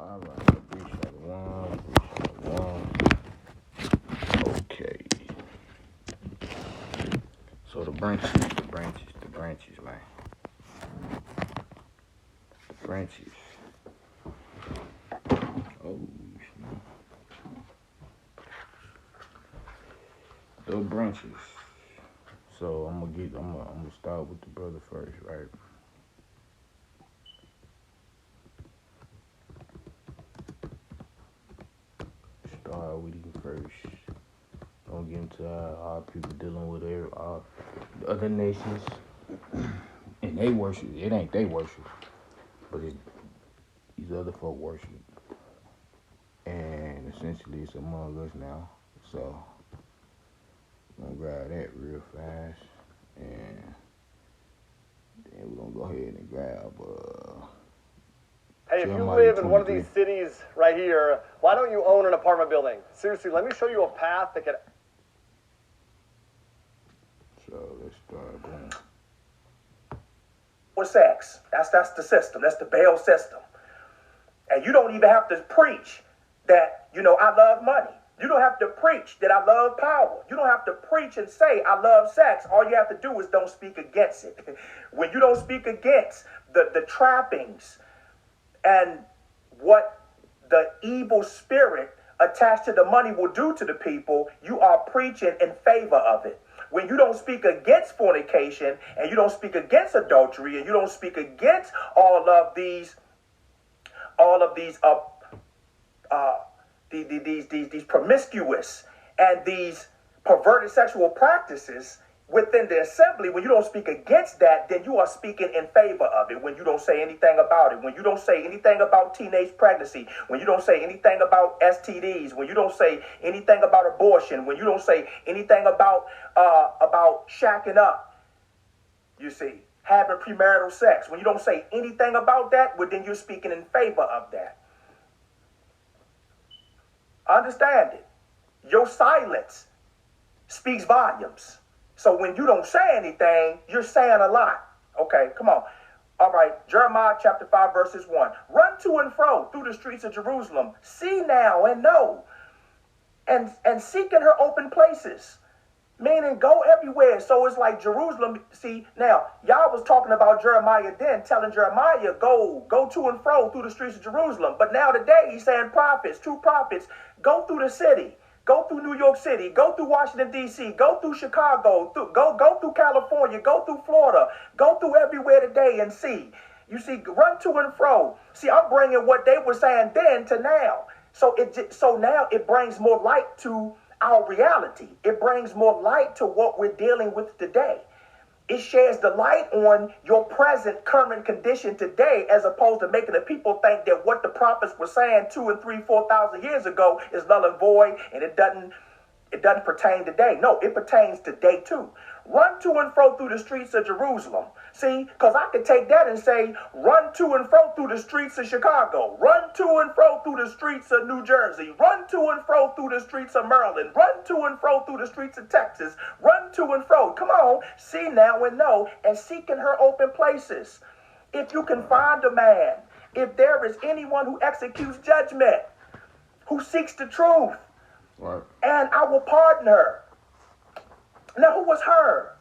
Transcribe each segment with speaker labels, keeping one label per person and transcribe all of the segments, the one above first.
Speaker 1: All right, appreciate one. Okay. So the branches, man. The branches. Oh, the branches. So I'm gonna start with the brother first, right? Start with him first. Don't get into our people dealing with the other nations and they worship. It ain't they worship, but it's these other folk worship, and essentially it's among us now. So we're gonna grab that real fast, and then we're gonna go ahead and grab.
Speaker 2: Hey, if you live in one of these cities right here, why don't you own an apartment building? Seriously, let me show you a path that could.
Speaker 1: So let's start going.
Speaker 3: With sex. That's the system. That's the Baal system. And you don't even have to preach that, I love money. You don't have to preach that I love power. You don't have to preach and say I love sex. All you have to do is don't speak against it. When you don't speak against the trappings and what the evil spirit attached to the money will do to the people, you are preaching in favor of it. When you don't speak against fornication and you don't speak against adultery and you don't speak against all of these promiscuous and these perverted sexual practices within the assembly, when you don't speak against that, then you are speaking in favor of it. When you don't say anything about it, when you don't say anything about teenage pregnancy, when you don't say anything about STDs, when you don't say anything about abortion, when you don't say anything about shacking up, you see, having premarital sex, when you don't say anything about that, well, then you're speaking in favor of that. Understand it. Your silence speaks volumes. So when you don't say anything, you're saying a lot. Okay, come on. All right, Jeremiah chapter 5, verses 1. Run to and fro through the streets of Jerusalem. See now and know. And seek in her open places. Meaning go everywhere. So it's like Jerusalem. See, now, y'all was talking about Jeremiah then, telling Jeremiah, go to and fro through the streets of Jerusalem. But now today he's saying prophets, two prophets, go through the city. Go through New York City, go through Washington, D.C., go through Chicago, go through California, go through Florida, go through everywhere today and see. You see, run to and fro. See, I'm bringing what they were saying then to now. So now it brings more light to our reality. It brings more light to what we're dealing with today. It sheds the light on your present current condition today, as opposed to making the people think that what the prophets were saying 2,000 and 3,000, 4,000 years ago is null and void, and it doesn't pertain today. No, it pertains today too. Run to and fro through the streets of Jerusalem. See, because I could take that and say, run to and fro through the streets of Chicago. Run to and fro through the streets of New Jersey. Run to and fro through the streets of Maryland. Run to and fro through the streets of Texas. Run to and fro. Come on, see now and know, and seek in her open places. If you can find a man, if there is anyone who executes judgment, who seeks the truth,
Speaker 1: right,
Speaker 3: and I will pardon her. Now, who was her?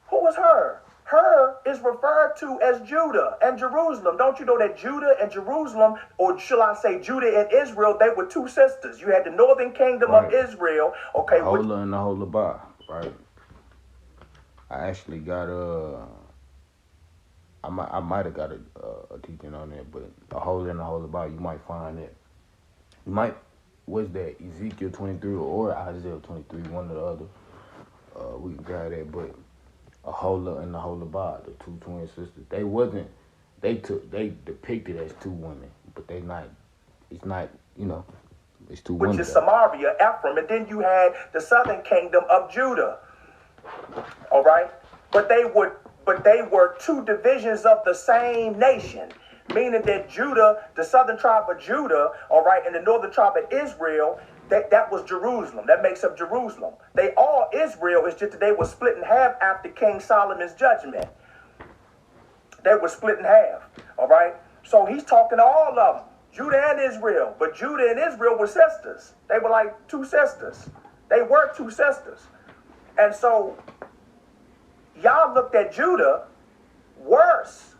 Speaker 3: Who was her? Her is referred to as Judah and Jerusalem. Don't you know that Judah and Jerusalem, or shall I say Judah and Israel, they were two sisters. You had the northern kingdom of Israel. Okay,
Speaker 1: the Hola and the Holabah, right? I actually got I might have got a teaching on that, but the Hola and the Holabah, you might find that. You might, what's that, Ezekiel 23 or Isaiah 23, one or the other. We can grab that, but a Hola and the Holabah, the two twin sisters, they depicted as two women, but it's not, it's two women.
Speaker 3: Which is Samaria, Ephraim, and then you had the southern kingdom of Judah. All right? But they were two divisions of the same nation, meaning that Judah, the southern tribe of Judah, all right, and the northern tribe of Israel, that was Jerusalem. That makes up Jerusalem. They all Israel, it's just that they were split in half after King Solomon's judgment. They were split in half. All right. So he's talking to all of them. Judah and Israel. But Judah and Israel were sisters. They were like two sisters. They were two sisters. And so Yah looked at Judah worse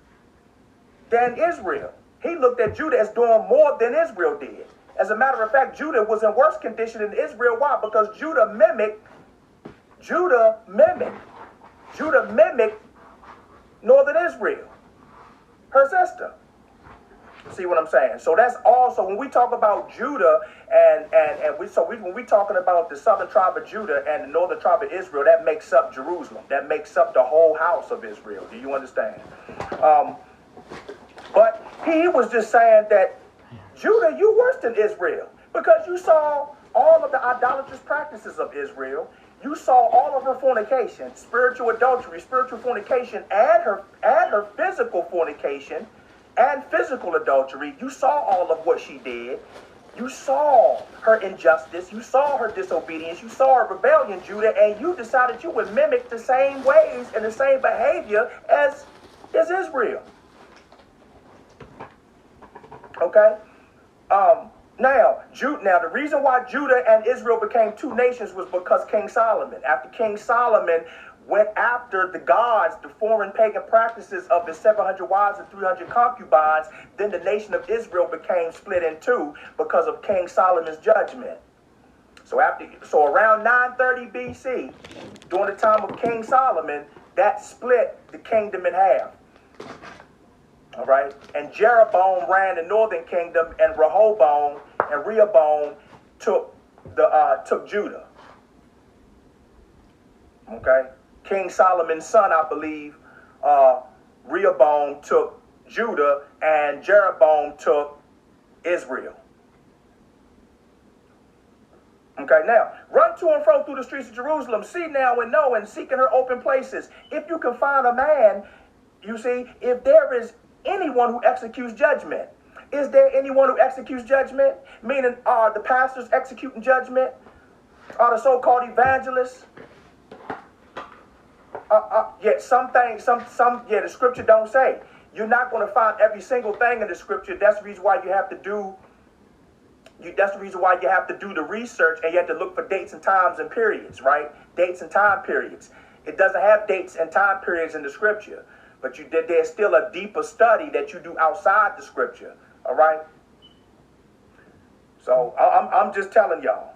Speaker 3: than Israel. He looked at Judah as doing more than Israel did. As a matter of fact, Judah was in worse condition than Israel. Why? Because Judah mimicked Northern Israel, her sister. See what I'm saying? So that's also when we talk about Judah when we talking about the southern tribe of Judah and the northern tribe of Israel, that makes up Jerusalem. That makes up the whole house of Israel. Do you understand? But he was just saying that Judah, you worse than Israel because you saw all of the idolatrous practices of Israel. You saw all of her fornication, spiritual adultery, spiritual fornication, and her physical fornication and physical adultery. You saw all of what she did. You saw her injustice. You saw her disobedience. You saw her rebellion, Judah, and you decided you would mimic the same ways and the same behavior as Israel. Okay? Now, the reason why Judah and Israel became two nations was because King Solomon. After King Solomon went after the gods, the foreign pagan practices of his 700 wives and 300 concubines, then the nation of Israel became split in two because of King Solomon's judgment. So around 930 BC, during the time of King Solomon, that split the kingdom in half. All right, and Jeroboam ran the northern kingdom, and Rehoboam took Judah. Okay, King Solomon's son, I believe, Rehoboam took Judah, and Jeroboam took Israel. Okay, now, run to and fro through the streets of Jerusalem, see now and know, and seek in her open places. If you can find a man, you see, if there is anyone who executes judgment. Is there anyone who executes judgment? Meaning, are the pastors executing judgment? Are the so-called evangelists? The scripture don't say. You're not going to find every single thing in the scripture. That's the reason why you have to do. That's the reason why you have to do the research, and you have to look for dates and times and periods, right? Dates and time periods. It doesn't have dates and time periods in the scripture. But there's still a deeper study that you do outside the scripture, all right? So I'm just telling y'all.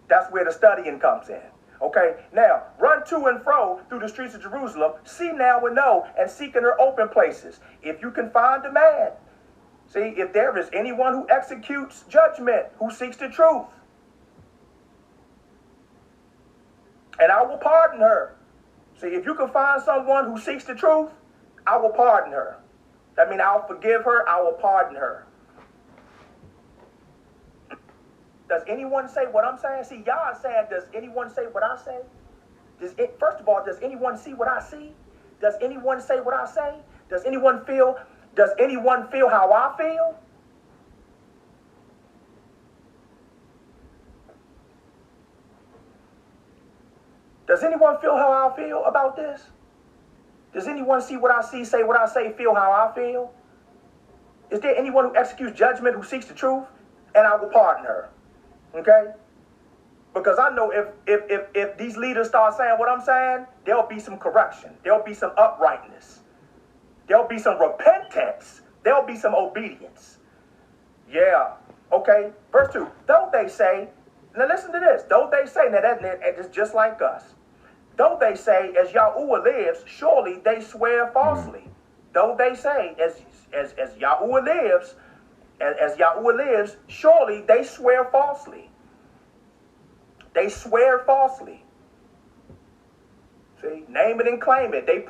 Speaker 3: That's where the studying comes in, okay? Now, run to and fro through the streets of Jerusalem, see now and know, and seek in her open places. If you can find a man, see, if there is anyone who executes judgment, who seeks the truth, and I will pardon her. See, if you can find someone who seeks the truth, I will pardon her. That means I'll forgive her, I will pardon her. Does anyone say what I'm saying? See, y'all saying, does anyone say what I say? First of all, does anyone see what I see? Does anyone say what I say? Does anyone feel how I feel? Does anyone feel how I feel about this? Does anyone see what I see, say what I say, feel how I feel? Is there anyone who executes judgment, who seeks the truth? And I will pardon her. Okay? Because I know if these leaders start saying what I'm saying, there'll be some correction. There'll be some uprightness. There'll be some repentance. There'll be some obedience. Yeah. Okay? Verse 2. Though they say, now listen to this. Though they say, now that's just like us. Though they say, as Yahuwah lives, surely they swear falsely. Though they say, as Yahuwah lives, as Yahuwah lives, surely they swear falsely. They swear falsely. See, name it and claim it. They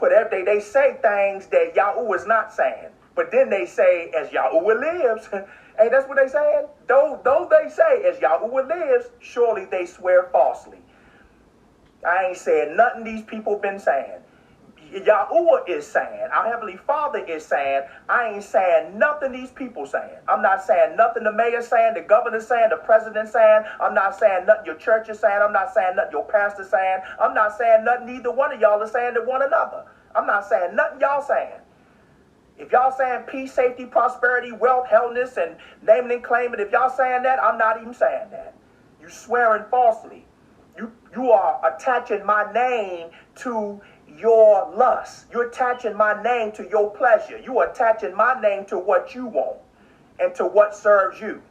Speaker 3: say things that Yahuwah is not saying, but then they say, as Yahuwah lives. Hey, that's what they saying. Though they say, as Yahuwah lives, surely they swear falsely. I ain't saying nothing these people been saying. Yahuwah is saying, our Heavenly Father is saying, I ain't saying nothing these people saying. I'm not saying nothing the mayor's saying, the governor's saying, the president's saying. I'm not saying nothing your church is saying. I'm not saying nothing your pastor's saying. I'm not saying nothing either one of y'all is saying to one another. I'm not saying nothing y'all saying. If y'all saying peace, safety, prosperity, wealth, healthness, and naming and claiming, if y'all saying that, I'm not even saying that. You swearing falsely. You are attaching my name to your lust. You're attaching my name to your pleasure. You are attaching my name to what you want and to what serves you.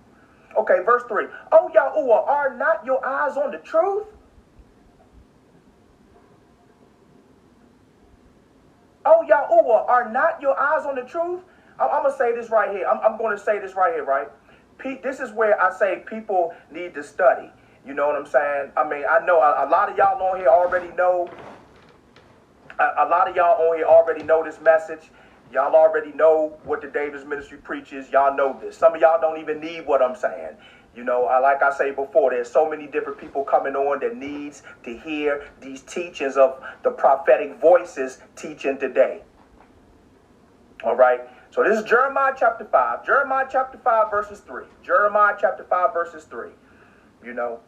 Speaker 3: Okay, verse 3. Oh, Yahuwah, are not your eyes on the truth? Oh, Yahuwah, are not your eyes on the truth? I'm going to say this right here. I'm going to say this right here, right? This is where I say people need to study. You know what I'm saying? I mean, I know a lot of y'all on here already know. A lot of y'all on here already know this message. Y'all already know what the Davis Ministry preaches. Y'all know this. Some of y'all don't even need what I'm saying. You know, like I say before, there's so many different people coming on that needs to hear these teachings of the prophetic voices teaching today. All right. So this is Jeremiah chapter 5. Jeremiah chapter 5 verses 3. Jeremiah chapter 5 verses 3. You know,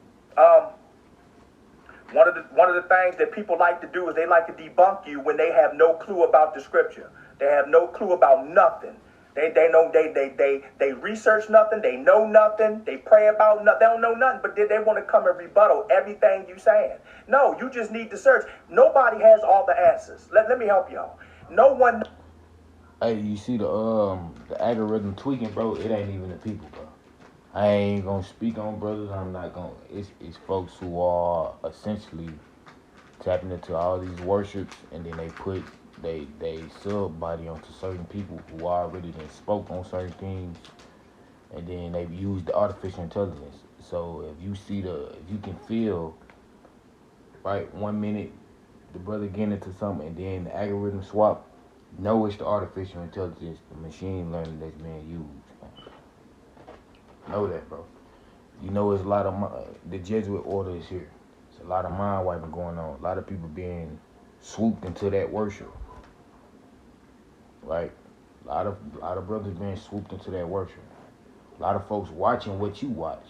Speaker 3: one of the things that people like to do is they like to debunk you when they have no clue about the scripture. They have no clue about nothing. They research nothing. They know nothing. They pray about nothing. They don't know nothing, but they want to come and rebuttal everything you saying. No, you just need to search. Nobody has all the answers. Let me help y'all. No one.
Speaker 1: Hey, you see the algorithm tweaking, bro? It ain't even the people, bro. I ain't gonna speak on brothers. I'm not gonna. It's folks who are essentially tapping into all these worships, and then they sub body onto certain people who already done spoke on certain things, and then they've used the artificial intelligence. So if you can feel, right, 1 minute the brother getting into something, and then the algorithm swap, know it's the artificial intelligence, the machine learning that's being used. Know that, bro. You know, it's a lot of the Jesuit order is here. It's a lot of mind wiping going on. A lot of people being swooped into that worship, right? A lot of brothers being swooped into that worship. A lot of folks watching what you watch.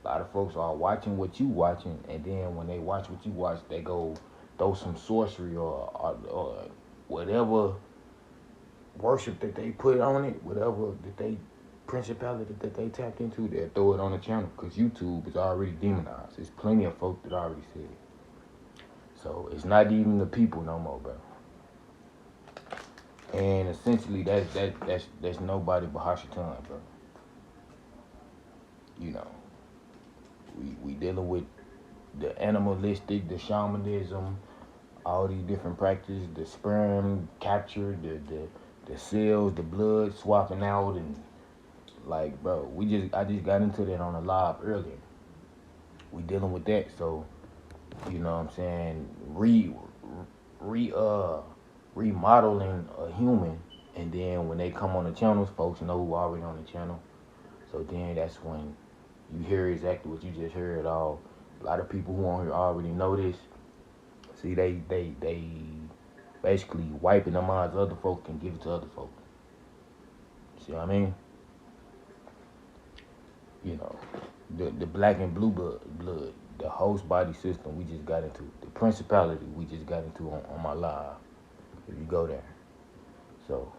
Speaker 1: A lot of folks are watching what you watching, and then when they watch what you watch, they go throw some sorcery or whatever worship that they put on it, whatever that they principality that they tapped into, they'll throw it on the channel because YouTube is already demonized. There's plenty of folk that already said it. So it's not even the people no more, bro. And essentially that's nobody but Hashatan, bro. You know, we dealing with the animalistic, the shamanism, all these different practices, the sperm capture, the cells, the blood swapping out, and like, bro, I just got into that on a live earlier. We dealing with that, so you know what I'm saying, remodeling a human, and then when they come on the channels, folks know who already on the channel. So then that's when you hear exactly what you just heard. A lot of people who on here already know this. See, they basically wiping the minds of other folk and give it to other folk. See what I mean? You know, the black and blue blood, the host body system we just got into, the principality we just got into on my live. If you go there, so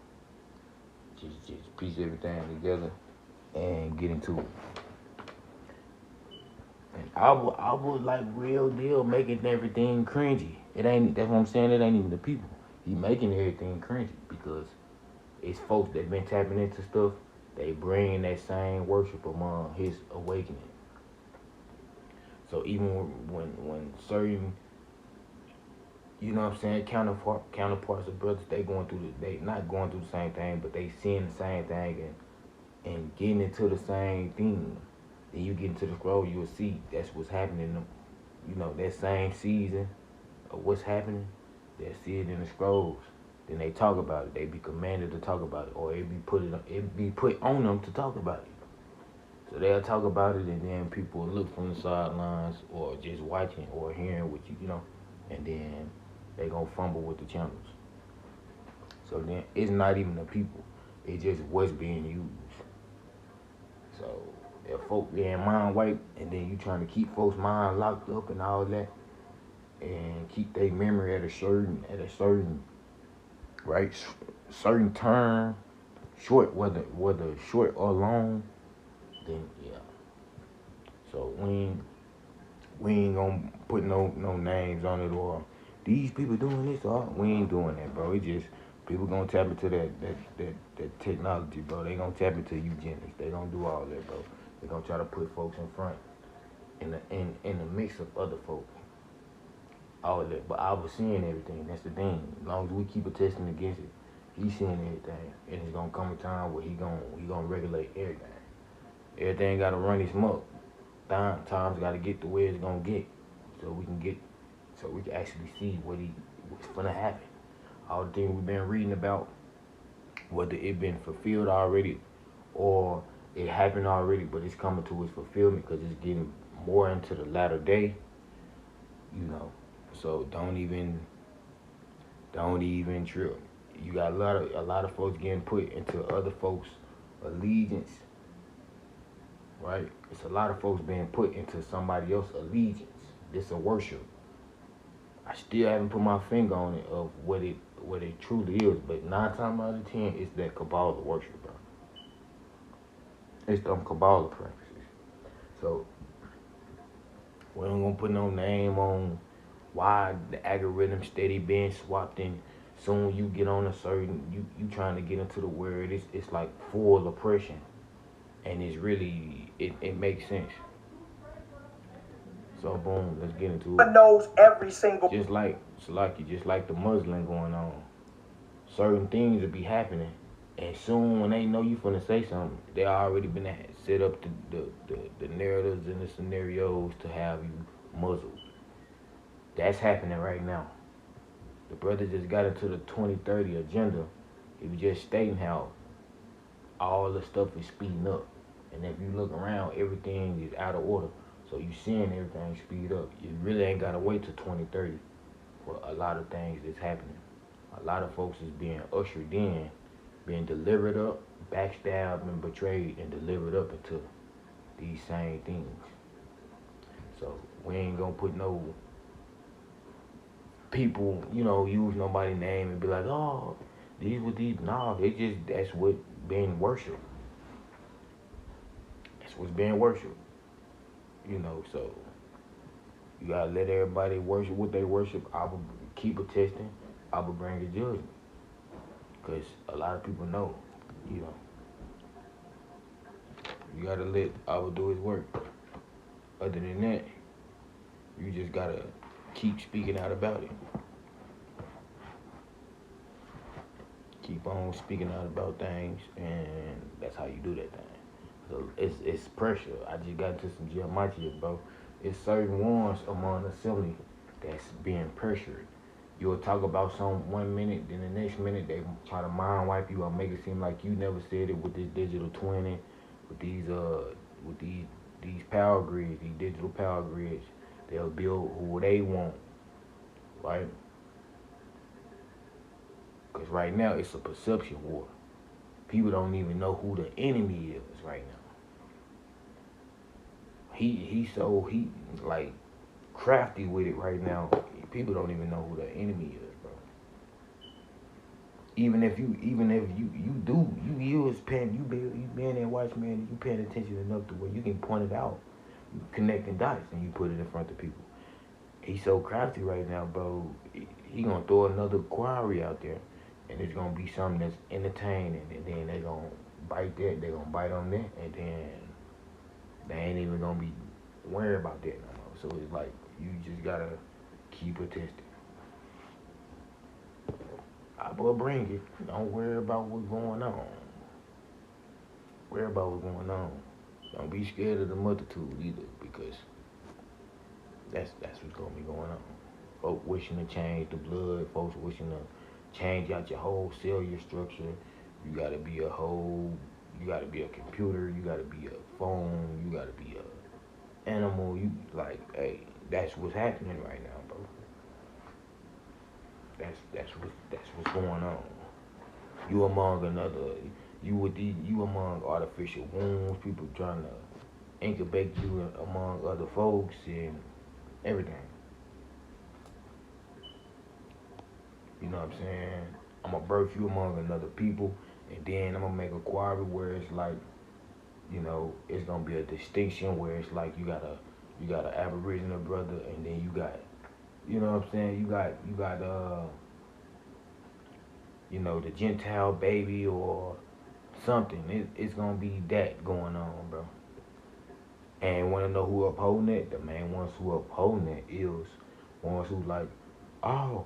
Speaker 1: just piece everything together and get into it. And I would like real deal making everything cringy. It ain't. That's what I'm saying. It ain't even the people. He making everything cringy because it's folks that been tapping into stuff. They bring that same worship among his awakening. So even when certain, you know what I'm saying, counterparts of brothers, they not going through the same thing, but they seeing the same thing and getting into the same thing. Then you get into the scroll, you'll see that's what's happening. You know, that same season of what's happening, they'll see it in the scrolls. Then they talk about it. They be commanded to talk about it, or it be put on them to talk about it. So they'll talk about it, and then people look from the sidelines, or just watching or hearing what you know, and then they gonna fumble with the channels. So then it's not even the people; it's just what's being used. So if folk being mind wiped, and then you trying to keep folks' mind locked up and all that, and keep their memory at a certain right certain term, short, whether short or long, then yeah. So we ain't gonna put no names on it or these people doing this or we ain't doing that, bro. It just people gonna tap into that technology, bro. They gonna tap into eugenics. They gonna do all that, bro. They gonna try to put folks in front in the mix of other folks. All that. But I was seeing everything. That's the thing. As long as we keep protesting against it, he's seeing everything. And it's gonna come a time where he gonna regulate everything. Everything gotta run its smoke. Time's gotta get to where it's gonna get. So we can actually see what's gonna happen. All the things we've been reading about, whether it been fulfilled already or it happened already, but it's coming to its fulfillment because it's getting more into the latter day, you know. So don't even trip. You got a lot of folks getting put into other folks' allegiance, right? It's a lot of folks being put into somebody else's allegiance. This a worship. I still haven't put my finger on it of what it truly is, but 9 times out of 10, it's that Kabbalah worship, bro. It's them Kabbalah practices. So we ain't gonna put no name on why the algorithm steady being swapped in. Soon you get on a certain you trying to get into the word. It's like full oppression, and it's really it makes sense. So boom, let's get into it.
Speaker 3: Knows every single.
Speaker 1: Just like the Muslim going on. Certain things will be happening, and soon when they know you finna say something, they already been set up the narratives and the scenarios to have you muzzled. That's happening right now. The brother just got into the 2030 agenda. He was just stating how all the stuff is speeding up, and if you look around, everything is out of order. So you seeing everything speed up. You really ain't gotta wait till 2030 for a lot of things that's happening. A lot of folks is being ushered in, being delivered up, backstabbed and betrayed and delivered up into these same things. So we ain't gonna put no people, use nobody's name and be like, oh, these with these. No, that's what being worshipped. That's what's being worshipped. So you gotta let everybody worship what they worship. I will keep attesting. I will bring the judgment. Because a lot of people know, you gotta let I will do his work. Other than that, you just gotta keep speaking out about it. Keep on speaking out about things, and that's how you do that thing. So it's pressure. I just got into some geometry, bro. It's certain ones among the assembly that's being pressured. You'll talk about some 1 minute, then the next minute they try to mind wipe you or make it seem like you never said it with this digital twinning, with these power grids, these digital power grids. They'll build who they want, right? Because right now it's a perception war. People don't even know who the enemy is right now. He like crafty with it right now. People don't even know who the enemy is, bro. Even if you being in watchman, you paying attention enough to where you can point it out, you connecting dots, and you put it in front of people. He's so crafty right now, bro. He gonna throw another quarry out there, and it's gonna be something that's entertaining, and then they gonna bite that, they gonna bite on that, and then they ain't even gonna be worried about that no more. So it's like you just gotta keep protesting. I will bring it. Don't worry about what's going on. Worry about what's going on. Don't be scared of the multitude either, because that's what's gonna be going on. Folks wishing to change the blood. Folks wishing to change out your whole cellular structure. You gotta be a computer. You gotta be a phone. You gotta be a animal. Hey, that's what's happening right now, bro. That's what's going on. You among artificial wounds, people trying to incubate you among other folks and everything. You know what I'm saying? I'm gonna birth you among another people, and then I'm gonna make a quarry where it's like, you know, it's gonna be a distinction where it's like you got an Aboriginal brother, and then you got, you know what I'm saying, you got you know, the Gentile baby or something. It's gonna be that going on, bro. And wanna know who upholding it? The main ones who upholding it is ones who like, oh,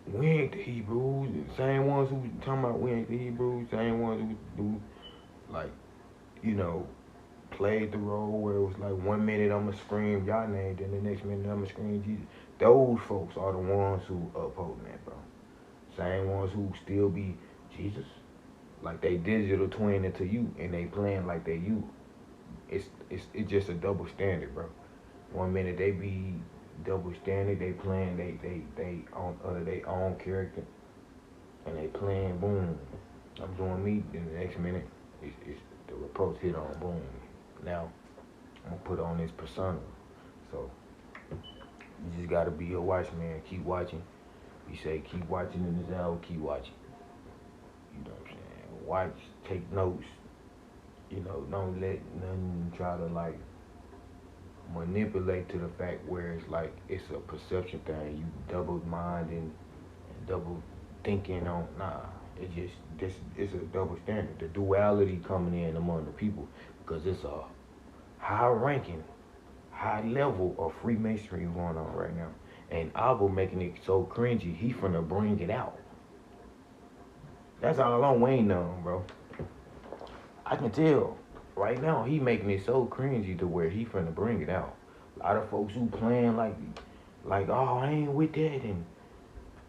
Speaker 1: we ain't the Hebrews. Same ones who talking about we ain't the Hebrews. Same ones who like, you know, played the role where it was like 1 minute I'ma scream y'all name, then the next minute I'ma scream Jesus. Those folks are the ones who upholding that, bro. Same ones who still be Jesus. Like they digital twin into you and they playing like they you. It's just a double standard, bro. 1 minute they be double standard, they playing they on under their own character, and they playing boom. I'm doing me. Then the next minute, it's the reproach hit on boom. Now I'm gonna put on this persona. So you just gotta be a watchman. Keep watching. We say keep watching in this hour. Keep watching. You know what I'm saying? Watch. Take notes. You know, don't let nothing try to like manipulate to the fact where it's like it's a perception thing. You double minded and double thinking on It's just this it's a double standard. The duality coming in among the people because it's a high ranking, high level of Freemasonry going on right now. And Abel making it so cringy, he finna bring it out. That's all I'm waiting on, bro. I can tell right now he making it so cringy to where he finna bring it out. A lot of folks who playing like oh I ain't with that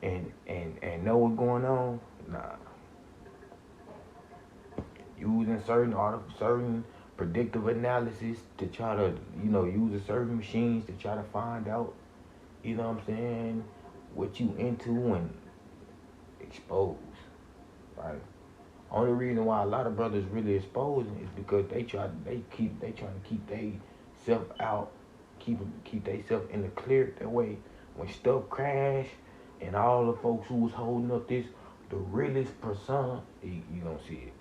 Speaker 1: and know what's going on. Nah, using certain predictive analysis to try to use a certain machines to try to find out what I'm saying what you into and expose, right? Only reason why a lot of brothers really exposing is because they trying to keep they self out, keep they self in the clear. That way, when stuff crash and all the folks who was holding up the realest persona, you gonna see it.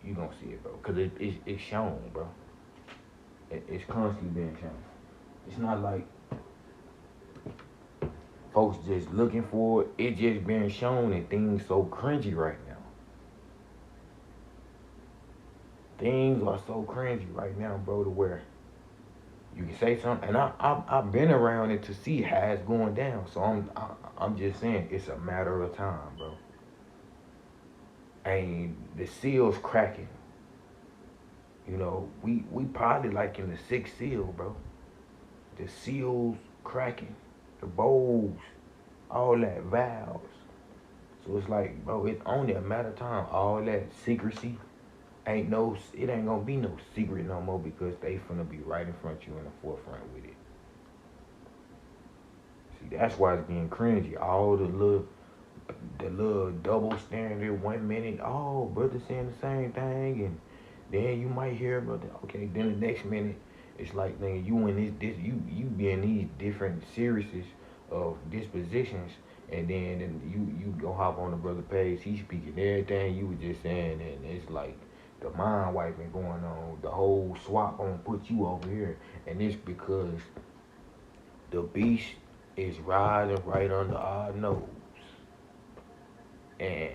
Speaker 1: You gonna see it, bro. Cause it's shown, bro. It's constantly being shown. It's not like folks just looking for it. It's just being shown, and things so cringy right now. Things are so cringy right now, bro, to where you can say something, and I've been around it to see how it's going down. So I'm just saying it's a matter of time, bro. And the seal's cracking. You know, we probably like in the 6th seal, bro. The seal's cracking, the bowls, all that valves. So it's like, bro, it's only a matter of time. All that secrecy. It ain't gonna be no secret no more because they finna be right in front of you in the forefront with it. See, that's why it's getting cringy. All the little double standard 1 minute, oh, brother saying the same thing, and then you might hear brother, okay, then the next minute it's like, nigga, you in this you be in these different series of dispositions, and then you go hop on the brother page, he's speaking everything you was just saying, and it's like the mind wiping going on, the whole swap gonna put you over here, and it's because the beast is riding right under our nose, and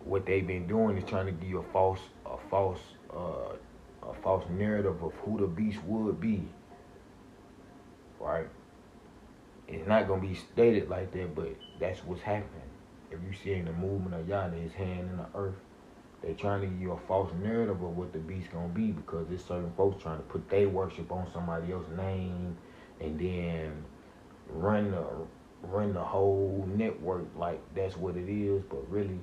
Speaker 1: what they've been doing is trying to give you a false narrative of who the beast would be, right? It's not gonna be stated like that, but that's what's happening. If you see in the movement of Yahweh, his hand in the earth. They trying to give you a false narrative of what the beast gonna be because there's certain folks trying to put their worship on somebody else's name and then run the whole network like that's what it is. But really,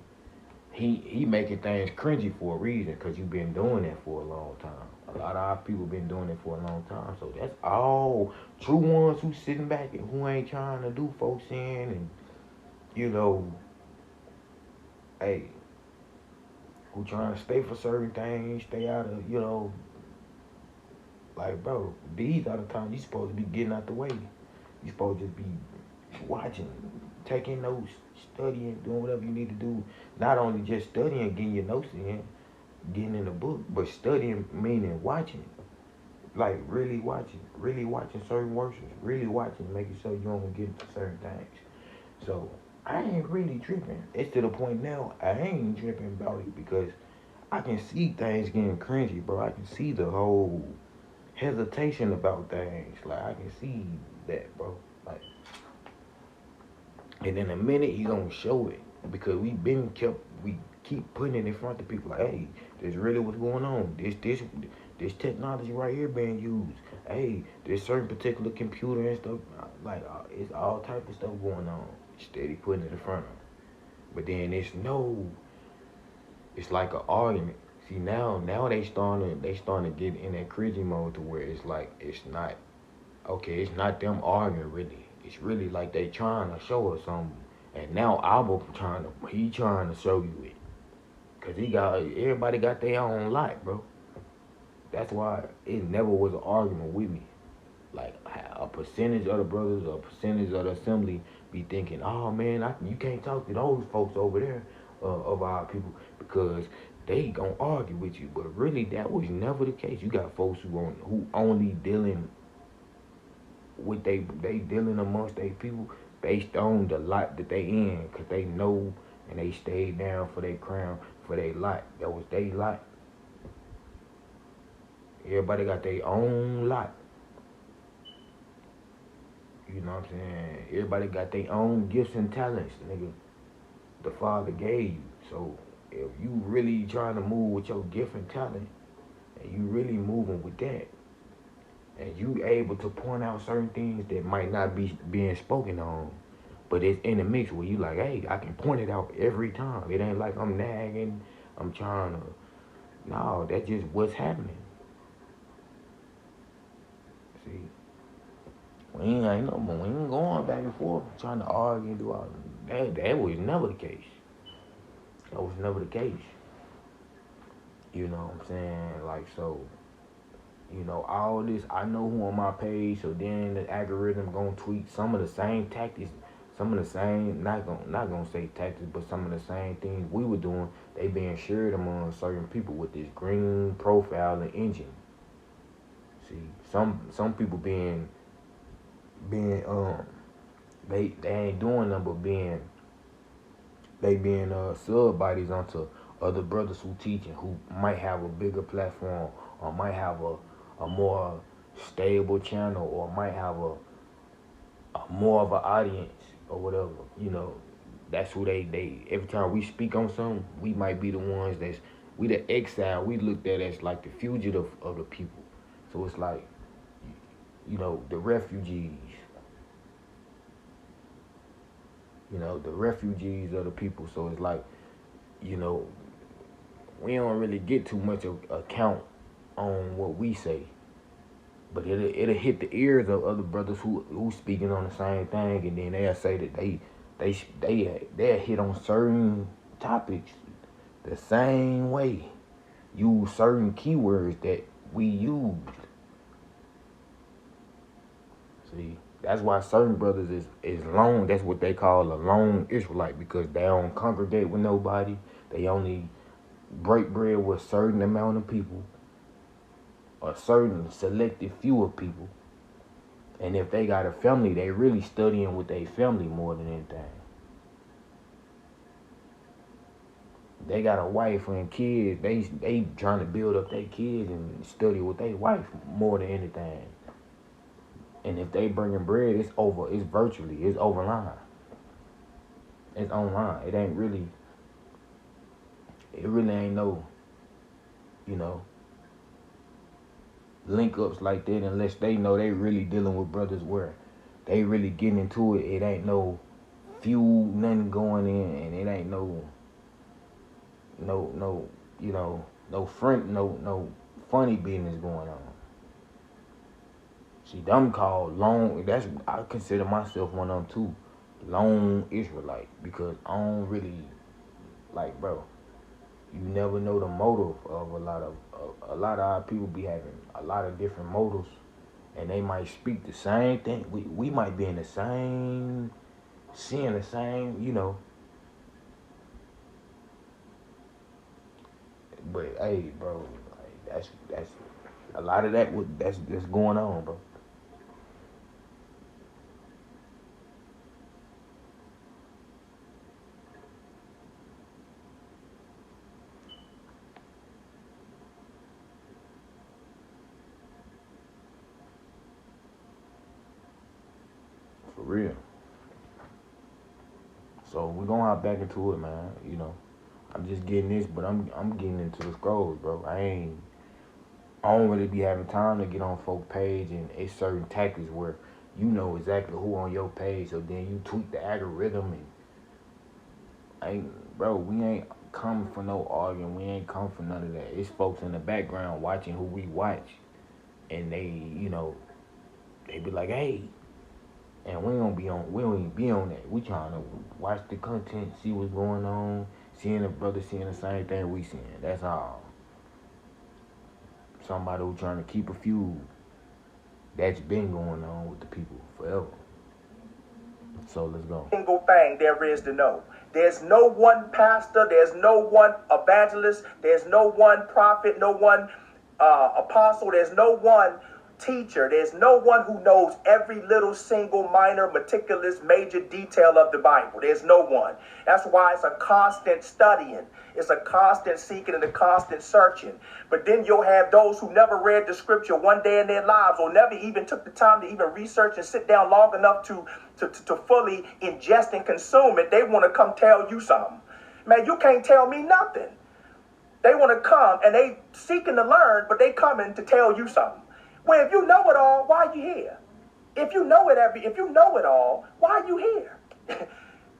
Speaker 1: he making things cringy for a reason because you've been doing that for a long time. A lot of our people been doing it for a long time. So that's all true ones who sitting back and who ain't trying to do folks in and hey. Who trying to stay for certain things, stay out of, like, bro, these are the times you supposed to be getting out the way. You supposed to be watching, taking notes, studying, doing whatever you need to do. Not only just studying, getting your notes in, getting in the book, but studying meaning watching. Like really watching certain works, really watching, making sure you don't get into certain things. So I ain't really tripping. It's to the point now I ain't tripping about it because I can see things getting cringy, bro. I can see the whole hesitation about things. Like I can see that, bro. Like, and in a minute he gonna show it because we keep putting it in front of people. Like, hey, this really what's going on. This technology right here being used. Hey, there's certain particular computer and stuff. Like, it's all type of stuff going on. Steady putting it in front of them. But then it's like an argument. See now they starting to get in that cringy mode to where it's like it's not okay. It's not them arguing really. It's really like they trying to show us something. And now he trying to show you it. Cause everybody got their own light, bro. That's why it never was an argument with me. Like a percentage of the brothers, a percentage of the assembly be thinking, oh man, you can't talk to those folks over there of our people because they gonna argue with you. But really, that was never the case. You got folks who only dealing with they dealing amongst their people based on the lot that they in, cause they know and they stayed down for their crown, for their lot. That was their lot. Everybody got their own lot. You know what I'm saying? Everybody got their own gifts and talents, nigga. The Father gave you. So if you really trying to move with your gift and talent, and you really moving with that, and you able to point out certain things that might not be being spoken on, but it's in the mix where you like, hey, I can point it out every time. It ain't like I'm nagging, I'm trying to. No, that's just what's happening. See. We ain't going back and forth trying to argue and do all that was never the case. That was never the case. You know what I'm saying? Like, so, all this, I know who on my page, so then the algorithm gonna tweet some of the same tactics, some of the same, not gonna say tactics, but some of the same things we were doing, they being shared among certain people with this green profile and engine. See, some people being they ain't doing nothing but being sub bodies onto other brothers who teaching, who might have a bigger platform or might have a more stable channel or might have a more of an audience or whatever. That's who they every time we speak on something, we might be the ones we the exile, we looked at as like the fugitive of the people. So it's like, the refugees. The refugees of the people. So it's like, we don't really get too much of account on what we say. But it'll hit the ears of other brothers who speaking on the same thing, and then they'll say that they'll hit on certain topics the same way. Use certain keywords that we used. See, that's why certain brothers is lone. That's what they call a lone Israelite, because they don't congregate with nobody. They only break bread with a certain amount of people, a certain selected few of people. And if they got a family, they really studying with their family more than anything. They got a wife and kids. They trying to build up their kids and study with their wife more than anything. And if they bringing bread, it's virtually, it's overline. It's online. It really ain't no, link ups like that unless they know they really dealing with brothers where they really getting into it. It ain't no feud, nothing going in, and it ain't no funny business going on. See, them called lone. I consider myself one of them too, lone Israelite, because I don't really like, bro. You never know the motive of a lot of our people be having a lot of different motives, and they might speak the same thing. We might be in the same seeing the same, you know. But hey, bro, like, that's a lot of that's going on, bro. For real. So we're gonna hop back into it, man. You know, I'm just getting this, but I'm getting into the scrolls, bro. I don't really be having time to get on folk page, and it's certain tactics where you know exactly who on your page, so then you tweak the algorithm and ain't, bro. We ain't coming for no arguing. We ain't come for none of that. It's folks in the background watching who we watch, and they, you know, they be like, hey, and we don't even be on that. We trying to watch the content, see what's going on, seeing the brother seeing the same thing we seeing. That's all. Somebody who trying to keep a feud. That's been going on with the people forever. So let's go.
Speaker 3: Single thing there is to know. There's no one pastor, there's no one evangelist, there's no one prophet, no one apostle, there's no one teacher, there's no one who knows every little single minor meticulous major detail of the Bible. There's no one. That's why it's a constant studying, it's a constant seeking and a constant searching. But then you'll have those who never read the scripture one day in their lives, or never even took the time to even research and sit down long enough to fully ingest and consume it. They want to come tell you something. Man, you can't tell me nothing. They want to come and they seeking to learn, but they coming to tell you something. Well, if you know it all, why are you here? If you know it all, why are you here?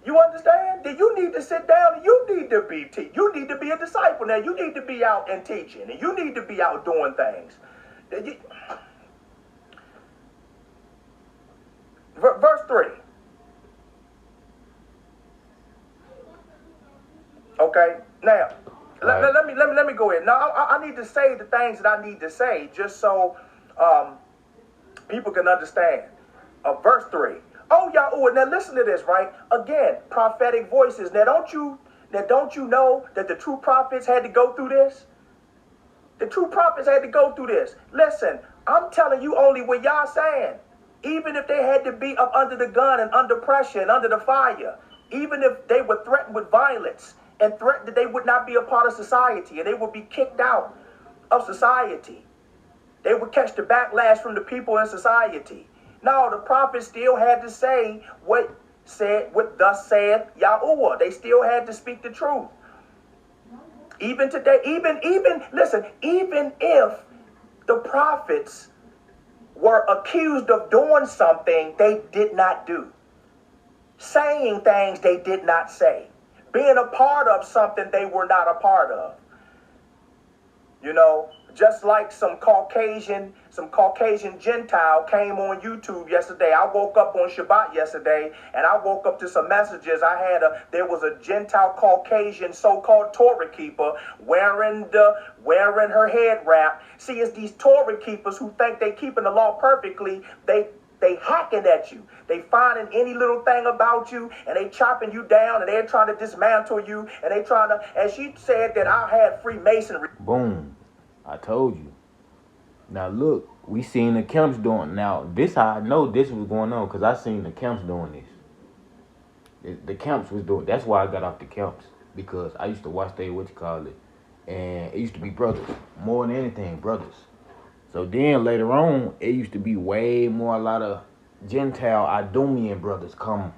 Speaker 3: You understand? Then you need to sit down and you need to be a disciple now. You need to be out and teaching, and you need to be out doing things. Verse 3. Okay, now let me go ahead. Now I need to say the things that I need to say just so people can understand. Verse 3. Oh, Yahuwah, now listen to this, right? Again, prophetic voices. Now don't you know that the true prophets had to go through this? The true prophets had to go through this. Listen, I'm telling you only what y'all saying. Even if they had to be up under the gun and under pressure and under the fire, even if they were threatened with violence and threatened that they would not be a part of society and they would be kicked out of society, they would catch the backlash from the people in society. No, the prophets still had to say what thus saith Yahuwah. They still had to speak the truth. Even today, even if the prophets were accused of doing something they did not do, saying things they did not say, being a part of something they were not a part of. You know, just like some Caucasian Gentile came on YouTube yesterday. I woke up on Shabbat yesterday, and I woke up to some messages. There was a Gentile Caucasian so-called Torah keeper wearing her head wrap. See, it's these Torah keepers who think they keeping the law perfectly. They hacking at you. They finding any little thing about you, and they chopping you down, and they're trying to dismantle you, and they trying to, and she said that I had Freemasonry.
Speaker 1: Boom. I told you. Now look, we seen the camps doing. Now this how I know this was going on, because I seen the camps doing this. The camps was doing. That's why I got off the camps, because I used to watch and it used to be brothers more than anything, brothers. So then later on, it used to be way more, a lot of Gentile Idumean brothers come,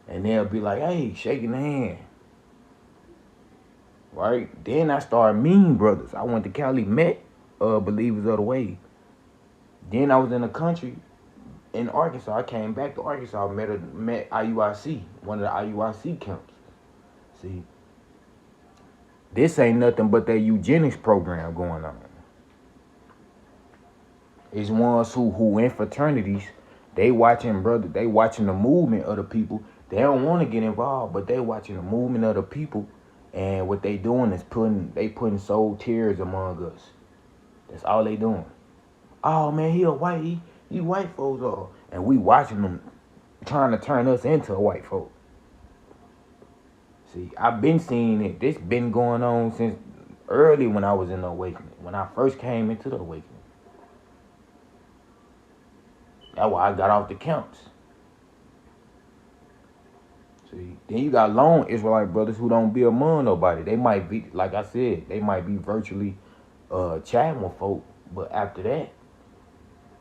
Speaker 1: and they'll be like, hey, shaking the hand. Right? Then I started meeting brothers. I went to Cali, met Believers of the Way. Then I was in the country, in Arkansas. I came back to Arkansas, met IUIC, one of the IUIC camps. See, this ain't nothing but that eugenics program going on. It's ones who in fraternities, they watching the movement of the people. They don't want to get involved, but they watching the movement of the people. And what they doing is putting soul tears among us. That's all they doing. Oh man, he a white, he white folks are. And we watching them trying to turn us into white folk. See, I've been seeing it. This been going on since early when I was in the awakening. When I first came into the awakening. That's why I got off the camps. See, then you got lone Israelite brothers who don't be among nobody. They might be, like I said, they might be virtually chatting with folk, but after that,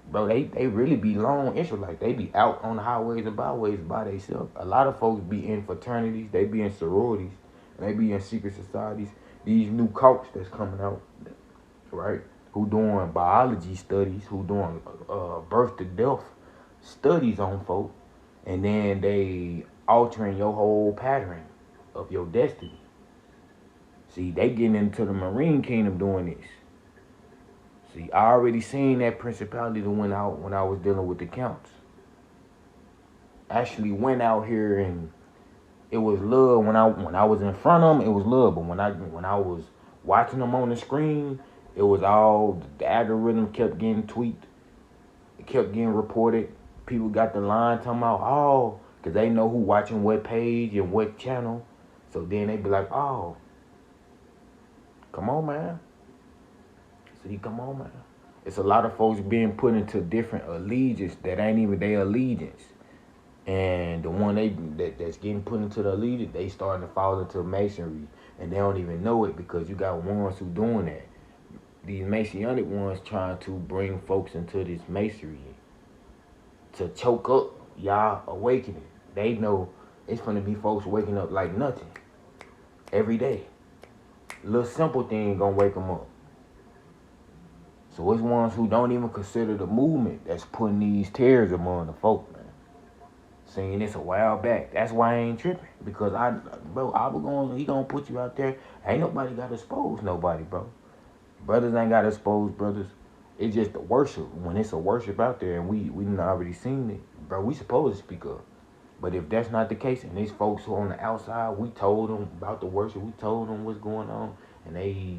Speaker 1: bro, they really be lone Israelites. They be out on the highways and byways by themselves. A lot of folks be in fraternities, they be in sororities, and they be in secret societies. These new cults that's coming out, right? Who doing biology studies, who doing birth to death studies on folk, and then they altering your whole pattern of your destiny. See, they getting into the marine kingdom doing this. See, I already seen that principality that went out when I was dealing with the counts. Actually went out here and it was love when I was in front of them, it was love. But when I was watching them on the screen, it was all the algorithm kept getting tweaked. It kept getting reported. People got the line talking about, oh, because they know who watching what page and what channel. So then they be like, oh, come on, man. See, come on, man. It's a lot of folks being put into different allegiance that ain't even their allegiance. And the one that's getting put into the allegiance, they starting to fall into masonry. And they don't even know it because you got ones who doing that. These Masonic ones trying to bring folks into this masonry to choke up y'all awakening. They know it's gonna be folks waking up like nothing every day. Little simple thing gonna wake them up. So it's ones who don't even consider the movement that's putting these tears among the folk, man. Saying this a while back. That's why I ain't tripping. Because he gonna put you out there. Ain't nobody gotta expose nobody, bro. Brothers ain't gotta expose brothers. It's just the worship. When it's a worship out there and we done already seen it, bro, we supposed to speak up. But if that's not the case, and these folks who on the outside, we told them about the worship, we told them what's going on, and they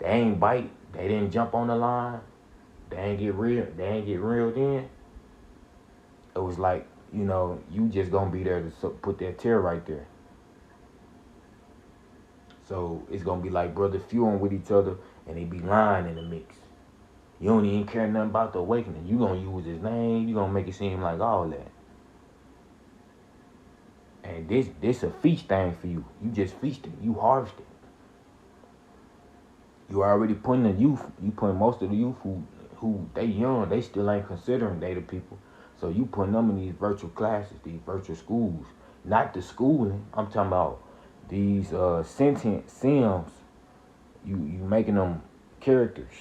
Speaker 1: ain't bite, they didn't jump on the line, they ain't get real then, it was like, you just gonna be there to put that tear right there. So it's gonna be like brothers fueling with each other, and they be lying in the mix. You don't even care nothing about the awakening. You gonna use his name, you gonna make it seem like all that. And this a feast thing for you. You just feasting, you harvesting. You already putting the youth, you putting most of the youth who they young, they still ain't considering they the people. So you putting them in these virtual classes, these virtual schools. Not the schooling, I'm talking about these sentient sims. You making them characters.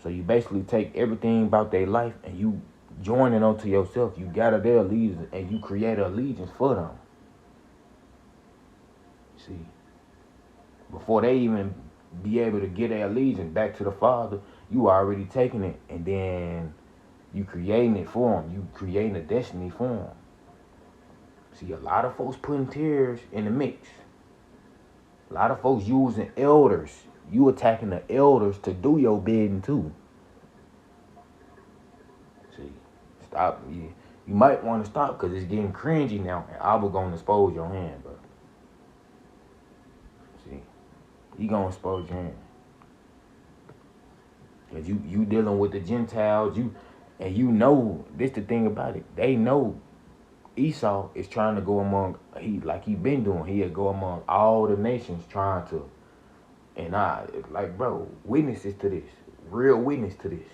Speaker 1: So you basically take everything about their life and you join it onto yourself. You gather their allegiance and you create an allegiance for them. See, before they even be able to get their allegiance back to the Father, you already taking it and then you creating it for them. You creating a destiny for them. See, a lot of folks putting tears in the mix. A lot of folks using elders. You attacking the elders to do your bidding too. See, stop. You might want to stop because it's getting cringy now. And I was going to expose your hand, bro. See, you going to expose your hand. Because you dealing with the Gentiles. And this the thing about it. They know Esau is trying to go among, he been doing. He'll go among all the nations trying to. And bro, witnesses to this. Real witness to this.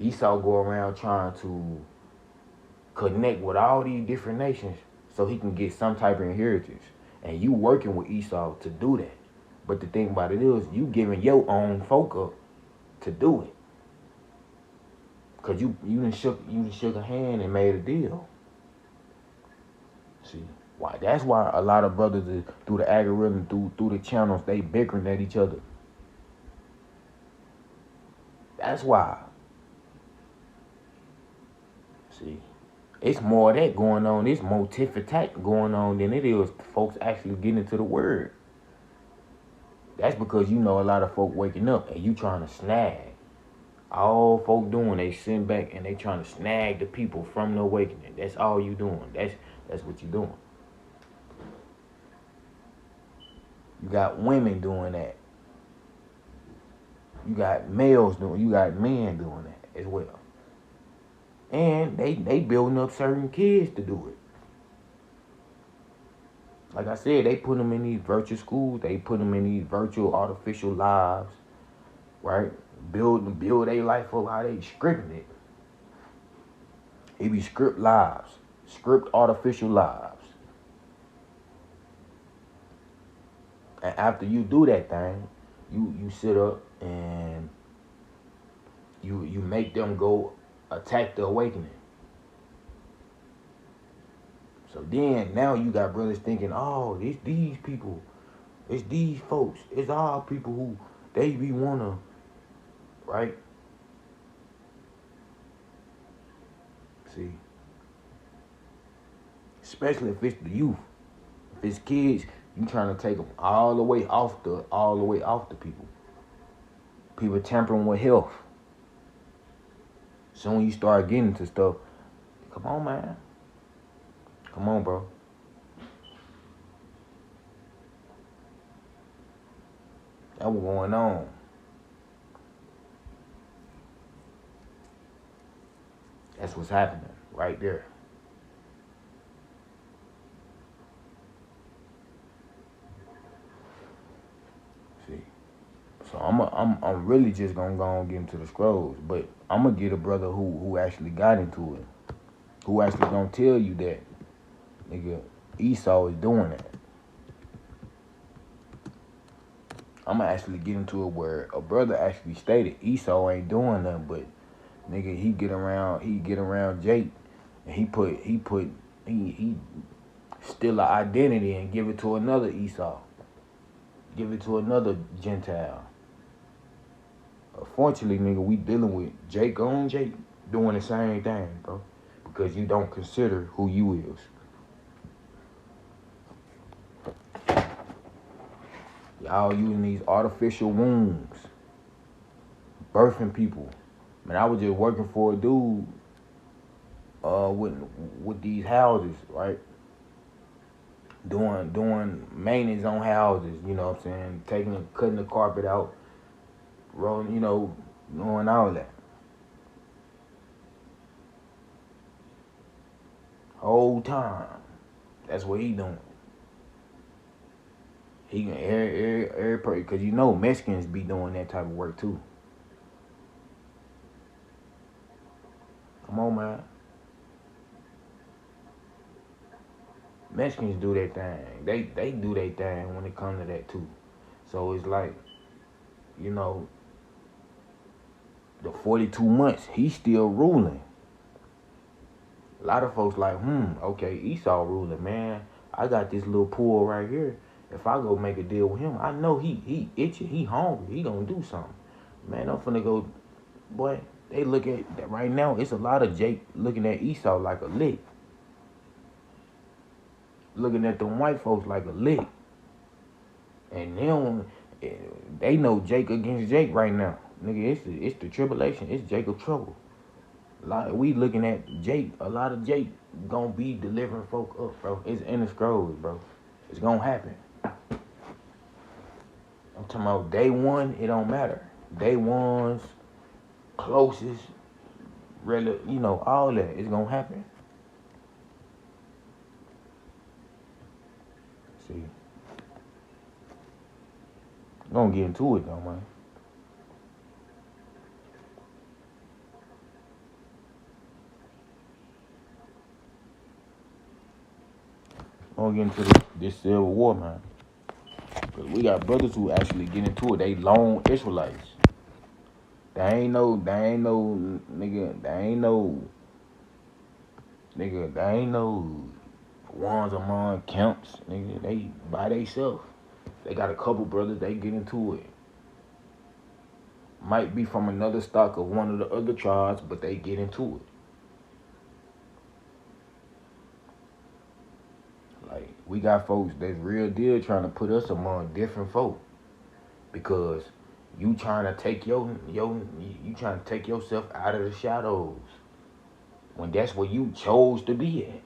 Speaker 1: Esau go around trying to connect with all these different nations so he can get some type of inheritance. And you working with Esau to do that. But the thing about it is, you giving your own folk up to do it. Because you done shook a hand and made a deal. See, why? That's why a lot of brothers is, through the algorithm, through the channels, they bickering at each other. That's why. See, it's more of that going on. It's more tit for tat going on than it is folks actually getting into the word. That's because a lot of folk waking up and you trying to snag All folk doing, they sit back and they trying to snag the people from the awakening. That's all you doing. That's what you doing. You got women doing that. You got males doing. You got men doing that as well. And they building up certain kids to do it. Like I said, they put them in these virtual schools. They put them in these virtual artificial lives, right? Build their life up how they scripting it. It be script lives, script artificial lives. And after you do that thing, you sit up and you make them go attack the awakening. So then now you got brothers thinking, oh, it's these people, it's these folks, it's all people who they be wanna, right? See, especially if it's the youth, if it's kids, you trying to take them all the way off the people. People tampering with health. Soon you start getting into stuff. Come on, man. Come on, bro. That was going on. That's what's happening right there. See, so I'm really just gonna go and get into the scrolls, but I'm gonna get a brother who actually got into it, who actually gonna tell you that, nigga, Esau is doing that. I'm gonna actually get into it where a brother actually stated Esau ain't doing nothing, but nigga, he get around Jake, and he steal an identity and give it to another Esau, give it to another Gentile. Unfortunately, nigga, we dealing with Jake on Jake doing the same thing, bro, because you don't consider who you is. Y'all using these artificial wombs, birthing people. Man, I was just working for a dude with these houses, right? Doing maintenance on houses, you know what I'm saying? Cutting the carpet out, rolling, doing all that. Whole time. That's what he doing. He can every because Mexicans be doing that type of work too. Come on, man. Mexicans do their thing. They do their thing when it comes to that too. So it's like, the 42 months, he's still ruling. A lot of folks like, okay, Esau ruling, man. I got this little pool right here. If I go make a deal with him, I know he itching, he hungry, he gonna do something. Man, I'm finna go, boy, they look at that right now. It's a lot of Jake looking at Esau like a lick. Looking at them white folks like a lick. And they know Jake against Jake right now. Nigga, it's the tribulation. It's Jacob trouble. We looking at Jake. A lot of Jake gonna be delivering folk up, bro. It's in the scrolls, bro. It's gonna happen. I'm talking about day one, it don't matter. Day one's closest, really, all that. It's gonna happen. See. I'm gonna get into it though, man. I'm gonna get into this civil war, man. Cause we got brothers who actually get into it. They lone Israelites. They ain't no ones among camps, nigga. They by themselves. They got a couple brothers, they get into it. Might be from another stock of one of the other tribes, but they get into it. Like, we got folks that's real deal trying to put us among different folk. Because You trying to take you trying to take yourself out of the shadows when that's where you chose to be at.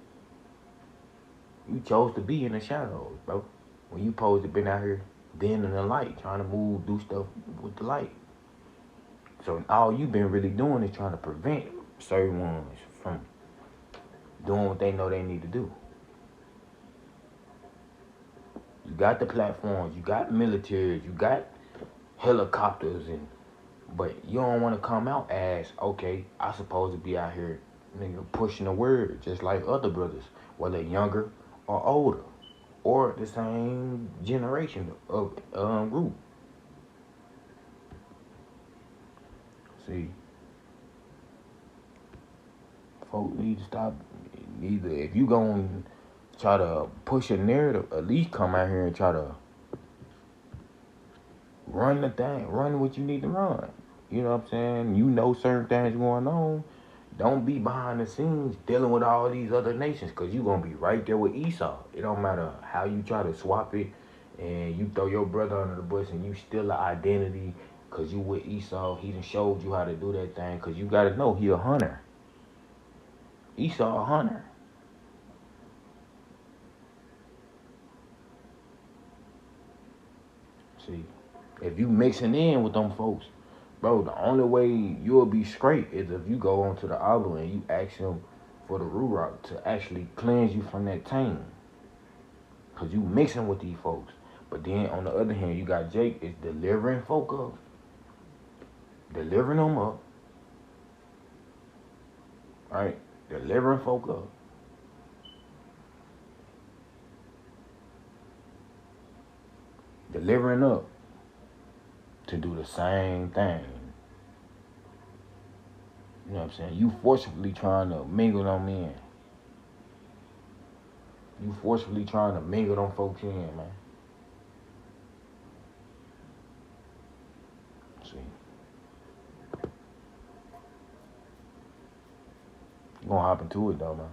Speaker 1: You chose to be in the shadows, bro. When you supposed to been out here then in the light, trying to move, do stuff with the light. So all you been really doing is trying to prevent certain ones from doing what they know they need to do. You got the platforms, you got militaries, you got helicopters, but you don't want to come out as, okay, I supposed to be out here, nigga, pushing the word just like other brothers, whether younger or older, or the same generation of group. See, folks need to stop. Either if you gonna try to push a narrative, at least come out here and try to run the thing, run what you need to run. You know what I'm saying? You know certain things going on. Don't be behind the scenes dealing with all these other nations, because you going to be right there with Esau. It don't matter how you try to swap it and you throw your brother under the bus and you steal an identity because you with Esau. He done showed you how to do that thing, because you got to know he a hunter. Esau a hunter. See, if you mixing in with them folks, bro, the only way you'll be straight is if you go onto the album and you ask him for the Ruach to actually cleanse you from that taint. Because you mixing with these folks. But then on the other hand, you got Jake is delivering folk up. Delivering them up. Right? Delivering folk up. Delivering up to do the same thing. You know what I'm saying? You forcibly trying to mingle them in. You forcibly trying to mingle them folks in, man. See. You gonna hop into it though, man.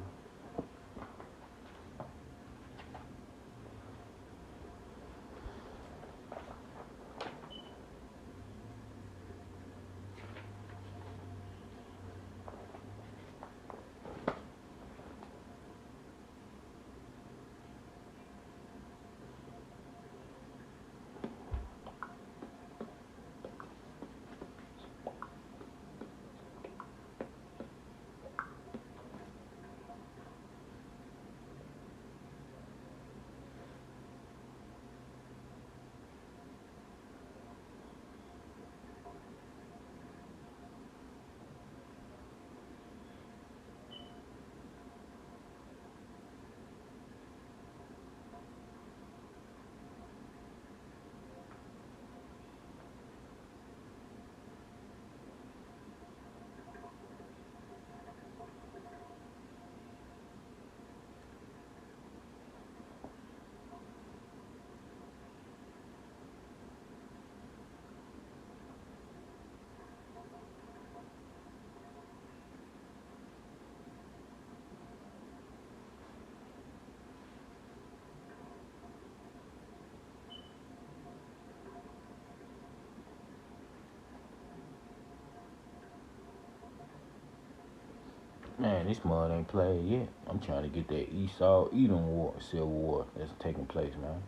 Speaker 1: Man, this mud ain't played yet. I'm trying to get that Esau-Edom war, civil war that's taking place, man.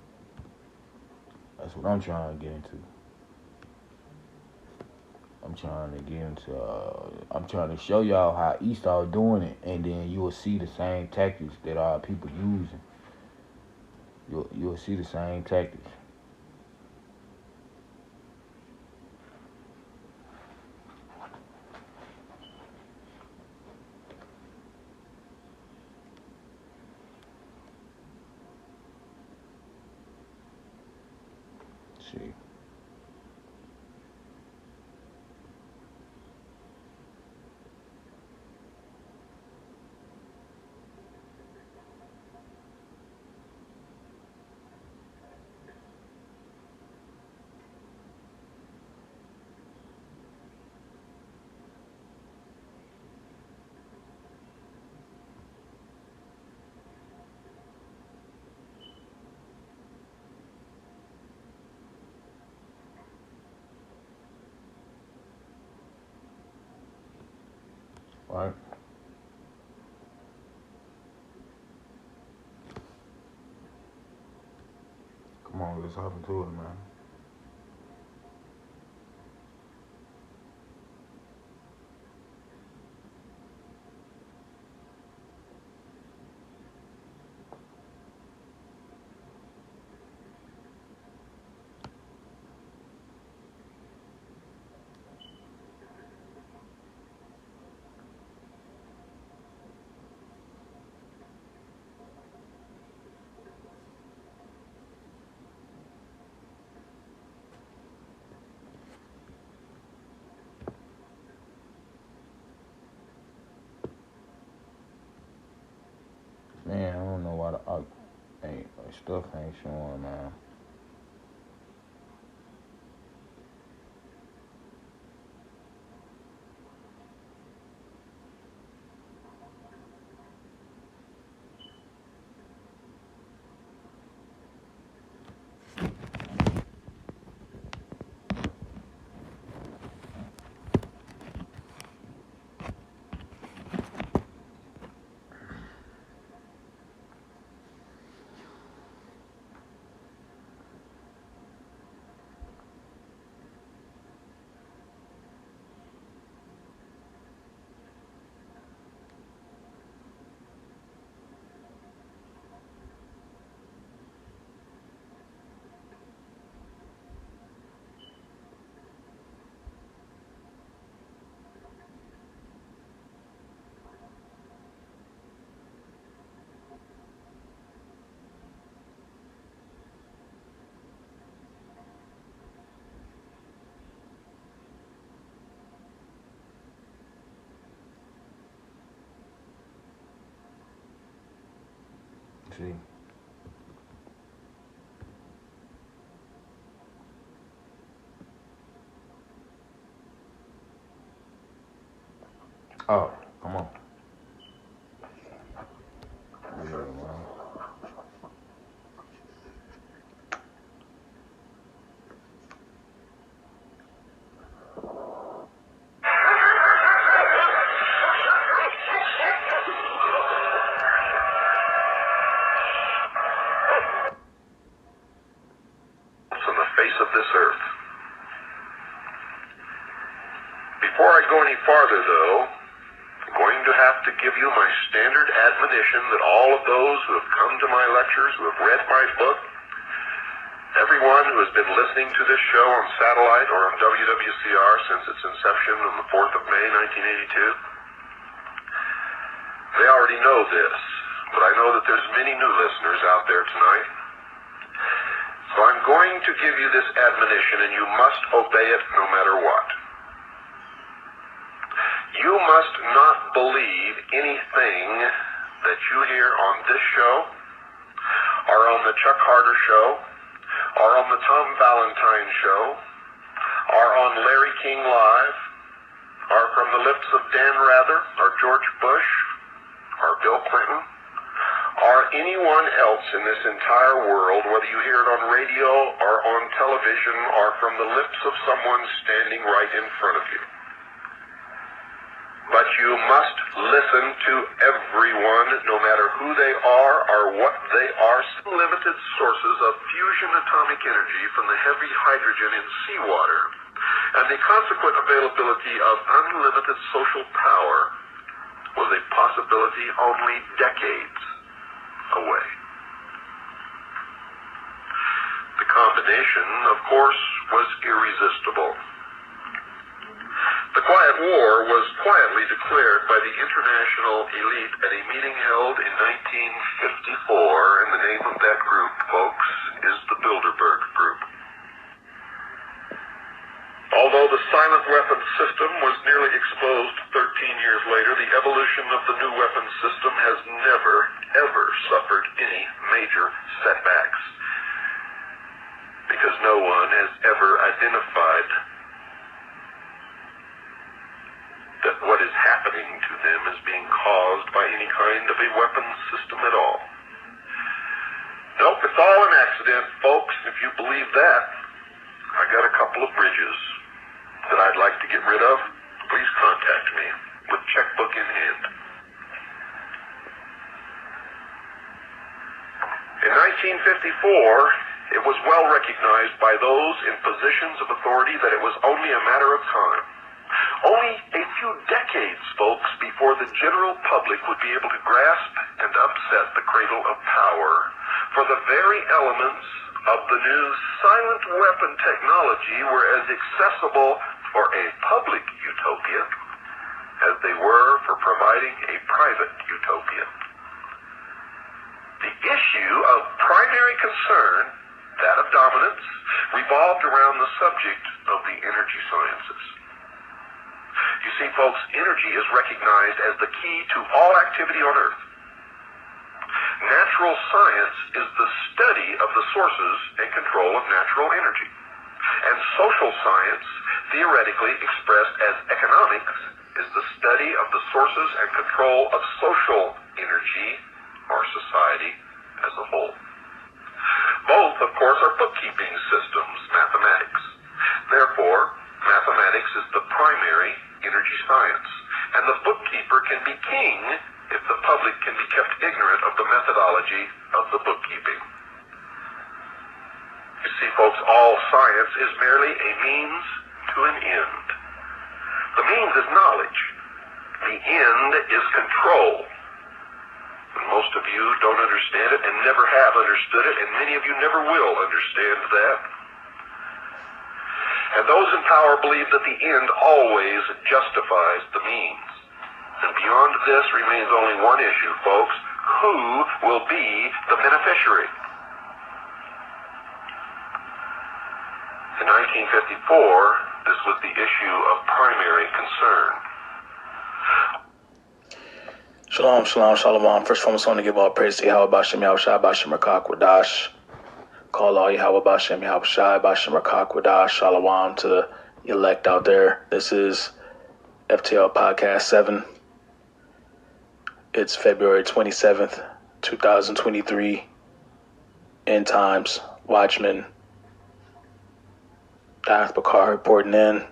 Speaker 1: That's what I'm trying to get into. I'm trying to show y'all how Esau doing it, and then you will see the same tactics that our people using. You'll see the same tactics. See. Right? Come on, let's hop into it, man. Man, I don't know why the stuff ain't showing, man. See? Oh, come on. Yeah, man.
Speaker 4: On the face of this earth. Before I go any farther, though, I'm going to have to give you my standard admonition that all of those who have come to my lectures, who have read my book, everyone who has been listening to this show on satellite or on WWCR since its inception on the 4th of May, 1982, they already know this, but I know that there's many new listeners out there tonight. So I'm going to give you this admonition, and you must obey it no matter what. You must not believe anything that you hear on this show, or on the Chuck Harder show, or on the Tom Valentine show, or on Larry King Live, or from the lips of Dan Rather, or George Bush, or Bill Clinton, or anyone else in this entire world, whether you hear it on radio or on television or from the lips of someone standing right in front of you. But you must listen to everyone, no matter who they are or what they are. Limited sources of fusion atomic energy from the heavy hydrogen in seawater and the consequent availability of unlimited social power was a possibility only decades away. The combination, of course, was irresistible. The Quiet War was quietly declared by the international elite at a meeting held in 1954, and the name of that group, folks, is the Bilderberg Group. Although the silent weapons system was nearly exposed 13 years later, the evolution of the new weapons system has never, ever suffered any major setbacks, because no one has ever identified that what is happening to them is being caused by any kind of a weapons system at all. Nope, it's all an accident, folks. If you believe that, I got a couple of bridges that I'd like to get rid of. Please contact me. with checkbook in hand. In 1954, it was well recognized by those in positions of authority that it was only a matter of time. Only a few decades, folks, before the general public would be able to grasp and upset the cradle of power, for the very elements of the new silent weapon technology were as accessible for a public utopia as they were for providing a private utopia. The issue of primary concern, that of dominance, revolved around the subject of the energy sciences. You see, folks, energy is recognized as the key to all activity on Earth. Natural science is the study of the sources and control of natural energy. And social science, theoretically expressed as economics, is the study of the sources and control of social energy, or society as a whole. Both, of course, are bookkeeping systems, mathematics. Therefore, mathematics is the primary energy science, and the bookkeeper can be king if the public can be kept ignorant of the methodology of the bookkeeping. You see, folks, all science is merely a means to an end. The means is knowledge. The end is control. And most of you don't understand it and never have understood it, and many of you never will understand that. And those in power believe that the end always justifies the means. And beyond this remains only one issue, folks. Who will be the beneficiary? In 1954, this was the issue of primary concern.
Speaker 5: Shalom, shalom, shalom. First and foremost, I want to give all praise to Yahweh Bashem, Yahweh Shai, Bashem, Rakak, Wadash. Call all Yahweh Bashem, Yahweh Shai, Bashem, Rakak, Wadash. Shalom to the elect out there. This is FTL Podcast 7. It's February 27th, 2023. End times. Watchmen. Darth Bakar reporting in.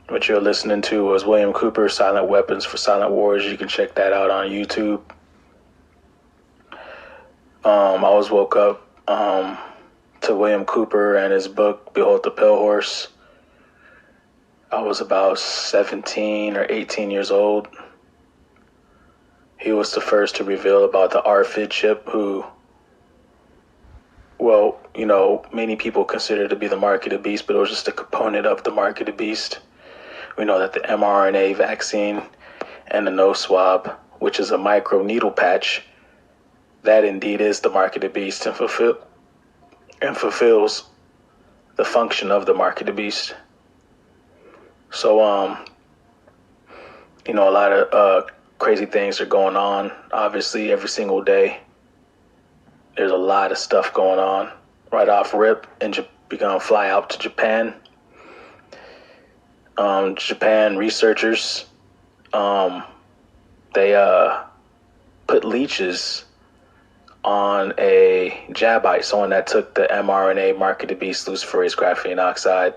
Speaker 5: What you're listening to was William Cooper, Silent Weapons for Silent Wars. You can check that out on YouTube. I was woke up to William Cooper and his book, Behold the Pale Horse. I was about 17 or 18 years old. He was the first to reveal about the RFID chip, who, well, you know, many people consider to be the mark of the beast, but it was just a component of the mark of the beast. We know that the mRNA vaccine and the nose swab, which is a micro needle patch, that indeed is the mark of the beast and fulfills the function of the mark of the beast. So, you know, a lot of crazy things are going on. Obviously, every single day, there's a lot of stuff going on. Right off rip, and we're gonna fly out to Japan. Japan researchers, they put leeches on a jabite, someone that took the mRNA mark of the beast, luciferase graphene oxide,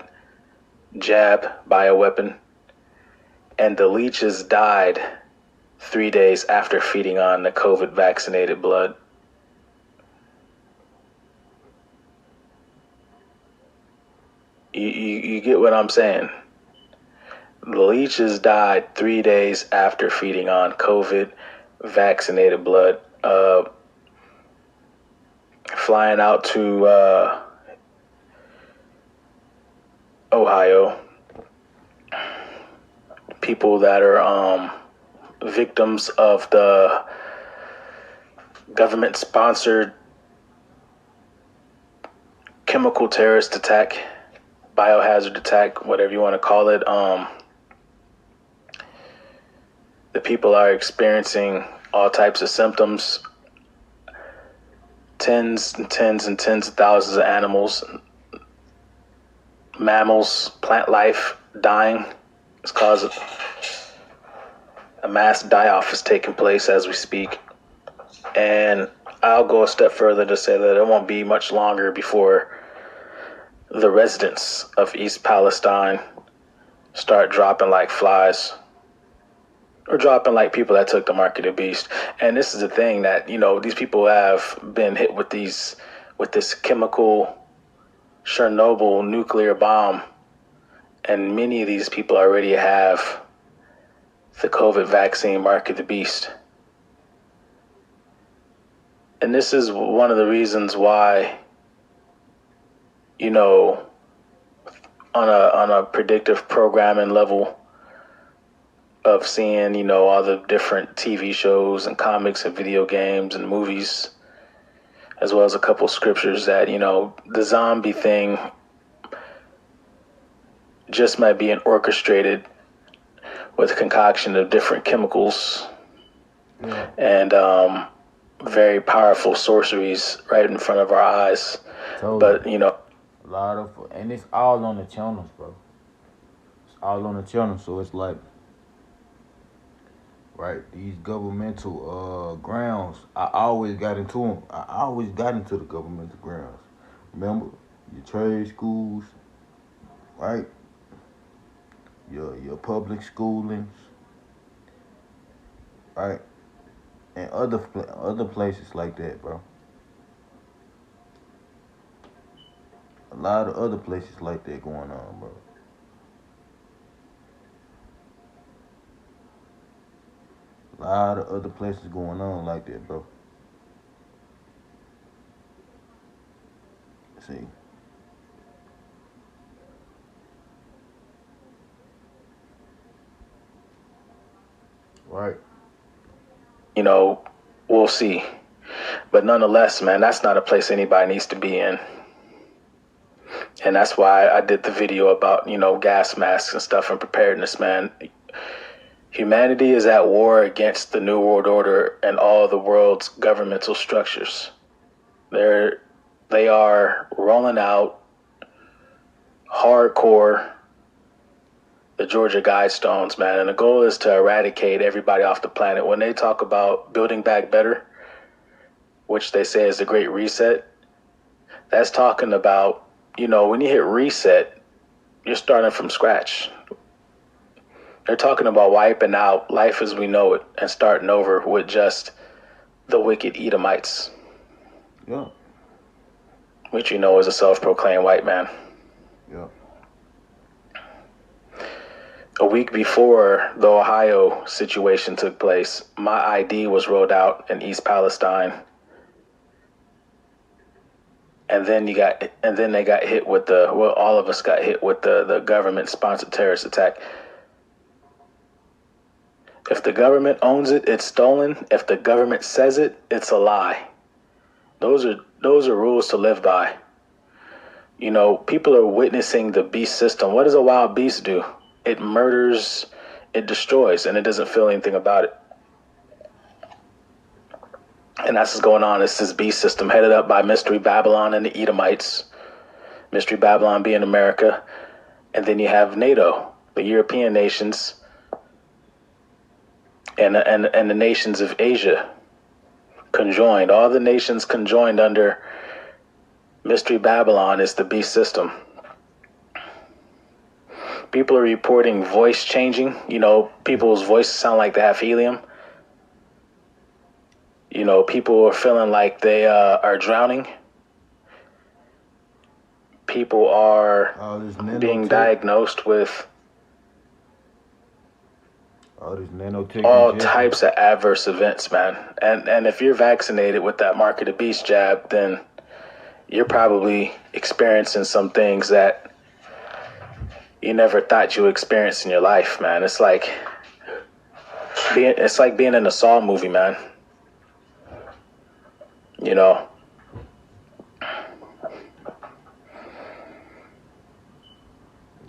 Speaker 5: jab bioweapon, and the leeches died 3 days after feeding on the COVID vaccinated blood. You get what I'm saying? The leeches died 3 days after feeding on COVID vaccinated blood. Flying out to Ohio. People that are victims of the government-sponsored chemical terrorist attack, biohazard attack, whatever you want to call it. The people are experiencing all types of symptoms. Tens and tens and tens of thousands of animals, mammals, plant life dying. It's caused a mass die-off is taking place as we speak. And I'll go a step further to say that it won't be much longer before the residents of East Palestine start dropping like flies. or dropping like people that took the mark of the beast. And this is the thing that, you know, these people have been hit with this chemical Chernobyl nuclear bomb, and many of these people already have the COVID vaccine mark of the beast. And this is one of the reasons why, you know, on a predictive programming level of seeing, you know, all the different TV shows and comics and video games and movies, as well as a couple scriptures, that, you know, the zombie thing just might be an orchestrated with a concoction of different chemicals and very powerful sorceries right in front of our eyes. But, you know,
Speaker 1: a lot of, and it's all on the channels, bro. It's all on the channel, so it's like, right, these governmental grounds, I always got into them. I always got into the governmental grounds. Remember, your trade schools, right? Your public schoolings, right? And other places like that, bro. A lot of other places like that going on, bro. A lot of other places going on like that, bro. See. Right.
Speaker 5: You know, we'll see. But nonetheless, man, that's not a place anybody needs to be in. And that's why I did the video about, you know, gas masks and stuff and preparedness, man. Humanity is at war against the New World Order and all the world's governmental structures. They are rolling out hardcore the Georgia Guidestones, man. And the goal is to eradicate everybody off the planet. When they talk about building back better, which they say is the Great Reset, that's talking about, you know, when you hit reset, you're starting from scratch. They're talking about wiping out life as we know it and starting over with just the wicked Edomites.
Speaker 1: Yeah.
Speaker 5: Which you know is a self-proclaimed white man.
Speaker 1: Yeah.
Speaker 5: A week before the Ohio situation took place, my ID was rolled out in East Palestine. And then they got hit with all of us got hit with the government-sponsored terrorist attack. If the government owns it, it's stolen. If the government says it, it's a lie. Those are rules to live by. You know, people are witnessing the beast system. What does a wild beast do? It murders, it destroys, and it doesn't feel anything about it. And that's what's going on. It's this beast system headed up by Mystery Babylon and the Edomites. Mystery Babylon being America. And then you have NATO, the European nations, and the nations of Asia conjoined. All the nations conjoined under Mystery Babylon is the beast system. People are reporting voice changing. You know, people's voices sound like they have helium. You know, people are feeling like they are drowning. People are being diagnosed with all types of adverse events, man. And if you're vaccinated with that mark of the beast jab, then you're probably experiencing some things that you never thought you would experience in your life, man. It's like being in a Saw movie, man. You know.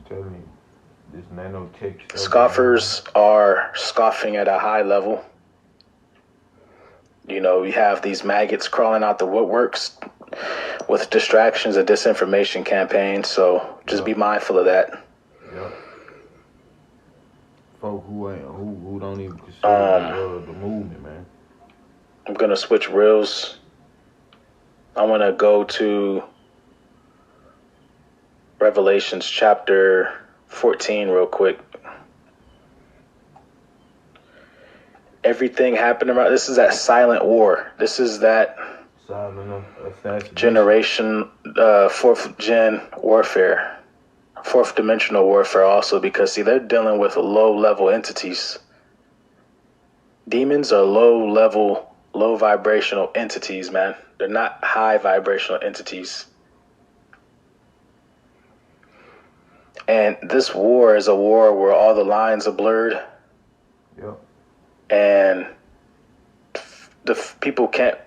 Speaker 1: Tell me, this nanotech stuff.
Speaker 5: Scoffers are scoffing at a high level. You know, we have these maggots crawling out the woodworks with distractions and disinformation campaigns, so just be mindful of that.
Speaker 1: Yeah. Folk who don't even consider the movement, man.
Speaker 5: I'm gonna switch reels. I want to go to Revelations chapter 14 real quick. everything happening around. This is that silent war. This is that
Speaker 1: Silent assassination.
Speaker 5: generation, fourth gen warfare, fourth dimensional warfare also, because see, they're dealing with low level entities. Demons are low level, low vibrational entities, man. They're not high vibrational entities. And this war is a war where all the lines are blurred.
Speaker 1: Yep.
Speaker 5: And people can't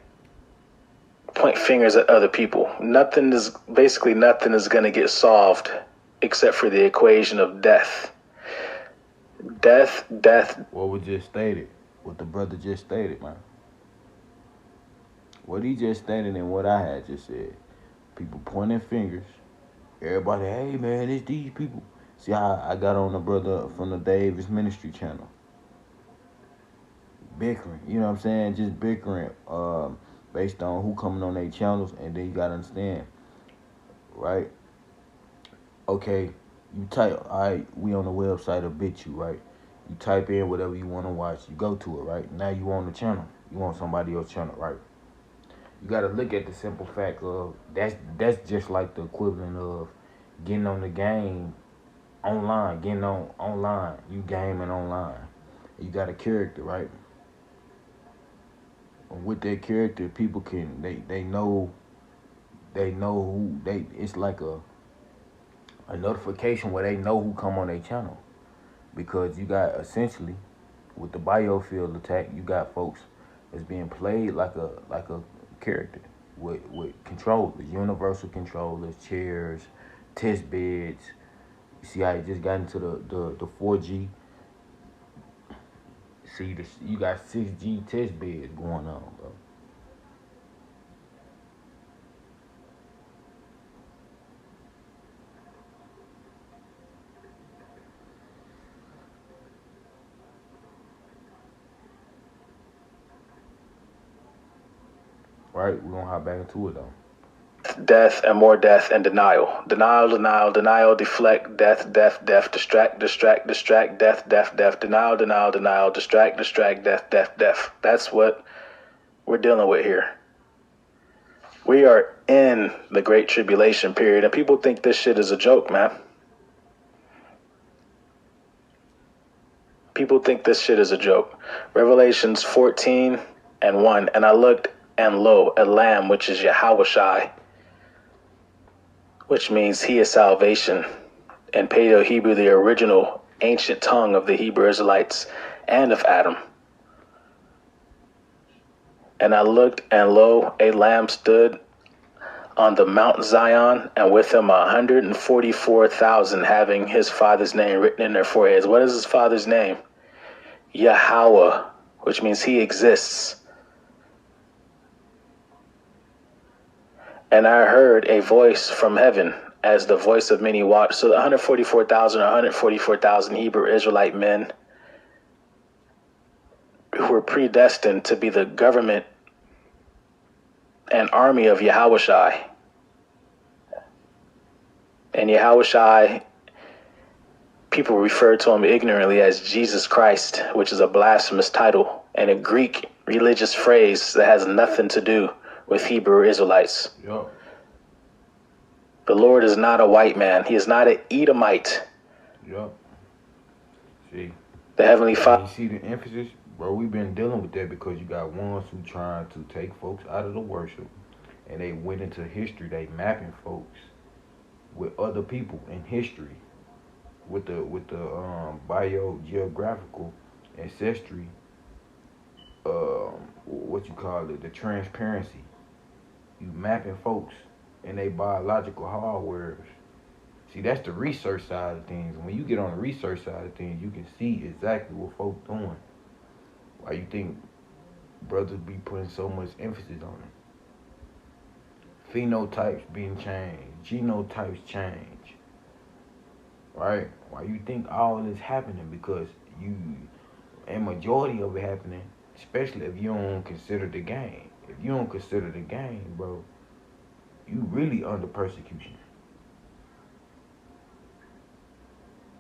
Speaker 5: point fingers at other people. Nothing is going to get solved except for the equation of death. Death.
Speaker 1: What we just stated, what the brother just stated, man. What he just stated and what I had just said. People pointing fingers. Everybody, hey man, it's these people. See how I got on the brother from the Davis Ministry channel. Bickering, you know what I'm saying? Just bickering based on who coming on their channels, and then you gotta understand, right? Okay, you type, all right, we on the website of BitChute, right? You type in whatever you want to watch, you go to it, right? Now you on the channel, you on somebody else's channel, right? You gotta look at the simple fact of that's just like the equivalent of getting on the game online, getting on online, you gaming online. You got a character, right? And with that character, people can they know who they. It's like a notification where they know who come on their channel, because you got essentially with the biofield attack, you got folks that's being played like a character with controllers, universal controllers, chairs, test beds. You see how you just got into the 4G. See, you got 6G test beds going on, bro. Right, we're gonna hop back into it though.
Speaker 5: Death and more death and denial. Denial, deflect, death, distract, death, denial, distract, death. That's what we're dealing with here. We are in the Great Tribulation period, and people think this shit is a joke, man. People think this shit is a joke. Revelations 14:1, and I looked, and lo, a lamb, which is Yahushai, which means he is salvation, in Paleo-Hebrew, the original ancient tongue of the Hebrew Israelites and of Adam. And I looked, and lo, a lamb stood on the Mount Zion, and with him 144,000, having his father's name written in their foreheads. What is his father's name? Yahweh, which means he exists. And I heard a voice from heaven, as the voice of many watched. So the 144,000 are 144,000 Hebrew Israelite men who were predestined to be the government and army of Yahushai. And Yahushai, people refer to him ignorantly as Jesus Christ, which is a blasphemous title and a Greek religious phrase that has nothing to do with Hebrew Israelites.
Speaker 1: Yep.
Speaker 5: The Lord is not a white man. He is not an Edomite.
Speaker 1: Yep. See.
Speaker 5: The Heavenly Father.
Speaker 1: You see the emphasis? Bro, we've been dealing with that because you got ones who trying to take folks out of the worship, and they went into history. They mapping folks with other people in history, with the biogeographical ancestry. What you call it? The transparency. You mapping folks and they biological hardwares. See, that's the research side of things. When you get on the research side of things, you can see exactly what folks doing. Why you think brothers be putting so much emphasis on it? Phenotypes being changed, genotypes change. Right? Why you think all this happening? Because a majority of it happening, especially if you don't consider the game. If you don't consider the game, bro, you really under persecution.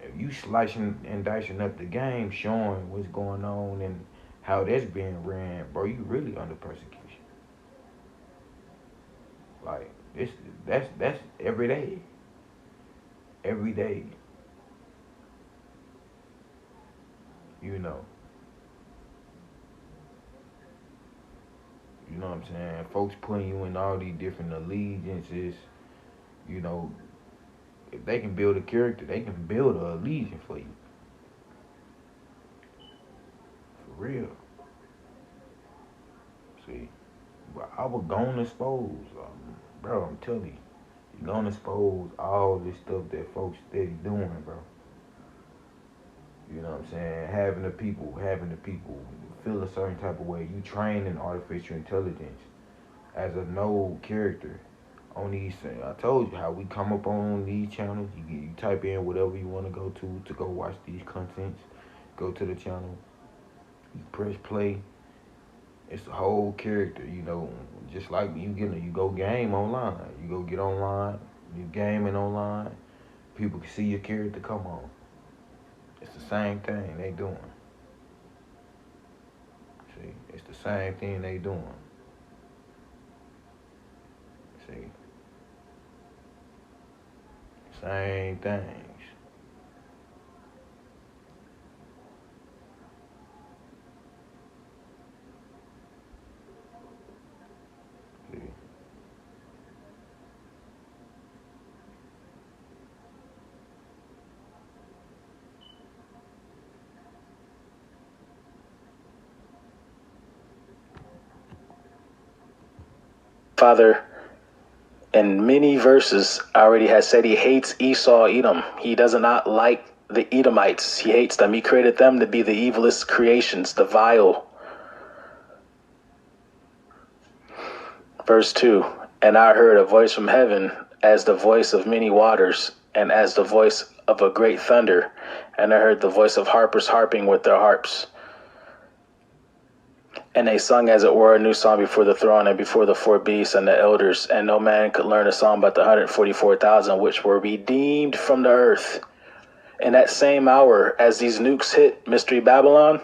Speaker 1: If you slicing and dicing up the game, showing what's going on and how that's being ran, bro, you really under persecution. Like that's every day. Every day. You know. You know what I'm saying? Folks putting you in all these different allegiances, you know, if they can build a character, they can build a allegiance for you. For real. See, but I was gonna expose, bro, I'm telling you, you're gonna expose all this stuff that folks steady doing, bro. You know what I'm saying? Having the people feel a certain type of way. You train in artificial intelligence as a node character on these. I told you how we come up on these channels. You type in whatever you want to go watch these contents. Go to the channel. You press play. It's a whole character, you know. Just like you go game online. You go get online. You gaming online. People can see your character come on. It's the same thing they doing. See, it's the same thing they doing. See, same things. See.
Speaker 5: Father, in many verses, already has said he hates Esau, Edom. He does not like the Edomites. He hates them. He created them to be the evilest creations, the vile. Verse 2, and I heard a voice from heaven as the voice of many waters and as the voice of a great thunder. And I heard the voice of harpers harping with their harps. And they sung, as it were, a new song before the throne and before the four beasts and the elders. And no man could learn a song but the 144,000 which were redeemed from the earth. In that same hour, as these nukes hit Mystery Babylon,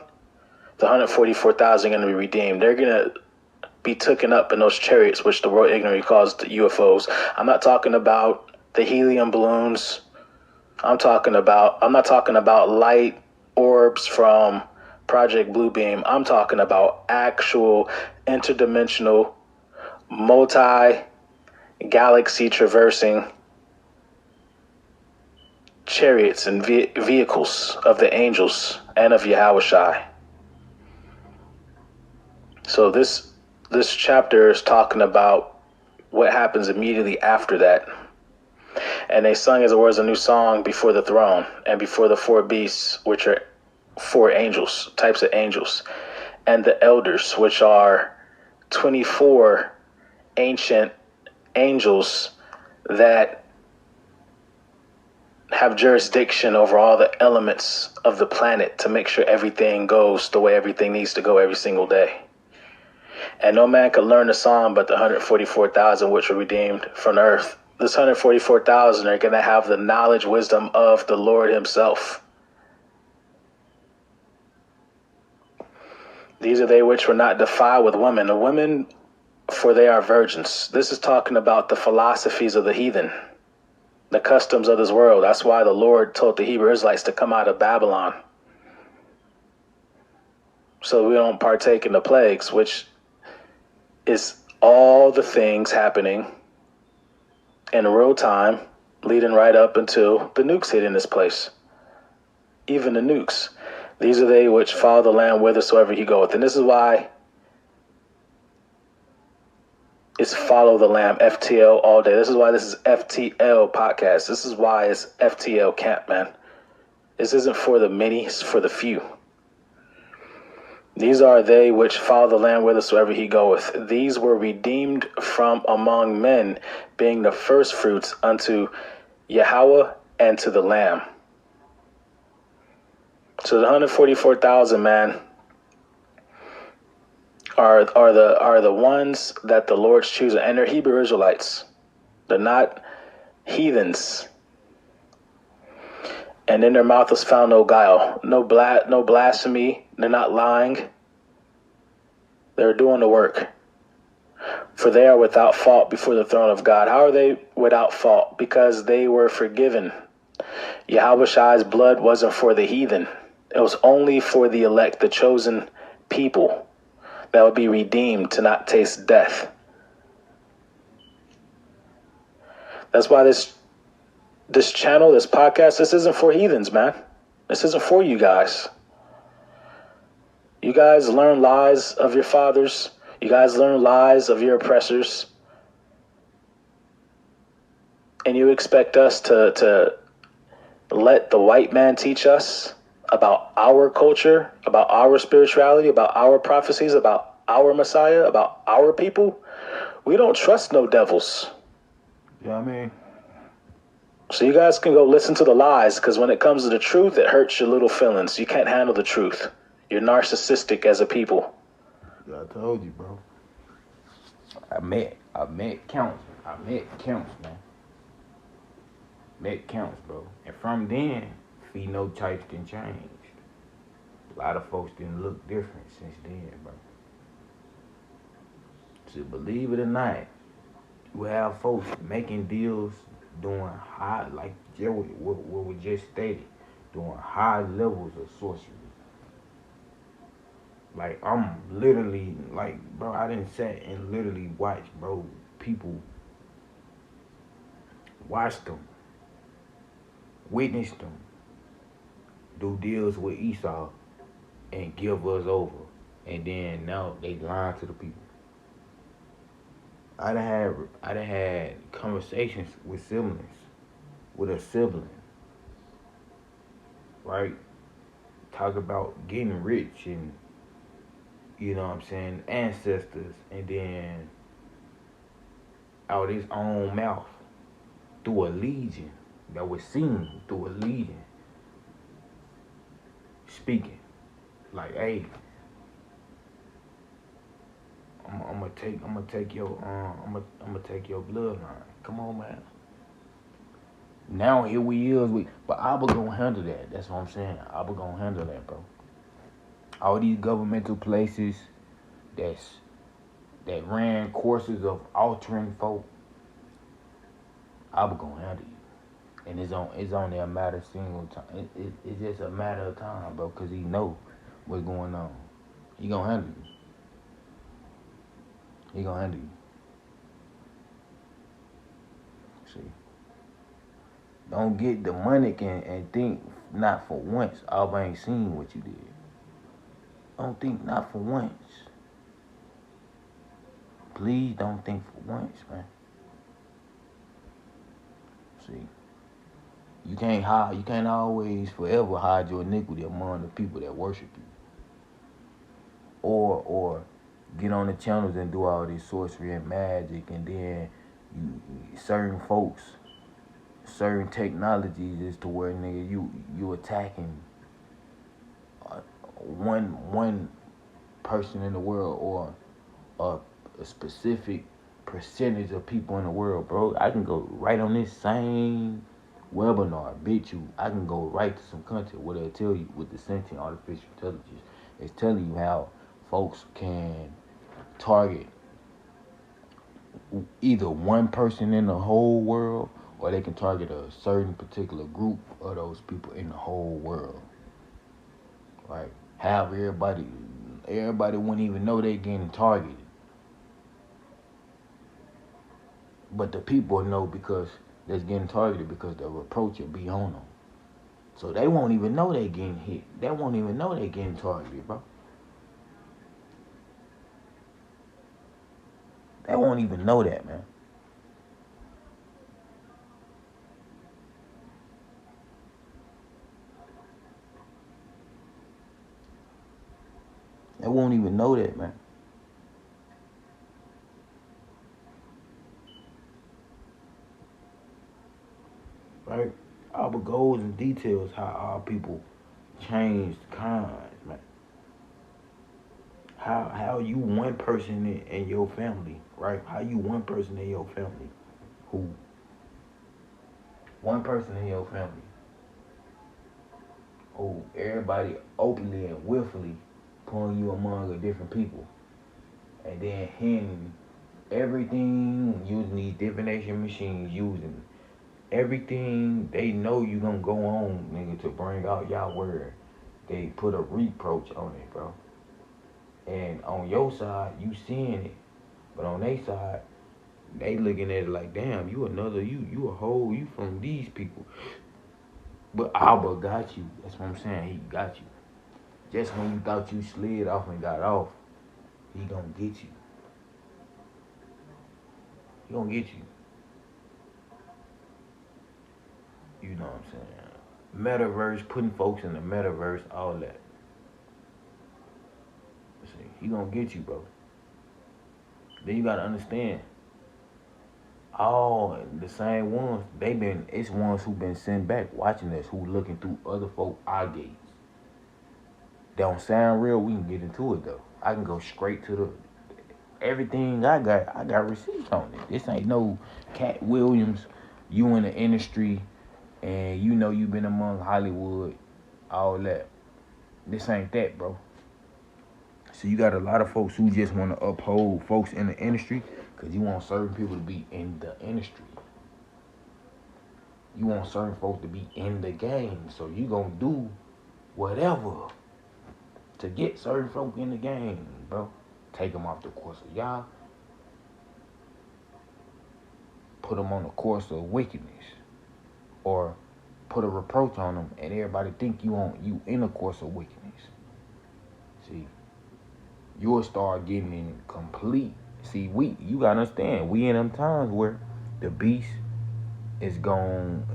Speaker 5: the 144,000 are going to be redeemed. They're going to be taken up in those chariots, which the world ignorantly calls the UFOs. I'm not talking about the helium balloons. I'm not talking about light orbs from Project Bluebeam. I'm talking about actual interdimensional, multi-galaxy traversing chariots and vehicles of the angels and of Yahushai. So this chapter is talking about what happens immediately after that. And they sung, as it was, a new song before the throne and before the four beasts, which are four angels, types of angels, and the elders, which are 24 ancient angels that have jurisdiction over all the elements of the planet to make sure everything goes the way everything needs to go every single day. And no man could learn the song but the 144,000 which were redeemed from earth. This 144,000 are going to have the knowledge, wisdom of the Lord himself. These are they which were not defiled with women. The women, for they are virgins. This is talking about the philosophies of the heathen, the customs of this world. That's why the Lord told the Hebrew Israelites to come out of Babylon, so we don't partake in the plagues, which is all the things happening in real time, leading right up until the nukes hit in this place. Even the nukes. These are they which follow the Lamb whithersoever he goeth. And this is why it's follow the Lamb, FTL all day. This is why this is FTL podcast. This is why it's FTL camp, man. This isn't for the many, it's for the few. These are they which follow the Lamb whithersoever he goeth. These were redeemed from among men, being the first fruits unto Yahweh and to the Lamb. So the 144,000, man, are the ones that the Lord's choosing, and they're Hebrew Israelites. They're not heathens. And in their mouth was found no guile, no blasphemy. They're not lying. They're doing the work. For they are without fault before the throne of God. How are they without fault? Because they were forgiven. Yahweh's blood wasn't for the heathen. It was only for the elect, the chosen people that would be redeemed to not taste death. That's why this channel, this podcast, this isn't for heathens, man. This isn't for you guys. You guys learn lies of your fathers. You guys learn lies of your oppressors. And you expect us to let the white man teach us about our culture, about our spirituality, about our prophecies, about our Messiah, about our people? We don't trust no devils.
Speaker 1: You know what I mean?
Speaker 5: So you guys can go listen to the lies, because when it comes to the truth, it hurts your little feelings. You can't handle the truth. You're narcissistic as a people.
Speaker 1: Yeah, I told you, bro. I met counts, man. Met counts, bro. And from then, phenotypes didn't change. A lot of folks didn't look different since then, bro. So believe it or not, we have folks making deals, doing high, like Joey, what we just stated, doing high levels of sorcery. Like, I'm literally, like, bro, I didn't sit and literally watch, bro, people watch them, witness them, do deals with Esau and give us over. And then now they lying to the people. I done had conversations with a sibling, right? Talk about getting rich and, you know what I'm saying, ancestors, and then out his own mouth, through a legion, that was seen through a legion, speaking, like, hey, I'm gonna take your bloodline. Come on, man. Now here we is, but Abba gonna handle that. That's what I'm saying. Abba gonna handle that, bro. All these governmental places that ran courses of altering folk, Abba gonna handle you. And it's only a matter of single time. It's just a matter of time, bro, because he know what's going on. He gonna handle you. He gonna handle you. See. Don't get demonic and think not for once. Abba ain't seen what you did. Don't think not for once. Please don't think for once, man. See. You can't always forever hide your iniquity among the people that worship you. Or get on the channels and do all this sorcery and magic, and then certain folks, certain technologies is to where, nigga, you attacking one person in the world, or a specific percentage of people in the world, bro. I can go right on this same webinar, I can go right to some content where they'll tell you with the sentient artificial intelligence. It's telling you how folks can target either one person in the whole world, or they can target a certain particular group of those people in the whole world. Right? Have everybody wouldn't even know they getting targeted. But the people know because they're getting targeted, because the reproach will be on them. So they won't even know they getting hit. They won't even know they getting targeted, bro. They won't even know that, man. They won't even know that, man. Right? Abba goes and details how our people changed kinds, man. How you one person in your family, right? How you one person in your family who everybody openly and willfully pulling you among a different people. and then handing everything using these divination machines, using everything they know you gonna go on, nigga, to bring out y'all word. They put a reproach on it, bro. And on your side, you seeing it, but on their side, they looking at it like, damn, you another, you a whole, you from these people. But Abba got you. That's what I'm saying. He got you. Just when you thought you slid off and got off, he gonna get you. He gonna get you. You know what I'm saying? Metaverse, putting folks in the metaverse, all that. See, he gonna get you, bro. Then you gotta understand, all the same ones, it's ones who been sent back watching us, who looking through other folk eye gates. Don't sound real, we can get into it though. I can go straight to the everything I got receipts on it. This ain't no Cat Williams, you in the industry and you know you been among Hollywood, all that. This ain't that, bro. So you got a lot of folks who just want to uphold folks in the industry because you want certain people to be in the industry. You want certain folks to be in the game. So you gonna do whatever to get certain folk in the game, bro. Take them off the course of y'all. Put them on the course of wickedness. Or put a reproach on them and everybody think you in the course of wickedness. See, you'll start getting in complete. See, you gotta understand, we in them times where the beast is gone.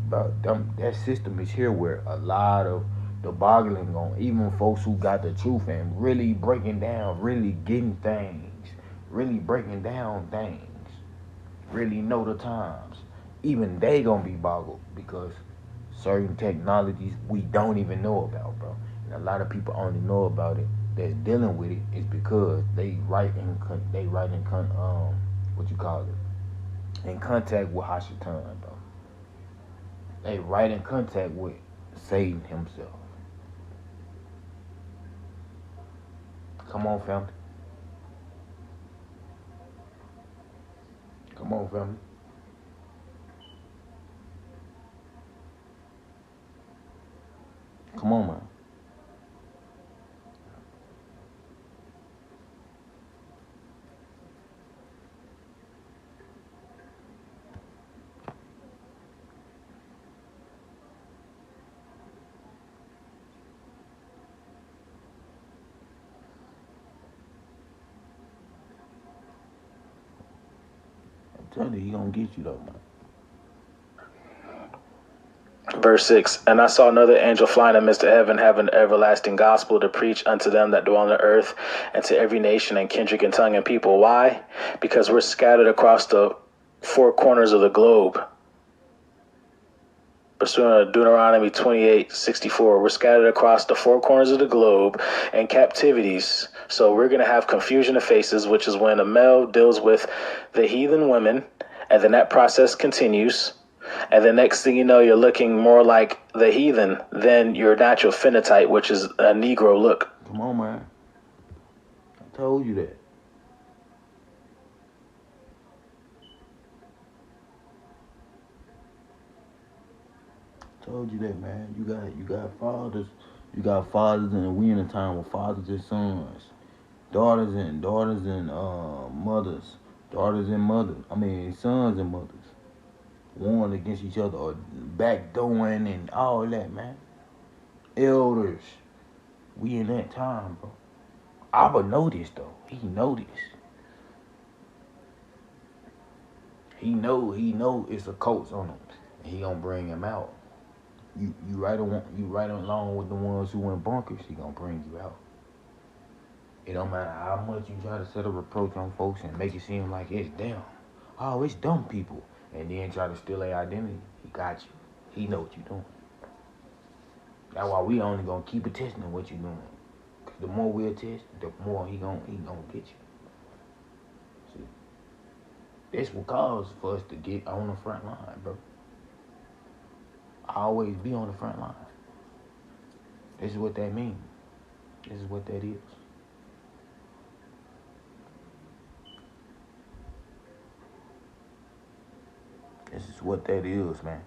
Speaker 1: That system is here where a lot of the boggling on, even folks who got the truth and really breaking down, really getting things, really breaking down things, really know the times. Even they gonna be boggled because certain technologies we don't even know about, bro. And a lot of people only know about it that's dealing with it is because they in contact with Hashatan, bro. They right in contact with Satan himself. Come on, family. Come on, family. Come on, man. I'm telling you, he gonna get you though, man.
Speaker 5: Verse 6, and I saw another angel flying amidst the heaven, having an everlasting gospel to preach unto them that dwell on the earth, and to every nation and kindred and tongue and people. Why? Because we're scattered across the four corners of the globe. Pursuant to Deuteronomy 28:64, we're scattered across the four corners of the globe in captivities. So we're going to have confusion of faces, which is when a male deals with the heathen women, and then that process continues. And the next thing you know, you're looking more like the heathen than your natural phenotype, which is a Negro look.
Speaker 1: Come on, man. I told you that. Told you that, man. You got fathers. You got fathers, and we in a time with fathers and sons, daughters and mothers, daughters and mothers. I mean, sons and mothers, warring against each other or backdooring and all that, man. Elders, we in that time, bro. Abba know this though. He know this. He know it's a coach on him. And he gonna bring him out. You right along with the ones who in bunkers, he gonna bring you out. It don't matter how much you try to set a reproach on folks and make it seem like it's them. Oh, it's dumb people. And then try to steal their identity. He got you. He know what you doing. That's why we only gonna keep testing what you doing. Cause the more we'll test, the more he gonna get you. See, this will cause for us to get on the front line, bro. Always be on the front line. This is what that means. This is what that is. That's what that is, man.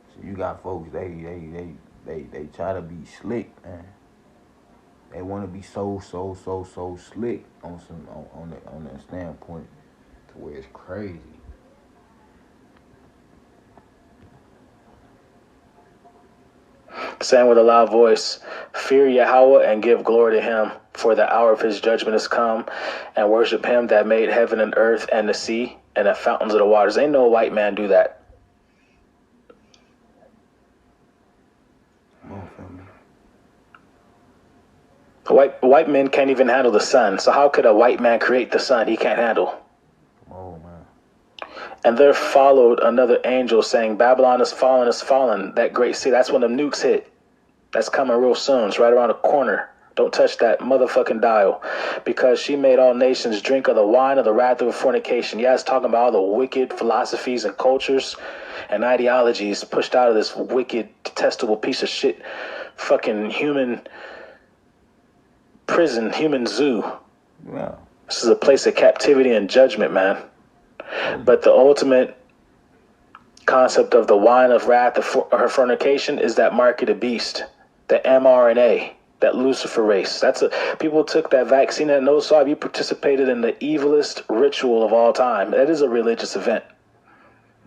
Speaker 1: So you got folks, they try to be slick, man. They want to be so slick on that standpoint to where it's crazy.
Speaker 5: Saying with a loud voice, fear Yahweh and give glory to him, for the hour of his judgment has come, and worship him that made heaven and earth and the sea and the fountains of the waters. Ain't no white man do that.
Speaker 1: Come on, family.
Speaker 5: White men can't even handle the sun. So how could a white man create the sun he can't handle?
Speaker 1: Come on, man.
Speaker 5: And there followed another angel saying, Babylon is fallen, that great city. That's when the nukes hit. That's coming real soon. It's right around the corner. Don't touch that motherfucking dial. Because she made all nations drink of the wine of the wrath of fornication. Yeah, it's talking about all the wicked philosophies and cultures and ideologies pushed out of this wicked, detestable piece of shit fucking human prison, human zoo.
Speaker 1: Yeah.
Speaker 5: This is a place of captivity and judgment, man. But the ultimate concept of the wine of wrath of her fornication is that mark of the beast, the mRNA, that Lucifer race. People took that vaccine at no swab. You participated in the evilest ritual of all time. That is a religious event.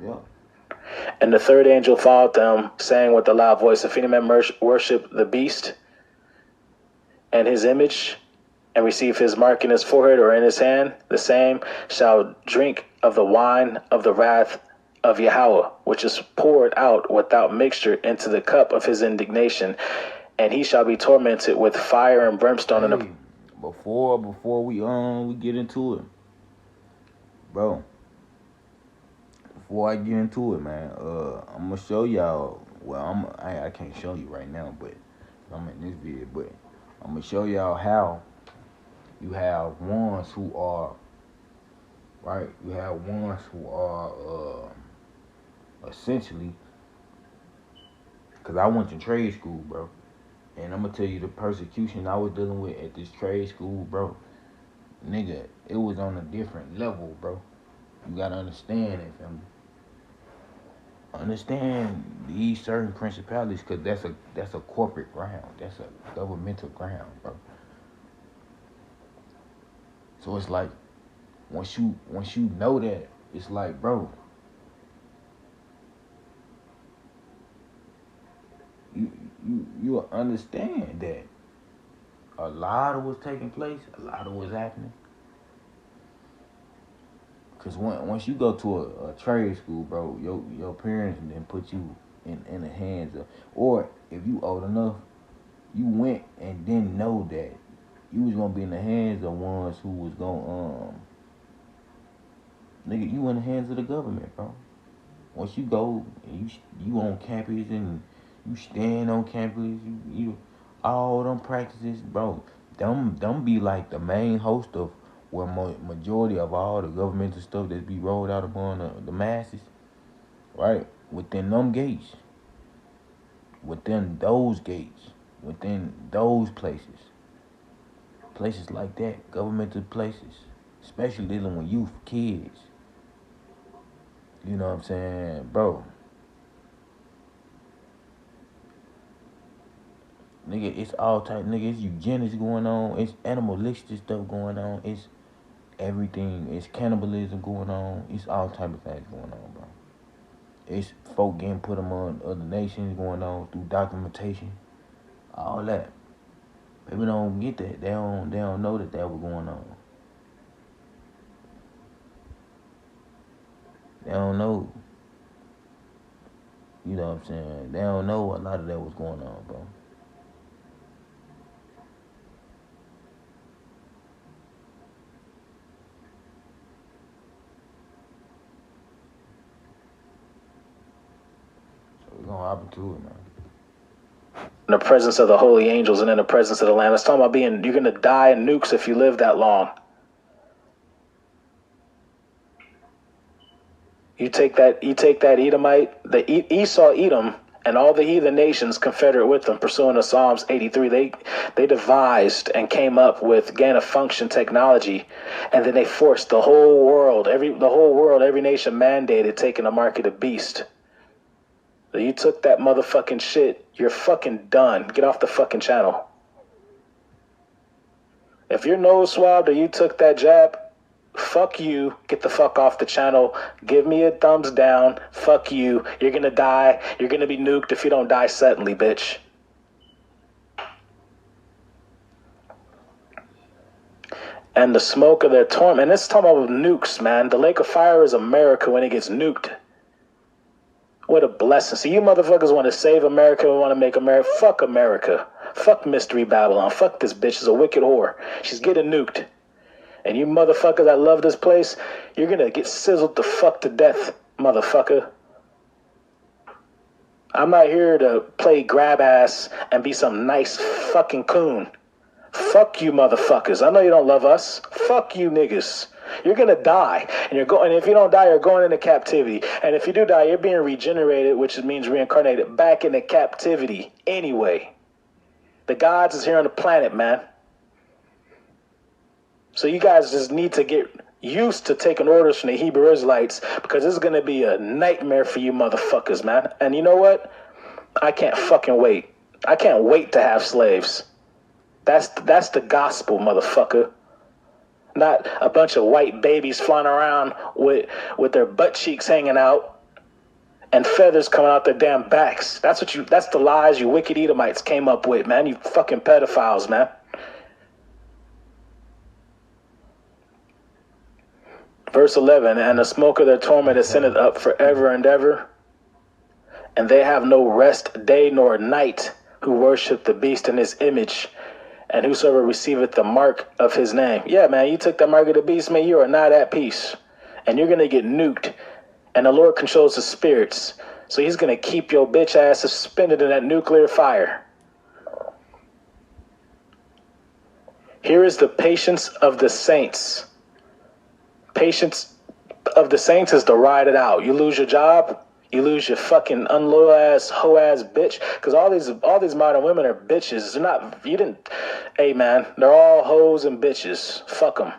Speaker 1: Yeah.
Speaker 5: And the third angel followed them, saying with a loud voice, if any man worship the beast and his image, and receive his mark in his forehead or in his hand, the same shall drink of the wine of the wrath of Yahweh, which is poured out without mixture into the cup of his indignation, and he shall be tormented with fire and brimstone.
Speaker 1: Hey, before we get into it, bro. Before I get into it, man, I'm gonna show y'all. Well, I can't show you right now, but I'm in this video. But I'm gonna show y'all how you have ones who are right. You have ones who are essentially, because I went to trade school, bro, and I'm gonna tell you the persecution I was dealing with at this trade school, bro. Nigga, it was on a different level, bro. You gotta understand it, family. Understand these certain principalities, because that's a corporate ground. That's a governmental ground, bro. So it's like, once you know that, it's like, bro, you understand that a lot of what's taking place, a lot of what's happening. Because once you go to a trade school, bro, your parents then put you in the hands of, or if you old enough, you went and didn't know that you was gonna be in the hands of ones who was gonna nigga, you in the hands of the government, bro. Once you go and you on campus and you stand on campus, you all them practices, bro. Them be like the main host of where majority of all the governmental stuff that be rolled out upon the masses, right? Within them gates, within those gates, within those places like that, governmental places, especially dealing with youth, kids. You know what I'm saying, bro? Nigga, it's all type. Nigga, it's eugenics going on. It's animalistic stuff going on. It's everything. It's cannibalism going on. It's all type of things going on, bro. It's folk getting put among other nations going on through documentation. All that. People don't get that. They don't know that was going on. They don't know. You know what I'm saying? They don't know a lot of that was going on, bro. So we're gonna hop into it, man.
Speaker 5: In the presence of the holy angels and in the presence of the Lamb. It's talking about you're gonna die in nukes if you live that long. You take that Edomite, Esau Edom, and all the heathen nations confederate with them, pursuing the Psalms 83, they devised and came up with gain-of-function technology, and then they forced the whole world, every nation mandated taking the mark of the beast. So you took that motherfucking shit, you're fucking done. Get off the fucking channel. If you're nose swabbed or you took that jab, fuck you. Get the fuck off the channel. Give me a thumbs down. Fuck you. You're gonna die. You're gonna be nuked if you don't die suddenly, bitch. And the smoke of their torment. And this is talking about nukes, man. The lake of fire is America when it gets nuked. What a blessing. See, you motherfuckers want to save America and want to make America. Fuck America. Fuck Mystery Babylon. Fuck this bitch. She's a wicked whore. She's getting nuked. And you motherfuckers that love this place, you're going to get sizzled the fuck to death, motherfucker. I'm not here to play grab ass and be some nice fucking coon. Fuck you motherfuckers. I know you don't love us. Fuck you niggas. You're going to die. And if you don't die, you're going into captivity. And if you do die, you're being regenerated, which means reincarnated back into captivity anyway. The gods is here on the planet, man. So you guys just need to get used to taking orders from the Hebrew Israelites, because this is going to be a nightmare for you motherfuckers, man. And you know what? I can't fucking wait. I can't wait to have slaves. That's the gospel, motherfucker. Not a bunch of white babies flying around with their butt cheeks hanging out and feathers coming out their damn backs. That's the lies you wicked Edomites came up with, man. You fucking pedophiles, man. Verse 11, and the smoke of their torment ascended up forever and ever, and they have no rest day nor night who worship the beast in his image, and whosoever receiveth the mark of his name. Yeah, man, you took the mark of the beast, man, you are not at peace. And you're going to get nuked. And the Lord controls the spirits. So he's going to keep your bitch ass suspended in that nuclear fire. Here is the patience of the saints. Patience of the saints is to ride it out. You lose your job, you lose your fucking unloyal ass, hoe ass bitch. Because all these modern women are bitches. They're not. Hey man, they're all hoes and bitches. Fuck them.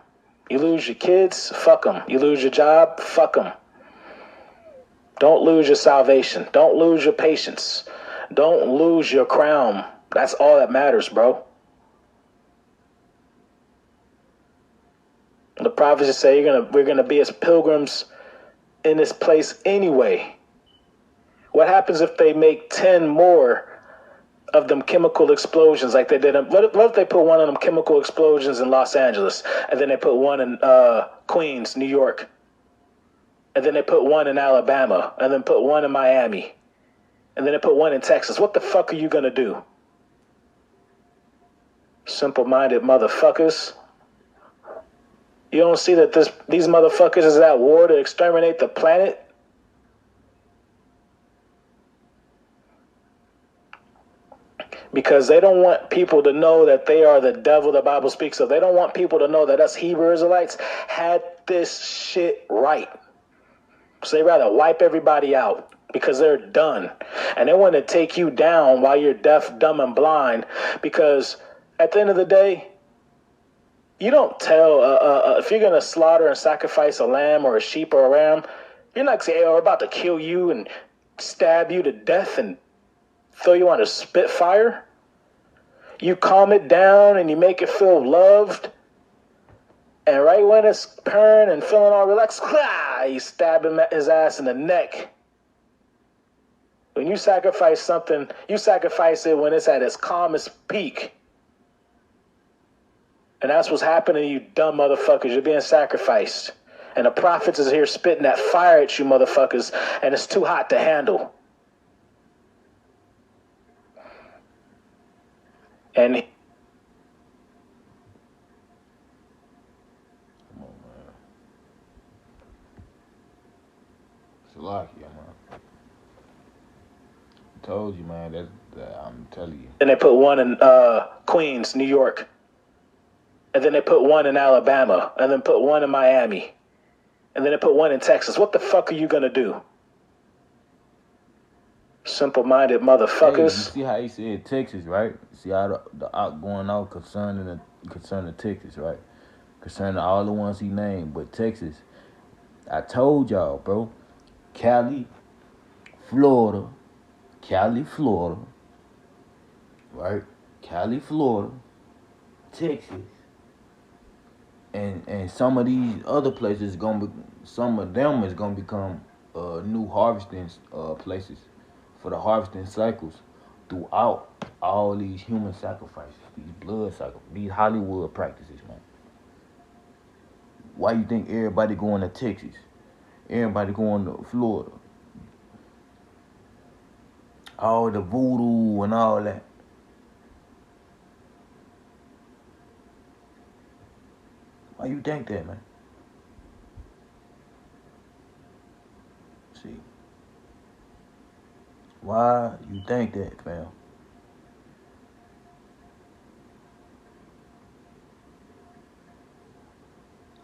Speaker 5: You lose your kids, fuck them. You lose your job, fuck them. Don't lose your salvation. Don't lose your patience. Don't lose your crown. That's all that matters, bro. The prophets say we're gonna be as pilgrims in this place anyway. What happens if they make 10 more of them chemical explosions like they did? What if they put one of them chemical explosions in Los Angeles, and then they put one in Queens, New York, and then they put one in Alabama, and then put one in Miami, and then they put one in Texas? What the fuck are you gonna do? Simple-minded motherfuckers. You don't see that these motherfuckers is at war to exterminate the planet? Because they don't want people to know that they are the devil the Bible speaks of. They don't want people to know that us Hebrew Israelites had this shit right. So they rather wipe everybody out because they're done. And they want to take you down while you're deaf, dumb, and blind. Because at the end of the day, you don't tell, if you're going to slaughter and sacrifice a lamb or a sheep or a ram, you're not saying, hey, we're about to kill you and stab you to death and throw you on a spitfire. You calm it down and you make it feel loved. And right when it's purring and feeling all relaxed, you stab his ass in the neck. When you sacrifice something, you sacrifice it when it's at its calmest peak. And that's what's happening to you dumb motherfuckers. You're being sacrificed. And the prophets is here spitting that fire at you motherfuckers, and it's too hot to handle. And
Speaker 1: Come on, man. Salakia, man. I told you, man, that I'm telling you.
Speaker 5: then they put one in Queens, New York. And then they put one in Alabama. And then put one in Miami. And then they put one in Texas. What the fuck are you going to do? simple-minded
Speaker 1: Hey, you
Speaker 5: motherfuckers.
Speaker 1: see how he said Texas, right? See how the out going out concerning Texas, right? Concerning all the ones he named, but Texas, I told y'all, bro. Cali, Florida, Cali, Florida, right? Cali, Florida, Texas, and some of these other places some of them is gonna become new harvesting places for the harvesting cycles throughout all these human sacrifices, these blood cycles, these Hollywood practices, man. Why you think everybody going to Texas? Everybody going to Florida? All the voodoo and all that. Why you think that, man? See. Why you think that, fam?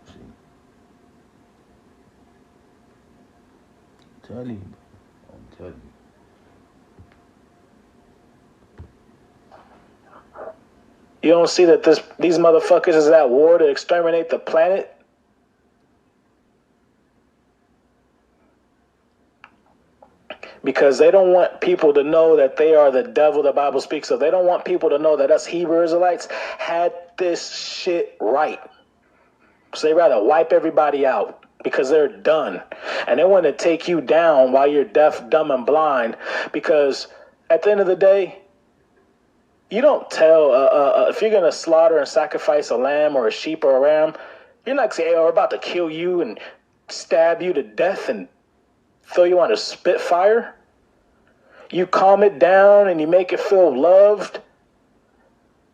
Speaker 1: See. Tell you. I'm telling you.
Speaker 5: You don't see that these motherfuckers is at war to exterminate the planet? Because they don't want people to know that they are the devil the Bible speaks of. They don't want people to know that us Hebrew Israelites had this shit right. So they rather wipe everybody out because they're done. And they want to take you down while you're deaf, dumb, and blind. Because at the end of the day, you don't tell, if you're going to slaughter and sacrifice a lamb or a sheep or a ram, you're not saying, hey, we're about to kill you and stab you to death and throw you on a spitfire. You calm it down and you make it feel loved.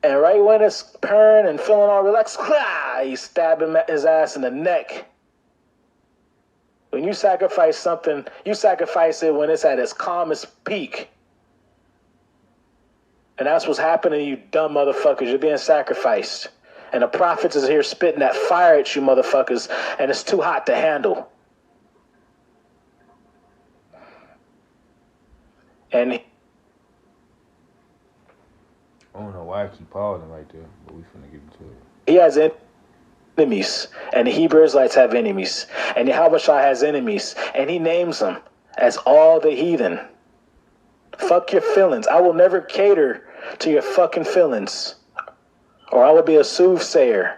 Speaker 5: And right when it's purring and feeling all relaxed, you stab him his ass in the neck. When you sacrifice something, you sacrifice it when it's at its calmest peak. And that's what's happening, you dumb motherfuckers. You're being sacrificed. And the prophets is here spitting that fire at you motherfuckers, and it's too hot to handle. And
Speaker 1: I don't know why I keep pausing right there, but we finna get into it.
Speaker 5: he has enemies, and the Hebrew Israelites have enemies, and Yahweh has enemies, and he names them as all the heathen. Fuck your feelings. I will never cater to your fucking feelings, or I will be a soothsayer.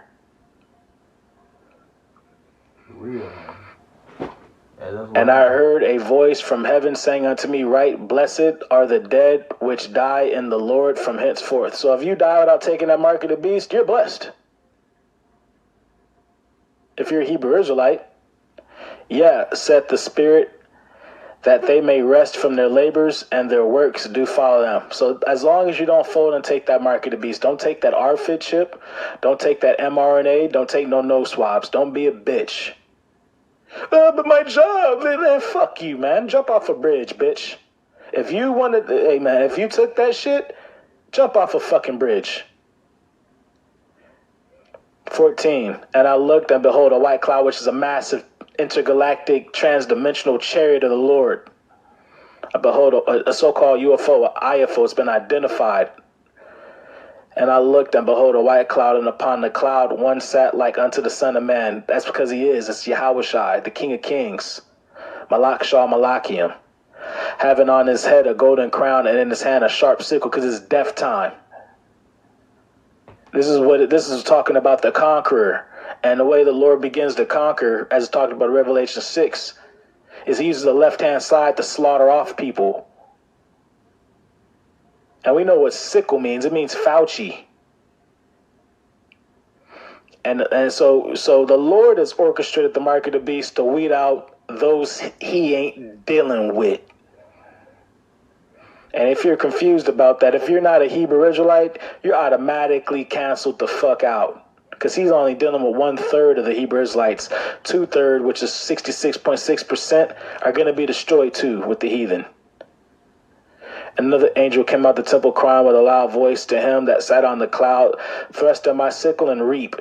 Speaker 1: Real, man.
Speaker 5: And I heard a voice from heaven saying unto me, right, blessed are the dead which die in the Lord from henceforth. So if you die without taking that mark of the beast, you're blessed. If you're a Hebrew Israelite, yeah, saith the Spirit, that they may rest from their labors and their works do follow them. So as long as you don't fold and take that mark of the beast, don't take that RFID chip, don't take that mRNA, don't take no nose swabs, don't be a bitch. But my job, man, fuck you, man. Jump off a bridge, bitch. If you wanted, hey, man, if you took that shit, jump off a fucking bridge. 14, and I looked, and behold, a white cloud, which is a massive intergalactic transdimensional chariot of the Lord. And behold, a so-called UFO, IFO, has been identified. And I looked, and behold, a white cloud, and upon the cloud one sat like unto the Son of Man. That's because he is. It's Yahweh, the King of Kings, Malak Shah Malachiam, having on his head a golden crown, and in his hand a sharp sickle, because it's death time. This is talking about the conqueror. And the way the Lord begins to conquer, as talked about in Revelation 6, is he uses the left-hand side to slaughter off people. And we know what sickle means. It means Fauci. And so the Lord has orchestrated the mark of the beast to weed out those he ain't dealing with. And if you're confused about that, if you're not a Hebrew Israelite, you're automatically canceled the fuck out. Because he's only dealing with 1/3 of the Hebrew Israelites. 2/3, which is 66.6%, are going to be destroyed too with the heathen. Another angel came out the temple crying with a loud voice to him that sat on the cloud, thrust in my sickle and reap.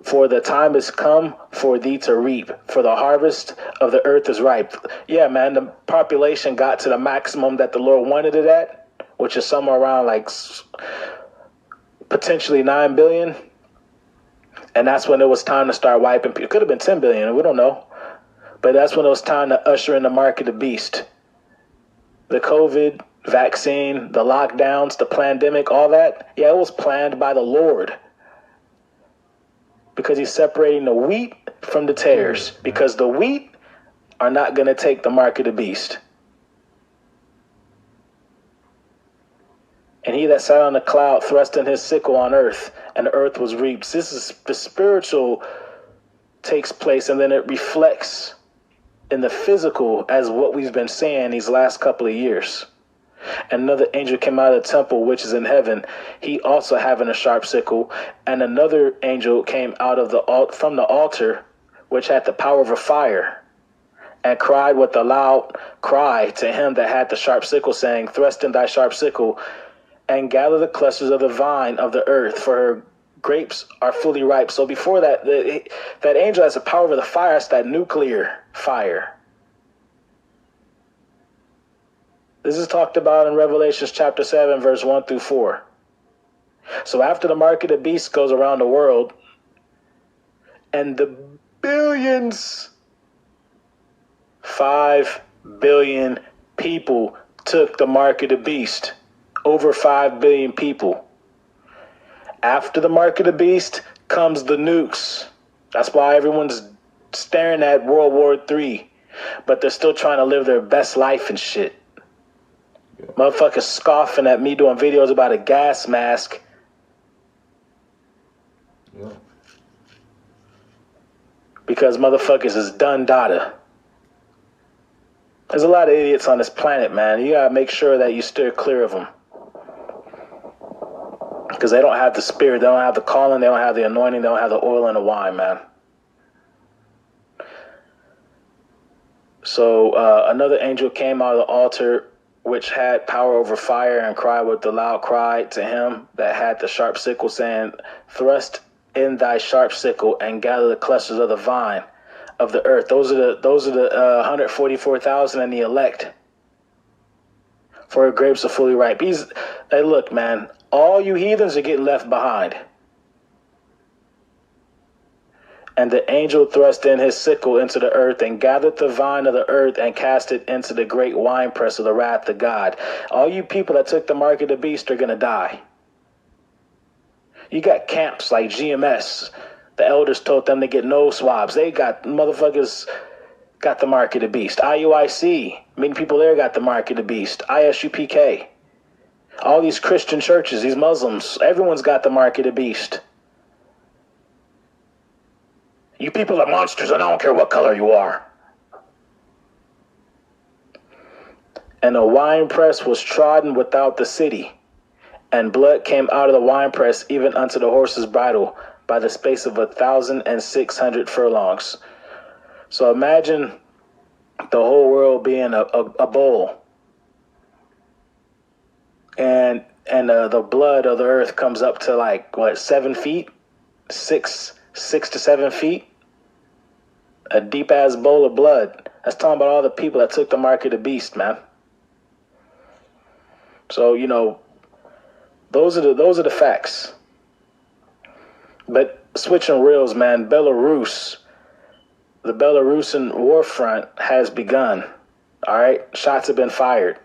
Speaker 5: For the time is come for thee to reap, for the harvest of the earth is ripe. Yeah, man, the population got to the maximum that the Lord wanted it at, which is somewhere around like potentially 9 billion. And that's when it was time to start wiping. It could have been 10 billion, we don't know. But that's when it was time to usher in the mark of the beast. The COVID vaccine, the lockdowns, the pandemic, all that, yeah, it was planned by the Lord. Because he's separating the wheat from the tares. Because the wheat are not going to take the mark of the beast. And he that sat on the cloud thrust in his sickle on earth, and the earth was reaped. This is the spiritual takes place, and then it reflects in the physical as what we've been seeing these last couple of years. And another angel came out of the temple, which is in heaven, he also having a sharp sickle. And another angel came out of from the altar, which had the power of a fire, and cried with a loud cry to him that had the sharp sickle, saying, thrust in thy sharp sickle, and gather the clusters of the vine of the earth, for her grapes are fully ripe. So before that, that angel has the power of the fire. It's that nuclear fire. This is talked about in Revelation chapter 7, verse 1 through 4. So after the mark of the beast goes around the world, and the billions, 5 billion people took the mark of the beast. Over 5 billion people. After the mark of the beast comes the nukes. That's why everyone's staring at World War III. But they're still trying to live their best life and shit. Yeah. Motherfuckers scoffing at me doing videos about a gas mask.
Speaker 1: Yeah. Because
Speaker 5: motherfuckers is done data. There's a lot of idiots on this planet, man. You gotta make sure that you steer clear of them. Because they don't have the spirit, they don't have the calling, they don't have the anointing, they don't have the oil and the wine, man. So another angel came out of the altar, which had power over fire, and cried with a loud cry to him that had the sharp sickle, saying, thrust in thy sharp sickle and gather the clusters of the vine of the earth. Those are the 144,000 and the elect. For her grapes are fully ripe. Hey, look, man, all you heathens are getting left behind. And the angel thrust in his sickle into the earth and gathered the vine of the earth and cast it into the great winepress of the wrath of God. All you people that took the mark of the beast are going to die. You got camps like GMS. The elders told them to get nose swabs. They got motherfuckers got the mark of the beast. IUIC, many people there got the mark of the beast. ISUPK. All these Christian churches, these Muslims, everyone's got the mark of the beast. You people are monsters, and I don't care what color you are. And the winepress was trodden without the city, and blood came out of the winepress even unto the horse's bridle by the space of 1,600 furlongs. So imagine the whole world being a bowl, and the blood of the earth comes up to like 7 feet, 6 to 7 feet. A deep ass bowl of blood. That's talking about all the people that took the mark of the beast, man. So, you know, those are the facts. But switching reels, man, the Belarusian war front has begun. All right, shots have been fired.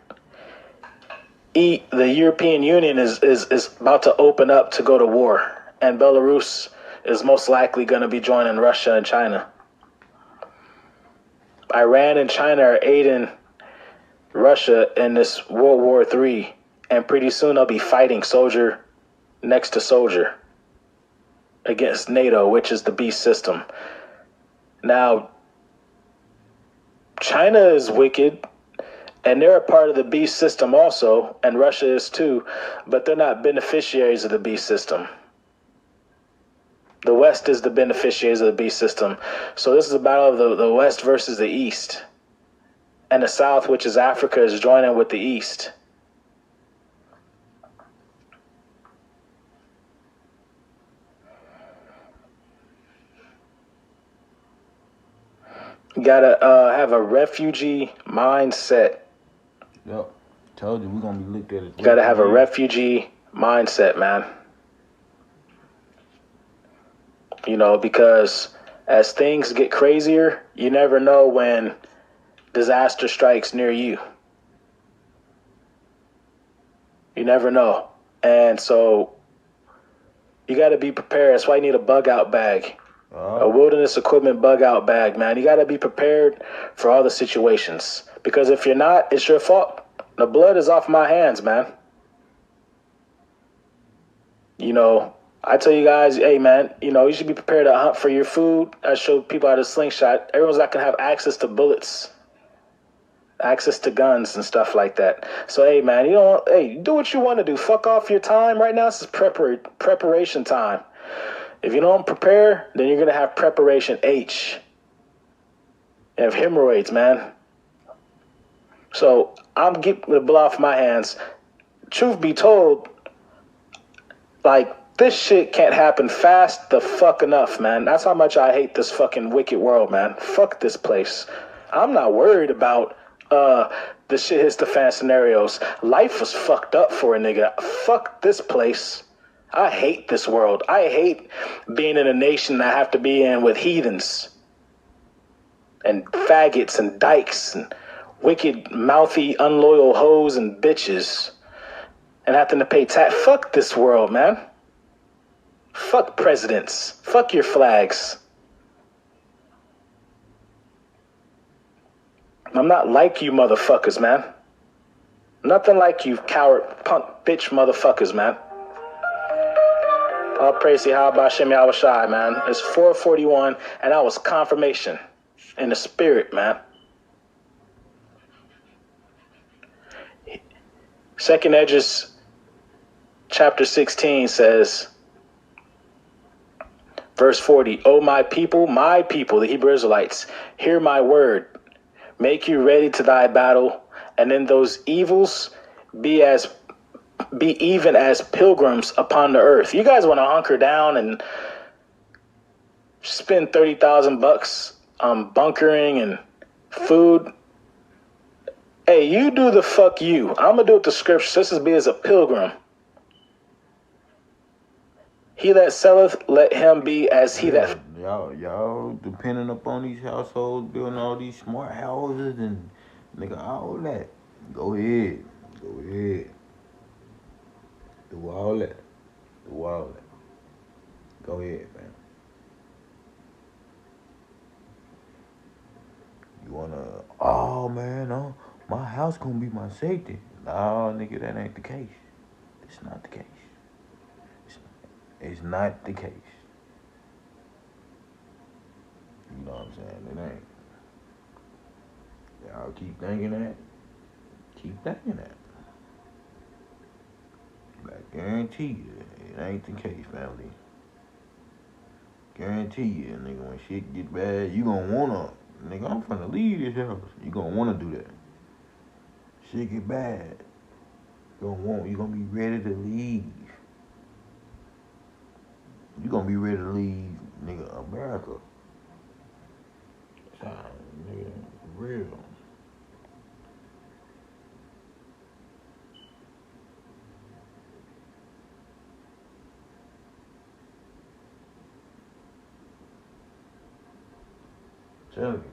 Speaker 5: The European Union is about to open up to go to war, and Belarus is most likely going to be joining Russia and China. Iran and China are aiding Russia in this World War III, and pretty soon they'll be fighting soldier next to soldier against NATO, which is the beast system. Now, China is wicked, and they're a part of the beast system also, and Russia is too, but they're not beneficiaries of the beast system. The West is the beneficiaries of the beast system. So this is a battle of the West versus the East. And the South, which is Africa, is joining with the East. You gotta have a refugee mindset.
Speaker 1: Yep. Told you we're gonna be looked at as
Speaker 5: You gotta have a
Speaker 1: refugees.
Speaker 5: refugee mindset, man. You know, because as things get crazier, you never know when disaster strikes near you. You never know. And so you got to be prepared. That's why you need a bug out bag, a wilderness equipment bug out bag, man. You got to be prepared for all the situations. Because if you're not, it's your fault. The blood is off my hands, man. You know, I tell you guys, hey, man, you know, you should be prepared to hunt for your food. I show people how to slingshot. Everyone's not going to have access to bullets, access to guns and stuff like that. So, hey, man, you know, hey, do what you want to do. Fuck off your time. Right now, this is preparation time. If you don't prepare, then you're going to have preparation H. You have hemorrhoids, man. So I'm getting the blood off my hands. Truth be told, like, this shit can't happen fast the fuck enough, man. That's how much I hate this fucking wicked world, man. Fuck this place. I'm not worried about the shit hits the fan scenarios. Life was fucked up for a nigga. Fuck this place. I hate this world. I hate being in a nation I have to be in with heathens and faggots and dykes and wicked, mouthy, unloyal hoes and bitches and having to pay tax. Fuck this world, man. Fuck presidents. Fuck your flags. I'm not like you motherfuckers, man. Nothing like you coward, punk, bitch motherfuckers, man. All praise to how about Shem Yahushai, man. It's 4:41, and that was confirmation in the spirit, man. Second Edges, chapter 16 says, verse 40, O my people, the Hebrew Israelites, hear my word. Make you ready to thy battle, and in those evils be even as pilgrims upon the earth. You guys want to hunker down and spend $30,000 on bunkering and food? Hey, you do the fuck you. I'm gonna do it the scripture. This is be as a pilgrim. He that selleth, let him be as he that.
Speaker 1: Y'all depending upon these households, building all these smart houses and nigga all that. Go ahead. Do all that. Go ahead, man. You wanna, oh man, my house gonna be my safety. No, nigga, that ain't the case. It's not the case. It's not the case. You know what I'm saying? It ain't. Y'all keep thinking that. But I guarantee you, it ain't the case, family. Guarantee you, nigga, when shit get bad, you gonna wanna, nigga, I'm finna leave this house. You gonna wanna do that. Shit get bad. You gonna be ready to leave. You gonna be ready to leave, nigga, America. Nigga, for real. Tell you.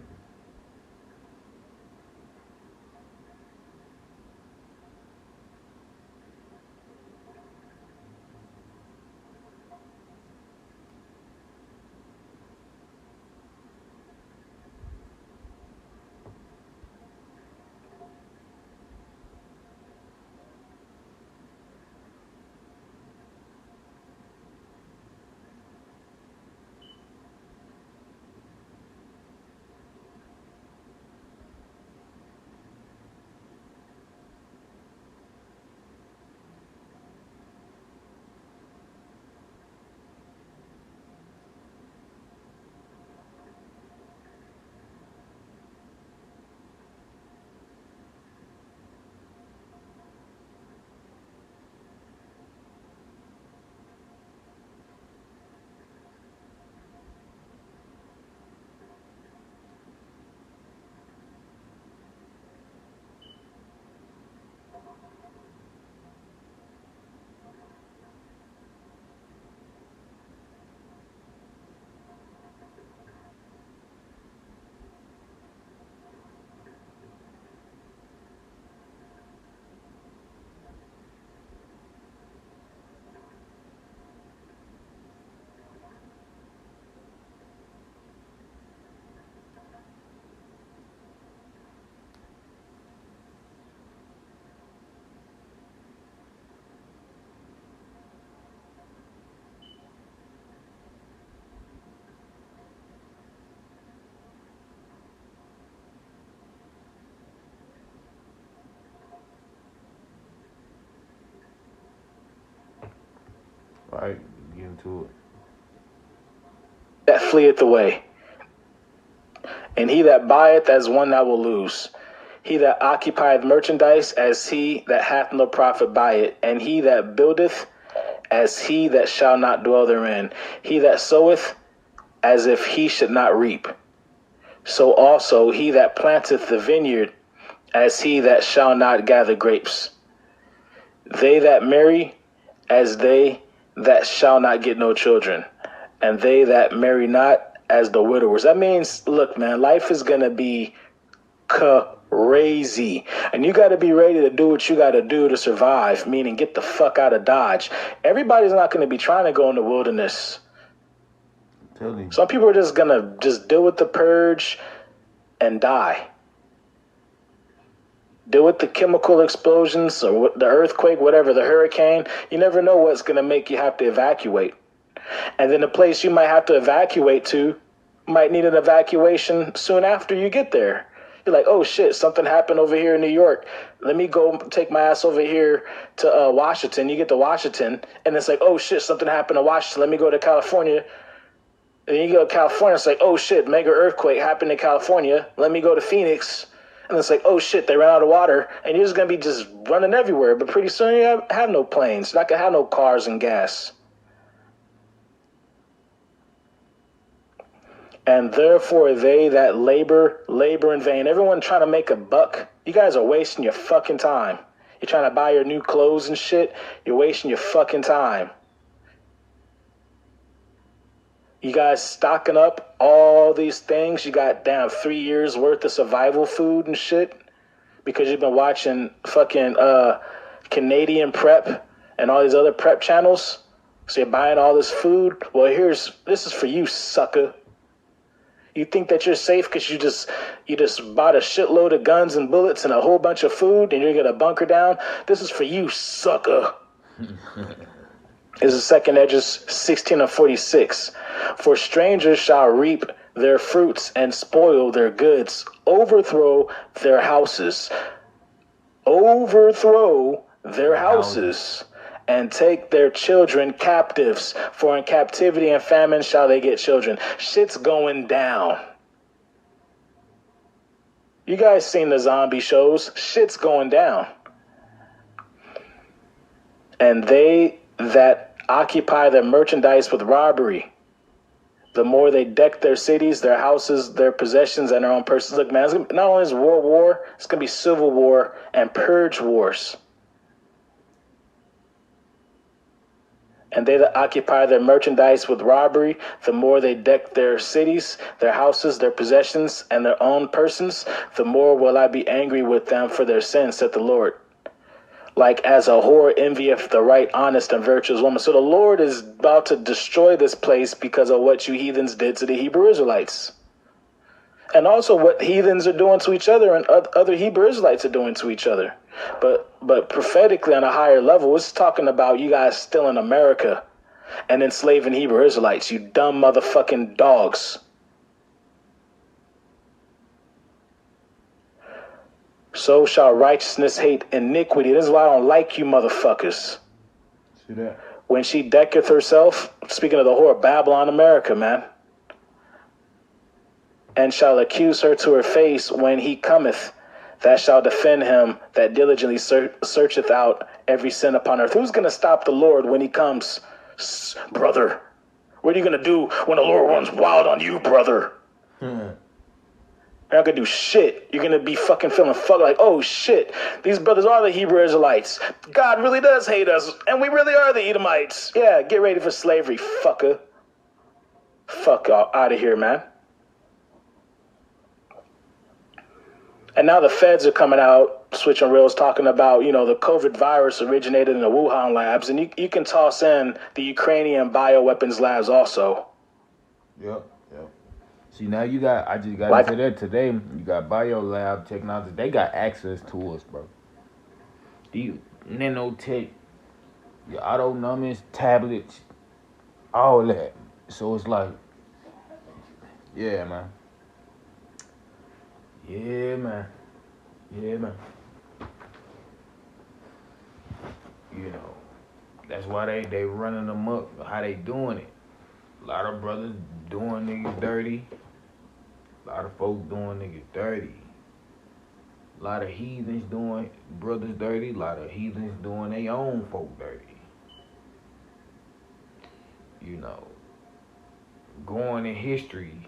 Speaker 1: right, get into it.
Speaker 5: That fleeth away. And he that buyeth as one that will lose. He that occupieth merchandise as he that hath no profit by it. And he that buildeth as he that shall not dwell therein. He that soweth as if he should not reap. So also he that planteth the vineyard as he that shall not gather grapes. They that marry as they that shall not get no children. And they that marry not as the widowers. That means, look, man, life is going to be crazy. And you got to be ready to do what you got to do to survive, meaning get the fuck out of Dodge. Everybody's not going to be trying to go in the wilderness. Some people are just going to just deal with the purge and die. Deal with the chemical explosions or the earthquake, whatever, the hurricane. You never know what's going to make you have to evacuate. And then the place you might have to evacuate to might need an evacuation soon after you get there. You're like, oh shit, something happened over here in New York. Let me go take my ass over here to Washington. You get to Washington, and it's like, oh shit, something happened to Washington. Let me go to California. And then you go to California, it's like, oh shit, mega earthquake happened in California. Let me go to Phoenix. And it's like, oh shit, they ran out of water. And you're just going to be just running everywhere. But pretty soon you have no planes. You're not going to have no cars and gas. And therefore they that labor in vain. Everyone trying to make a buck. You guys are wasting your fucking time. You're trying to buy your new clothes and shit. You're wasting your fucking time. You guys stocking up all these things. You got damn 3 years worth of survival food and shit. Because you've been watching fucking Canadian prep and all these other prep channels. So you're buying all this food. Well, this is for you, sucker. You think that you're safe because you just bought a shitload of guns and bullets and a whole bunch of food and you're going to bunker down? This is for you, sucker. This is 2nd Edges 16:46. For strangers shall reap their fruits and spoil their goods, overthrow their houses. Overthrow their houses. And take their children captives, for in captivity and famine shall they get children. Shit's going down. You guys seen the zombie shows? Shit's going down. And they that occupy their merchandise with robbery, the more they deck their cities, their houses, their possessions, and their own persons. Look, man, not only is world war, it's going to be civil war and purge wars. And they that occupy their merchandise with robbery, the more they deck their cities, their houses, their possessions, and their own persons, the more will I be angry with them for their sins, said the Lord. Like as a whore envieth the right, honest, and virtuous woman. So the Lord is about to destroy this place because of what you heathens did to the Hebrew Israelites. And also what heathens are doing to each other and other Hebrew Israelites are doing to each other. But prophetically on a higher level, it's talking about you guys still in America and enslaving Hebrew Israelites, you dumb motherfucking dogs. So shall righteousness hate iniquity. This is why I don't like you motherfuckers.
Speaker 1: See that?
Speaker 5: When she decketh herself, speaking of the whore, Babylon, America, man. And shall accuse her to her face when he cometh, that shall defend him that diligently searcheth out every sin upon earth. Who's going to stop the Lord when he comes? Brother, what are you going to do when the Lord runs wild on you, brother? You're not going to do shit. You're going to be fucking feeling like, oh shit, these brothers are the Hebrew Israelites. God really does hate us, and we really are the Edomites. Yeah, get ready for slavery, fucker. Fuck out of here, man. And now the feds are coming out, switching rails, talking about, the COVID virus originated in the Wuhan labs. And you can toss in the Ukrainian bioweapons labs also.
Speaker 1: Yep. See, now I just got into that today. You got biolab technology. They got access to us, bro. The nanotech, your autonomous tablets, all that. So it's like, yeah, man. Yeah, man. That's why they running them up. How they doing it? A lot of brothers doing niggas dirty. A lot of folks doing niggas dirty. A lot of heathens doing brothers dirty. A lot of heathens doing their own folk dirty. You know, going in history.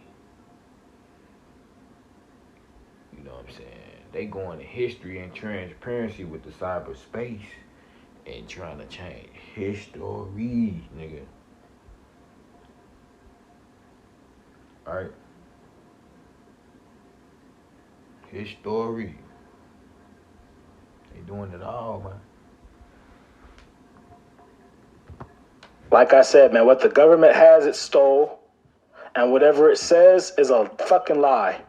Speaker 1: You know what I'm saying? They going in history and transparency with the cyberspace and trying to change history, nigga. Alright? History. They doing it all, man.
Speaker 5: Like I said, man, what the government has, it stole. And whatever it says is a fucking lie.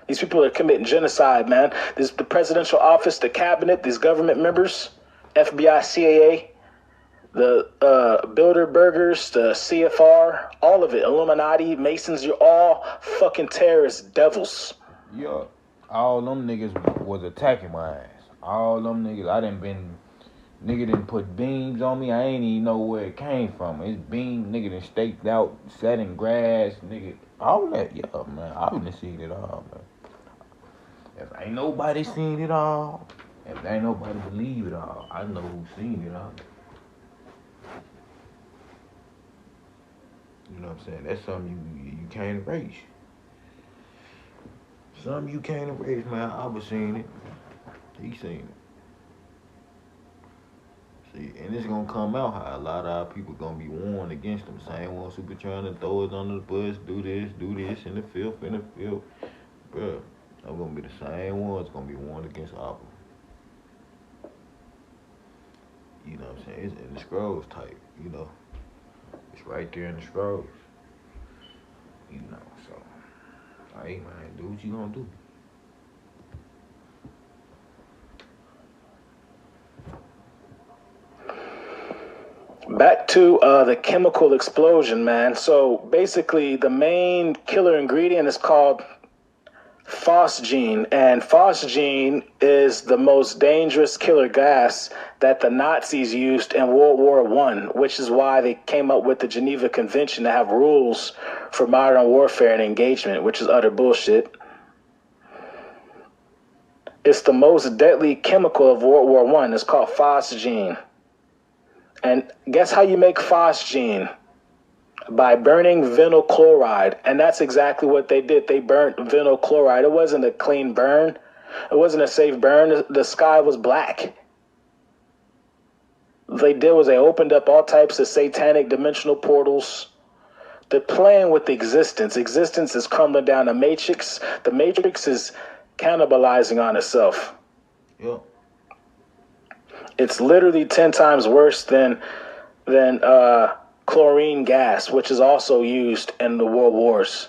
Speaker 5: These people are committing genocide, man. This the presidential office, the cabinet, these government members, FBI, CAA, the Bilderbergers, the CFR, all of it, Illuminati, Masons, you're all fucking terrorist devils.
Speaker 1: Yeah. All them niggas was attacking my ass. All them niggas, nigga done put beams on me. I ain't even know where it came from. It's beams, nigga done staked out, sat in grass, nigga. All that, yeah, man. I done seen it all, man. If ain't nobody seen it all, if ain't nobody believe it all, I know who seen it all. You know what I'm saying? That's something you can't erase. Something you can't erase, man. I was seen it. He seen it. See, and it's gonna come out how a lot of our people gonna be warned against them. Same ones who be trying to throw us under the bus, do this, in the filth. Bruh, I'm gonna be the same ones gonna be warned against our people. You know what I'm saying? It's in the scrolls type, you know. It's right there in the scrolls. You know, so, hey man, do what you gonna do.
Speaker 5: Back to the chemical explosion, man. So basically, the main killer ingredient is called phosgene, and phosgene is the most dangerous killer gas that the Nazis used in World War I, which is why they came up with the Geneva Convention to have rules for modern warfare and engagement, which is utter bullshit. It's the most deadly chemical of World War I. It's called phosgene. And guess how you make phosgene? By burning vinyl chloride. And that's exactly what they did. They burnt vinyl chloride. It wasn't a clean burn. It wasn't a safe burn. The sky was black. What they did was they opened up all types of satanic dimensional portals. They're playing with existence. Existence is crumbling down the matrix. The matrix is cannibalizing on itself.
Speaker 1: Yeah.
Speaker 5: It's literally 10 times worse than chlorine gas, which is also used in the world wars.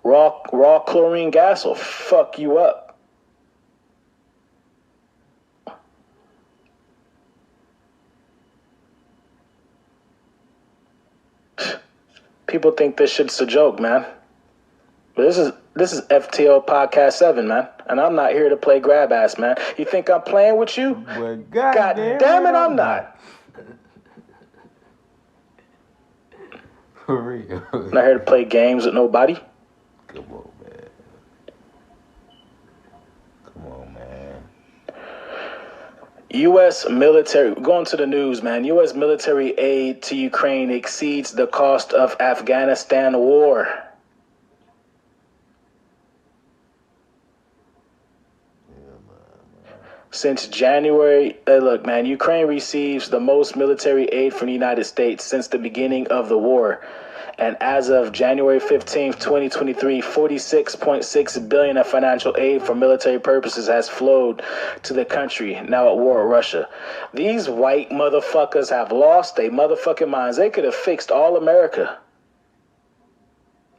Speaker 5: Raw chlorine gas will fuck you up. People think this shit's a joke, man. But this is FTO Podcast 7, man. And I'm not here to play grab ass, man. You think I'm playing with you?
Speaker 1: Well,
Speaker 5: God damn it, I'm not.
Speaker 1: For real.
Speaker 5: I'm not here to play games with nobody.
Speaker 1: Come on, man. Come on, man. U.S.
Speaker 5: military, going to the news, man. U.S. military aid to Ukraine exceeds the cost of Afghanistan war. Since January, look, man, Ukraine receives the most military aid from the United States since the beginning of the war. And as of January 15th, 2023, $46.6 billion of financial aid for military purposes has flowed to the country now at war with Russia. These white motherfuckers have lost their motherfucking minds. They could have fixed all America.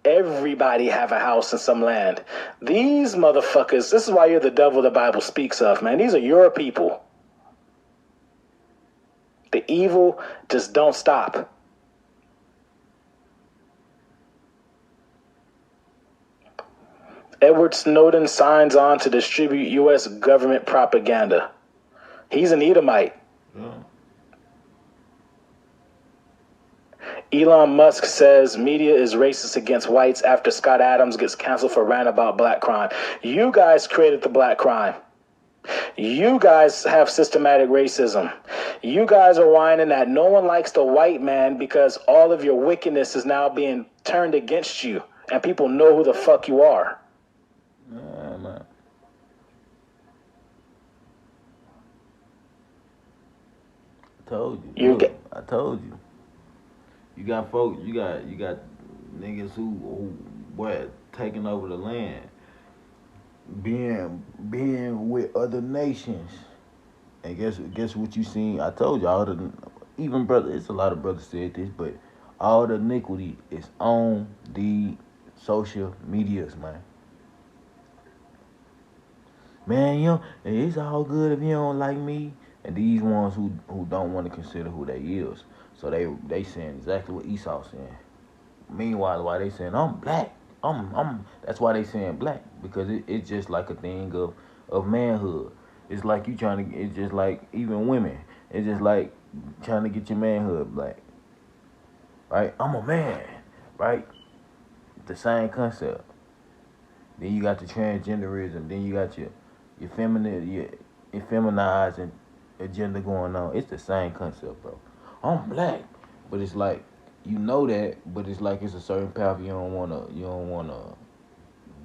Speaker 5: Everybody have a house and some land. These motherfuckers, this is why you're the devil the Bible speaks of, man. These are your people. The evil just don't stop. Edward Snowden signs on to distribute U.S. government propaganda. He's an Edomite.
Speaker 1: Yeah.
Speaker 5: Elon Musk says media is racist against whites after Scott Adams gets canceled for rant about black crime. You guys created the black crime. You guys have systematic racism. You guys are whining that no one likes the white man because all of your wickedness is now being turned against you, and people know who the fuck you are.
Speaker 1: Man. I told you. I told you. You got folks. You got niggas who what taking over the land, being with other nations. And guess what you seen? I told you all the even brother. It's a lot of brothers said this, but all the iniquity is on the social medias, man. Man, it's all good if you don't like me. And these ones who don't want to consider who they is, so they saying exactly what Esau saying. Meanwhile, why they saying I'm black, I'm that's why they saying black, because it's just like a thing of manhood. It's like you trying to. It's just like even women. It's just like trying to get your manhood black, right? I'm a man, right? The same concept. Then you got the transgenderism. Then you got your feminine, your effeminizing agenda going on. It's the same concept, bro. I'm black, but it's like you know that, but it's like it's a certain path you don't wanna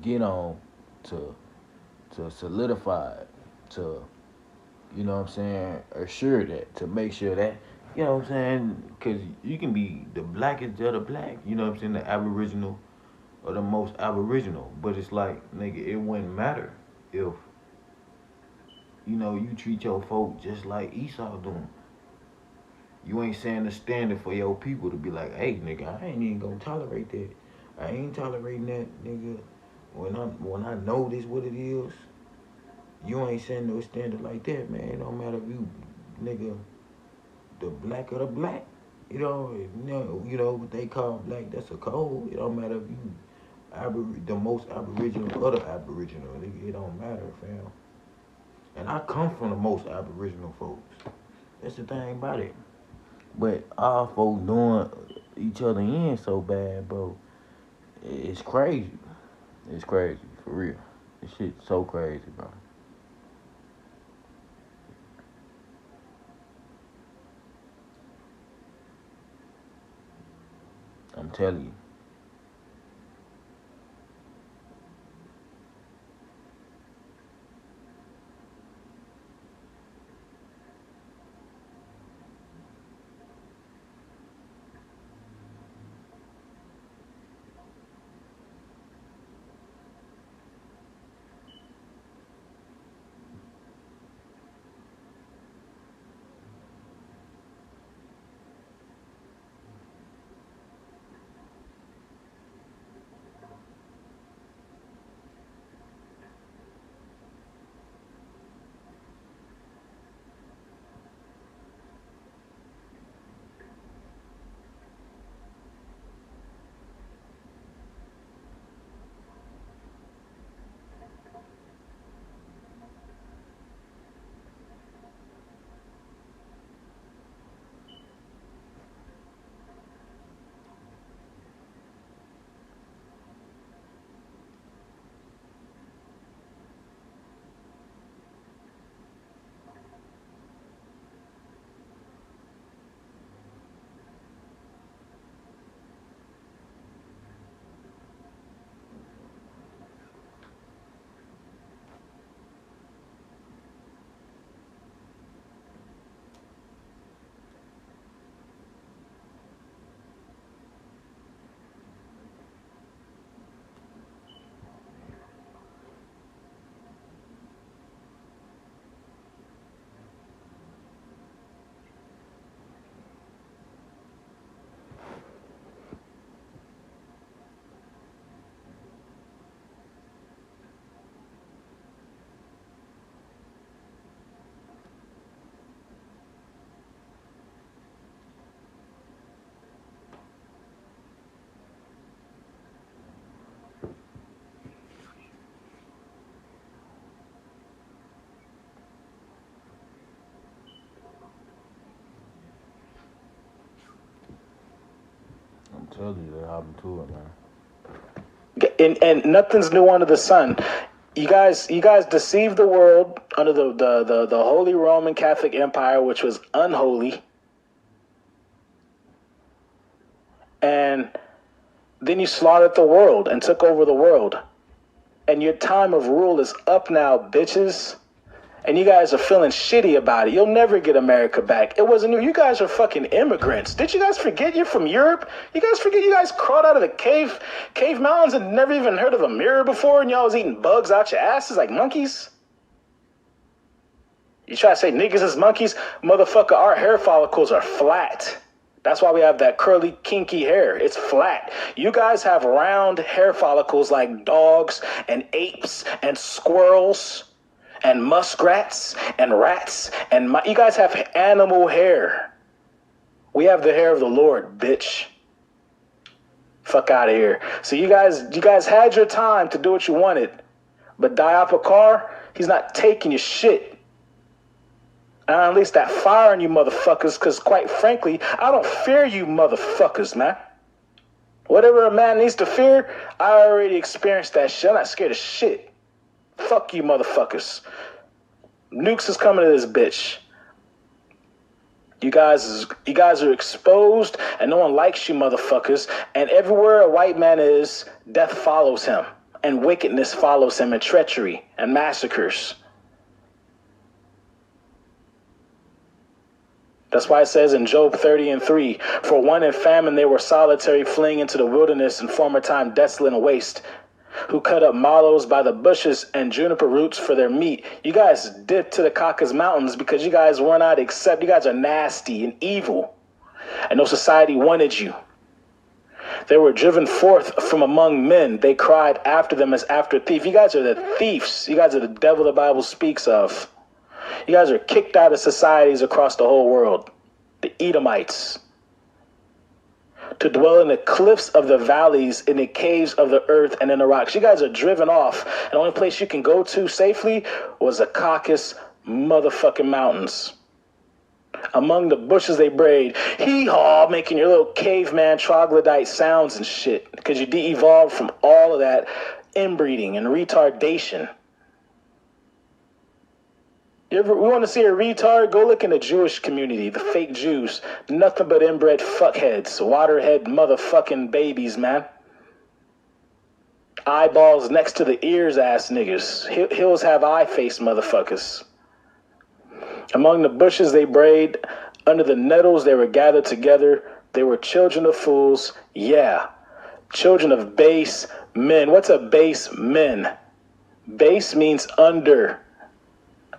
Speaker 1: get on to solidify it, to you know what I'm saying, assure that, to make sure that, you know what I'm saying, because you can be the blackest of the black, you know what I'm saying, the aboriginal or the most aboriginal, but it's like, nigga, it wouldn't matter if, you know, you treat your folk just like Esau doing. You ain't saying the standard for your people to be like, hey, nigga, I ain't even gonna tolerate that. I ain't tolerating that, nigga. When I know this what it is, you ain't setting no standard like that, man. It don't matter if you, nigga, the black of the black. You know what they call black. That's a code. It don't matter if you the most aboriginal of the aboriginal. Nigga, it don't matter, fam. And I come from the most aboriginal folks. That's the thing about it. But our folks doing each other in so bad, bro. It's crazy. It's crazy, for real. This shit's so crazy, bro. I'm telling you. Tell you they hop into it, man.
Speaker 5: And nothing's new under the sun. You guys deceived the world under the Holy Roman Catholic Empire, which was unholy. And then you slaughtered the world and took over the world. And your time of rule is up now, bitches. And you guys are feeling shitty about it. You'll never get America back. It wasn't you. You guys are fucking immigrants. Did you guys forget you're from Europe? You guys forget you guys crawled out of the cave mountains and never even heard of a mirror before, and y'all was eating bugs out your asses like monkeys? You try to say niggas is monkeys? Motherfucker, our hair follicles are flat. That's why we have that curly, kinky hair. It's flat. You guys have round hair follicles like dogs and apes and squirrels and muskrats and rats, and you guys have animal hair. We have the hair of the Lord, bitch. Fuck out of here. So you guys had your time to do what you wanted, but Diapakar, he's not taking your shit. And I unleash that fire on you motherfuckers, because quite frankly, I don't fear you motherfuckers, man. Whatever a man needs to fear, I already experienced that shit. I'm not scared of shit. Fuck you motherfuckers. Nukes is coming to this bitch. You guys are exposed, and no one likes you motherfuckers. And everywhere a white man is, death follows him, and wickedness follows him, and treachery, and massacres. That's why it says in Job 30:3, for one in famine they were solitary, fleeing into the wilderness, in former time desolate and waste, who cut up mallows by the bushes and juniper roots for their meat. You guys dipped to the Caucasus Mountains because you guys were not accepted. You guys are nasty and evil, and no society wanted you. They were driven forth from among men. They cried after them as after a thief. You guys are the thieves. You guys are the devil the Bible speaks of. You guys are kicked out of societies across the whole world. The Edomites. To dwell in the cliffs of the valleys, in the caves of the earth, and in the rocks. You guys are driven off. And the only place you can go to safely was the Caucasus motherfucking mountains. Among the bushes they braid. Hee-haw, making your little caveman troglodyte sounds and shit. Because you de-evolved from all of that inbreeding and retardation. We want to see a retard? Go look in the Jewish community, the fake Jews. Nothing but inbred fuckheads, waterhead motherfucking babies, man. Eyeballs next to the ears ass niggas. Hills have eye face motherfuckers. Among the bushes they braid, under the nettles they were gathered together. They were children of fools, yeah. Children of base men. What's a base men? Base means under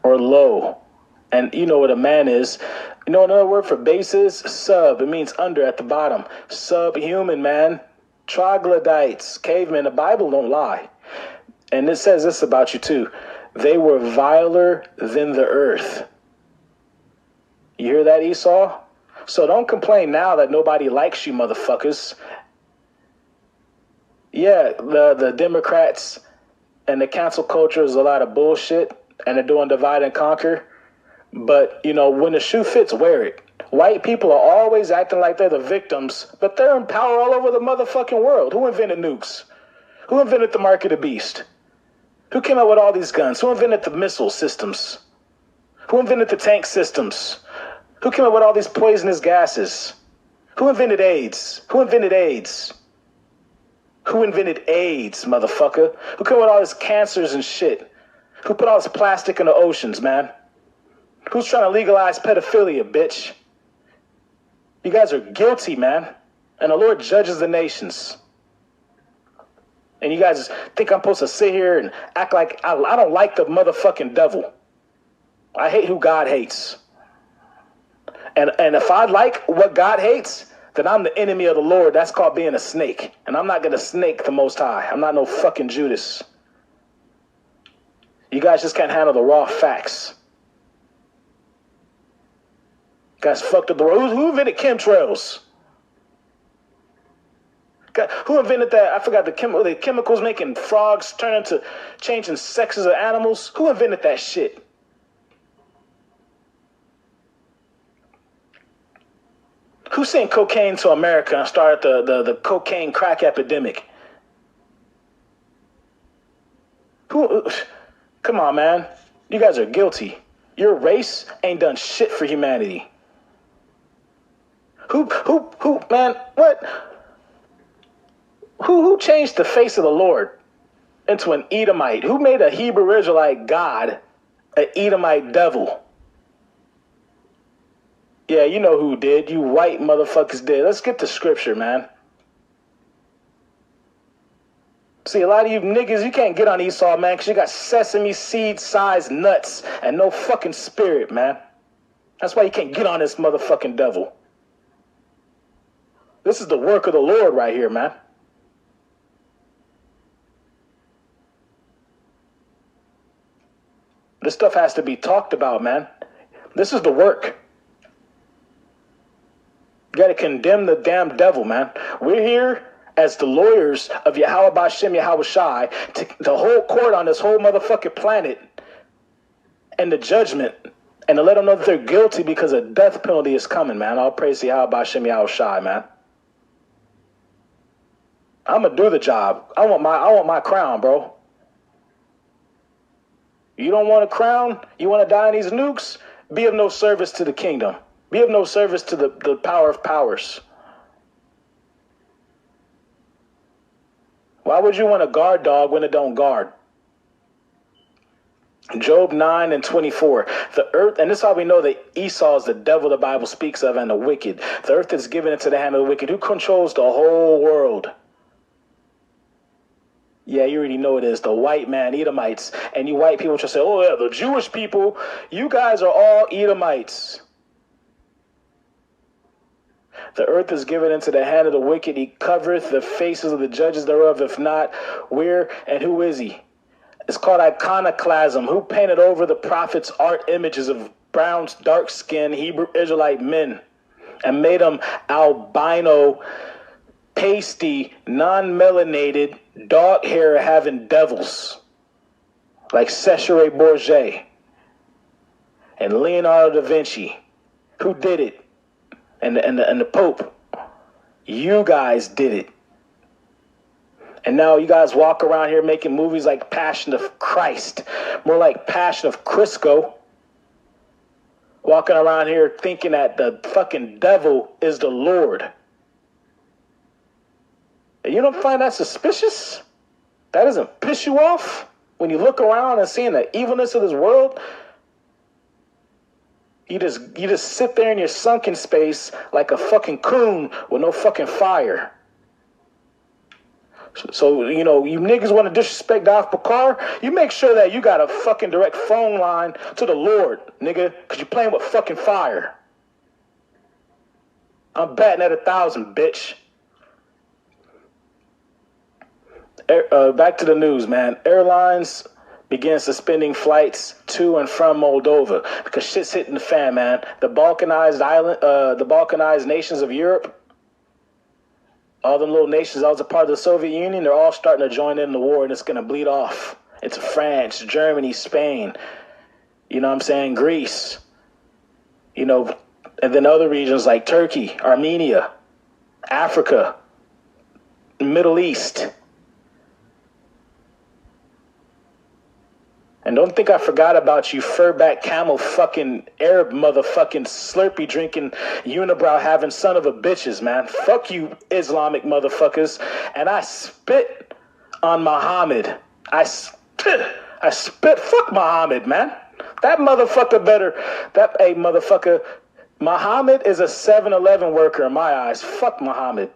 Speaker 5: or low. And you know what a man is. You know another word for base is? Sub. It means under at the bottom. Subhuman, man. Troglodytes. Cavemen. The Bible don't lie. And it says this about you too. They were viler than the earth. You hear that, Esau? So don't complain now that nobody likes you motherfuckers. Yeah, the Democrats and the cancel culture is a lot of bullshit. And they're doing divide and conquer. But, you know, when the shoe fits, wear it. White people are always acting like they're the victims, but they're in power all over the motherfucking world. Who invented nukes? Who invented the mark of the beast? Who came up with all these guns? Who invented the missile systems? Who invented the tank systems? Who came up with all these poisonous gases? Who invented AIDS? Who invented AIDS? Who invented AIDS, motherfucker? Who came up with all these cancers and shit? Who put all this plastic in the oceans, man? Who's trying to legalize pedophilia, bitch? You guys are guilty, man. And the Lord judges the nations. And you guys think I'm supposed to sit here and act like I don't like the motherfucking devil. I hate who God hates. And if I like what God hates, then I'm the enemy of the Lord. That's called being a snake. And I'm not going to snake the Most High. I'm not no fucking Judas. You guys just can't handle the raw facts. You guys fucked up the world. Who invented chemtrails? Who invented that? I forgot the chemicals making frogs turn into changing sexes of animals. Who invented that shit? Who sent cocaine to America and started the cocaine crack epidemic? Who? Come on, man. You guys are guilty. Your race ain't done shit for humanity. Who, man, what? Who changed the face of the Lord into an Edomite? Who made a Hebrew Israelite God an Edomite devil? Yeah, you know who did. You white motherfuckers did. Let's get to scripture, man. See, a lot of you niggas, you can't get on Esau, man, because you got sesame seed-sized nuts and no fucking spirit, man. That's why you can't get on this motherfucking devil. This is the work of the Lord right here, man. This stuff has to be talked about, man. This is the work. You got to condemn the damn devil, man. We're here as the lawyers of Yahweh Bashem Yahweh Shai to hold court on this whole motherfucking planet and the judgment and to let them know that they're guilty because a death penalty is coming, man. All praise to Yahweh Bashem Yahweh Shai, man. I'm going to do the job. I want my crown, bro. You don't want a crown? You want to die in these nukes? Be of no service to the kingdom. Be of no service to the power of powers. Why would you want a guard dog when it don't guard? Job 9:24. The earth, and this is how we know that Esau is the devil the Bible speaks of and the wicked. The earth is given into the hand of the wicked. Who controls the whole world? Yeah, you already know it is. The white man, Edomites. And you white people just say, oh yeah, the Jewish people, you guys are all Edomites. The earth is given into the hand of the wicked. He covereth the faces of the judges thereof. If not, where and who is he? It's called iconoclasm. Who painted over the prophets' art images of brown, dark-skinned Hebrew Israelite men and made them albino, pasty, non-melanated, dog hair having devils like Cesare Borgia and Leonardo da Vinci? Who did it? And the Pope. You guys did it. And now you guys walk around here making movies like Passion of Christ, more like Passion of Crisco. Walking around here thinking that the fucking devil is the Lord. And you don't find that suspicious? That doesn't piss you off when you look around and seeing the evilness of this world? You just sit there in your sunken space like a fucking coon with no fucking fire. So, you know, you niggas want to disrespect Daf Bakar, you make sure that you got a fucking direct phone line to the Lord, nigga, because you're playing with fucking fire. I'm batting at 1,000, bitch. Back to the news, man. Airlines began suspending flights to and from Moldova because shit's hitting the fan, man. The Balkanized nations of Europe, all them little nations that was a part of the Soviet Union, they're all starting to join in the war, and it's going to bleed off. It's France, Germany, Spain, you know what I'm saying, Greece, you know, and then other regions like Turkey, Armenia, Africa, Middle East. And don't think I forgot about you furback camel fucking Arab motherfucking Slurpee drinking unibrow having son of a bitches, man. Fuck you Islamic motherfuckers. And I spit on Muhammad. I spit, fuck Muhammad, man. That motherfucker motherfucker, Muhammad is a 7-Eleven worker in my eyes. Fuck Muhammad.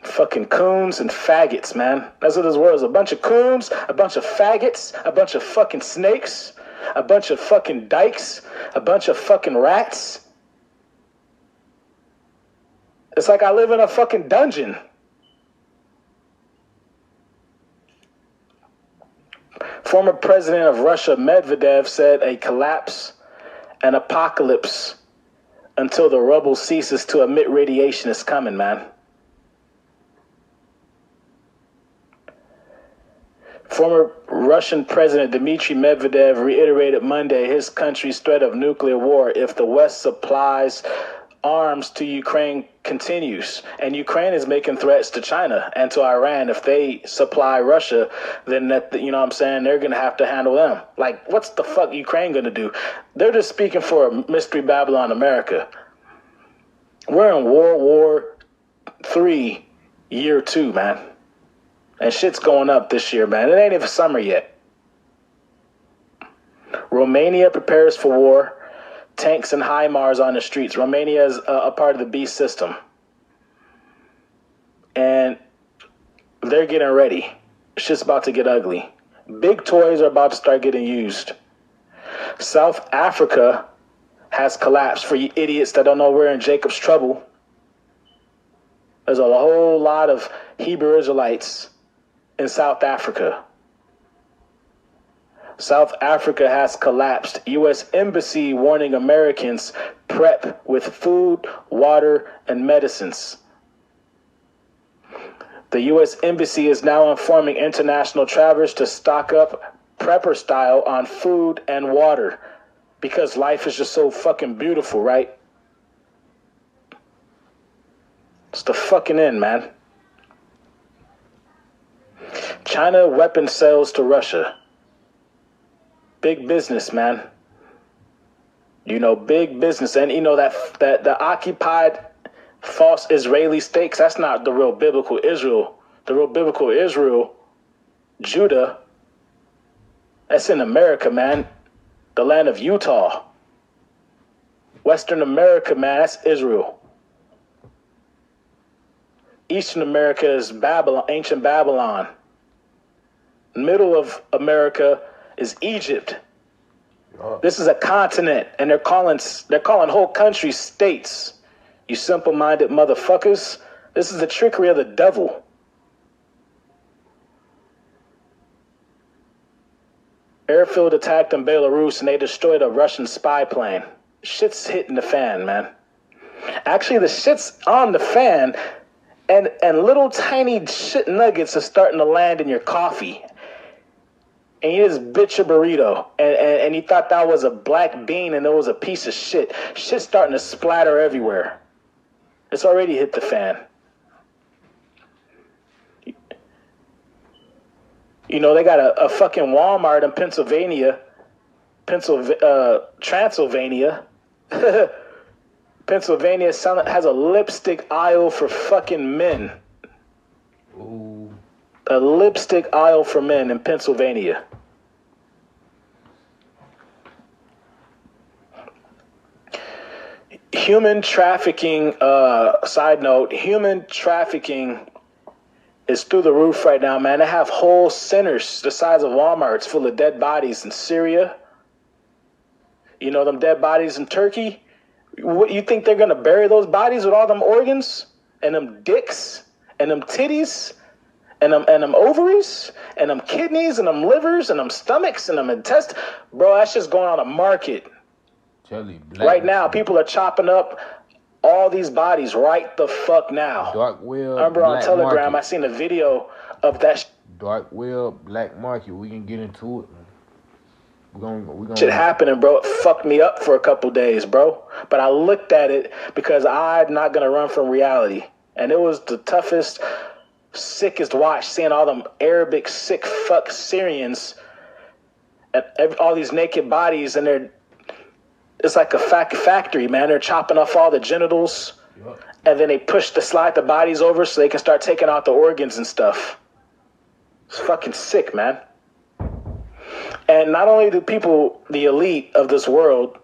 Speaker 5: Fucking coons and faggots, man. That's what this world is. A bunch of coons, a bunch of faggots, a bunch of fucking snakes, a bunch of fucking dykes, a bunch of fucking rats. It's like I live in a fucking dungeon. Former president of Russia, Medvedev, said a collapse, an apocalypse, until the rubble ceases to emit radiation is coming, man. Former Russian President Dmitry Medvedev reiterated Monday his country's threat of nuclear war if the West supplies arms to Ukraine continues. And Ukraine is making threats to China and to Iran. If they supply Russia, then that, you know what I'm saying, they're going to have to handle them. Like, what's the fuck Ukraine going to do? They're just speaking for Mystery Babylon America. We're in World War III, year 2, man. And shit's going up this year, man. It ain't even summer yet. Romania prepares for war. Tanks and HIMARS on the streets. Romania is a part of the beast system. And they're getting ready. Shit's about to get ugly. Big toys are about to start getting used. South Africa has collapsed. For you idiots that don't know we're in Jacob's trouble, there's a whole lot of Hebrew Israelites in South Africa. South Africa has collapsed. U.S. Embassy warning Americans prep with food, water, and medicines. The U.S. Embassy is now informing international travelers to stock up prepper style on food and water because life is just so fucking beautiful, right? It's the fucking end, man. China weapon sales to Russia. Big business, man. You know, big business. And you know that the occupied false Israeli states, that's not the real biblical Israel. The real biblical Israel, Judah, that's in America, man. The land of Utah. Western America, man, that's Israel. Eastern America is Babylon, ancient Babylon. Middle of America is Egypt. This is a continent, and they're calling whole countries states. You simple-minded motherfuckers. This is the trickery of the devil. Airfield attacked in Belarus, and they destroyed a Russian spy plane. Shit's hitting the fan, man. Actually, the shit's on the fan, and little tiny shit nuggets are starting to land in your coffee. And you just bit your burrito, and you thought that was a black bean and it was a piece of shit. Shit's starting to splatter everywhere. It's already hit the fan. You know, they got a fucking Walmart in Transylvania. Pennsylvania has a lipstick aisle for fucking men.
Speaker 1: Ooh.
Speaker 5: A lipstick aisle for men in Pennsylvania. Human trafficking, side note, human trafficking is through the roof right now, man. They have whole centers the size of Walmarts full of dead bodies in Syria. You know, them dead bodies in Turkey? What, you think they're going to bury those bodies with all them organs and them dicks and them titties? And them ovaries, and them kidneys, and them livers, and them stomachs, and them intestines. Bro, that's just going on a market. Right now, people are chopping up all these bodies right the fuck now.
Speaker 1: Dark web.
Speaker 5: Remember on Telegram, I seen a video of that.
Speaker 1: Dark web, black market. We can get into it, man. We're gonna
Speaker 5: shit happening, bro. It fucked me up for a couple days, bro. But I looked at it because I'm not gonna run from reality, and it was the toughest, sickest watch, seeing all them Arabic sick fuck Syrians and all these naked bodies, and it's like a factory, man. They're chopping off all the genitals, and then they slide the bodies over so they can start taking out the organs and stuff. It's fucking sick, man. And not only do people, the elite of this world,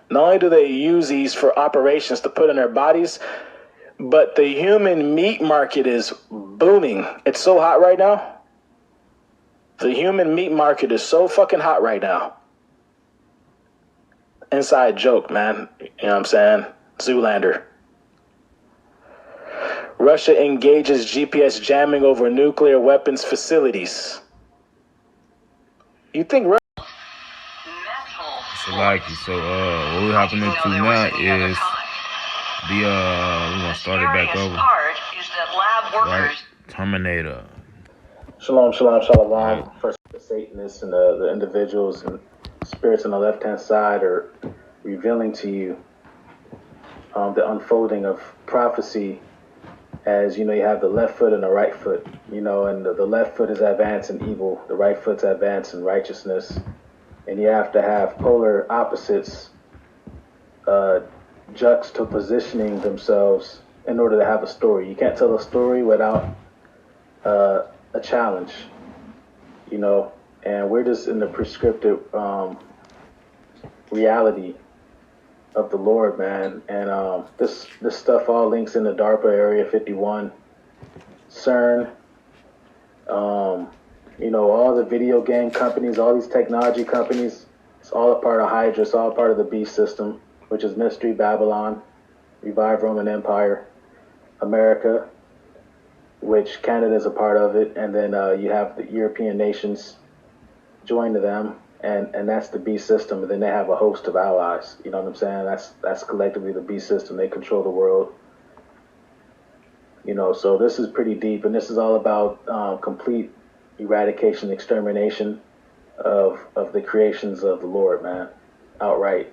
Speaker 5: not only do they use these for operations to put in their bodies, but the human meat market is booming. It's so hot right now. The human meat market is so fucking hot right now. Inside joke, man. You know what I'm saying? Zoolander. Russia engages GPS jamming over nuclear weapons facilities. You think
Speaker 1: So what we're hopping into now is we're gonna start it back over. Right? Terminator.
Speaker 5: Shalom, shalom, shalom.
Speaker 1: Right.
Speaker 5: First, the Satanists and the individuals and spirits on the left-hand side are revealing to you the unfolding of prophecy. As you know, you have the left foot and the right foot. You know, and the left foot is advancing evil, the right foot's advancing righteousness, and you have to have polar opposites juxtapositioning themselves in order to have a story. You can't tell a story without a challenge, you know, and we're just in the prescriptive reality of the Lord, man. And this stuff all links in the DARPA Area 51, CERN, you know, all the video game companies, all these technology companies. It's all a part of Hydra. It's all part of the beast system, which is Mystery Babylon, Revived Roman Empire, America, which Canada is a part of it, and then you have the European nations join to them, and that's the beast system. And then they have a host of allies. You know what I'm saying? That's collectively the beast system. They control the world. You know, so this is pretty deep, and this is all about complete eradication, extermination of the creations of the Lord, man, outright.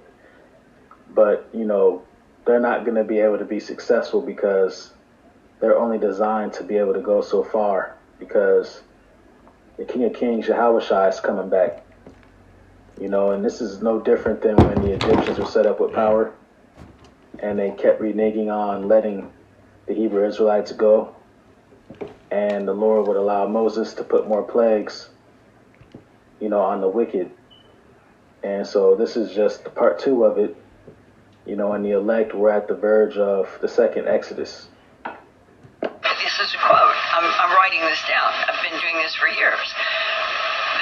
Speaker 5: But you know, they're not going to be able to be successful because they're only designed to be able to go so far, because the King of Kings, Yahushua, is coming back. You know, and this is no different than when the Egyptians were set up with power and they kept reneging on letting the Hebrew Israelites go. And the Lord would allow Moses to put more plagues, you know, on the wicked. And so this is just part 2 of it. You know, and the elect were at the verge of the second Exodus.
Speaker 6: This is a quote. I'm writing this down. I've been doing this for years.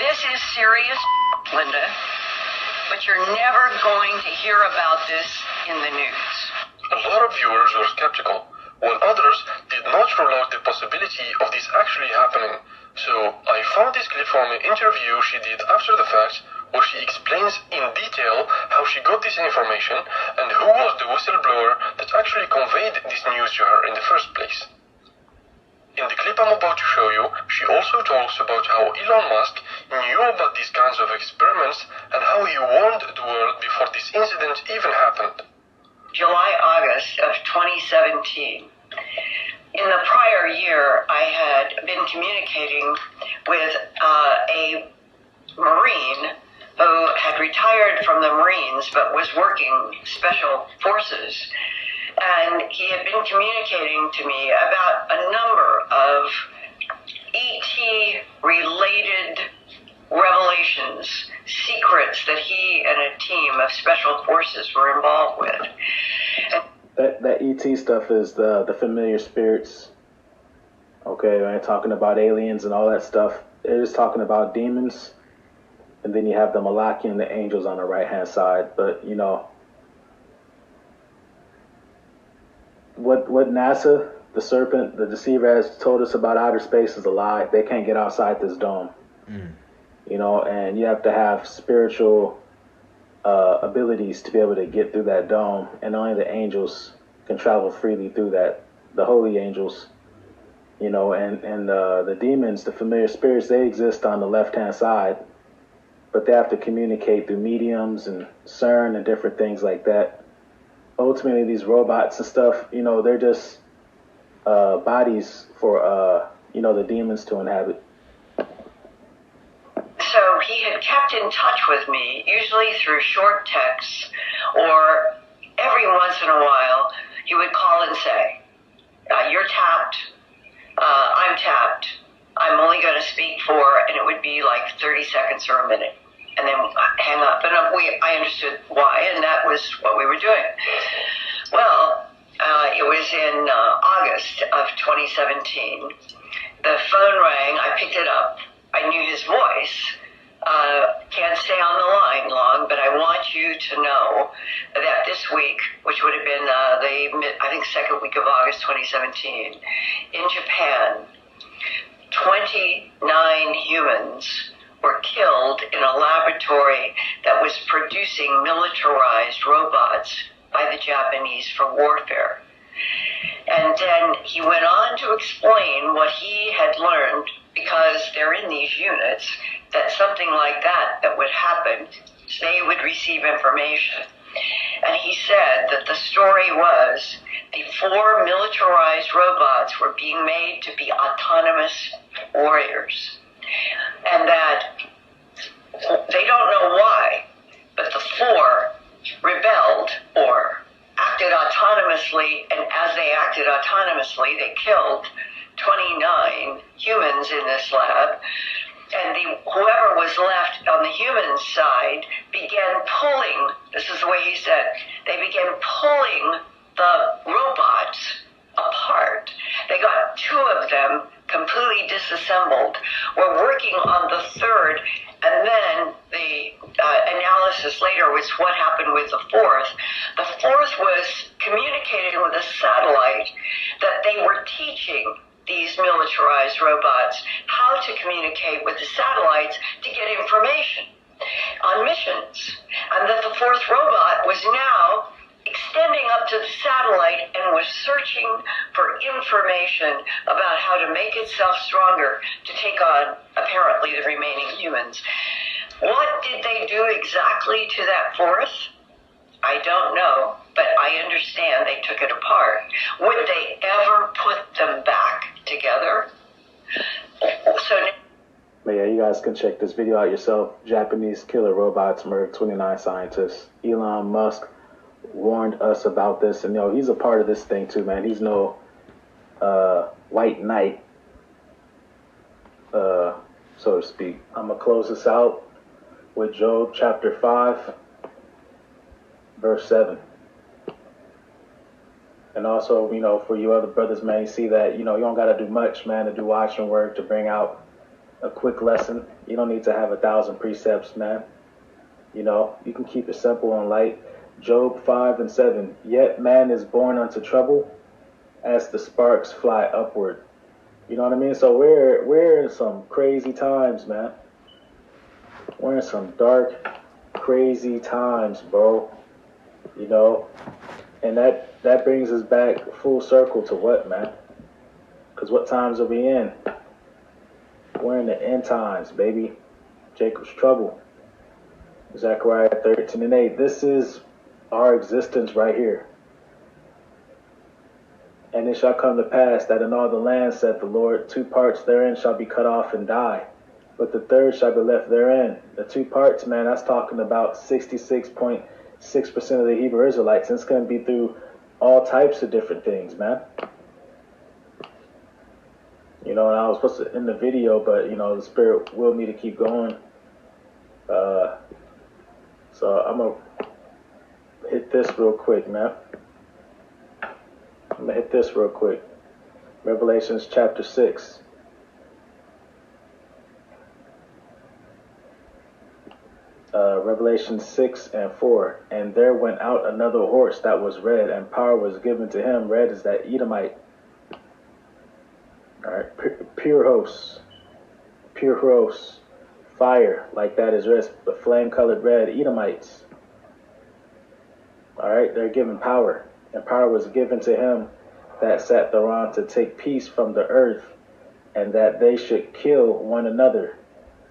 Speaker 6: This is serious, Linda, but you're never going to hear about this in the news.
Speaker 4: A lot of viewers were skeptical, while others did not rule out the possibility of this actually happening. So I found this clip from an interview she did after the fact, where she explains in detail how she got this information and who was the whistleblower that actually conveyed this news to her in the first place. In the clip I'm about to show you, she also talks about how Elon Musk knew about these kinds of experiments and how he warned the world before this incident even happened.
Speaker 6: August of 2017. In the prior year, I had been communicating with a Marine who had retired from the Marines but was working special forces. And he had been communicating to me about a number of ET-related revelations, secrets that he and a team of special forces were involved with.
Speaker 5: That ET stuff is the familiar spirits. Okay, when talking about aliens and all that stuff, they're just talking about demons. And then you have the Malachi and the angels on the right-hand side. But, you know, what NASA, the serpent, the deceiver, has told us about outer space is a lie. They can't get outside this dome. You know, and you have to have spiritual abilities to be able to get through that dome, and only the angels can travel freely through that, the holy angels. You know, and the demons, the familiar spirits, they exist on the left-hand side, but they have to communicate through mediums and CERN and different things like that. Ultimately, these robots and stuff, you know, they're just bodies for, you know, the demons to inhabit.
Speaker 6: So he had kept in touch with me, usually through short texts, or every once in a while, he would call and say, you're tapped, I'm tapped, I'm only going to speak for, and it would be like 30 seconds or a minute, and then hang up. And I understood why, and that was what we were doing. Well, it was in August of 2017. The phone rang, I picked it up, I knew his voice. Can't stay on the line long, but I want you to know that this week, which would have been second week of August 2017, in Japan, 29 humans were killed in a laboratory that was producing militarized robots by the Japanese for warfare. And then he went on to explain what he had learned, because there in these units that something like that would happen, they would receive information. And he said that the story was the 4 militarized robots were being made to be autonomous warriors. And that they don't know why, but the 4 rebelled or acted autonomously, and as they acted autonomously, they killed 29 humans in this lab. And whoever was left on the human side began pulling, this is the way he said, they began pulling the robots apart. They got 2 of them completely disassembled. We're working on the 3rd, and then the analysis later was what happened with the 4th. The 4th was communicating with a satellite that they were teaching these militarized robots how to communicate with the satellites to get information on missions. And that the 4th robot was now extending up to the satellite and was searching for information about how to make itself stronger to take on, apparently, the remaining humans. What did they do exactly to that 4th? I don't know, but I understand they took it apart. Would they ever put them back together? So.
Speaker 5: But yeah, you guys can check this video out yourself. Japanese killer robots murder 29 scientists. Elon Musk warned us about this, and he's a part of this thing too, man. He's no white knight, so to speak. I'm gonna close this out with Job chapter 5, verse 7. And also, for you other brothers, man, you see that, you don't got to do much, man, to do watching work, to bring out a quick lesson. You don't need to have 1,000 precepts, man. You can keep it simple and light. Job 5 and 7. Yet man is born unto trouble as the sparks fly upward. You know what I mean? So we're in some crazy times, man. We're in some dark, crazy times, bro. And that brings us back full circle to what, man? Because what times are we in? We're in the end times, baby. Jacob's trouble. Zechariah 13 and 8. This is our existence right here. And it shall come to pass that in all the land, saith the Lord, 2 parts therein shall be cut off and die, but the 3rd shall be left therein. The 2 parts, man, that's talking about 66.6% of the Hebrew Israelites. And it's going to be through all types of different things, man. And I was supposed to end the video, but, the Spirit willed me to keep going. So I'm going to hit this real quick, man. I'm going to hit this real quick. Revelations chapter 6. Revelation 6 and 4. And there went out another horse that was red, and power was given to him. Red is that Edomite. All right, pure horse, fire, like that is red, the flame-colored red, Edomites. All right, they're given power, and power was given to him that sat thereon to take peace from the earth, and that they should kill one another.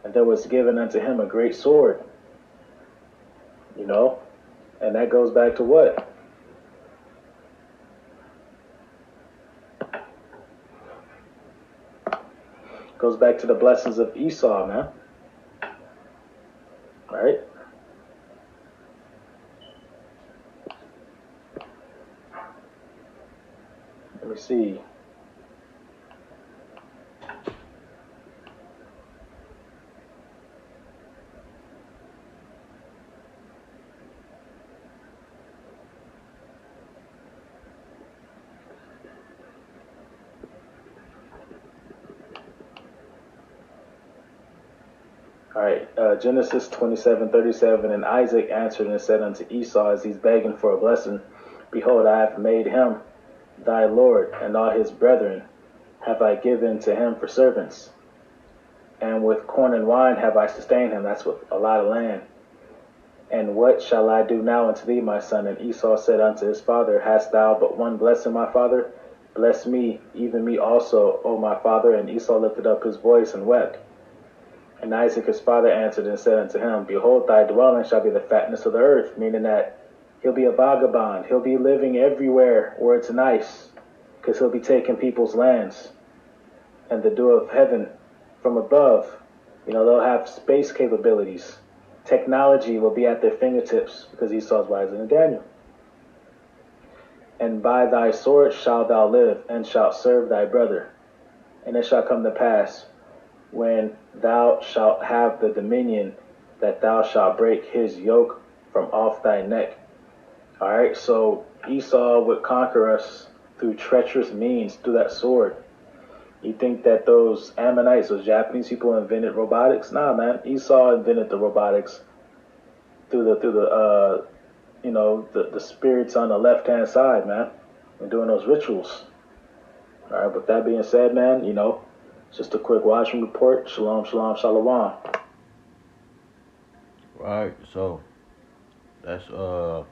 Speaker 5: And there was given unto him a great sword. And that goes back to what? Goes back to the blessings of Esau, man. All right? Let me see. All right, Genesis 27:37, and Isaac answered and said unto Esau, as he's begging for a blessing, Behold, I have made him thy Lord, and all his brethren have I given to him for servants. And with corn and wine have I sustained him. That's with a lot of land. And what shall I do now unto thee, my son? And Esau said unto his father, Hast thou but one blessing, my father? Bless me, even me also, O my father. And Esau lifted up his voice and wept. And Isaac his father answered and said unto him, Behold, thy dwelling shall be the fatness of the earth, meaning that he'll be a vagabond. He'll be living everywhere where it's nice, because he'll be taking people's lands. And the dew of heaven from above, they'll have space capabilities. Technology will be at their fingertips, because Esau's wiser than Daniel. And by thy sword shalt thou live, and shalt serve thy brother. And it shall come to pass, when thou shalt have the dominion, that thou shalt break his yoke from off thy neck. All right, so Esau would conquer us through treacherous means, through that sword. You think that those Ammonites, those Japanese people invented robotics? Nah, man. Esau invented the robotics through the spirits on the left-hand side, man, and doing those rituals. All right, with that being said, man, just a quick watching report. Shalom, shalom, shalom.
Speaker 1: Right, so that's a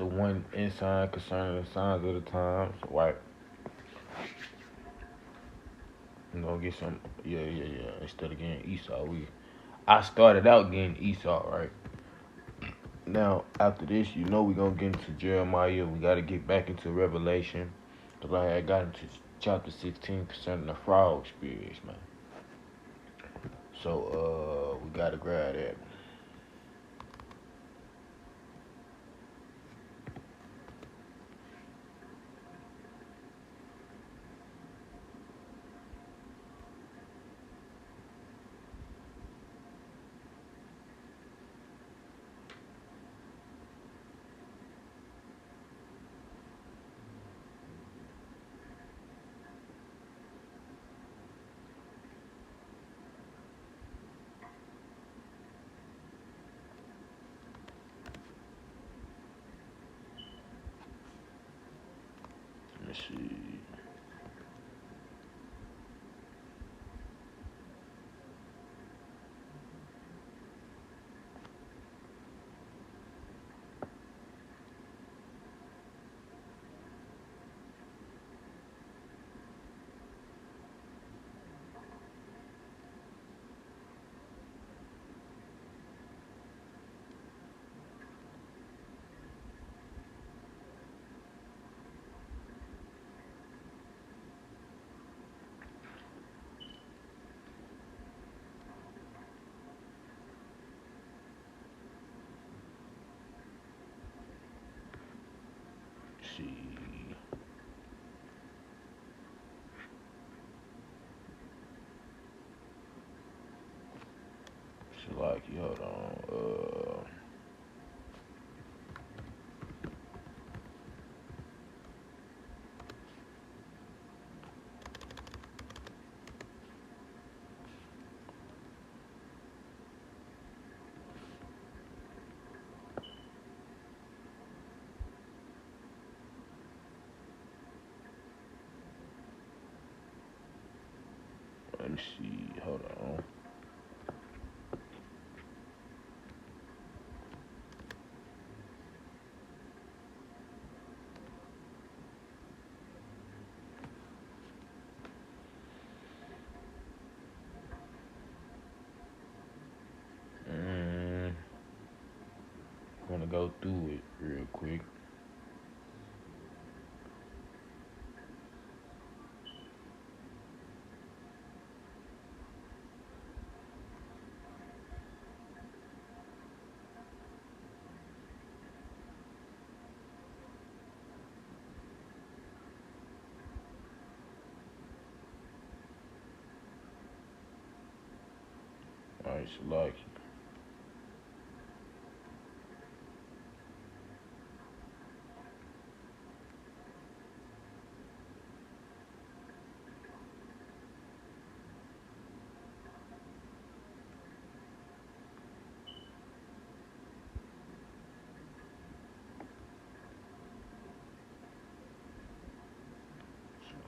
Speaker 1: one insight concerning the signs of the times, right? I'm gonna get some, yeah. Instead of getting Esau, I started out getting Esau, right? Now after this, we gonna get into Jeremiah. We gotta get back into Revelation, cause I had got into chapter 16 concerning the frog spirits, man. So we gotta grab that. Let me see. Like, hold on. Let me see. Hold on. I'm gonna go through it real quick. Alright, so like.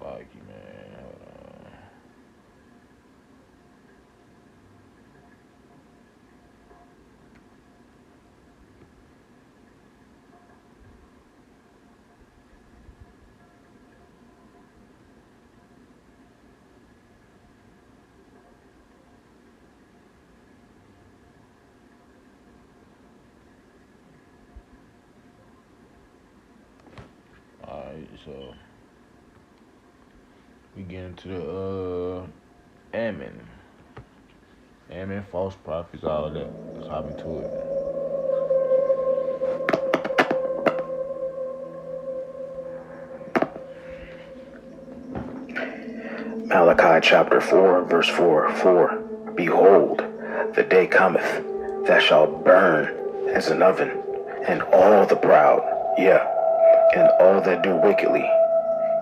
Speaker 1: Like, man, hold on. So we get into the Ammon, false prophets, all of that. Let's hop into it.
Speaker 5: Malachi chapter 4, verse 4. For, behold, the day cometh that shall burn as an oven, and all the proud, and all that do wickedly,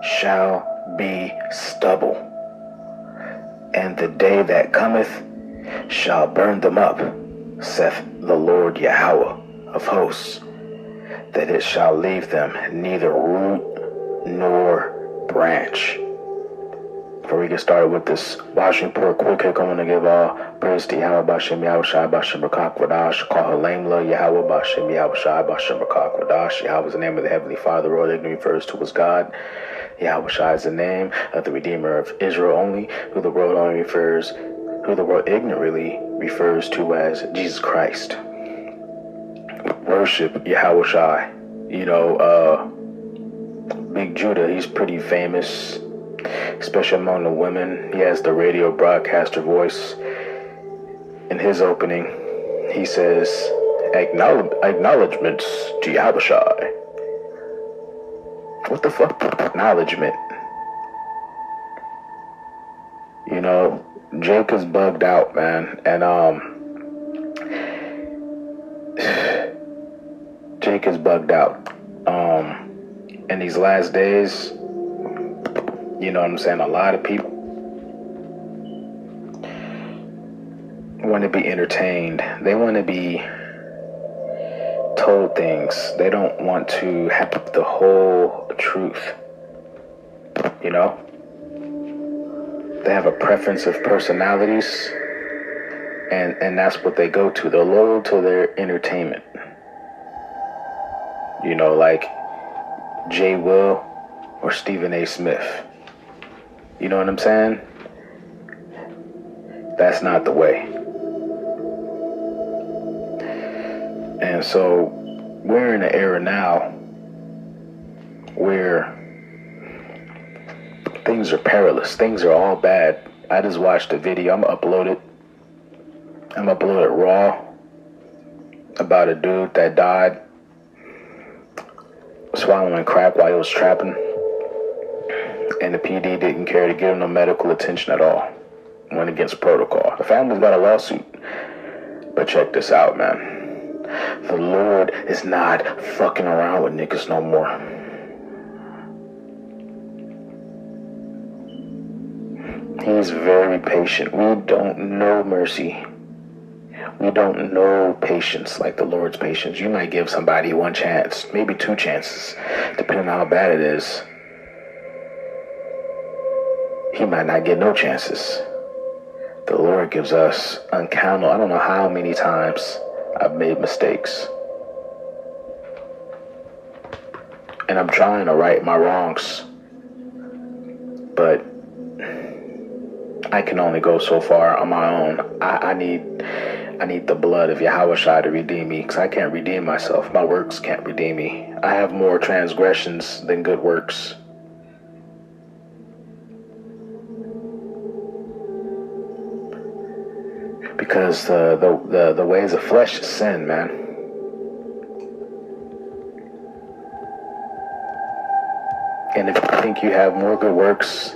Speaker 5: shall be stubble. And the day that cometh shall burn them up, saith the Lord Yahweh of hosts, that it shall leave them neither root nor branch. Before we get started with this washing report, quick, I want to give all praise to Yahweh Bashem Yahweh Shai Bashem Rakak Wadash. Call her Lamela Yahweh Bashem Yahweh Shai Bashem Rakak Wadash. Yahweh is the name of the Heavenly Father. The Lord ignorantly refers to as God. Yahweh Shai is the name of the Redeemer of Israel only, who the world ignorantly refers to as Jesus Christ. Worship Yahweh Shai. Big Judah, he's pretty famous, especially among the women. He has the radio broadcaster voice. In his opening, he says, acknowledgements to Yahweh Shai. What the fuck? Acknowledgement. Jake is bugged out, man. And, Jake is bugged out. In these last days, you know what I'm saying? A lot of people want to be entertained. They want to be told things. They don't want to have the whole truth. They have a preference of personalities, and that's what they go to. They're loyal to their entertainment. Like Jay Will or Stephen A. Smith. You know what I'm saying? That's not the way. And so we're in an era now where things are perilous. Things are all bad. I just watched a video. I'm gonna upload it raw about a dude that died swallowing crack while he was trapping. And the PD didn't care to give him no medical attention at all. Went against protocol. The family's got a lawsuit. But check this out, man. The Lord is not fucking around with niggas no more. He's very patient. We don't know mercy. We don't know patience like the Lord's patience. You might give somebody one chance, maybe two chances, depending on how bad it is. He might not get no chances. The Lord gives us uncountable. I don't know how many times I've made mistakes. And I'm trying to right my wrongs. But I can only go so far on my own. I need the blood of Yahweh Shai to redeem me, because I can't redeem myself. My works can't redeem me. I have more transgressions than good works. Because the ways of flesh is sin, man. And if you think you have more good works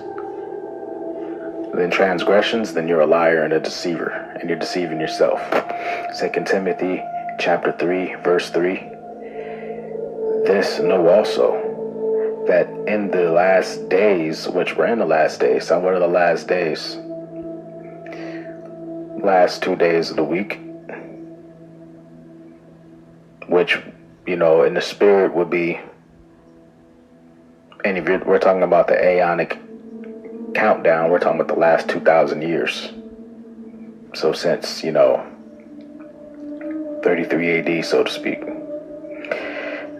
Speaker 5: than transgressions, then you're a liar and a deceiver, and you're deceiving yourself. 2 Timothy chapter 3, verse 3. This know also, that in the last days, which we're in the last days, so what are the last days? Last 2 days of the week, which, in the spirit would be, and if we're talking about the Aeonic countdown, we're talking about the last 2,000 years. So since, 33 AD, so to speak.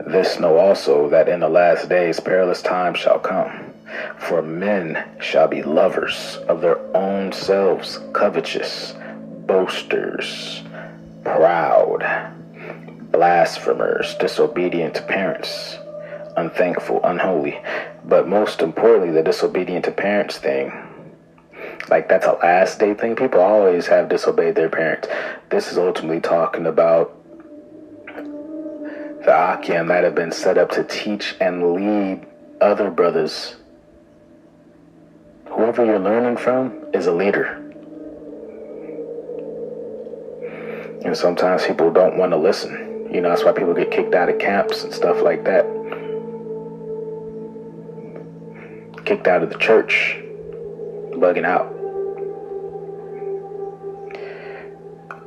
Speaker 5: This know also, that in the last days perilous times shall come. For men shall be lovers of their own selves, covetous, boasters, proud, blasphemers, disobedient to parents, unthankful, unholy, But most importantly, the disobedient to parents thing. Like, that's a last day thing. People always have disobeyed their parents. This is ultimately talking about the Akim that have been set up to teach and lead other brothers. Whoever you're learning from is a leader. And sometimes people don't want to listen. You know, that's why people get kicked out of camps and stuff like that. Kicked out of the church. Bugging out.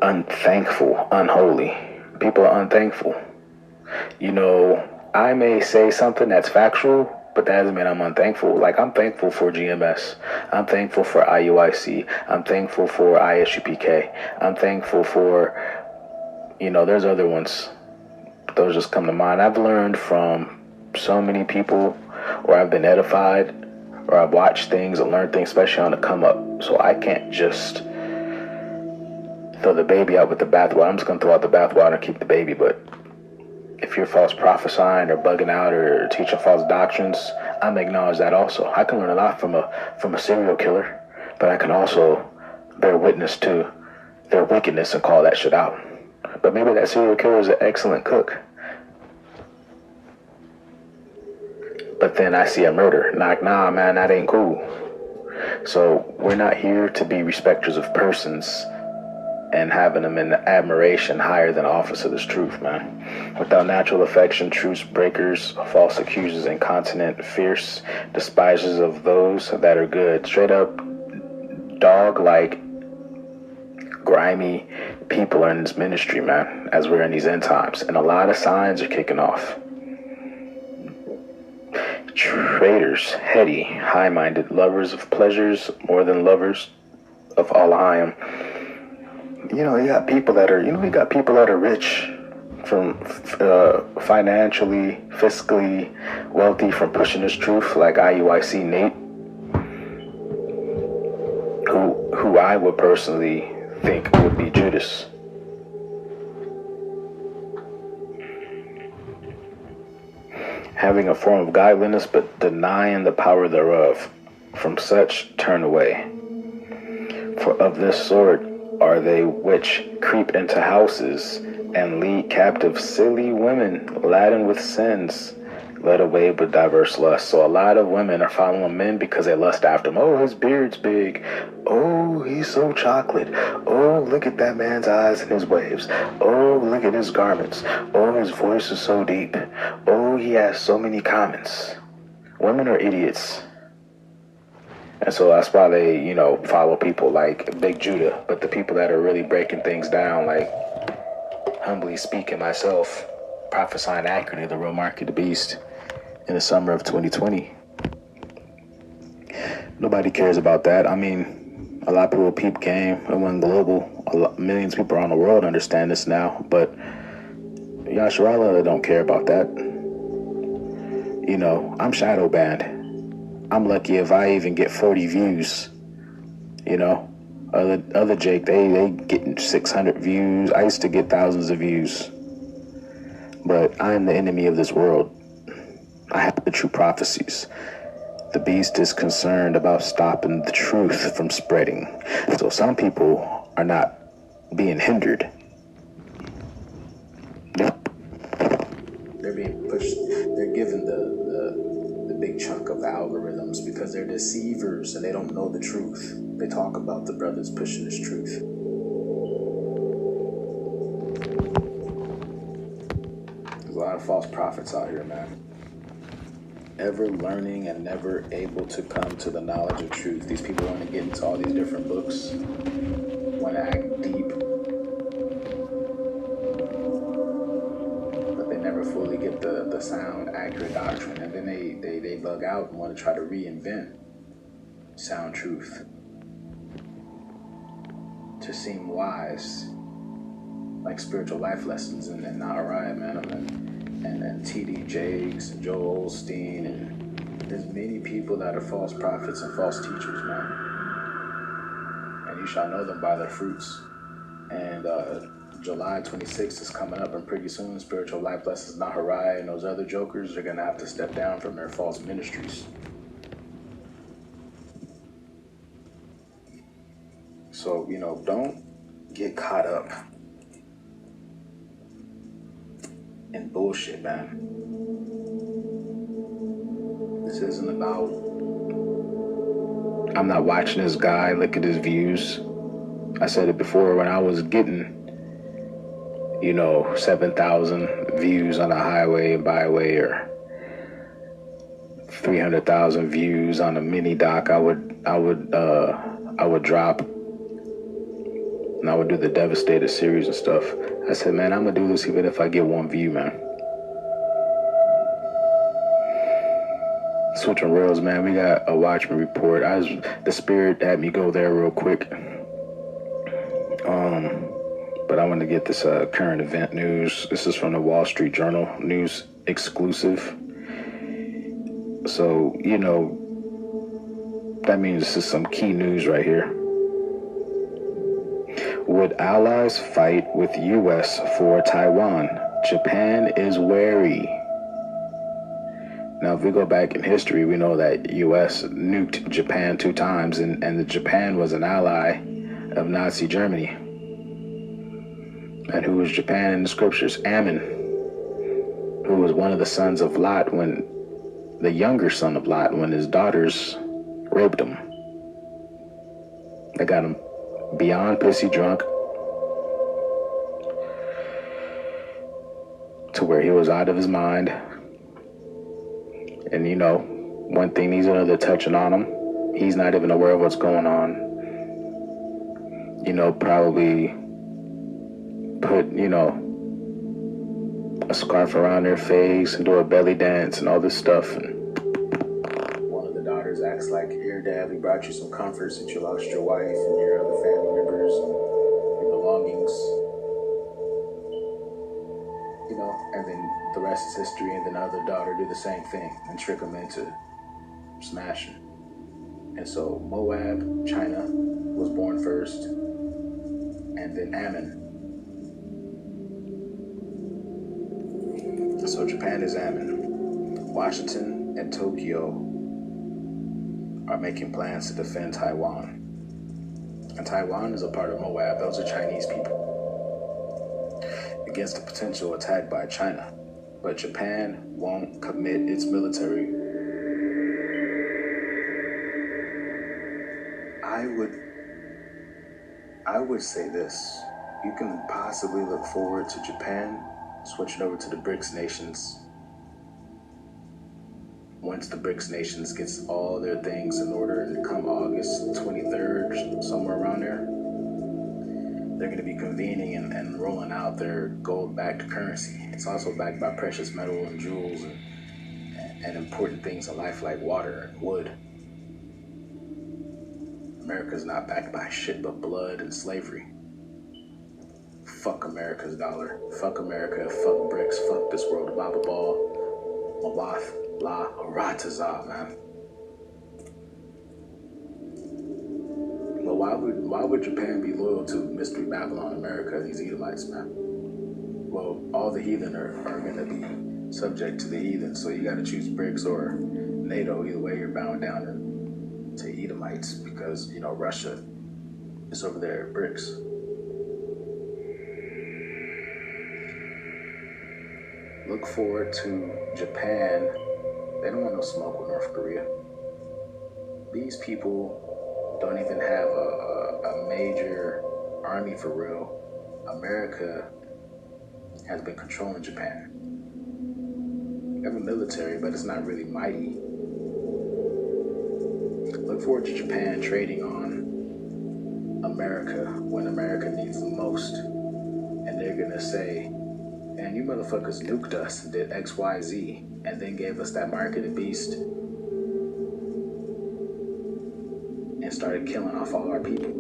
Speaker 5: Unthankful, unholy. People are unthankful. You know, I may say something that's factual, but that doesn't mean I'm unthankful. Like, I'm thankful for GMS. I'm thankful for IUIC. I'm thankful for ISUPK. I'm thankful for, you know, there's other ones. Those just come to mind. I've learned from so many people, or I've been edified, or I've watched things and learned things, especially on the come up. So I can't just throw the baby out with the bathwater. I'm just going to throw out the bathwater and keep the baby. But if you're false prophesying or bugging out or teaching false doctrines, I'm going to acknowledge that also. I can learn a lot from a serial killer, but I can also bear witness to their wickedness and call that shit out. But maybe that serial killer is an excellent cook. But then I see a murder. Like, nah, man, that ain't cool. So we're not here to be respecters of persons and having them in admiration higher than office of this truth, man. Without natural affection, truce breakers, false accusers, incontinent, fierce despisers of those that are good. Straight up dog-like, grimy people are in this ministry, man, as we're in these end times. And a lot of signs are kicking off. Traitors, heady, high-minded, lovers of pleasures more than lovers of all I am. You know, you got people that are rich from financially, fiscally wealthy from pushing this truth, like IUIC Nate, who I would personally think would be Judas. Having a form of godliness, but denying the power thereof. From such turn away. For of this sort are they which creep into houses and lead captive silly women laden with sins, led away with diverse lusts. So a lot of women are following men because they lust after him. Oh, his beard's big. Oh, he's so chocolate. Oh, look at that man's eyes and his waves. Oh, look at his garments. Oh, his voice is so deep. Oh, he has so many comments. Women are idiots. And so that's why they, you know, follow people like Big Judah. But the people that are really breaking things down, like humbly speaking myself, prophesying accurately the real mark of the beast in the summer of 2020. Nobody cares about that. I mean, a lot of people peep game. It went global. Millions of people around the world understand this now. But Yasharala don't care about that. You know, I'm shadow banned. I'm lucky if I even get 40 views, you know. Other Jake, they getting 600 views. I used to get thousands of views. But I'm the enemy of this world. I have the true prophecies. The beast is concerned about stopping the truth from spreading. So some people are not being hindered. They're being pushed. They're given the big chunk of the algorithms because they're deceivers and they don't know the truth. They talk about the brothers pushing this truth. There's a lot of false prophets out here, man. Ever learning and never able to come to the knowledge of truth. These people want to get into all these different books, want to act deep, but they never fully get the sound, accurate doctrine, and then they bug out and want to try to reinvent sound truth to seem wise, like spiritual life lessons and Nahariah, man, and T.D. Jakes and Joel Osteen, and there's many people that are false prophets and false teachers, man. And you shall know them by their fruits. And July 26th is coming up, and pretty soon Spiritual Life Lessons Naharai and those other jokers are gonna have to step down from their false ministries. So, you know, don't get caught up in bullshit, man. This isn't about, I'm not watching this guy, look at his views. I said it before, when I was getting, 7,000 views on a highway and byway, or 300,000 views on a mini doc, I would drop, and I would do the Devastator series and stuff. I said, man, I'm gonna do this even if I get one view, man. Switching rails, man. We got a Watchmen report. The spirit had me go there real quick. But I want to get this current event news. This is from the Wall Street Journal news exclusive. So, that means this is some key news right here. Would allies fight with U.S. for Taiwan? Japan is wary. Now, if we go back in history, we know that U.S. nuked Japan 2 times, and Japan was an ally of Nazi Germany. And who was Japan in the scriptures? Ammon, who was one of the sons of Lot, the younger son of Lot, when his daughters raped him. They got him beyond pissy drunk to where he was out of his mind. And one thing these other touching on him, he's not even aware of what's going on. Probably put, a scarf around their face and do a belly dance and all this stuff. And one of the daughters acts like, here, Dad, we brought you some comfort since you lost your wife and your other family members and your belongings. And then the rest is history, and then the other daughter do the same thing and trick them into smashing. And so Moab, China, was born first, and then Ammon. So Japan is Ammon. Washington and Tokyo are making plans to defend Taiwan. And Taiwan is a part of Moab. Those are Chinese people. Against a potential attack by China. But Japan won't commit its military. I would say this. You can possibly look forward to Japan switching over to the BRICS nations. Once the BRICS nations gets all their things in order, and come August 23rd, somewhere around there, they're going to be convening and rolling out their gold-backed currency. It's also backed by precious metal and jewels and important things in life like water and wood. America's not backed by shit but blood and slavery. Fuck America's dollar. Fuck America. Fuck BRICS. Fuck this world. Baba Ball. Mawath. La. Arataza, man. But why would Japan be loyal to Mystery Babylon America, these Edomites, man? Well, all the heathen are going to be subject to the heathen, so you got to choose BRICS or NATO. Either way, you're bound down to Edomites because, Russia is over there at BRICS. Look forward to Japan. They don't want no smoke with North Korea. These people don't even have a major army for real. America has been controlling Japan. We have a military, but it's not really mighty. Look forward to Japan trading on America when America needs them most. And they're gonna say, man, you motherfuckers nuked us and did X, Y, Z, and then gave us that mark of the beast and started killing off all our people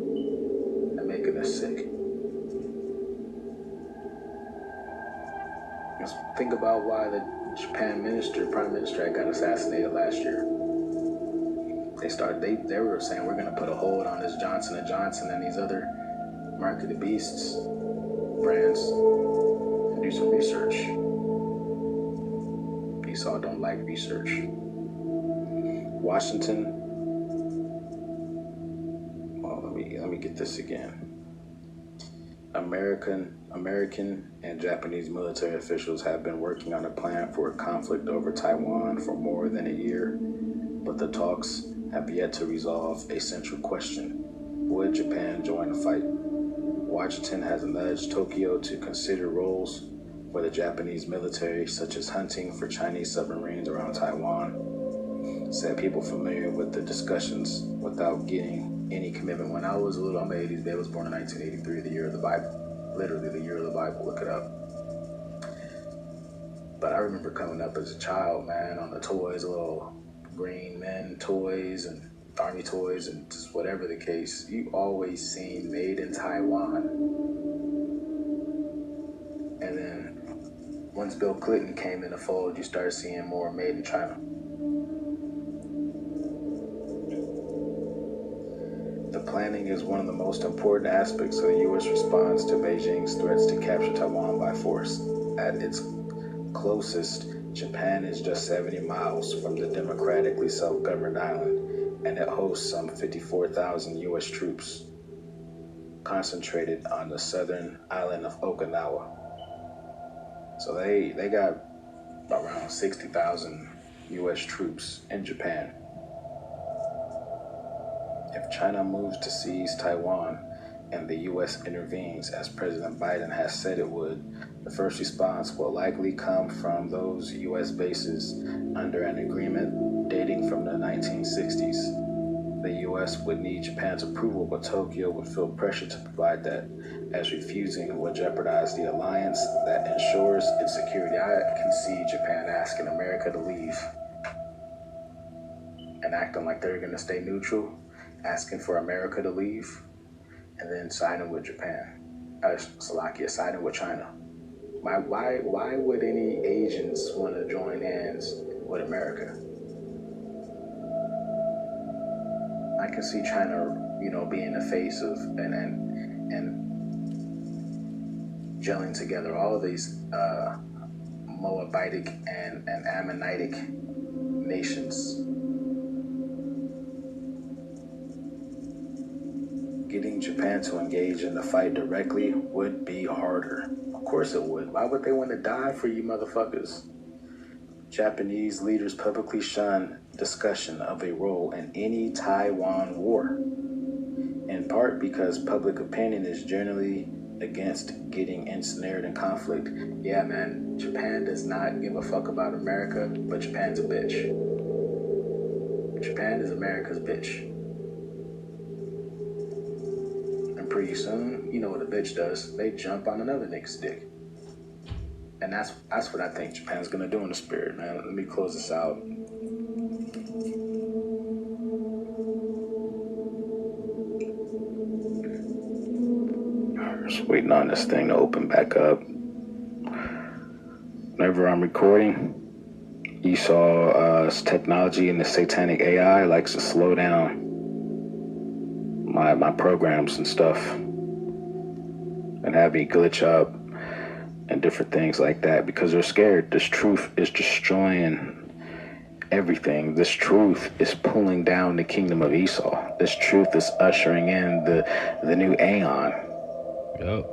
Speaker 5: and making us sick. Just think about why the Japan prime minister got assassinated last year. They were saying we're gonna put a hold on this Johnson & Johnson and these other mark of the beasts brands and do some research. Esau don't like research. Washington. Well, let me get this again. American and Japanese military officials have been working on a plan for a conflict over Taiwan for more than a year, but the talks have yet to resolve a central question. Would Japan join the fight? Washington has nudged Tokyo to consider roles for the Japanese military, such as hunting for Chinese submarines around Taiwan, said people familiar with the discussions without getting any commitment. When I was a little, I'm 80s, I was born in 1983, the year of the Bible. Literally the year of the Bible, look it up. But I remember coming up as a child, man, on the toys, little green men toys and army toys and just whatever the case. You always seen made in Taiwan. And then once Bill Clinton came in the fold, you started seeing more made in China. The planning is one of the most important aspects of the U.S. response to Beijing's threats to capture Taiwan by force. At its closest, Japan is just 70 miles from the democratically self-governed island, and it hosts some 54,000 U.S. troops concentrated on the southern island of Okinawa. So they got around 60,000 U.S. troops in Japan. If China moves to seize Taiwan and the U.S. intervenes, as President Biden has said it would, the first response will likely come from those U.S. bases under an agreement dating from the 1960s. The U.S. would need Japan's approval, but Tokyo would feel pressure to provide that, as refusing would jeopardize the alliance that ensures its security. I can see Japan asking America to leave and acting like they're going to stay neutral, asking for America to leave, and then siding with Japan. Siding with China. Why would any Asians want to join hands with America? I can see China, being the face of and gelling together all of these Moabitic and Ammonitic nations. Getting Japan to engage in the fight directly would be harder. Of course it would. Why would they want to die for you motherfuckers? Japanese leaders publicly shun discussion of a role in any Taiwan war, in part because public opinion is generally against getting ensnared in conflict. Yeah, man, Japan does not give a fuck about America, but Japan's a bitch. Japan is America's bitch. And pretty soon, you know what a bitch does. They jump on another nigga's dick. And that's what I think Japan's gonna do in the spirit, man. Let me close this out. Just waiting on this thing to open back up. Whenever I'm recording, Esau's technology and the satanic AI likes to slow down my programs and stuff and have me glitch up and different things like that because they're scared. This truth is destroying everything. This truth is pulling down the kingdom of Esau. This truth is ushering in the new Aeon.
Speaker 1: Yep.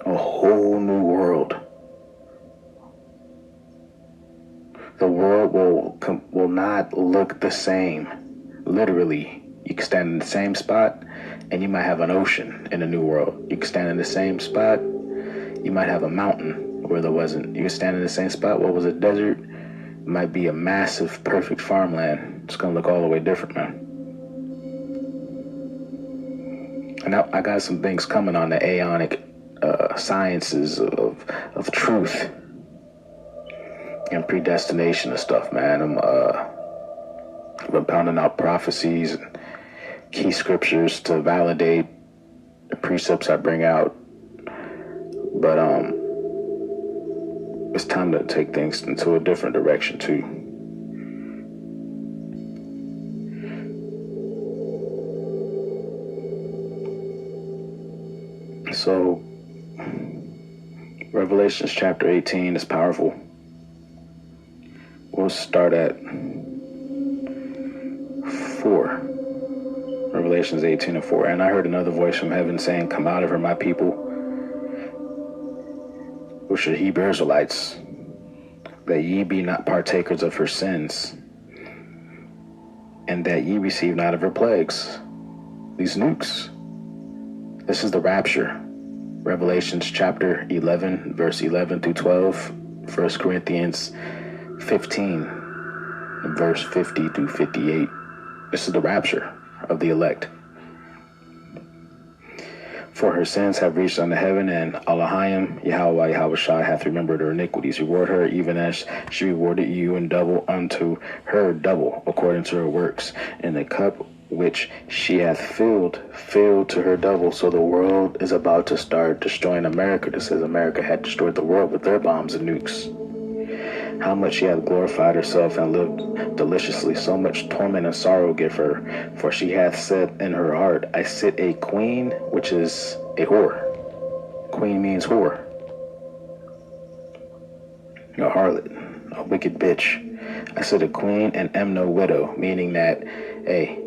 Speaker 5: A whole new world. The world will not look the same. Literally, you can stand in the same spot and you might have an ocean in the new world. You can stand in the same spot, you might have a mountain where there wasn't. You can stand in the same spot, what was a desert? It might be a massive, perfect farmland. It's gonna look all the way different, man. And I got some things coming on the aeonic sciences of truth and predestination and stuff, man. I've been pounding out prophecies and key scriptures to validate the precepts I bring out. But it's time to take things into a different direction too. So Revelations chapter 18 is powerful. We'll start at 4. Revelations 18:4. And I heard another voice from heaven saying, "Come out of her, my people, which are Hebrew Israelites, that ye be not partakers of her sins, and that ye receive not of her plagues." These nukes. This is the rapture. Revelations chapter 11, verse 11 through 12. 1 Corinthians 15, verse 50 through 58. This is the rapture of the elect. For her sins have reached unto heaven, and Elohim, Yahweh, Yahushua, hath remembered her iniquities. Reward her even as she rewarded you, and double unto her double, according to her works. And the cup which she hath filled to her double. So the world is about to start destroying America, just as America had destroyed the world with their bombs and nukes. How much she hath glorified herself and lived deliciously, so much torment and sorrow give her. For she hath said in her heart, I sit a queen, which is a whore. Queen means whore. A harlot, a wicked bitch. I sit a queen and am no widow, meaning that, hey,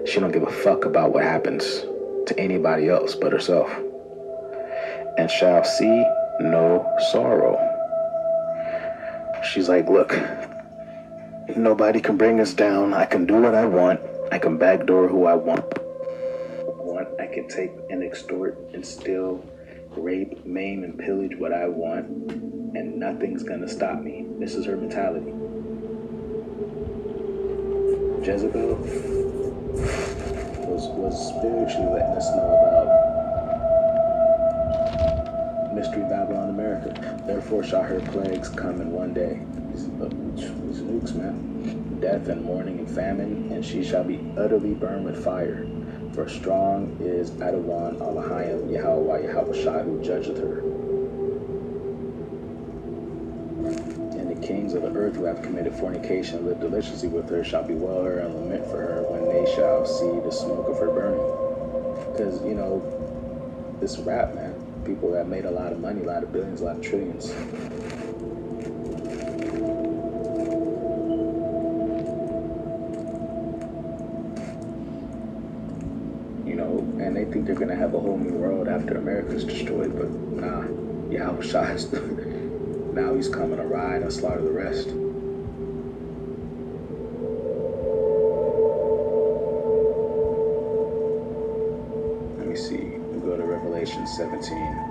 Speaker 5: she don't give a fuck about what happens to anybody else but herself. And shall see no sorrow. She's like, look, nobody can bring us down. I can do what I want. I can backdoor who I want. I can take and extort and steal, rape, maim, and pillage what I want, and nothing's gonna stop me. This is her mentality. Jezebel was spiritually letting us know about Mystery Babylon America. Therefore shall her plagues come in one day. These nukes, man. Death and mourning and famine, and she shall be utterly burned with fire. For strong is Edom, Elohim, Yahweh, Yahushua, who judgeth her. And the kings of the earth who have committed fornication and lived deliciously with her shall bewail her and lament for her when they shall see the smoke of her burning. Because, you know, this rap, man. People that made a lot of money, a lot of billions, a lot of trillions. You know, and they think they're gonna have a whole new world after America's destroyed, but nah, Yahushua now he's coming to ride and slaughter the rest. Let me see. We go to Revelation 17.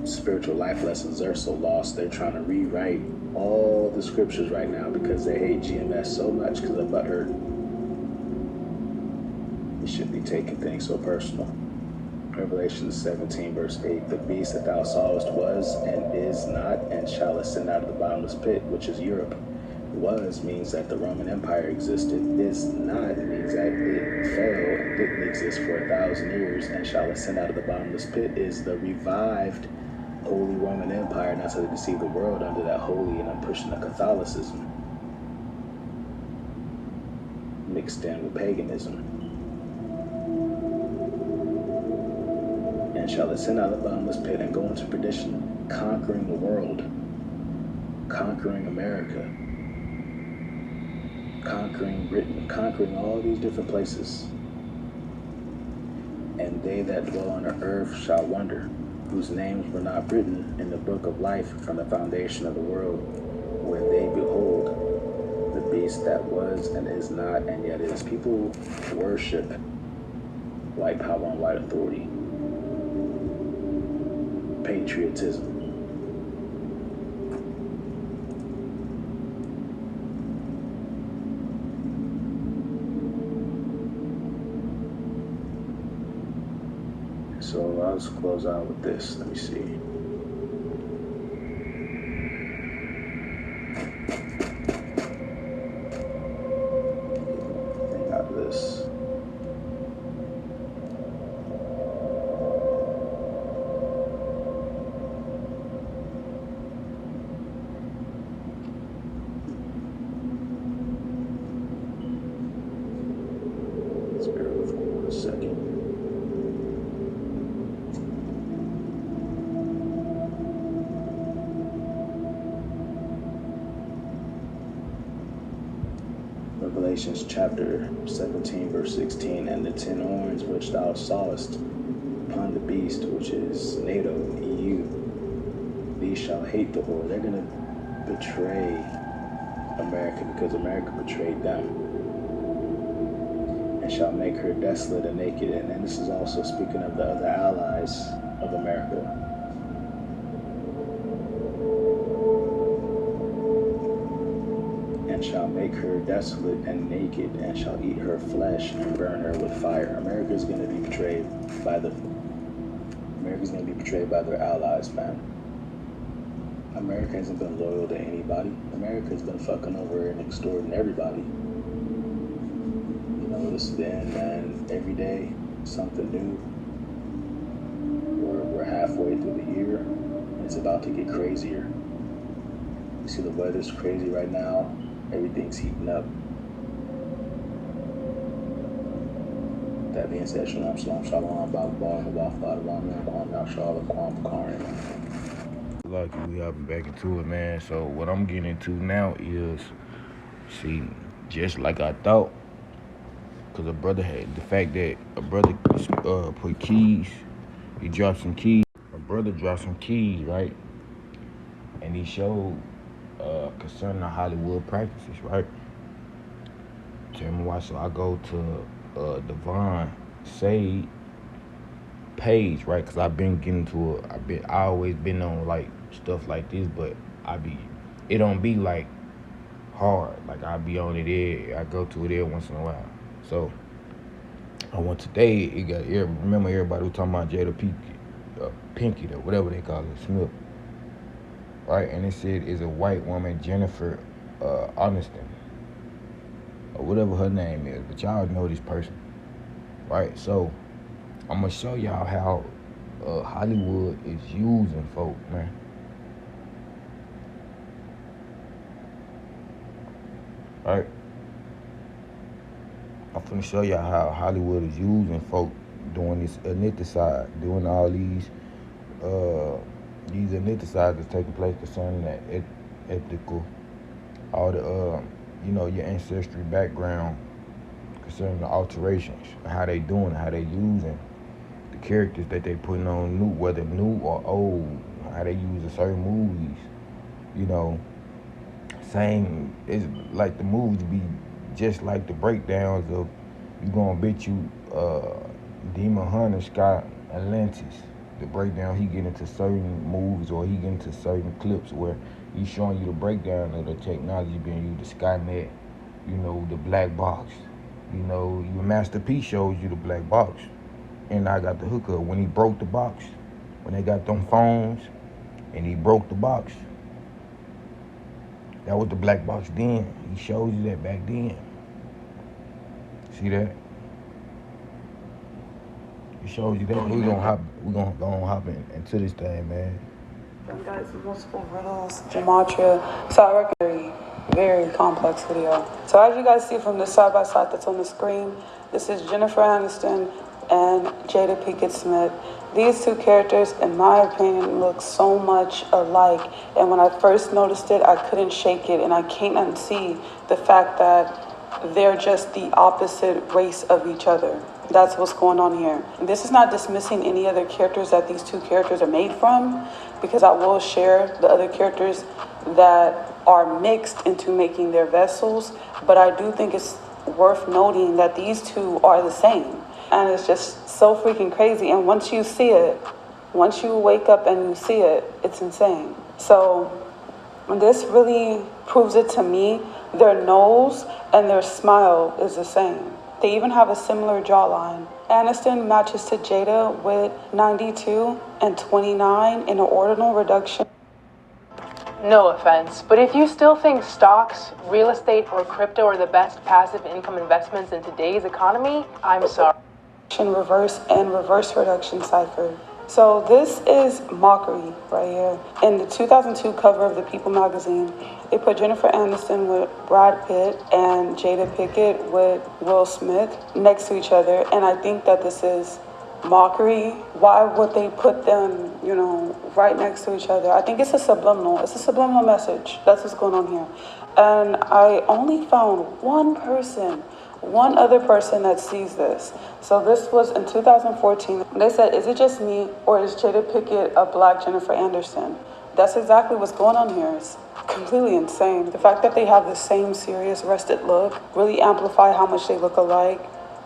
Speaker 5: Spiritual life lessons are so lost. They're trying to rewrite all the scriptures right now because they hate GMS so much because they're butthurt. You shouldn't be taking things so personal. Revelation 17 verse 8. The beast that thou sawest was and is not and shall ascend out of the bottomless pit, which is Europe. Was means that the Roman Empire existed. Is not means that it fell and didn't exist for 1,000 years and shall ascend out of the bottomless pit is the revived Holy Roman Empire, not so they deceive the world under that holy, and I'm pushing the Catholicism mixed in with paganism. And shall ascend out of the bottomless pit and go into perdition, conquering the world, conquering America, conquering Britain, conquering all these different places. And they that dwell on the earth shall wonder, whose names were not written in the book of life from the foundation of the world, when they behold the beast that was and is not and yet is. People worship white power and white authority, patriotism. So I'll just close out with this. Let me see. I got this. Revelations chapter 17, verse 16, and the 10 horns which thou sawest upon the beast, which is NATO, EU, these shall hate the whore. They're going to betray America because America betrayed them, and shall make her desolate and naked. And then this is also speaking of the other allies of America. And shall make her desolate and naked, and shall eat her flesh and burn her with fire. America's going to be betrayed by their allies, man. America hasn't been loyal to anybody. America's been fucking over and extorting everybody. You know, this is the end, man. Every day, something new. We're halfway through the year, and it's about to get crazier. You see the weather's crazy right now. Everything's heating up. That being said, shalom, shalom, shalom,
Speaker 1: Lucky we hopping back into it, man. So what I'm getting into now is, see, just like I thought, because a brother had the fact that a brother put keys, he dropped some keys. A brother dropped some keys, right? And he showed concerning the Hollywood practices, right? Tell me why. So I go to Devon Sade page, right? Because I've been getting to I always been on like stuff like this, but it don't be like hard. Like I be on it there. I go to it there once in a while. So I went today. It got remember everybody was talking about Jada Pinkett or whatever they call it, Smith, right? And it said is a white woman, Jennifer Aniston, or whatever her name is, but y'all know this person, right? So I'm gonna show y'all how Hollywood is using folk, man. Right? I'm finna show y'all how Hollywood is using folk doing this ethnicide, doing all these ethnicide that's taking place concerning that ethical, all the your ancestry background concerning the alterations, how they doing, how they using the characters that they putting on new, whether new or old, how they use in certain movies, same, it's like the movies be just like the breakdowns of, you gonna bet you Demon Hunter Scott Atlantis, the breakdown he get into certain movies or he get into certain clips where he's showing you the breakdown of the technology being used, the Skynet, the black box. Your Master P shows you the black box. And I got the hookup when he broke the box, when they got them phones and he broke the box. That was the black box then. He shows you that back then. See that? He shows you that. We're gonna go on hopping into this thing, man.
Speaker 7: Guys, multiple riddles, gematria. So I reckon very, very complex video. So as you guys see from the side by side that's on the screen, this is Jennifer Aniston and Jada Pinkett Smith. These two characters, in my opinion, look so much alike. And when I first noticed it, I couldn't shake it, and I can't unsee the fact that they're just the opposite race of each other. That's what's going on here. And this is not dismissing any other characters that these two characters are made from, because I will share the other characters that are mixed into making their vessels. But I do think it's worth noting that these two are the same. And it's just so freaking crazy. And once you see it, once you wake up and you see it, it's insane. So this really proves it to me. Their nose and their smile is the same. They even have a similar jawline. Aniston matches to Jada with 92 and 29 in an ordinal reduction.
Speaker 8: No offense, but if you still think stocks, real estate, or crypto are the best passive income investments in today's economy, I'm sorry.
Speaker 7: Reverse and reverse reduction cipher. So this is mockery right here. In the 2002 cover of the People magazine, they put Jennifer Aniston with Brad Pitt and Jada Pinkett with Will Smith next to each other. And I think that this is mockery. Why would they put them, right next to each other? I think it's a subliminal message. That's what's going on here. And I only found one other person that sees this. So this was in 2014. They said, is it just me or is Jada Pinkett a black Jennifer Anderson? That's exactly what's going on here. It's completely insane. The fact that they have the same serious rested look really amplify how much they look alike,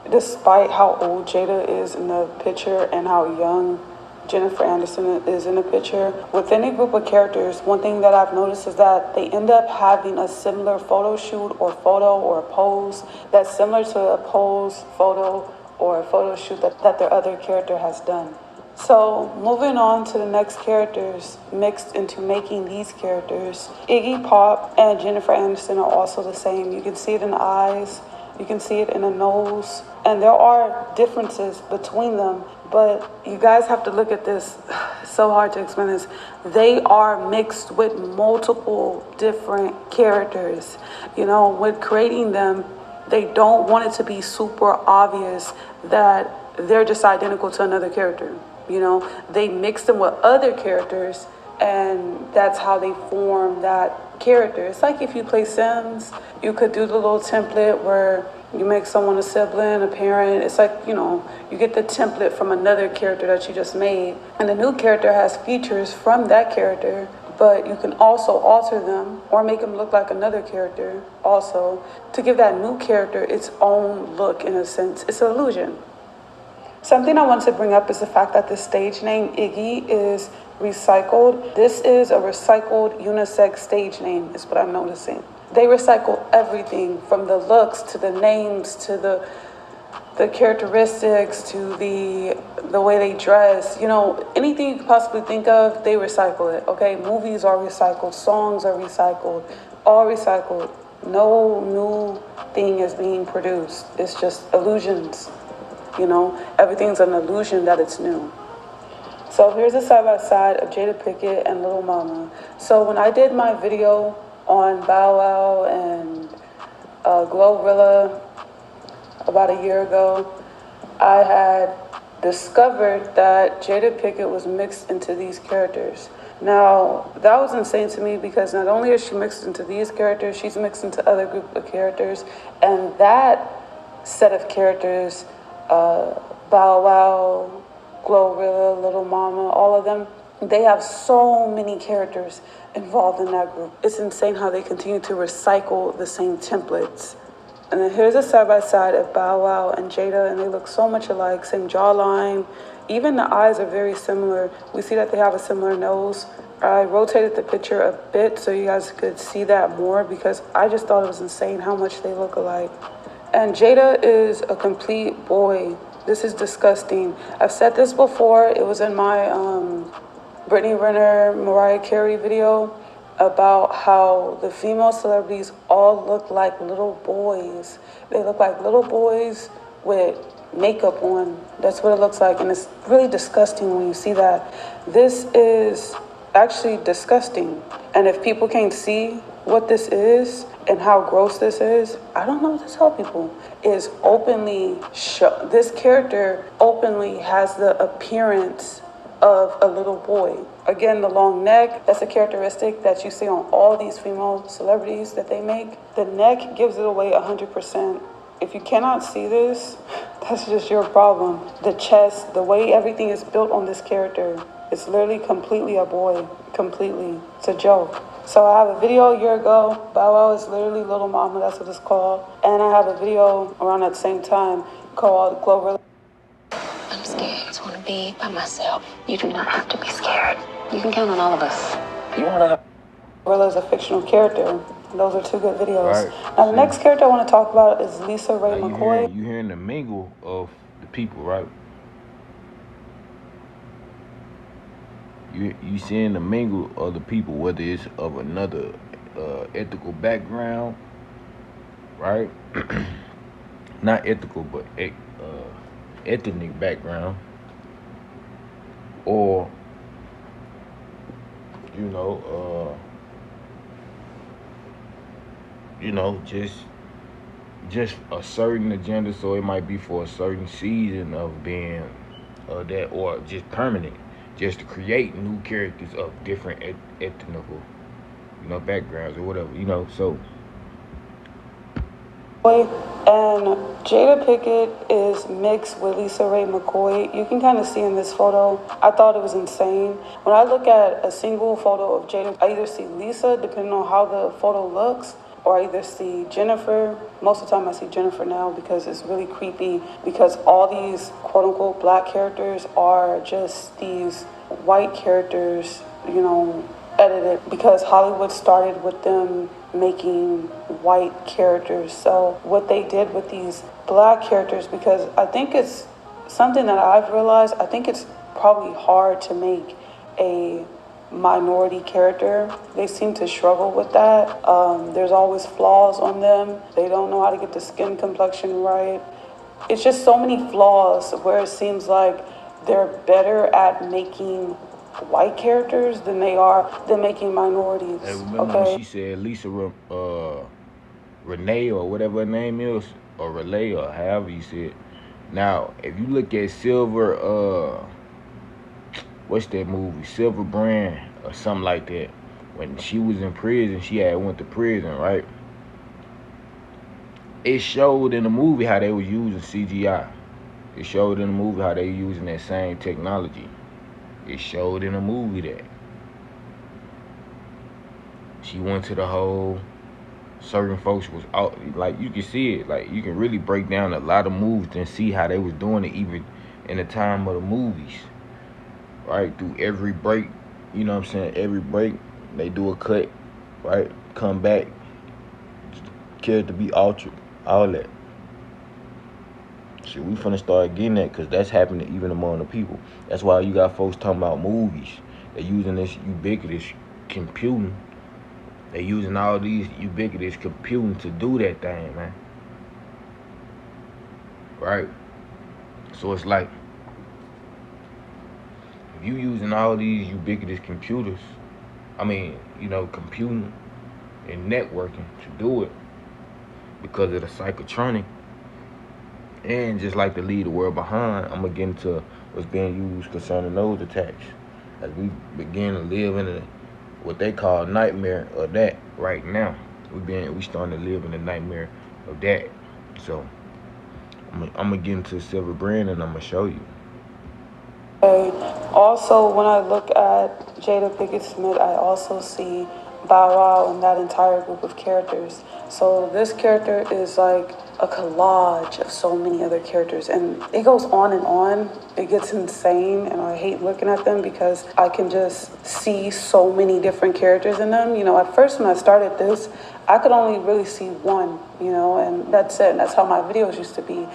Speaker 7: despite how old Jada is in the picture and how young Jennifer Anderson is in the picture. Within a group of characters, one thing that I've noticed is that they end up having a similar photo shoot or photo or pose that's similar to a pose, photo, or a photo shoot that their other character has done. So moving on to the next characters mixed into making these characters, Iggy Pop and Jennifer Anderson are also the same. You can see it in the eyes, you can see it in the nose, and there are differences between them. But you guys have to look at this. It's so hard to explain this. They are mixed with multiple different characters. You know, with creating them, they don't want it to be super obvious that they're just identical to another character. You know, they mix them with other characters, and that's how they form that character. It's like if you play Sims, you could do the little template where you make someone a sibling, a parent. It's like, you know, you get the template from another character that you just made. And the new character has features from that character, but you can also alter them or make them look like another character also to give that new character its own look in a sense. It's an illusion. Something I want to bring up is the fact that the stage name Iggy is recycled. This is a recycled unisex stage name, is what I'm noticing. They recycle everything from the looks to the names to the characteristics to the way they dress. You know, anything you could possibly think of, they recycle it. Okay, movies are recycled, songs are recycled, all recycled. No new thing is being produced. It's just illusions. You know, everything's an illusion that it's new. So here's a side-by-side of Jada Pinkett and Lil Mama. So when I did my video on Bow Wow and Glorilla about a year ago, I had discovered that Jada Pinkett was mixed into these characters. Now, that was insane to me because not only is she mixed into these characters, she's mixed into other group of characters, and that set of characters, Bow Wow, Glorilla, Little Mama, all of them, they have so many characters involved in that group. It's insane how they continue to recycle the same templates. And then here's a side-by-side of Bow Wow and Jada, and they look so much alike, same jawline. Even the eyes are very similar. We see that they have a similar nose. I rotated the picture a bit so you guys could see that more because I just thought it was insane how much they look alike. And Jada is a complete boy. This is disgusting. I've said this before. It was in my Brittany Renner, Mariah Carey video about how the female celebrities all look like little boys. They look like little boys with makeup on. That's what it looks like, and it's really disgusting when you see that. This is actually disgusting, and if people can't see what this is and how gross this is, I don't know what to tell people. Is openly this character openly has the appearance of a little boy. Again, the long neck, that's a characteristic that you see on all these female celebrities that they make. The neck gives it away 100%. If you cannot see this, that's just your problem. The chest, the way everything is built on this character, it's literally completely a boy, completely. It's a joke. So I have a video a year ago. Bow Wow is literally Little Mama, that's what it's called. And I have a video around that same time called Glorilla.
Speaker 9: I'm scared. I just want to be by myself. You do not have to be scared. You can count on all of us.
Speaker 5: You wanna?
Speaker 7: Glorilla is a fictional character. Those are two good videos.
Speaker 1: Right.
Speaker 7: Now the next character I want to talk about is Lisa Ray McCoy.
Speaker 1: You hearing the mingle of the people, right? You seeing the mingle of the people, whether it's of another ethical background, right? Not ethical, but ethnic background, or just a certain agenda. So it might be for a certain season of being that, or just permanent, just to create new characters of different ethnical, backgrounds or whatever, So
Speaker 7: And Jada Pinkett is mixed with Lisa Ray McCoy. You can kind of see in this photo. I thought it was insane. When I look at a single photo of Jada, I either see Lisa, depending on how the photo looks, or I either see Jennifer. Most of the time I see Jennifer now because it's really creepy, because all these quote-unquote black characters are just these white characters, you know, edited, because Hollywood started with them making white characters. So what they did with these black characters, because I think it's something that I've realized, I think it's probably hard to make a minority character. They seem to struggle with that. There's always flaws on them. They don't know how to get the skin complexion right. It's just so many flaws where it seems like they're better at making white characters than they are than making minorities.
Speaker 1: Hey, remember when she said Lisa Renee or whatever her name is, or Relay, or however you say it. Now, if you look at Silver, what's that movie? Silver Brand or something like that. When she was in prison, she had went to prison, right? It showed in the movie how they was using CGI. It showed in the movie how they using that same technology. It showed in the movie that she went to the hole. Certain folks was out, like you can see it, like you can really break down a lot of moves and see how they was doing it even in the time of the movies. Right, through every break, you know what I'm saying? Every break, they do a cut, right? Come back, character be altered, all that. See, we finna start getting that, because that's happening even among the people. That's why you got folks talking about movies. They're using this ubiquitous computing. They're using all these ubiquitous computing to do that thing, man. Right? So it's like, if you using all these ubiquitous computers, computing and networking to do it because of the psychotronic, and just like to leave the world behind, I'm gonna get into what's being used concerning those attacks as we begin to live in what they call nightmare of that right now. We starting to live in the nightmare of that. So I'm gonna get into Silver Brand and I'm gonna show you.
Speaker 7: Also, when I look at Jada Pinkett Smith, I also see Bow Wow and that entire group of characters. So this character is like a collage of so many other characters, and it goes on and on. It gets insane, and I hate looking at them because I can just see so many different characters in them. You know, at first when I started this, I could only really see one, you know, and that's it. And that's how my videos used to be.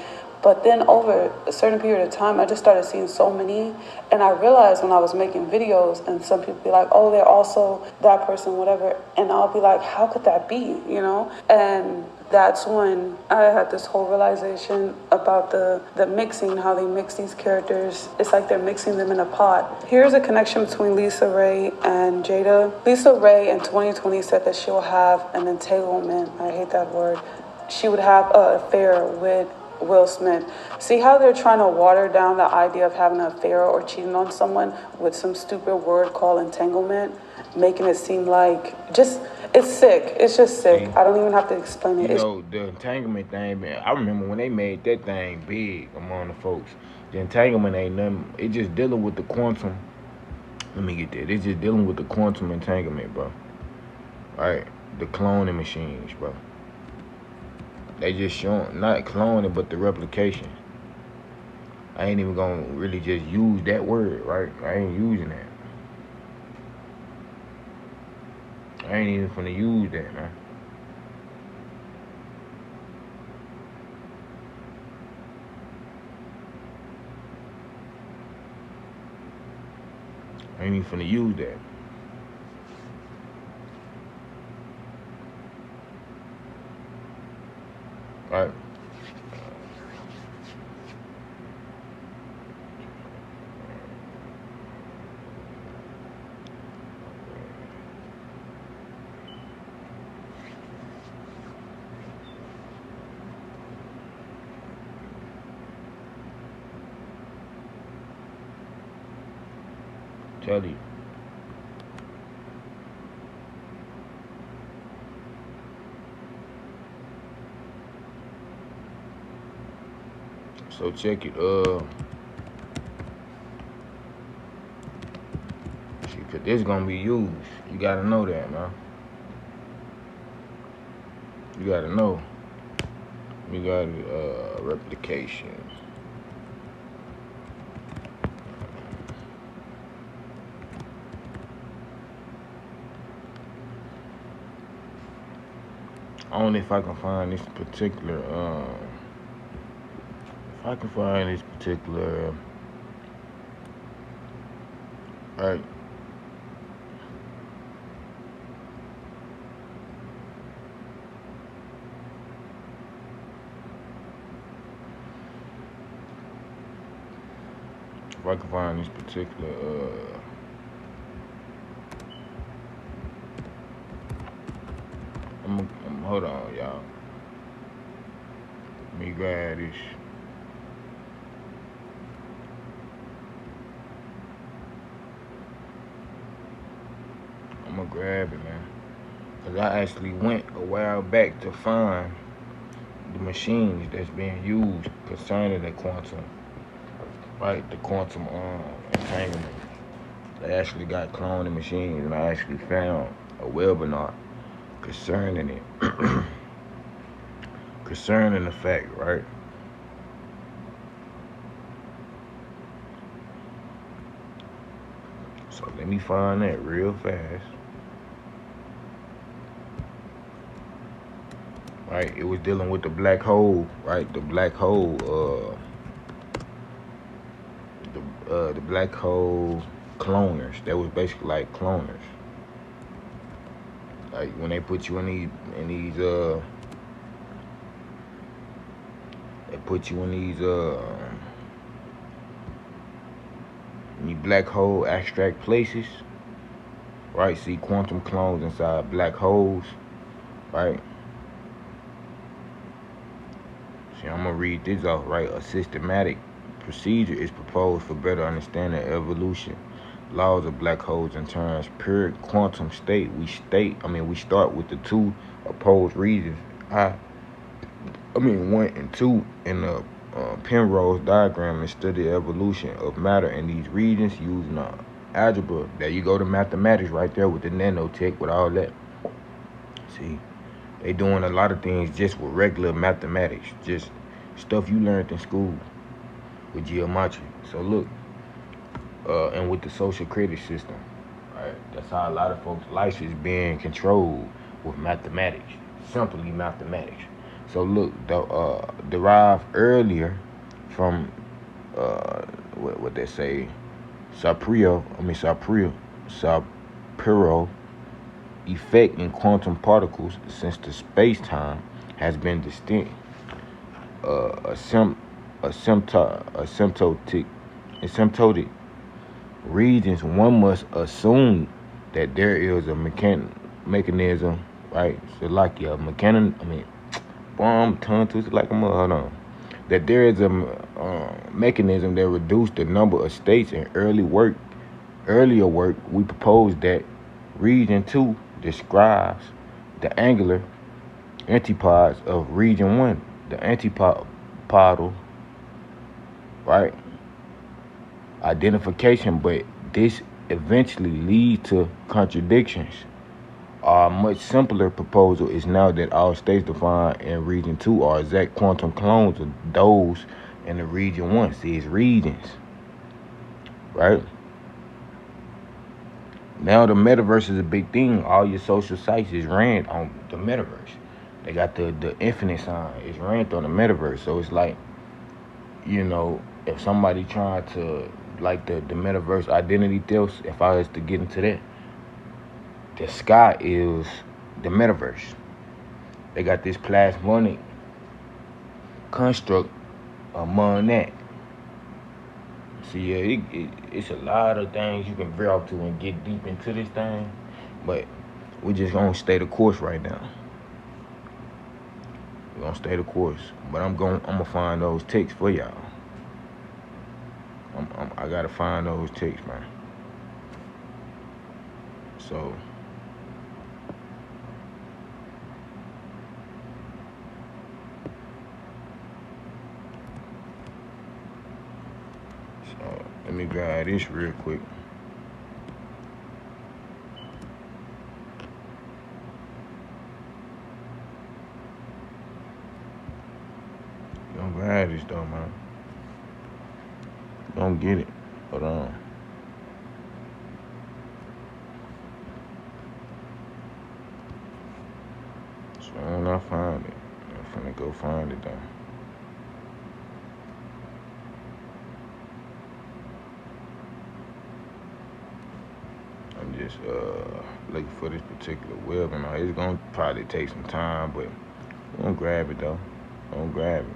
Speaker 7: But then over a certain period of time, I just started seeing so many. And I realized when I was making videos and some people be like, oh, they're also that person, whatever. And I'll be like, how could that be, you know? And that's when I had this whole realization about the mixing, how they mix these characters. It's like they're mixing them in a pot. Here's a connection between Lisa Ray and Jada. Lisa Ray in 2020 said that she'll have an entanglement. I hate that word. She would have an affair with Will Smith. See how they're trying to water down the idea of having an affair or cheating on someone with some stupid word called entanglement, making it seem like it's sick. It's just sick. I don't even have to explain it.
Speaker 1: You know, the entanglement thing, man, I remember when they made that thing big among the folks. The entanglement ain't nothing. It's just dealing with the quantum. Let me get that. It's just dealing with the quantum entanglement, bro. Right? The cloning machines, bro. They just showing, not cloning, but the replication. I ain't even gonna really just use that word, right? I ain't using that. I ain't even finna use that, man. I ain't even finna use that. Right? Tell you. So check it. Cause this gonna be used. You gotta know that, man. You gotta know. You got replication. I don't know if I can find this particular. If I can find this particular. Right. If I can find this particular. Hold on, y'all. Let me grab this. I'm gonna grab it, man. Cause I actually went a while back to find the machines that's being used concerning the quantum, right? The quantum entanglement. They actually got cloning machines, and I actually found a webinar concerning it. Concerning the fact, right? So let me find that real fast. Right, it was dealing with the black hole, right? The black hole, the black hole cloners. That was basically like cloners. Like when they put you in these they put you in these black hole abstract places, right? See quantum clones inside black holes, right? See, I'm gonna read this off, right? A systematic procedure is proposed for better understanding evolution, laws of black holes in terms pure quantum state. We start with the two opposed regions, I mean 1 and 2 in the Penrose diagram, and study evolution of matter in these regions using algebra. There you go to mathematics right there with the nanotech, with all that. See, they doing a lot of things just with regular mathematics, just stuff you learned in school with geometry. So look, and with the social credit system, right? That's how a lot of folks' life is being controlled with mathematics, simply mathematics. So look, derived earlier from what they say, Shapiro effect in quantum particles since the space-time has been distinct, asymptotic regions. One must assume that there is a mechanism, right? So like I'm tongue twisted like a mother. Hold on. That there is a mechanism that reduced the number of states in earlier work. We propose that region 2 describes the angular antipodes of region 1, the antipodal, right, identification, but this eventually leads to contradictions. A much simpler proposal is now that all states defined in region 2 are exact quantum clones of those in the region 1. See, it's regions, right? Now the metaverse is a big thing. All your social sites is ran on the metaverse. They got the infinite sign. It's ran on the metaverse. So it's like, you know, if somebody trying to, like the metaverse identity thefts, if I was to get into that, the sky is the metaverse. They got this plasmonic construct among that. So yeah, it's a lot of things you can veer off to and get deep into this thing, but we just gonna stay the course right now. We're gonna stay the course, but I'm gonna find those texts for y'all. I gotta find those texts, man. So Let me grab this real quick. Don't grab this though, man. Don't get it. Hold on. Soon I find it. I'm finna go find it though. I'm just looking for this particular web, and it's gonna probably take some time, but don't grab it though. Don't grab it.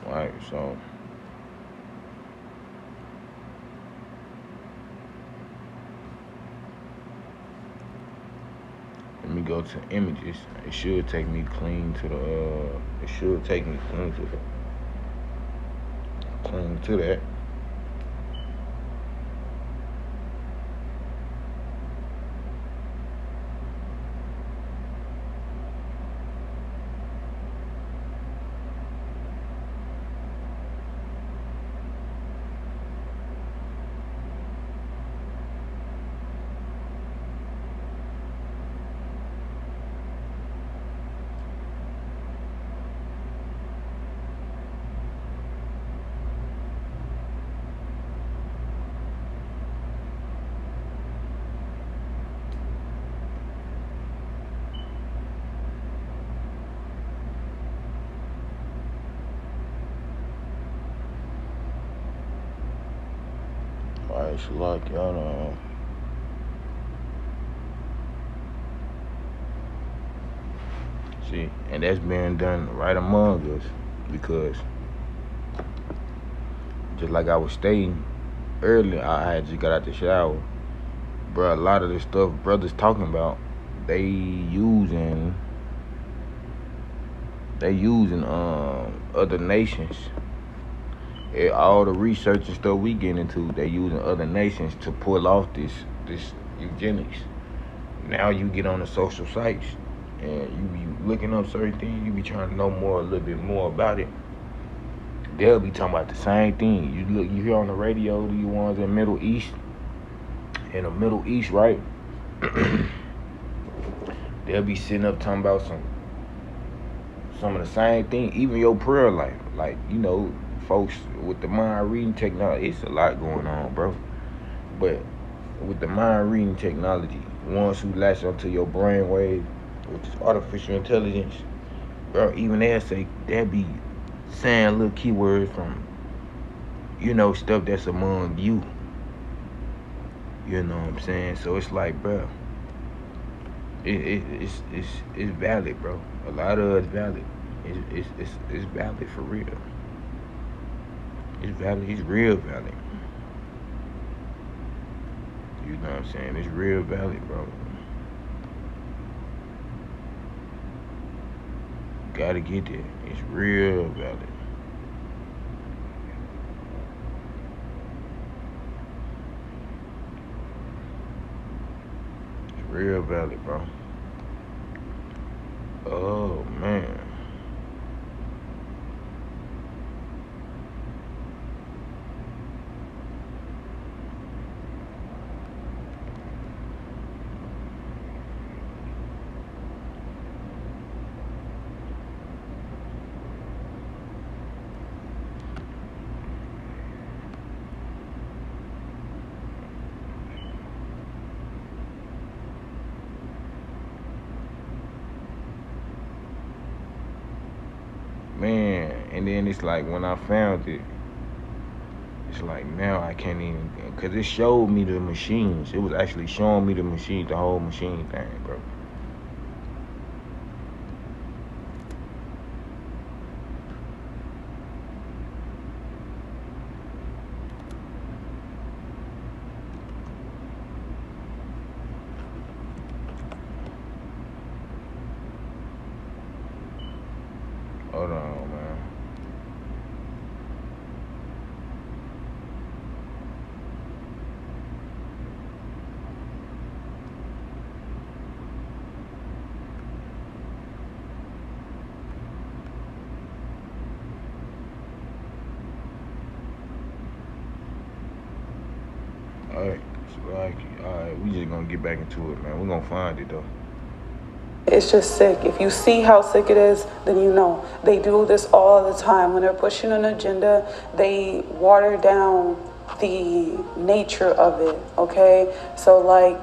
Speaker 1: Right, so let me go to images. It should take me clean to the it should take me clean to that. Alright, so like y'all know. See, and that's being done right among us, because just like I was stating earlier, I had just got out the shower. Bro, a lot of the stuff brothers talking about, they using other nations. All the research and stuff we get into, they using other nations to pull off this eugenics. Now you get on the social sites and you be looking up certain things, you be trying to know a little bit more about it. They'll be talking about the same thing. You hear on the radio, the ones in the Middle East, right? They'll be sitting up talking about some of the same thing, even your prayer life. Like, you know, folks with the mind reading technology, it's a lot going on, bro. But with the mind reading technology, ones who latch onto your brain wave, which is artificial intelligence, bro, even they'll be saying little keywords from, you know, stuff that's among you. You know what I'm saying? So it's like, bro, it's valid, bro. A lot of it's valid. It's valid for real. It's valid. It's real valid. You know what I'm saying? It's real valid, bro. Gotta get there. It's real valid. It's real valid, bro. Oh, man. Man, and then it's like when I found it, it's like now I can't even, because it showed me the machines. It was actually showing me the machines, the whole machine thing, bro. Hold on, man. Like, alright, we just gonna get back into it, man. We're gonna find it, though.
Speaker 7: It's just sick. If you see how sick it is, then you know. They do this all the time. When they're pushing an agenda, they water down the nature of it, okay? So like,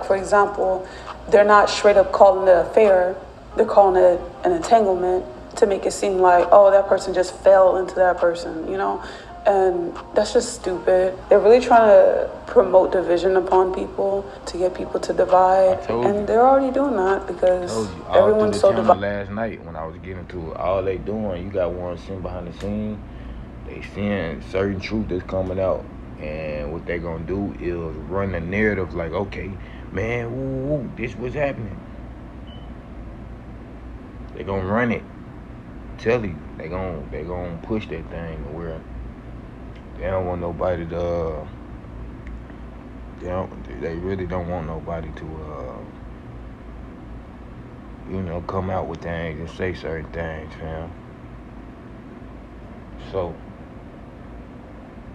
Speaker 7: for example, they're not straight up calling it a affair. They're calling it an entanglement to make it seem like, oh, that person just fell into that person, you know? And that's just stupid. They're really trying to promote division upon people to get people to divide. And they're already doing that because everyone's so divided.
Speaker 1: Last night when I was getting to it, all they doing, you got one sitting behind the scene, they seeing certain truth that's coming out. And what they gonna do is run the narrative like, okay, man, woo, this was happening. They gonna run it. Tell you, they gonna push that thing where they don't want nobody to. They really don't want nobody to, come out with things and say certain things, fam. So.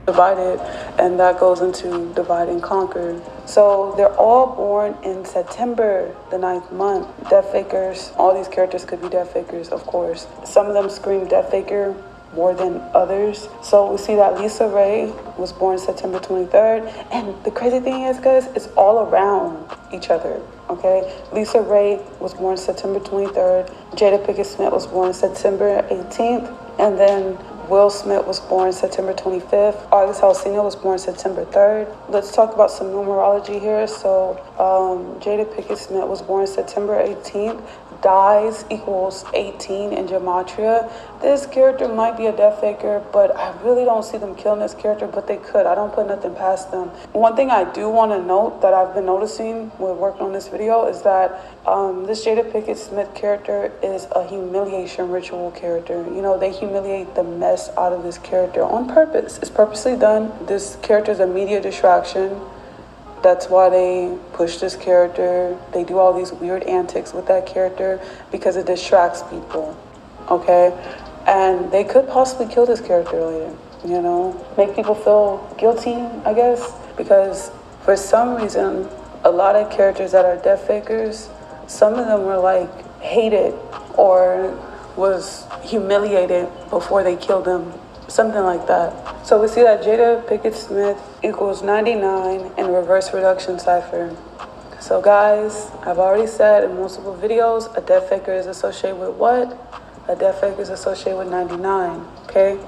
Speaker 7: Divided, and that goes into divide and conquer. So they're all born in September, the 9th month. Death fakers, all these characters could be death fakers, of course. Some of them scream death faker more than others. So we see that Lisa Ray was born September 23rd. And the crazy thing is, guys, it's all around each other, okay? Lisa Ray was born September 23rd. Jada Pinkett Smith was born September 18th. And then Will Smith was born September 25th. August Alsina was born September 3rd. Let's talk about some numerology here. So Jada Pinkett Smith was born September 18th. Dies equals 18 in Gematria. This character might be a death faker, but I really don't see them killing this character, but they could. I don't put nothing past them. One thing I do want to note that I've been noticing with working on this video is that this Jada Pinkett Smith character is a humiliation ritual character. You know, they humiliate the mess out of this character on purpose. It's purposely done. This character is a media distraction. That's why they push this character. They do all these weird antics with that character because it distracts people, okay? And they could possibly kill this character later, you know? Make people feel guilty, I guess, because for some reason, a lot of characters that are death fakers, some of them were like hated or was humiliated before they killed them. Something like that. So we see that Jada Pinkett Smith equals 99 in reverse reduction cipher. So guys, I've already said in multiple videos, a death faker is associated with what? A death faker is associated with 99, okay?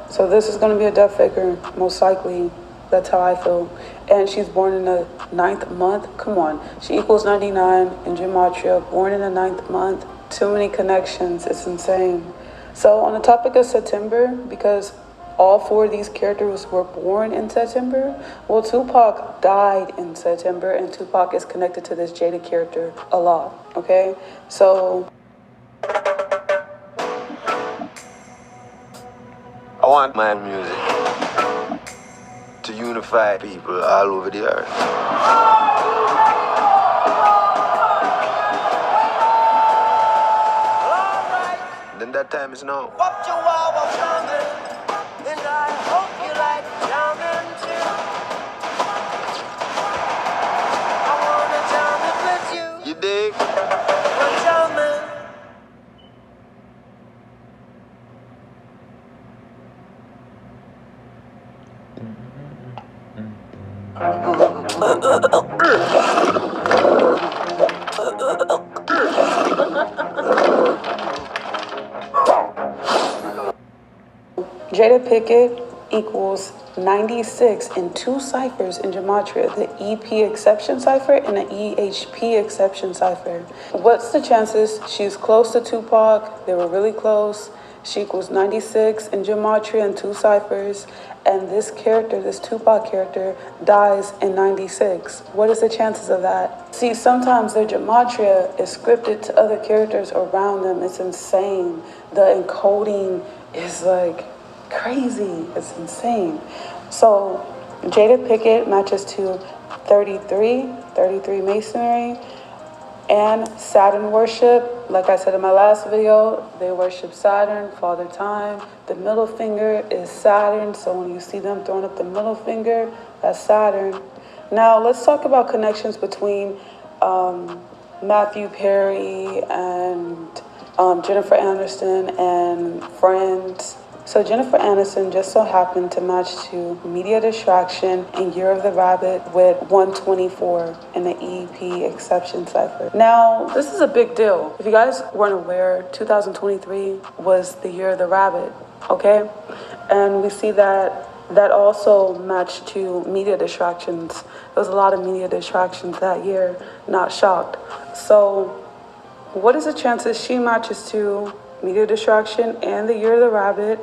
Speaker 7: So this is gonna be a death faker, most likely. That's how I feel. And she's born in the 9th month. Come on, she equals 99 in Gematria, born in the 9th month. Too many connections, it's insane. So on the topic of September, because all 4 of these characters were born in September, well, Tupac died in September, and Tupac is connected to this Jada character a lot, okay? So
Speaker 10: I want my music to unify people all over the earth. Then that time is now. What you are jamming, and I hope you like jamming too. I wanna jam it with you. You dig? We're jamming.
Speaker 7: Jada Pinkett equals 96 in 2 ciphers in Gematria, the EP exception cipher and the EHP exception cipher. What's the chances? She's close to Tupac. They were really close. She equals 96 in Gematria in 2 ciphers. And this character, this Tupac character, dies in 96. What is the chances of that? See, sometimes their Gematria is scripted to other characters around them. It's insane. The encoding is like crazy. It's insane. So Jada Pinkett matches to 33 Masonry, and Saturn worship. Like I said in my last video, they worship Saturn, Father Time. The middle finger is Saturn, so when you see them throwing up the middle finger, that's Saturn. Now let's talk about connections between Matthew Perry and Jennifer Aniston and Friends. So Jennifer Aniston just so happened to match to Media Distraction and Year of the Rabbit with 124 in the EP Exception Cypher. Now, this is a big deal. If you guys weren't aware, 2023 was the Year of the Rabbit, okay? And we see that also matched to Media Distractions. There was a lot of Media Distractions that year, not shocked. So what is the chances she matches to Media Distraction and the Year of the Rabbit?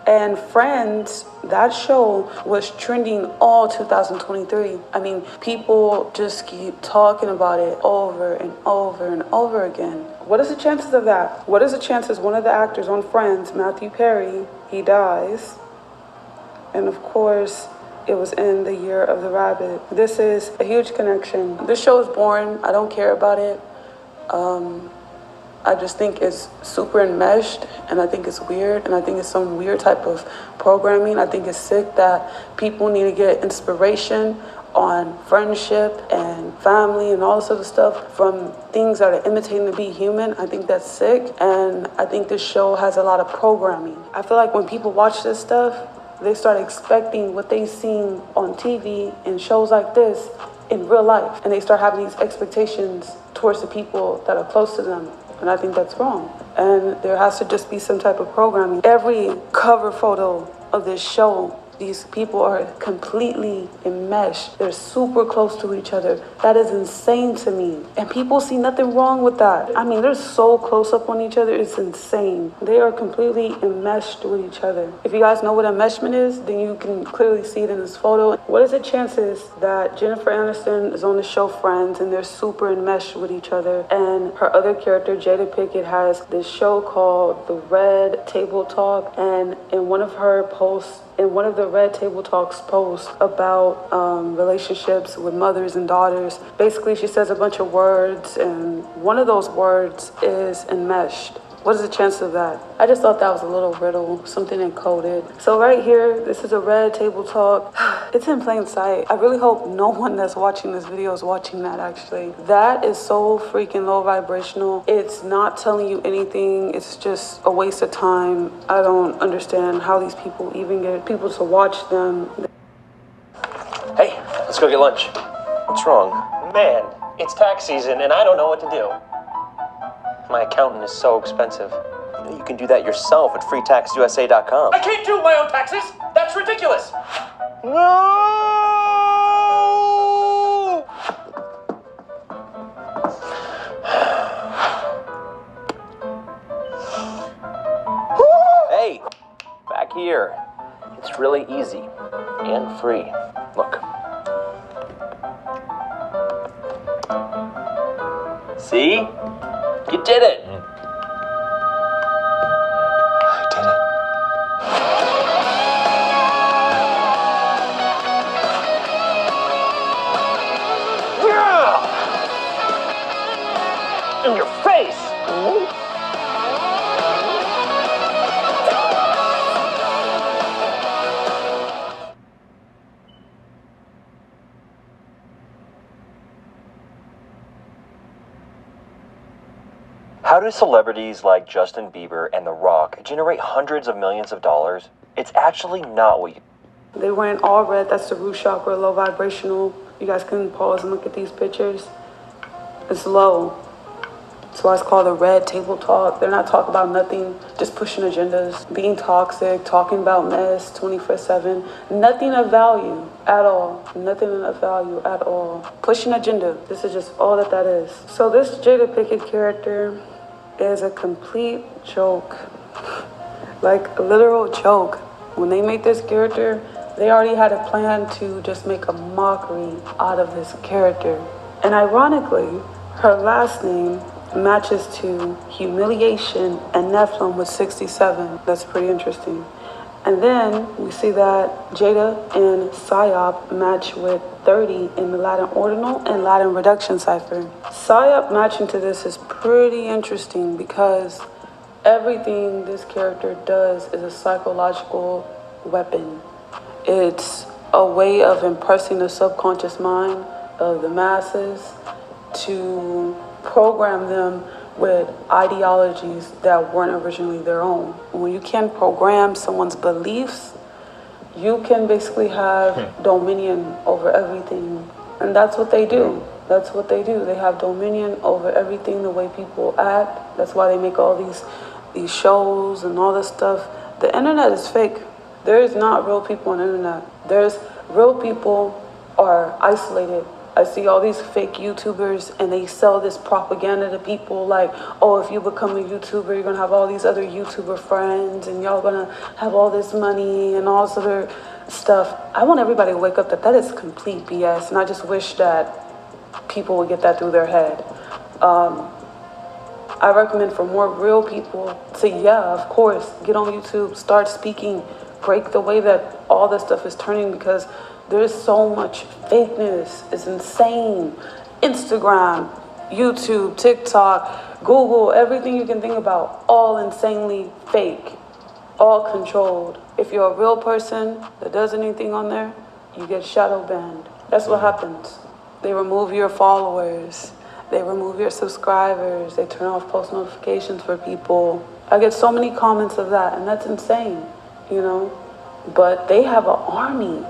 Speaker 7: And Friends, that show was trending all 2023. I mean, people just keep talking about it over and over and over again. What is the chances of that? What is the chances one of the actors on Friends, Matthew Perry, he dies? And of course, it was in the Year of the Rabbit. This is a huge connection. This show is boring. I don't care about it. I just think it's super enmeshed, and I think it's weird, and I think it's some weird type of programming. I think it's sick that people need to get inspiration on friendship and family and all this other stuff from things that are imitating to be human. I think that's sick, and I think this show has a lot of programming. I feel like when people watch this stuff, they start expecting what they've seen on TV and shows like this in real life, and they start having these expectations towards the people that are close to them. And I think that's wrong. And there has to just be some type of programming. Every cover photo of this show, these people are completely enmeshed. They're super close to each other. That is insane to me. And people see nothing wrong with that. I mean, they're so close up on each other, it's insane. They are completely enmeshed with each other. If you guys know what enmeshment is, then you can clearly see it in this photo. What is the chances that Jennifer Aniston is on the show Friends and they're super enmeshed with each other, and her other character, Jada Pinkett, has this show called The Red Table Talk, and in one of her posts, in one of the Red Table Talks posts about relationships with mothers and daughters, basically she says a bunch of words, and one of those words is enmeshed. What is the chance of that? I just thought that was a little riddle, something encoded. So right here, this is a Red Table Talk. It's in plain sight. I really hope no one that's watching this video is watching that, actually. That is so freaking low vibrational. It's not telling you anything. It's just a waste of time. I don't understand how these people even get people to watch them.
Speaker 11: Hey, let's go get lunch. What's wrong? Man, it's tax season and I don't know what to do. My accountant is so expensive. You know, you can do that yourself at freetaxusa.com.
Speaker 12: I can't do my own taxes! That's ridiculous!
Speaker 11: No! Hey, back here. It's really easy and free. Look. See? You did it! I did it. Yeah! In your face! How do celebrities like Justin Bieber and The Rock generate hundreds of millions of dollars? It's actually not what you...
Speaker 7: They went all red. That's the root chakra, low vibrational. You guys can pause and look at these pictures. It's low. That's why it's called the Red Table Talk. They're not talking about nothing, just pushing agendas, being toxic, talking about mess 24/7. Nothing of value at all. Nothing of value at all. Pushing agenda. This is just all that is. So this Jada Pinkett character is a complete joke. Like a literal joke. When they made this character, they already had a plan to just make a mockery out of this character. And ironically, her last name matches to Humiliation and Nephilim with 67. That's pretty interesting. And then we see that Jada and Psyop match with 30 in the Latin ordinal and Latin reduction cipher. Psyop matching to this is pretty interesting because everything this character does is a psychological weapon. It's a way of impressing the subconscious mind of the masses to program them with ideologies that weren't originally their own. When you can program someone's beliefs, you can basically have dominion over everything. And that's what they do. That's what they do. They have dominion over everything, the way people act. That's why they make all these shows and all this stuff. The internet is fake. There is not real people on the internet. There's real people are isolated. I see all these fake YouTubers and they sell this propaganda to people like, oh, if you become a YouTuber, you're going to have all these other YouTuber friends and y'all going to have all this money and all this other stuff. I want everybody to wake up that is complete BS, and I just wish that people would get that through their head. I recommend for more real people to, yeah, of course, get on YouTube, start speaking, break the way that all this stuff is turning, because there's so much fakeness. It's insane. Instagram, YouTube, TikTok, Google, everything you can think about, all insanely fake, all controlled. If you're a real person that does anything on there, you get shadow banned. That's what happens. They remove your followers. They remove your subscribers. They turn off post notifications for people. I get so many comments of that, and that's insane, you know? But they have an army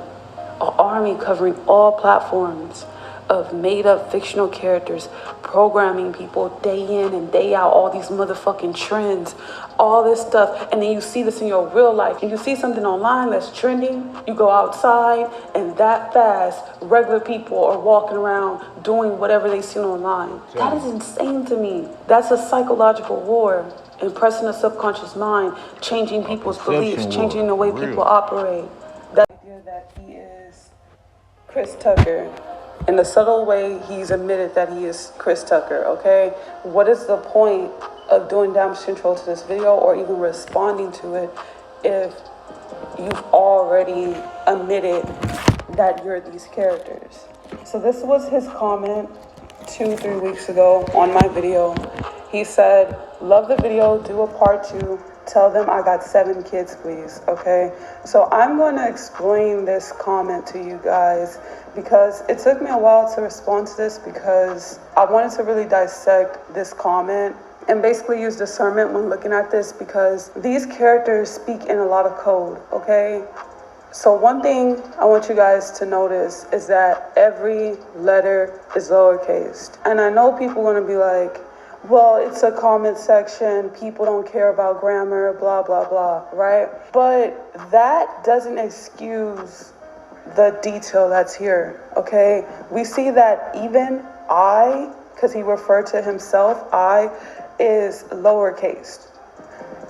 Speaker 7: covering all platforms of made-up fictional characters, programming people day in and day out, all these motherfucking trends, all this stuff. And then you see this in your real life. And you see something online that's trending, you go outside, and that fast, regular people are walking around doing whatever they see online. That is insane to me. That's a psychological war, impressing the subconscious mind, changing people's beliefs, changing the way people operate. That idea that he is Chris Tucker. In a subtle way, he's admitted that he is Chris Tucker, okay? What is the point of doing damage control to this video or even responding to it if you've already admitted that you're these characters? So this was his comment 2-3 weeks ago on my video. He said, love the video, do a part 2. Tell them I got 7 kids, please, okay? So I'm going to explain this comment to you guys because it took me a while to respond to this because I wanted to really dissect this comment and basically use discernment when looking at this because these characters speak in a lot of code, okay? So one thing I want you guys to notice is that every letter is lowercase. And I know people are going to be like, well, it's a comment section, people don't care about grammar, blah, blah, blah, right? But that doesn't excuse the detail that's here, okay? We see that even I, because he referred to himself, I is lowercase.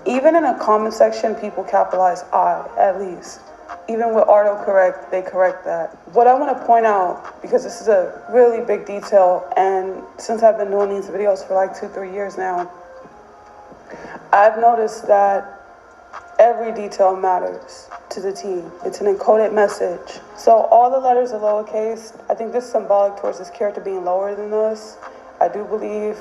Speaker 7: Even in a comment section, people capitalize I, at least. Even with autocorrect, they correct that. What I want to point out, because this is a really big detail, and since I've been doing these videos for like 2-3 years now, I've noticed that every detail matters to the T. It's an encoded message. So all the letters are lowercase. I think this is symbolic towards this character being lower than us. I do believe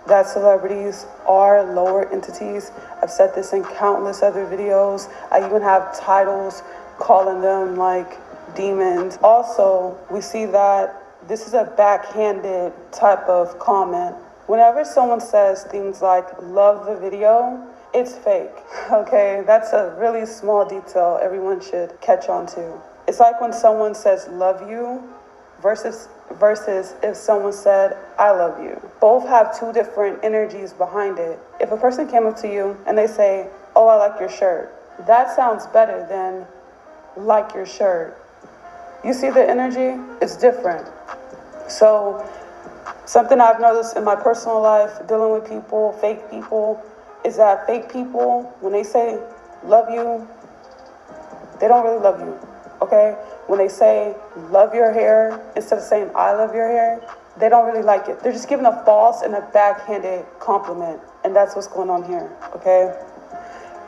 Speaker 7: that celebrities are lower entities. I've said this in countless other videos. I even have titles calling them like demons. Also, we see that this is a backhanded type of comment. Whenever someone says things like, love the video, it's fake, okay? That's a really small detail everyone should catch on to. It's like when someone says, love you, versus if someone said, I love you. Both have 2 different energies behind it. If a person came up to you and they say, oh, I like your shirt, that sounds better than like your shirt. You see the energy? It's different. So something I've noticed in my personal life, dealing with people, fake people, is that fake people, when they say love you, they don't really love you, okay? When they say love your hair, instead of saying I love your hair, they don't really like it. They're just giving a false and a backhanded compliment, and that's what's going on here, okay?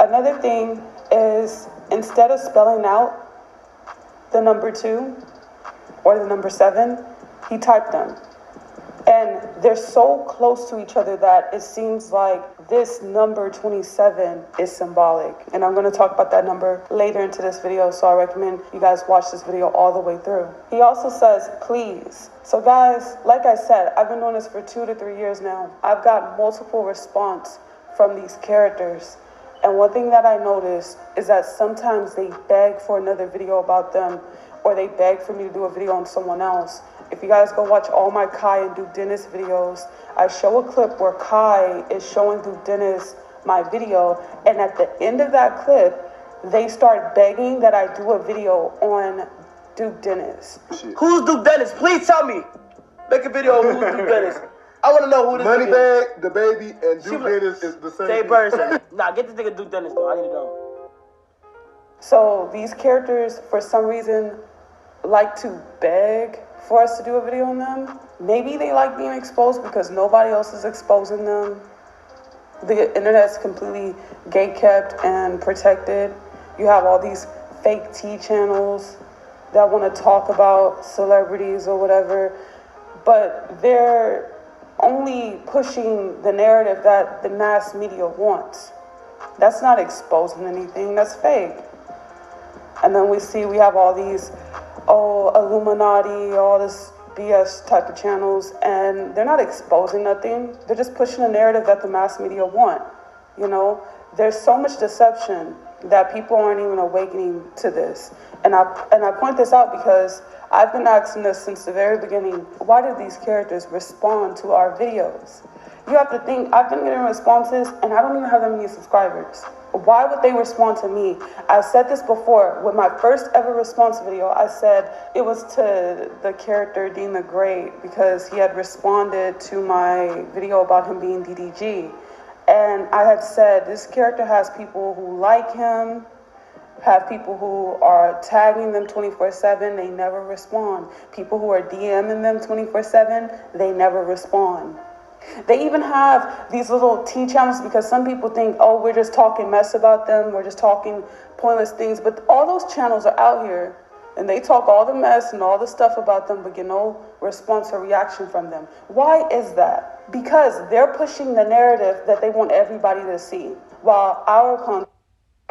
Speaker 7: Another thing is, instead of spelling out the number 2 or the number 7, he typed them. And And they're so close to each other that it seems like this number 27 is symbolic. And I'm going to talk about that number later into this video, so I recommend you guys watch this video all the way through. He also says, please. So guys, like I said, I've been doing this for 2 to 3 years now. I've got multiple response from these characters. And one thing that I noticed is that sometimes they beg for another video about them, or they beg for me to do a video on someone else. If you guys go watch all my Kai and Duke Dennis videos, I show a clip where Kai is showing Duke Dennis my video, and at the end of that clip, they start begging that I do a video on Duke Dennis.
Speaker 13: Who's Duke Dennis? Please tell me. Make a video of who's Duke Dennis. I want to know who this nigga is.
Speaker 14: Moneybag, the baby, and Duke Dennis is the
Speaker 13: same person. Nah, get this nigga Duke Dennis though. I need to know.
Speaker 7: So these characters, for some reason, like to beg for us to do a video on them. Maybe they like being exposed because nobody else is exposing them. The internet's completely gatekept and protected. You have all these fake tea channels that want to talk about celebrities or whatever, but they're only pushing the narrative that the mass media wants. That's not exposing anything, that's fake. And then we have all these, Illuminati, all this BS type of channels, and they're not exposing nothing. They're just pushing a narrative that the mass media want. You know, there's so much deception that people aren't even awakening to this. And I point this out because I've been asking this since the very beginning. Why do these characters respond to our videos? You have to think, I've been getting responses and I don't even have that many subscribers. Why would they respond to me? I said this before. With my first ever response video, I said it was to the character Dean the Great because he had responded to my video about him being DDG. And I had said this character has people who like him, have people who are tagging them 24/7, they never respond. People who are DMing them 24/7, they never respond. They even have these little tea channels because some people think, oh, we're just talking mess about them, we're just talking pointless things, but all those channels are out here and they talk all the mess and all the stuff about them but get no response or reaction from them. Why is that? Because they're pushing the narrative that they want everybody to see, while our content.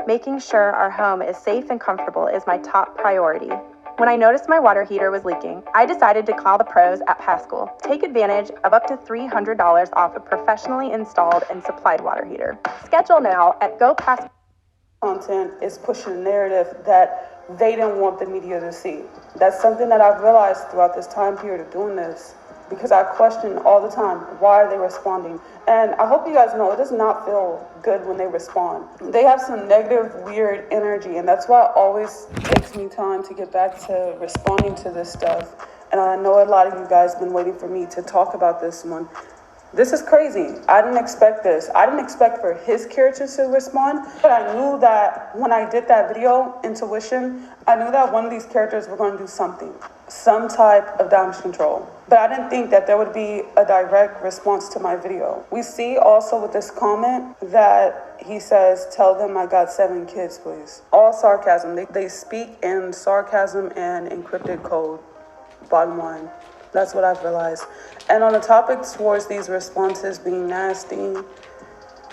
Speaker 15: Making sure our home is safe and comfortable is my top priority. When I noticed my water heater was leaking, I decided to call the pros at Pascal. Take advantage of up to $300 off a professionally installed and supplied water heater. Schedule now at GoPascal.
Speaker 7: Content is pushing a narrative that they didn't want the media to see. That's something that I've realized throughout this time period of doing this, because I question all the time, why are they responding? And I hope you guys know it does not feel good when they respond. They have some negative, weird energy, and that's why it always takes me time to get back to responding to this stuff. And I know a lot of you guys have been waiting for me to talk about this one. This is crazy. I didn't expect this. I didn't expect for his character to respond, but I knew that when I did that video, Intuition, I knew that one of these characters were going to do something, some type of damage control. But I didn't think that there would be a direct response to my video. We see also with this comment that he says, tell them I got 7 kids, please. All sarcasm. They speak in sarcasm and encrypted code, bottom line. That's what I've realized. And on the topic towards these responses being nasty,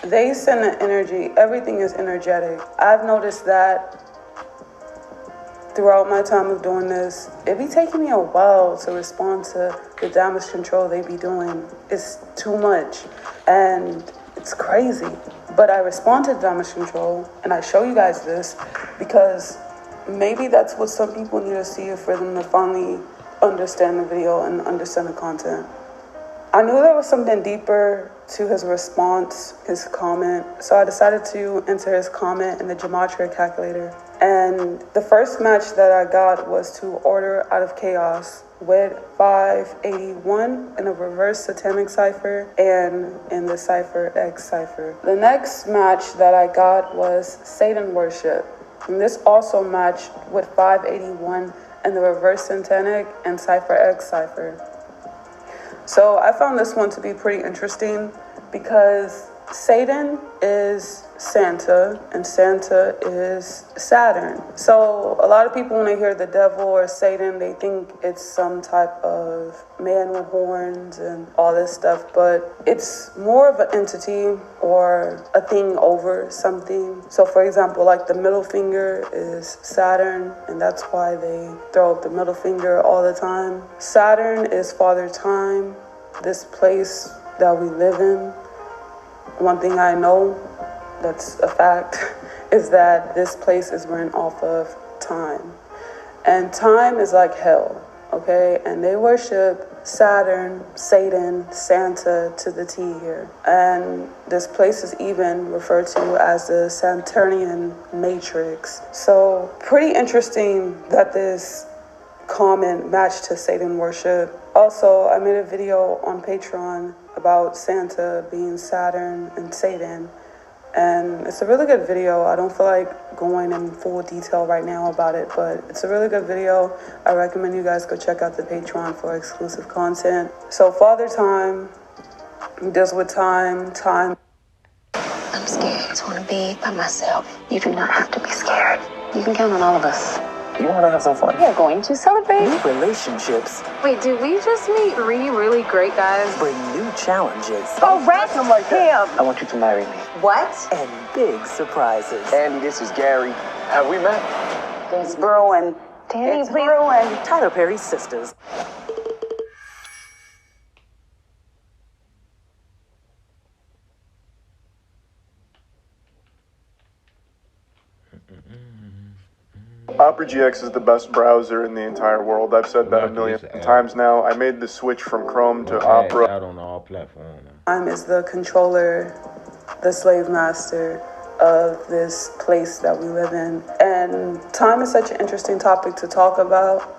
Speaker 7: they send an energy. Everything is energetic. I've noticed that throughout my time of doing this. It be taking me a while to respond to the damage control they be doing. It's too much and it's crazy. But I respond to damage control and I show you guys this because maybe that's what some people need to see for them to finally understand the video and understand the content. I knew there was something deeper to his response, his comment, so I decided to enter his comment in the gematria calculator. And the first match that I got was to Order Out of Chaos with 581 in a reverse satanic cipher and in the cipher X cipher. The next match that I got was Satan Worship. And this also matched with 581 in the reverse satanic and cipher X cipher. So I found this one to be pretty interesting because Satan is Santa, and Santa is Saturn. So a lot of people, when they hear the devil or Satan, they think it's some type of man with horns and all this stuff, but it's more of an entity or a thing over something. So for example, like the middle finger is Saturn, and that's why they throw up the middle finger all the time. Saturn is Father Time, this place that we live in. One thing I know that's a fact is that this place is run off of time. And time is like hell, okay? And they worship Saturn, Satan, Santa to the T here. And this place is even referred to as the Saturnian Matrix. So pretty interesting that this comment matched to Satan worship. Also, I made a video on Patreon about Santa being Saturn and Satan, and it's a really good video. I don't feel like going in full detail right now about it, but it's a really good video. I recommend you guys go check out the Patreon for exclusive content. So Father Time deals with time.
Speaker 9: I'm scared. I just want to be by myself. You do not have to be scared. You can count on all of us.
Speaker 11: You want to have some fun?
Speaker 9: We're going to celebrate.
Speaker 16: New relationships
Speaker 8: Wait, did we just meet three really great guys?
Speaker 16: bring new challenges
Speaker 13: Arrest him like him.
Speaker 11: I want you to marry me.
Speaker 9: What?
Speaker 16: and big surprises.
Speaker 11: Andy, this is Gary. Have we met?
Speaker 13: It's brewing.
Speaker 9: Danny,
Speaker 13: It's
Speaker 9: please.
Speaker 13: brewing.
Speaker 16: Tyler Perry's sisters.
Speaker 14: Opera GX is the best browser in the entire world. I've said that a million times now. I made the switch from Chrome to Opera.
Speaker 1: Out on all platforms.
Speaker 7: Time is the controller, the slave master of this place that we live in. And time is such an interesting topic to talk about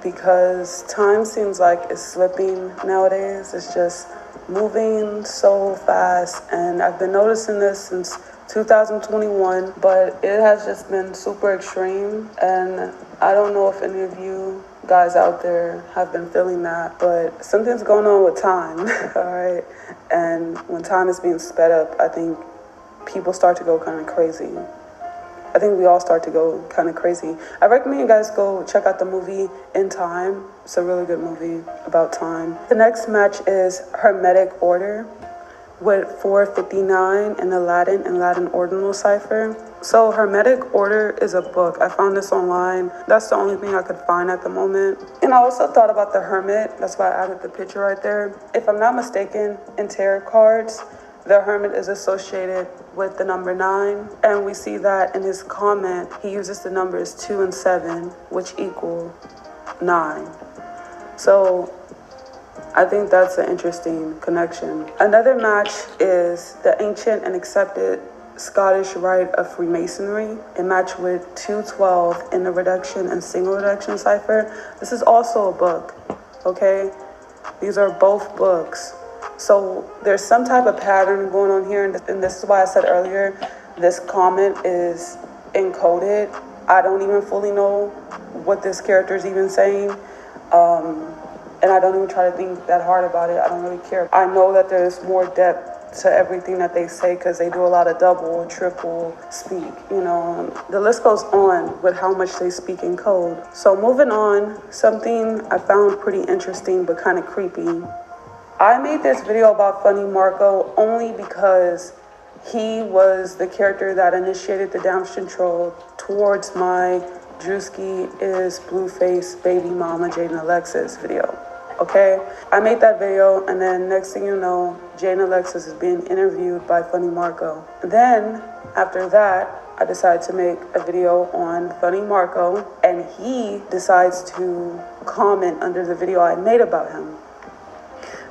Speaker 7: because time seems like it's slipping nowadays. It's just moving so fast, and I've been noticing this since 2021, but it has just been super extreme, and I don't know if any of you guys out there have been feeling that, but something's going on with time, all right? And when time is being sped up, I think people start to go kind of crazy. I think we all start to go kind of crazy. I recommend you guys go check out the movie In Time. It's a really good movie about time. The next match is Hermetic Order with 459 in the Latin and Latin ordinal cipher. So Hermetic Order is a book. I found this online. That's the only thing I could find at the moment. And I also thought about the Hermit. That's why I added the picture right there. If I'm not mistaken, in tarot cards, the Hermit is associated with the number 9. And we see that in his comment, he uses the numbers 2 and 7, which equal 9. So I think that's an interesting connection. Another match is the ancient and accepted Scottish rite of Freemasonry, a match with 212 in the reduction and single reduction cipher. This is also a book, okay? These are both books. So there's some type of pattern going on here, and this is why I said earlier, this comment is encoded. I don't even fully know what this character is even saying. And I don't even try to think that hard about it. I don't really care. I know that there's more depth to everything that they say because they do a lot of double, triple speak, you know. The list goes on with how much they speak in code. So moving on, something I found pretty interesting but kind of creepy. I made this video about Funny Marco only because he was the character that initiated the damage control towards my Drewski is Blueface baby mama Jaden Alexis video. Okay, I made that video, and then next thing you know, Jaden Alexis is being interviewed by Funny Marco. Then, after that, I decided to make a video on Funny Marco, and he decides to comment under the video I made about him.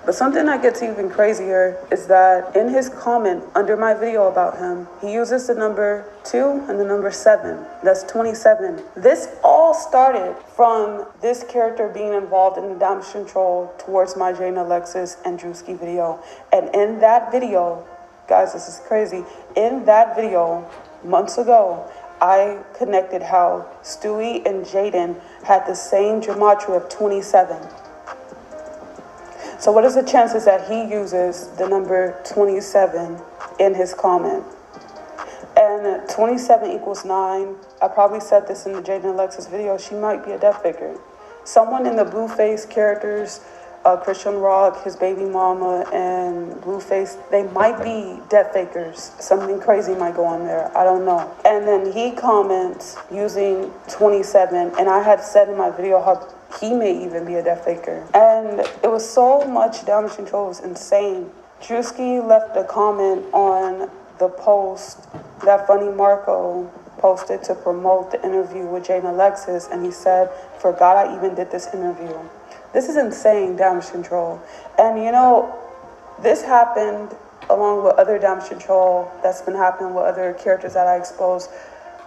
Speaker 7: But something that gets even crazier is that in his comment under my video about him, he uses the number 2 and the number 7. That's 27. This all started from this character being involved in the damage control towards my Jane Alexis and Drewski video. And in that video, guys, this is crazy. In that video, months ago, I connected how Stewie and Jaden had the same gematria of 27. So what is the chances that he uses the number 27 in his comment. And 27 equals 9. I probably said this in the Jaden Alexis video. She might be a death figure. Someone in the Blueface characters, Christian Rock, his baby mama, and Blueface, they might be death fakers. Something crazy might go on there. I don't know. And then he comments using 27, and I had said in my video how he may even be a death faker. And it was so much damage control, it was insane. Drewski left a comment on the post that Funny Marco posted to promote the interview with Jaden Alexis, and he said, "Forgot I even did this interview." This is insane damage control. And you know, this happened along with other damage control that's been happening with other characters that I exposed.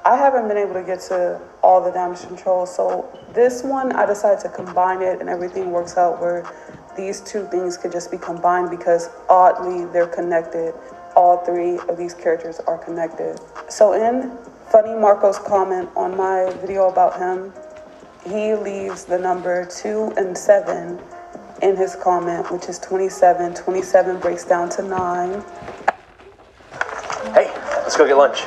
Speaker 7: I haven't been able to get to all the damage control, so this one I decided to combine it, and everything works out where these two things could just be combined because oddly they're connected. All three of these characters are connected. So in Funny Marco's comment on my video about him, he leaves the number 2 and 7 in his comment, which is 27. 27 breaks down to 9.
Speaker 11: Hey, let's go get lunch.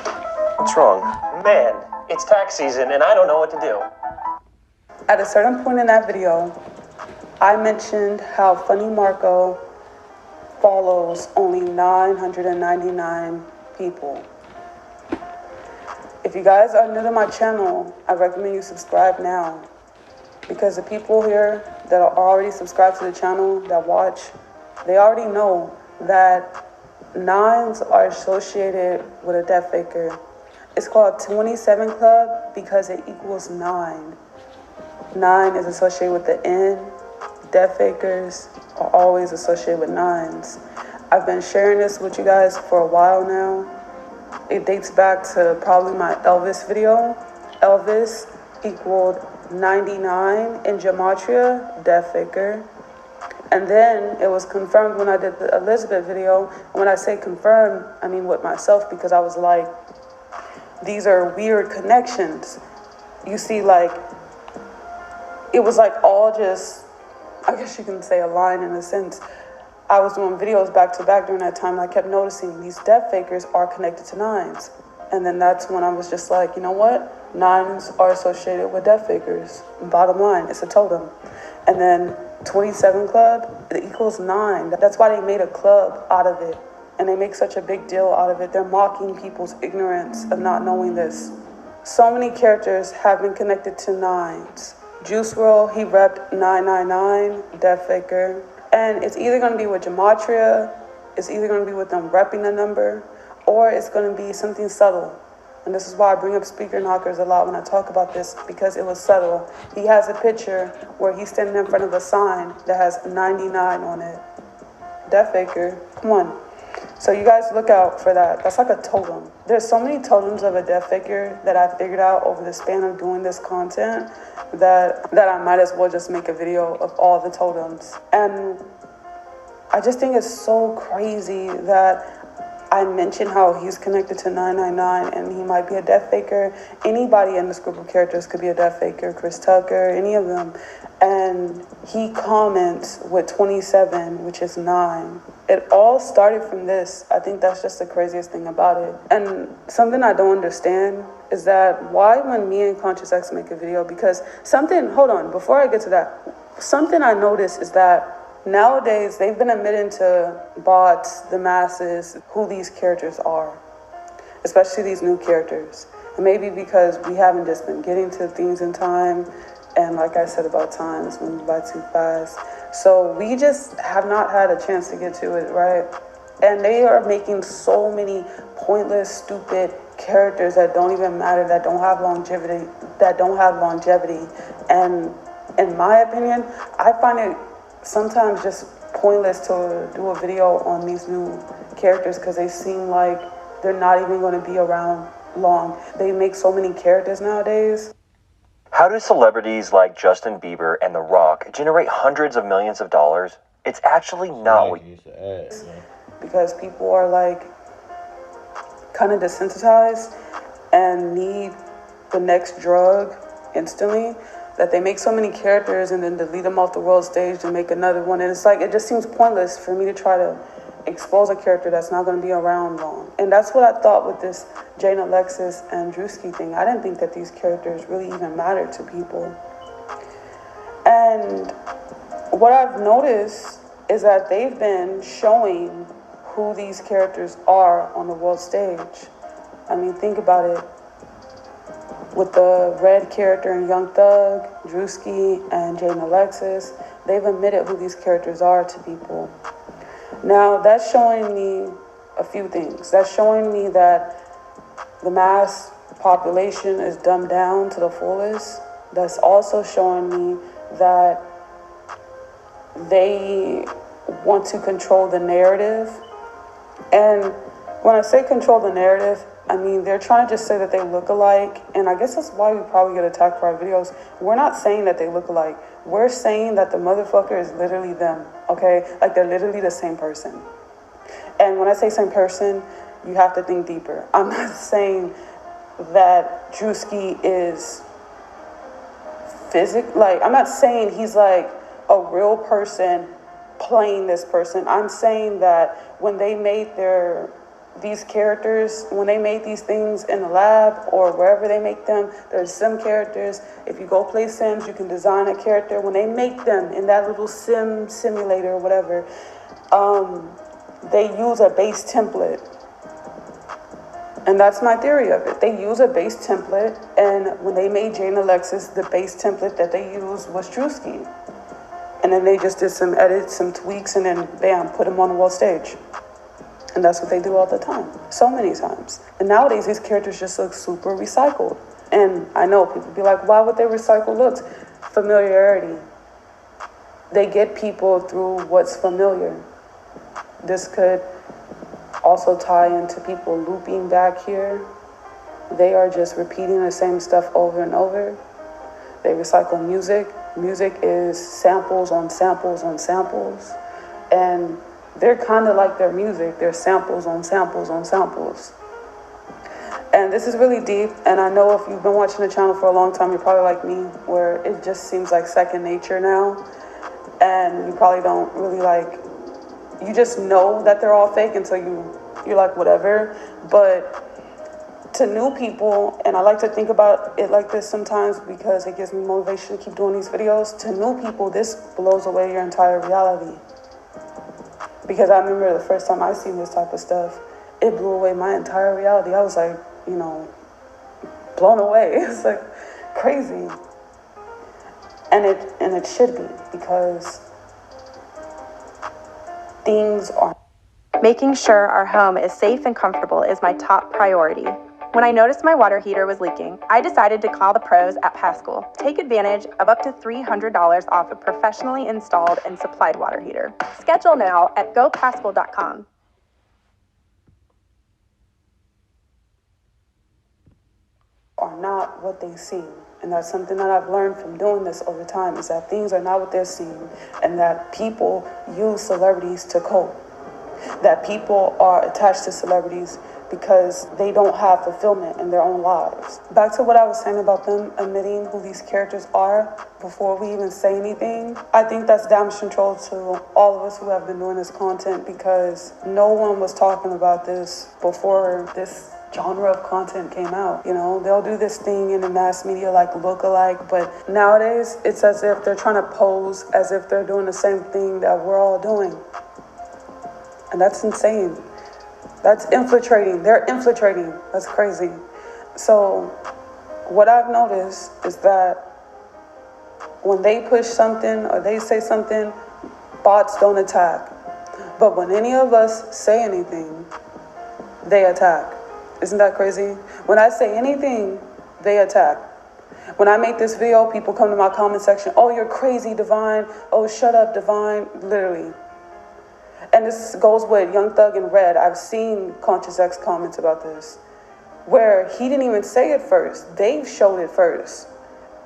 Speaker 11: What's wrong? Man, it's tax season and I don't know what to do.
Speaker 7: At a certain point in that video, I mentioned how Funny Marco follows only 999 people. If you guys are new to my channel, I recommend you subscribe now, because the people here that are already subscribed to the channel that watch, they already know that 9s are associated with a death faker. It's called 27 Club because it equals 9. 9 is associated with the N. Death fakers are always associated with 9s. I've been sharing this with you guys for a while now. It dates back to probably my Elvis video. Elvis equaled 99 in gematria, death faker. And then it was confirmed when I did the Elizabeth video. And when I say confirmed, I mean with myself, because I was like, these are weird connections. You see, like, it was like all just, I guess you can say a line in a sense. I was doing videos back to back during that time, and I kept noticing these death fakers are connected to 9s. And then that's when I was just like, you know what? 9s are associated with death fakers. Bottom line, it's a totem. And then 27 Club, it equals 9. That's why they made a club out of it. And they make such a big deal out of it. They're mocking people's ignorance of not knowing this. So many characters have been connected to 9s. Juice WRLD, he repped 999, death faker. And it's either going to be with gematria, it's either going to be with them repping the number, or it's going to be something subtle. And this is why I bring up speaker knockers a lot when I talk about this, because it was subtle. He has a picture where he's standing in front of a sign that has 99 on it. Death faker, come on. So you guys look out for that. That's like a totem. There's so many totems of a death faker that I figured out over the span of doing this content that I might as well just make a video of all the totems. And I just think it's so crazy that I mentioned how he's connected to 999 and he might be a death faker. Anybody in this group of characters could be a death faker, Chris Tucker, any of them. And he comments with 27, which is 9. It all started from this. I think that's just the craziest thing about it. And something I don't understand is that why when me and Conscious X make a video, because something, hold on, before I get to that, something I noticed is that nowadays they've been admitting to bots, the masses, who these characters are, especially these new characters. And maybe because we haven't just been getting to things in time, and like I said about time, it's moving by too fast. So we just have not had a chance to get to it, right? And they are making so many pointless, stupid characters that don't even matter, that don't have longevity, And in my opinion, I find it sometimes just pointless to do a video on these new characters because they seem like they're not even going to be around long. They make so many characters nowadays.
Speaker 11: How do celebrities like Justin Bieber and The Rock generate hundreds of millions of dollars? It's actually not what you said.
Speaker 7: Because people are like kind of desensitized and need the next drug instantly, that they make so many characters and then delete them off the world stage and make another one. And it's like, it just seems pointless for me to try to expose a character that's not going to be around long. And that's what I thought with this Jane Alexis and Drewski thing. I didn't think that these characters really even mattered to people. And what I've noticed is that they've been showing who these characters are on the world stage. I mean, think about it. With the Red character in Young Thug, Drewski, and Jane Alexis, they've admitted who these characters are to people. Now, that's showing me a few things. That's showing me that the mass population is dumbed down to the fullest. That's also showing me that they want to control the narrative. And when I say control the narrative, I mean, they're trying to just say that they look alike, and I guess that's why we probably get attacked for our videos. We're not saying that they look alike. We're saying that the motherfucker is literally them, okay? Like, they're literally the same person. And when I say same person, you have to think deeper. I'm not saying that Drewski is I'm not saying he's like a real person playing this person. I'm saying that when they made these characters, when they made these things in the lab or wherever they make them, there's sim characters. If you go play Sims, you can design a character. When they make them in that little simulator or whatever, they use a base template. And that's my theory of it. They use a base template, and when they made Jane Alexis, the base template that they used was Drewski. And then they just did some edits, some tweaks, and then bam, put him on the world stage. And that's what they do all the time, so many times. And nowadays, these characters just look super recycled. And I know people be like, why would they recycle looks? Familiarity. They get people through what's familiar. This could also tie into people looping back here. They are just repeating the same stuff over and over. They recycle music. Music is samples on samples on samples. And they're kind of like their music. They're samples on samples on samples. And this is really deep. And I know if you've been watching the channel for a long time, you're probably like me, where it just seems like second nature now. And you probably don't really you just know that they're all fake until you're like, whatever. But to new people, and I like to think about it like this sometimes because it gives me motivation to keep doing these videos. To new people, this blows away your entire reality. Because I remember the first time I seen this type of stuff, it blew away my entire reality. I was like, blown away. It's like crazy. And it should be, because things are...
Speaker 15: Making sure our home is safe and comfortable is my top priority. When I noticed my water heater was leaking, I decided to call the pros at Pascal. Take advantage of up to $300 off a professionally installed and supplied water heater. Schedule now at gopascal.com.
Speaker 7: Are not what they seem. And that's something that I've learned from doing this over time, is that things are not what they seem, and that people use celebrities to cope. That people are attached to celebrities because they don't have fulfillment in their own lives. Back to what I was saying about them admitting who these characters are before we even say anything. I think that's damage control to all of us who have been doing this content, because no one was talking about this before this genre of content came out. They'll do this thing in the mass media like look-alike, but nowadays it's as if they're trying to pose as if they're doing the same thing that we're all doing. And that's insane. That's infiltrating. They're infiltrating. That's crazy. So what I've noticed is that when they push something or they say something, bots don't attack. But when any of us say anything, they attack. Isn't that crazy? When I say anything, they attack. When I make this video, people come to my comment section, oh, you're crazy, Divine. Oh, shut up, Divine. Literally. And this goes with Young Thug and Red. I've seen Characterz comments about this, where he didn't even say it first. They showed it first.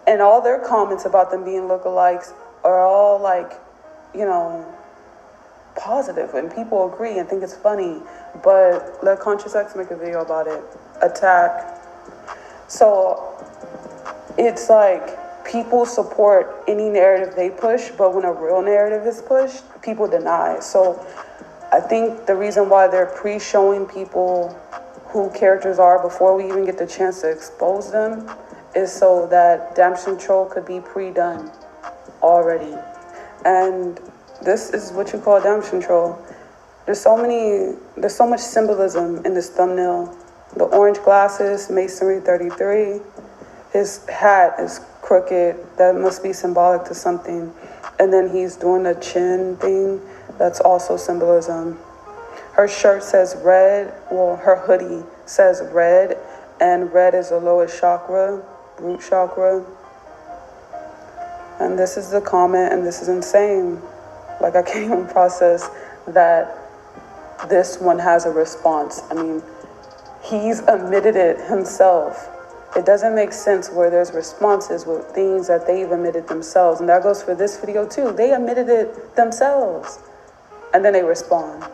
Speaker 7: And all their comments about them being lookalikes are all positive, and people agree and think it's funny. But let Characterz make a video about it. Attack. So it's like people support any narrative they push, but when a real narrative is pushed, people deny. So I think the reason why they're pre-showing people who characters are before we even get the chance to expose them is so that damage control could be pre-done already. And this is what you call damage control. There's so much symbolism in this thumbnail. The orange glasses, Masonry 33. His hat is crooked. That must be symbolic to something. And then he's doing the chin thing. That's also symbolism. Her shirt says red. Well, her hoodie says red. And red is the lowest chakra, root chakra. And this is the comment, and this is insane. Like, I can't even process that this one has a response. I mean, he's admitted it himself. It doesn't make sense where there's responses with things that they've admitted themselves. And that goes for this video too. They admitted it themselves. And then they respond.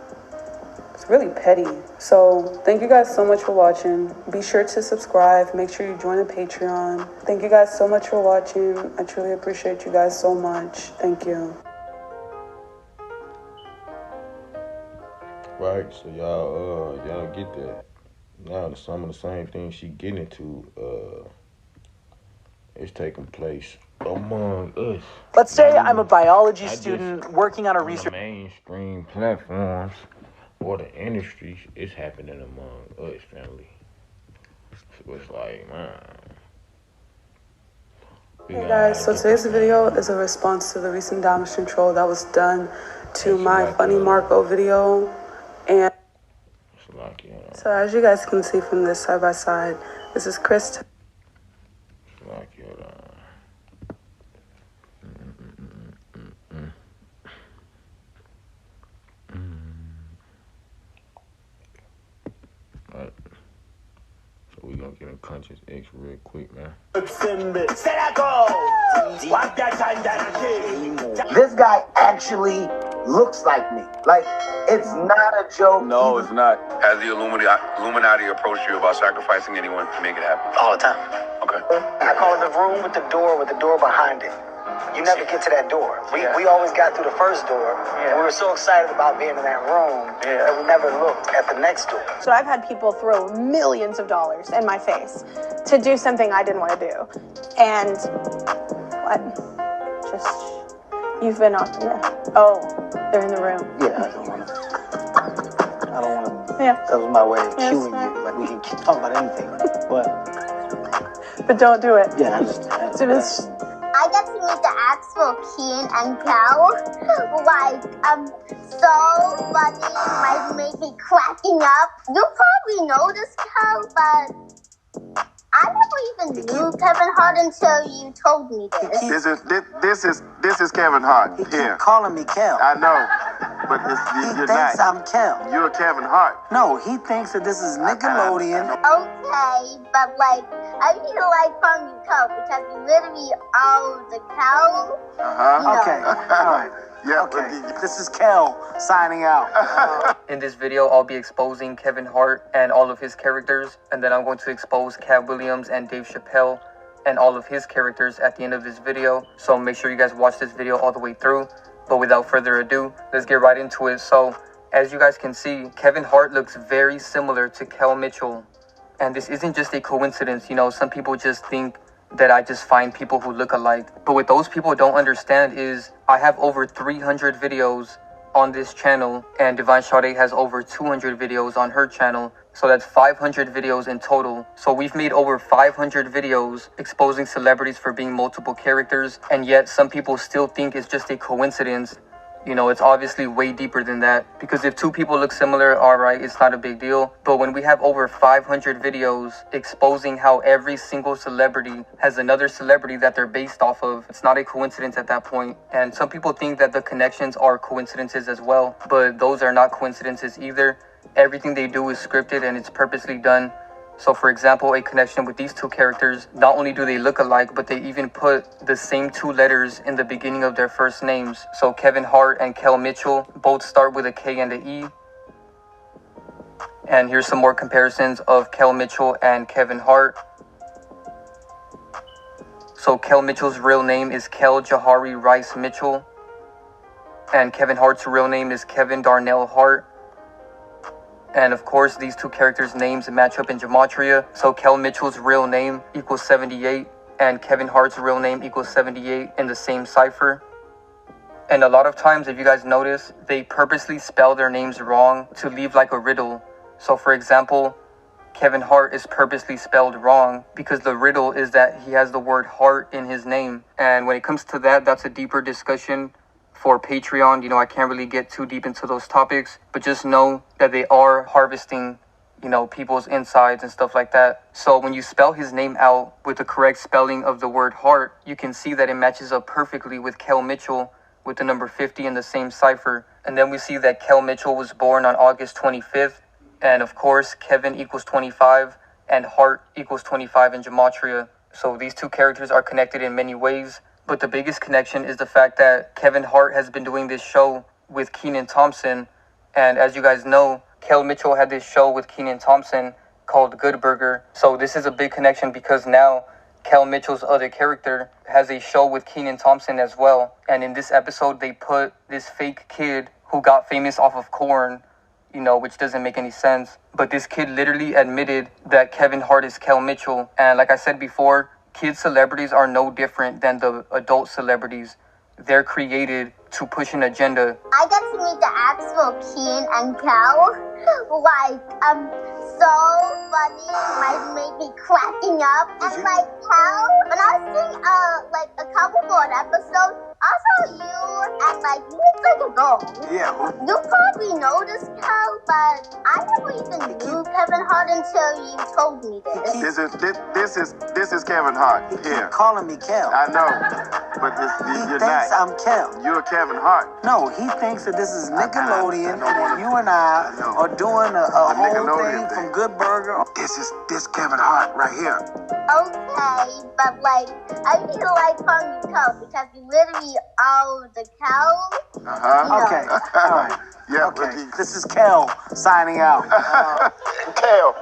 Speaker 7: It's really petty. So thank you guys so much for watching. Be sure to subscribe. Make sure you join the Patreon. Thank you guys so much for watching. I truly appreciate you guys so much. Thank you.
Speaker 1: Right, so y'all get that. Now some of the same things she getting into is taking place among us.
Speaker 16: Let's say I'm a biology student working on a research.
Speaker 1: The mainstream platforms or the industry is happening among us, family. So it's like, man.
Speaker 7: Hey guys, so today's video is a response to the recent damage control that was done to my Funny Marco video. And so as you guys can see from this side by side, this is Chris.
Speaker 1: So we gonna get a conscious X real quick, man.
Speaker 13: This guy actually looks like me. Like, it's not a joke.
Speaker 17: No, it's not. Has the Illuminati approached you about sacrificing anyone to make it happen?
Speaker 18: All the time.
Speaker 17: Okay.
Speaker 18: I call it the room with the door behind it. You never get to that door. We always got through the first door. We were so excited about being in that room that we never looked at the next door.
Speaker 15: So I've had people throw millions of dollars in my face to do something I didn't want to do. And what? Just, you've been off. Yeah. Oh, they're in the room.
Speaker 18: Yeah, I don't want to. Yeah. That was my way of cueing you. Like, we can keep talking about anything.
Speaker 15: But don't do it.
Speaker 18: Yeah,
Speaker 19: I got to meet the actual Keen and Kel. Like, so funny. Like, made me cracking up. You probably know this, Kel, but I never even knew Kevin Hart until you told me this.
Speaker 17: This is Kevin Hart.
Speaker 18: He keep calling me Kel.
Speaker 17: I know, but
Speaker 18: you're not. He thinks I'm Kel.
Speaker 17: You're Kevin Hart.
Speaker 18: No, he thinks that this is Nickelodeon.
Speaker 19: Okay, but like, I need to like calling you Kel because you literally are the Kel.
Speaker 18: Okay, all right. Yeah. Okay. This is Kel signing out.
Speaker 20: In this video, I'll be exposing Kevin Hart and all of his characters, and then I'm going to expose Cat Williams and Dave Chappelle and all of his characters at the end of this video. So make sure you guys watch this video all the way through. But without further ado, let's get right into it. So as you guys can see, Kevin Hart looks very similar to Kel Mitchell. And this isn't just a coincidence. You know, some people just think that I just find people who look alike. But what those people don't understand is I have over 300 videos on this channel, and Divine Sade has over 200 videos on her channel. So that's 500 videos in total. So we've made over 500 videos exposing celebrities for being multiple characters, and yet some people still think it's just a coincidence. You know, it's obviously way deeper than that, because if two people look similar, all right, it's not a big deal. But when we have over 500 videos exposing how every single celebrity has another celebrity that they're based off of, it's not a coincidence at that point. And some people think that the connections are coincidences as well, but those are not coincidences either. Everything they do is scripted and it's purposely done. So for example, a connection with these two characters, not only do they look alike, but they even put the same two letters in the beginning of their first names. So Kevin Hart and Kel Mitchell both start with a K and an E. And here's some more comparisons of Kel Mitchell and Kevin Hart. So Kel Mitchell's real name is Kel Jahari Rice Mitchell. and Kevin Hart's real name is Kevin Darnell Hart. And of course, these two characters' names match up in gematria. So Kel Mitchell's real name equals 78, and Kevin Hart's real name equals 78 in the same cipher. And a lot of times, if you guys notice, they purposely spell their names wrong to leave like a riddle. So for example, Kevin Hart is purposely spelled wrong because the riddle is that he has the word heart in his name. And when it comes to that, that's a deeper discussion for Patreon. You know, I can't really get too deep into those topics, but just know that they are harvesting, you know, people's insides and stuff like that. So when you spell his name out with the correct spelling of the word heart, you can see that it matches up perfectly with Kel Mitchell with the number 50 in the same cipher. And then we see that Kel Mitchell was born on August 25th. And of course, Kevin equals 25 and Hart equals 25 in gematria. So these two characters are connected in many ways. But the biggest connection is the fact that Kevin Hart has been doing this show with Kenan Thompson. And as you guys know, Kel Mitchell had this show with Kenan Thompson called Good Burger. So this is a big connection because now Kel Mitchell's other character has a show with Kenan Thompson as well. And in this episode, they put this fake kid who got famous off of corn, you know, which doesn't make any sense. But this kid literally admitted that Kevin Hart is Kel Mitchell. And like I said before, kid celebrities are no different than the adult celebrities. They're created to push an agenda.
Speaker 19: I got to meet the actual Keen and Kel. Like, so funny, like made me cracking up. And like Kel, when I was seeing like a couple more episodes, I saw you and like you look like a girl.
Speaker 13: Yeah.
Speaker 19: You probably know this Kel, but I never even knew Kevin Hart until you told me this.
Speaker 21: This is Kevin Hart.
Speaker 13: He
Speaker 21: Here.
Speaker 13: keep calling me Kel.
Speaker 21: I know, but
Speaker 13: He
Speaker 21: you're
Speaker 13: thinks
Speaker 21: not.
Speaker 13: I'm Kel.
Speaker 21: You're Kevin Hart.
Speaker 13: No, he thinks that this is Nickelodeon, and that you and I
Speaker 21: know.
Speaker 13: are doing a whole
Speaker 21: Nickelodeon
Speaker 13: thing from Good Burger.
Speaker 21: This Kevin Hart right here.
Speaker 19: Okay, but like, I really like calling you Kel because you literally are the Kel.
Speaker 13: Okay, all right.
Speaker 21: Yeah.
Speaker 13: Okay, this is Kel signing out.
Speaker 21: Kel.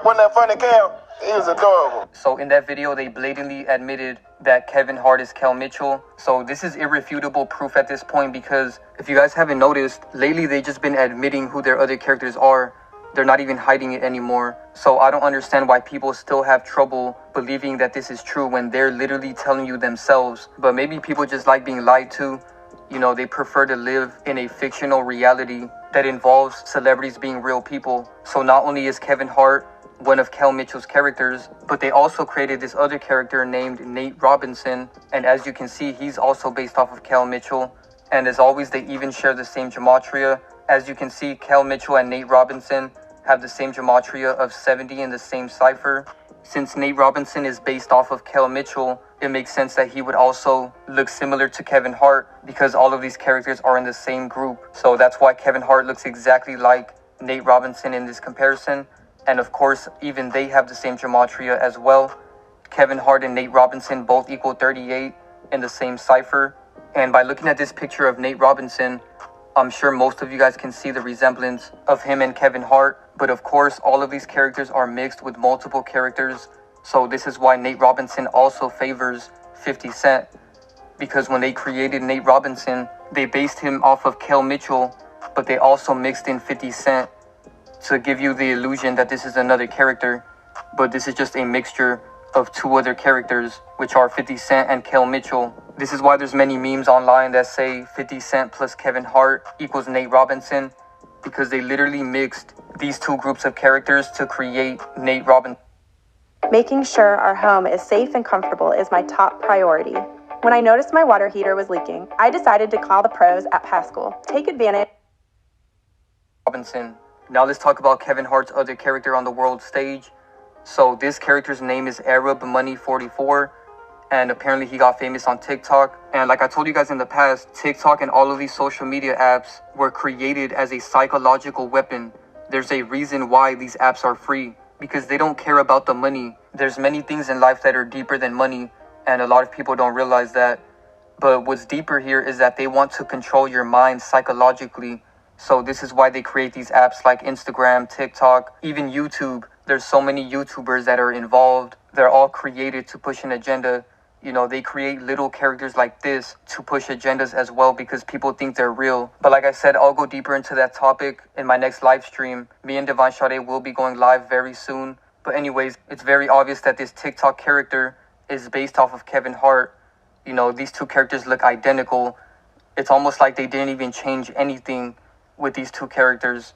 Speaker 21: Wasn't that funny, Kel? He was adorable.
Speaker 20: So in that video, they blatantly admitted that Kevin Hart is Kel Mitchell. So this is irrefutable proof at this point because if you guys haven't noticed, lately they've just been admitting who their other characters are. They're not even hiding it anymore. So I don't understand why people still have trouble believing that this is true when they're literally telling you themselves. But maybe people just like being lied to. You know, they prefer to live in a fictional reality that involves celebrities being real people. So not only is Kevin Hart one of Kel Mitchell's characters, but they also created this other character named Nate Robinson. And as you can see, he's also based off of Kel Mitchell. And as always, they even share the same gematria. As you can see, Kel Mitchell and Nate Robinson have the same gematria of 70 in the same cipher. Since Nate Robinson is based off of Kel Mitchell, it makes sense that he would also look similar to Kevin Hart because all of these characters are in the same group. So that's why Kevin Hart looks exactly like Nate Robinson in this comparison. And of course, even they have the same gematria as well. Kevin Hart and Nate Robinson both equal 38 in the same cipher. And by looking at this picture of Nate Robinson, I'm sure most of you guys can see the resemblance of him and Kevin Hart. But of course, all of these characters are mixed with multiple characters. So this is why Nate Robinson also favors 50 Cent. Because when they created Nate Robinson, they based him off of Kel Mitchell, but they also mixed in 50 Cent to give you the illusion that this is another character. But this is just a mixture of two other characters, which are 50 Cent and Kel Mitchell. This is why there's many memes online that say 50 Cent plus Kevin Hart equals Nate Robinson, because they literally mixed these two groups of characters to create Nate Robinson.
Speaker 15: Making sure our home is safe and comfortable is my top priority. When I noticed my water heater was leaking, I decided to call the pros at Pascal. Take advantage.
Speaker 20: Robinson. Now let's talk about Kevin Hart's other character on the world stage. So this character's name is Arab Money 44, and apparently he got famous on TikTok. And like I told you guys in the past, TikTok and all of these social media apps were created as a psychological weapon. There's a reason why these apps are free, because they don't care about the money. There's many things in life that are deeper than money, and a lot of people don't realize that. But what's deeper here is that they want to control your mind psychologically. So this is why they create these apps like Instagram, TikTok, even YouTube. There's so many YouTubers that are involved. They're all created to push an agenda. You know, they create little characters like this to push agendas as well because people think they're real. But like I said, I'll go deeper into that topic in my next live stream. Me and Divine Sade will be going live very soon. But anyways, it's very obvious that this TikTok character is based off of Kevin Hart. You know, these two characters look identical. It's almost like they didn't even change anything with these two characters.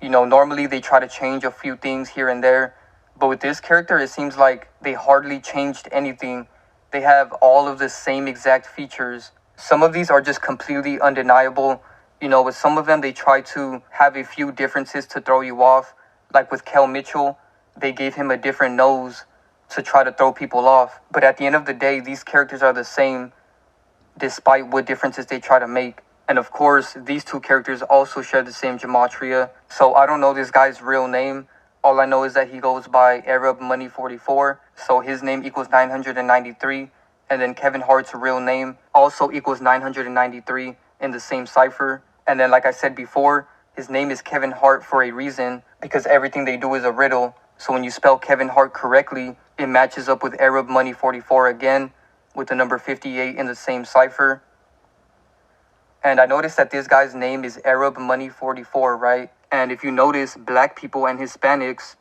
Speaker 20: You know, normally they try to change a few things here and there. But with this character, it seems like they hardly changed anything. They have all of the same exact features. Some of these are just completely undeniable. You know, with some of them, they try to have a few differences to throw you off. Like with Kel Mitchell, they gave him a different nose to try to throw people off. But at the end of the day, these characters are the same, despite what differences they try to make. And of course, these two characters also share the same gematria. So I don't know this guy's real name. All I know is that he goes by Arab Money 44. So his name equals 993. And then Kevin Hart's real name also equals 993 in the same cipher. And then, like I said before, his name is Kevin Hart for a reason, because everything they do is a riddle. So when you spell Kevin Hart correctly, it matches up with Arab Money 44 again, with the number 58 in the same cipher. And I noticed that this guy's name is Arab Money 44, right? And if you notice, black people and Hispanics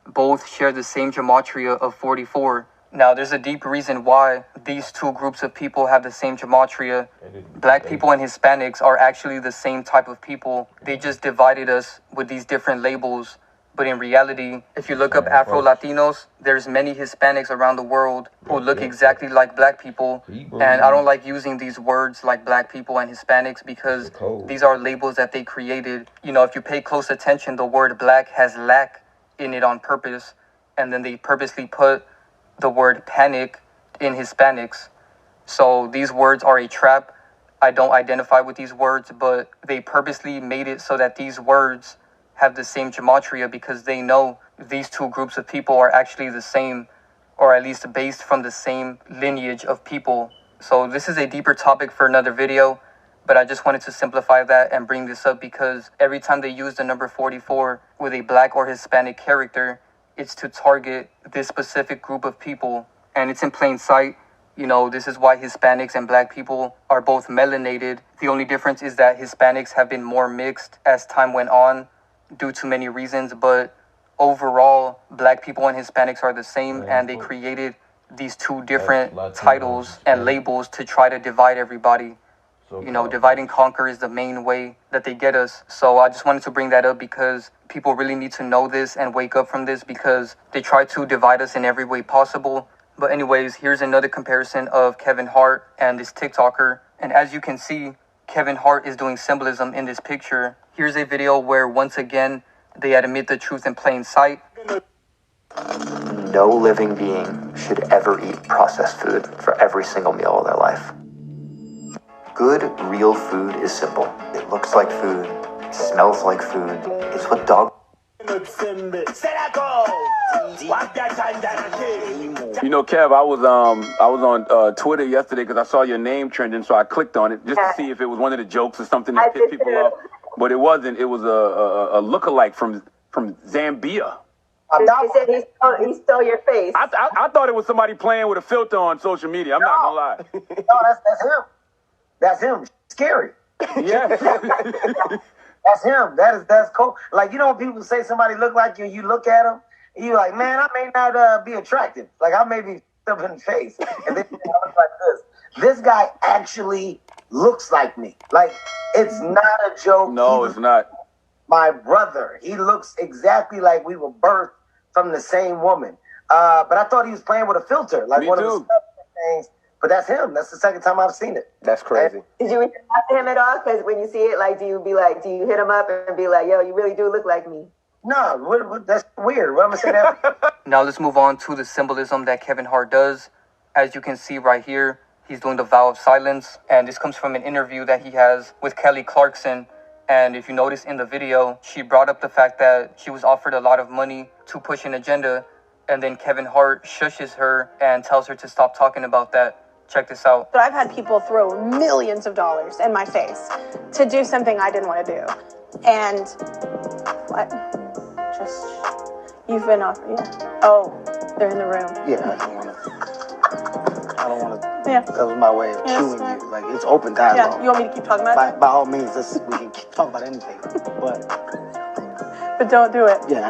Speaker 20: both share the same gematria of 44. Now, there's a deep reason why these two groups of people have the same gematria. Black people and Hispanics are actually the same type of people. They just divided us with these different labels. But in reality, if you look up Afro-Latinos, there's many Hispanics around the world who look exactly like black people. And I don't like using these words like black people and Hispanics because these are labels that they created. You know, if you pay close attention, the word black has lack in it on purpose. And then they purposely put the word panic in Hispanics. So these words are a trap. I don't identify with these words, but they purposely made it so that these words have the same gematria because they know these two groups of people are actually the same, or at least based from the same lineage of people. So this is a deeper topic for another video, but I just wanted to simplify that and bring this up because every time they use the number 44 with a black or Hispanic character, it's to target this specific group of people, and it's in plain sight. You know, this is why Hispanics and black people are both melanated. The only difference is that Hispanics have been more mixed as time went on, due to many reasons, but overall, black people and Hispanics are the same, and they created these two different titles and labels to try to divide everybody. You know, divide and conquer is the main way that they get us. So I just wanted to bring that up because people really need to know this and wake up from this because they try to divide us in every way possible. But anyways, here's another comparison of Kevin Hart and this TikToker. And as you can see, Kevin Hart is doing symbolism in this picture. Here's a video where, once again, they admit the truth in plain sight.
Speaker 2: No living being should ever eat processed food for every single meal of their life. Good, real food is simple. It looks like food. It smells like food. It's what dog...
Speaker 17: You know, Kev, I was on Twitter yesterday because I saw your name trending, so I clicked on it just to see if it was one of the jokes or something that pissed people off. But it wasn't. It was a lookalike from Zambia.
Speaker 22: He said he stole your face.
Speaker 17: I thought it was somebody playing with a filter on social media. I'm not gonna lie.
Speaker 23: No, that's him. That's him. Scary.
Speaker 17: Yeah.
Speaker 23: That's him. That's cool. Like, you know when people say somebody look like you, you look at them, and you're like, man, I may not be attractive. Like, I may be up in the face. And then I look like this. This guy actually looks like me. Like, it's not a joke.
Speaker 17: No, it's not.
Speaker 23: My brother. He looks exactly like we were birthed from the same woman. But I thought he was playing with a filter. Like, one of the things. But that's him. That's the second time I've seen it.
Speaker 17: That's crazy.
Speaker 22: Did you reach out to him at all? Because when you see it, like, do you hit him up and be like, yo, you really do look like me?
Speaker 23: No, that's weird. What am I saying? That?
Speaker 20: Now let's move on to the symbolism that Kevin Hart does. As you can see right here, he's doing the vow of silence. And this comes from an interview that he has with Kelly Clarkson. And if you notice in the video, she brought up the fact that she was offered a lot of money to push an agenda. And then Kevin Hart shushes her and tells her to stop talking about that. Check this out.
Speaker 24: But I've had people throw millions of dollars in my face to do something I didn't want to do. And what? You've been off, yeah. Oh, they're in the room.
Speaker 23: Yeah. I don't want to.
Speaker 24: Yeah.
Speaker 23: That was my way of cueing you. Like, it's open dialogue.
Speaker 24: Yeah, you want me to keep talking about it?
Speaker 23: By all means, we can keep talking about anything.
Speaker 24: But don't do it.
Speaker 23: Yeah,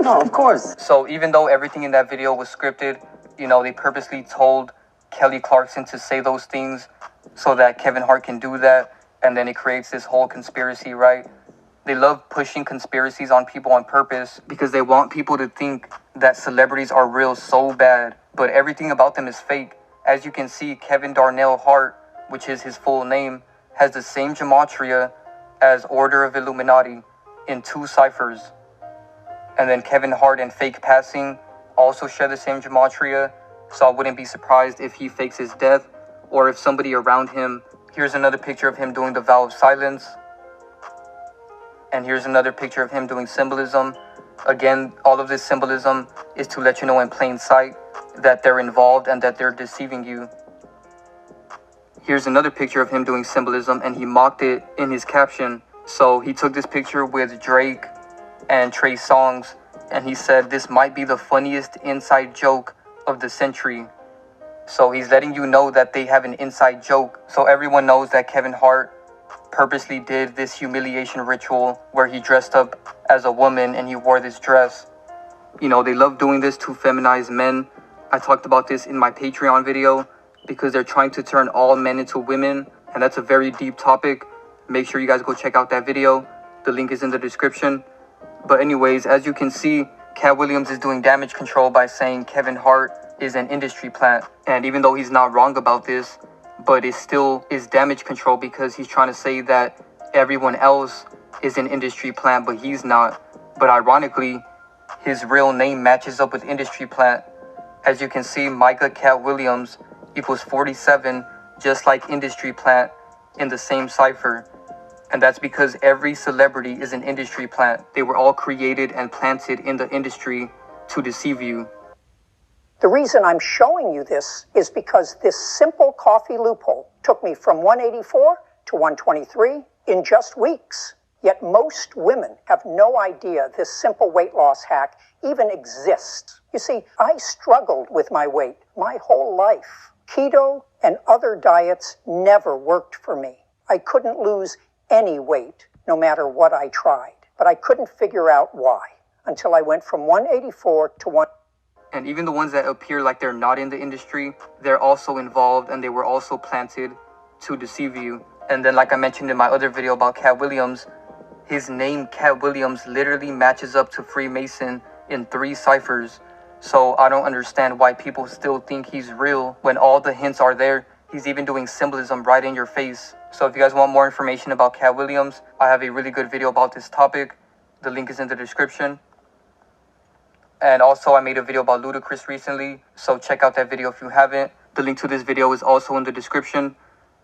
Speaker 24: No,
Speaker 23: of course.
Speaker 20: So even though everything in that video was scripted, you know, they purposely told Kelly Clarkson to say those things so that Kevin Hart can do that, and then it creates this whole conspiracy, right? They love pushing conspiracies on people on purpose because they want people to think that celebrities are real so bad, but everything about them is fake. As you can see, Kevin Darnell Hart, which is his full name, has the same gematria as Order of Illuminati in 2 ciphers. And then Kevin Hart and Fake Passing also share the same gematria, so I wouldn't be surprised if he fakes his death or if somebody around him. Here's another picture of him doing the vow of silence. And here's another picture of him doing symbolism. Again, all of this symbolism is to let you know in plain sight that they're involved and that they're deceiving you. Here's another picture of him doing symbolism, and he mocked it in his caption. So he took this picture with Drake and Trey Songz, and he said this might be the funniest inside joke of the century. So he's letting you know that they have an inside joke. So everyone knows that Kevin Hart purposely did this humiliation ritual where he dressed up as a woman and he wore this dress. You know, they love doing this to feminize men. I talked about this in my Patreon video because they're trying to turn all men into women, and that's a very deep topic. Make sure you guys go check out that video. The link is in the description. But anyways, as you can see, Cat Williams is doing damage control by saying Kevin Hart is an industry plant. And even though he's not wrong about this, but it still is damage control because he's trying to say that everyone else is an industry plant, but he's not. But ironically, his real name matches up with industry plant. As you can see, Micah Cat Williams equals 47, just like industry plant in the same cipher. And that's because every celebrity is an industry plant. They were all created and planted in the industry to deceive you.
Speaker 3: The reason I'm showing you this is because this simple coffee loophole took me from 184 to 123 in just weeks. Yet most women have no idea this simple weight loss hack even exists. You see, I struggled with my weight my whole life. Keto and other diets never worked for me. I couldn't lose any weight, no matter what I tried. But I couldn't figure out why until I went from 184 to 1.
Speaker 20: And even the ones that appear like they're not in the industry, they're also involved and they were also planted to deceive you. And then, like I mentioned in my other video about Cat Williams, his name, Cat Williams, literally matches up to Freemason in 3 ciphers. So I don't understand why people still think he's real when all the hints are there. He's even doing symbolism right in your face. So if you guys want more information about Cat Williams, I have a really good video about this topic. The link is in the description. And also I made a video about Ludacris recently, so check out that video if you haven't. The link to this video is also in the description.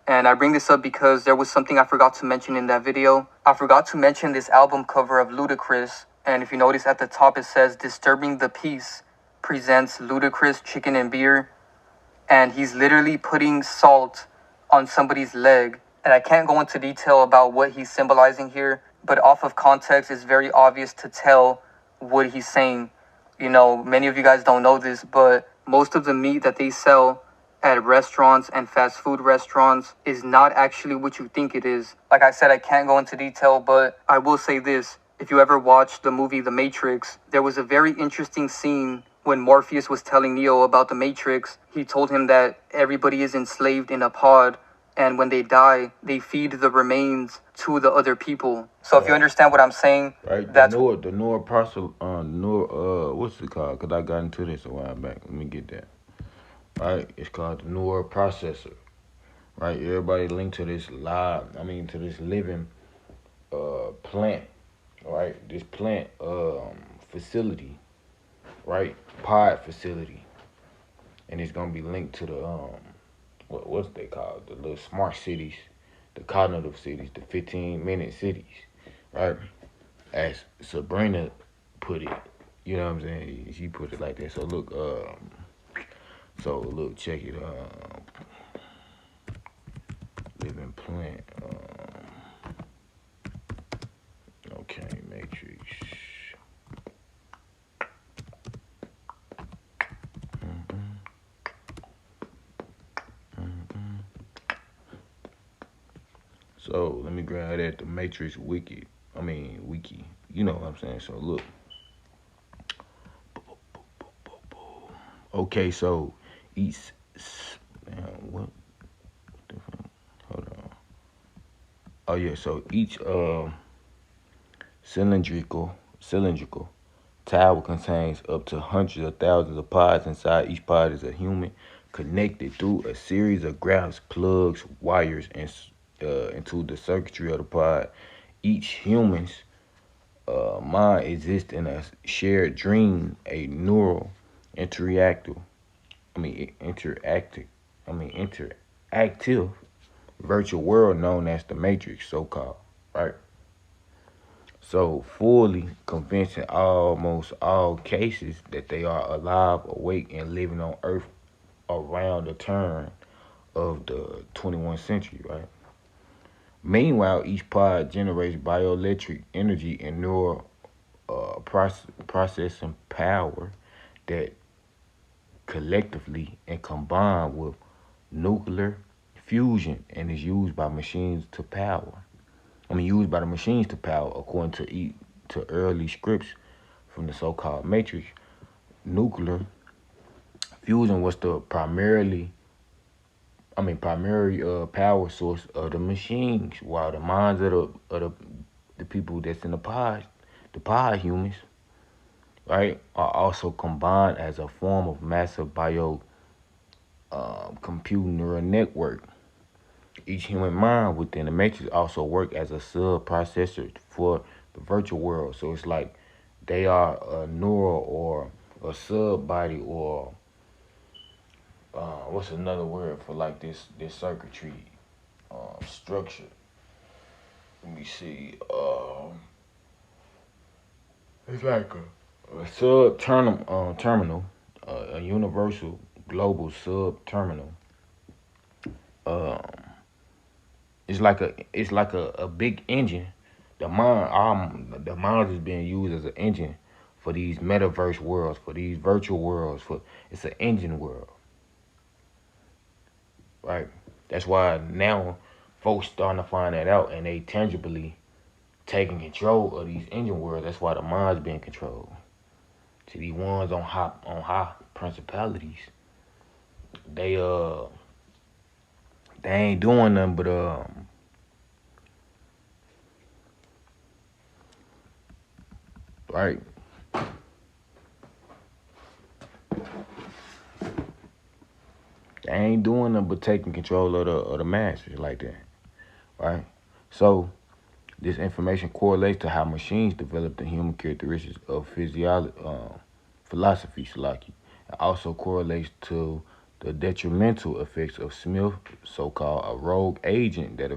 Speaker 20: And I bring this up because there was something I forgot to mention in that video. I forgot to mention this album cover of Ludacris. And if you notice at the top it says Disturbing the Peace presents Ludacris Chicken and Beer. And he's literally putting salt on somebody's leg. And I can't go into detail about what he's symbolizing here, but off of context it's very obvious to tell what he's saying. You know, many of you guys don't know this, but most of the meat that they sell at restaurants and fast food restaurants is not actually what you think it is. Like I said, I can't go into detail, but I will say this. If you ever watched the movie The Matrix, there was a very interesting scene when Morpheus was telling Neo about the Matrix. He told him that everybody is enslaved in a pod, and when they die, they feed the remains to the other people. So if you understand what I'm saying,
Speaker 1: right?
Speaker 20: That's
Speaker 1: the Noah parcel, what's it called? Cause I got into this a while back. Let me get that. Right, it's called the Noah Precessor. Right, everybody linked to this to this living plant. Right, this plant facility. Right, pod facility, and it's gonna be linked to the what's they called, the little smart cities, the cognitive cities, the 15-minute cities, right? As Sabrina put it, you know what I'm saying? She put it like that. So look, check it. Living plant. Okay, Matrix. So let me grab that the Matrix wiki. You know what I'm saying. So look. Okay, so each what the fuck? Hold on. Oh yeah, so each cylindrical tower contains up to hundreds of thousands of pods. Inside each pod is a human connected through a series of graphs, plugs, wires, and into the circuitry of the pod. Each human's mind exists in a shared dream, a neural interactive virtual world known as the Matrix, so-called, right? So fully convinced in almost all cases that they are alive, awake, and living on Earth around the turn of the 21st century, right? Meanwhile, each pod generates bioelectric energy and neural processing power that collectively and combined with nuclear fusion and is used by machines to power. Used by the machines to power, according to early scripts from the so-called Matrix. Nuclear fusion was the primary power source of the machines, while the minds of the people that's in the pod humans, right, are also combined as a form of massive computing neural network. Each human mind within the Matrix also work as a sub-processor for the virtual world. So it's like they are a neural or a sub-body or what's another word for like this circuitry structure? Let me see. It's like a sub-terminal, a universal global sub-terminal. It's like a big engine. The mind is being used as an engine for these metaverse worlds, for these virtual worlds. It's an engine world, right? That's why now folks starting to find that out, and they tangibly taking control of these engine worlds. That's why the mind's being controlled. See, these ones on high principalities, they ain't doing nothing but right. They ain't doing nothing but taking control of the masses like that, right? So this information correlates to how machines develop the human characteristics of philosophy, Salaki. It also correlates to the detrimental effects of Smith, so-called a rogue agent that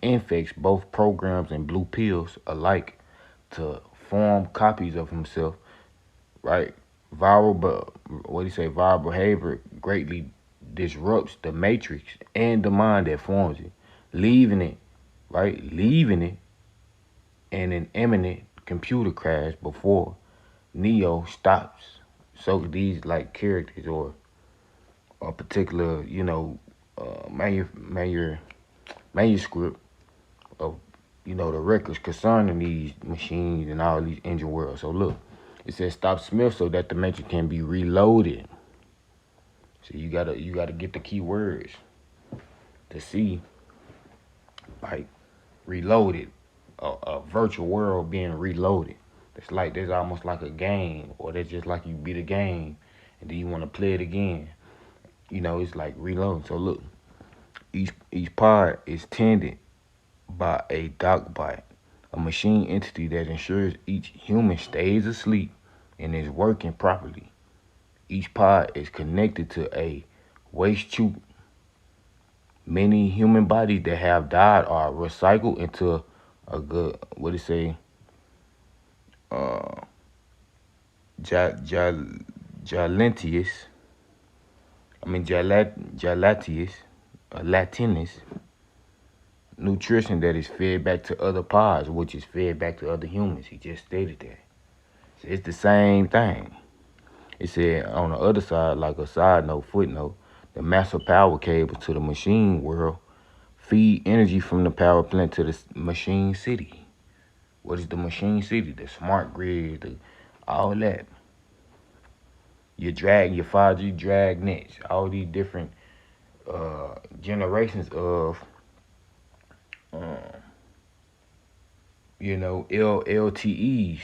Speaker 1: infects both programs and blue pills alike to form copies of himself, right? Viral behavior greatly disrupts the matrix and the mind that forms it, leaving it in an imminent computer crash before Neo stops. So these like characters or a particular, manuscript of, the records concerning these machines and all these engine worlds. So look, it says stop Smith so that the matrix can be reloaded. So you gotta get the key words to see, like, reloaded, a virtual world being reloaded. There's almost like a game, or that's just like you beat a game and then you want to play it again. It's like reloading. So look, each pod is tended by a docbot, a machine entity that ensures each human stays asleep and is working properly. Each pod is connected to a waste chute. Many human bodies that have died are recycled into a good, gelatinous nutrition that is fed back to other pods, which is fed back to other humans. He just stated that. So it's the same thing. It said on the other side, like a side note, footnote, the massive power cable to the machine world feed energy from the power plant to the machine city. What is the machine city? The smart grid, all that. Your 5G drag nets, all these different generations of LTEs,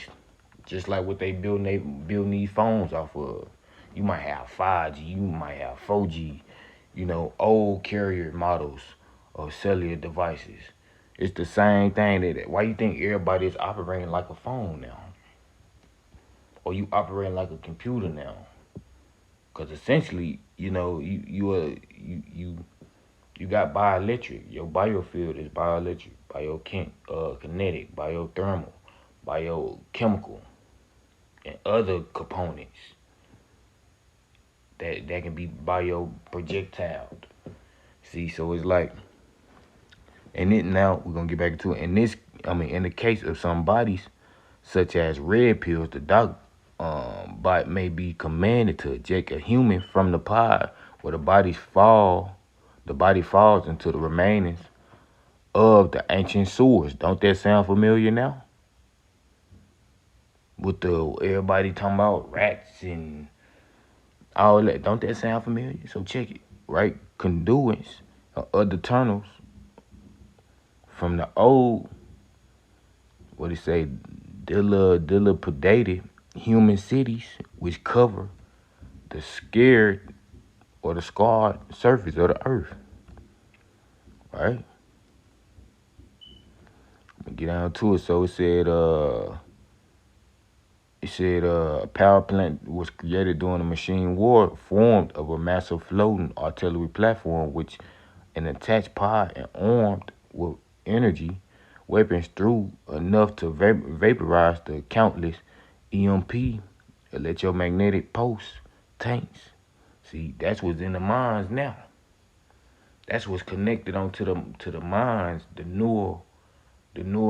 Speaker 1: just like what they building these phones off of. You might have 5G, you might have 4G, old carrier models of cellular devices. It's the same thing. Why you think everybody is operating like a phone now? Or you operating like a computer now? Because essentially, you got bioelectric. Your biofield is bioelectric, biokinetic, biothermal, biochemical, and other components that can be bioprojectiled. See, so it's like, and then now we're gonna get back to it. In the case of some bodies, such as red pills, the doc bot may be commanded to eject a human from the pod, where the body falls into the remainings of the ancient sewers. Don't that sound familiar now? With everybody talking about rats and all that, don't that sound familiar? So check it, right? Conduits of the tunnels from the old, dilapidated human cities, which cover the scarred or the scarred surface of the earth, right? Let me get down to it. So it said a power plant was created during a machine war formed of a massive floating artillery platform, which an attached pod and armed with energy weapons through enough to vaporize the countless EMP, electromagnetic pulse tanks. See, that's what's in the mines now. That's what's connected onto the mines, the neural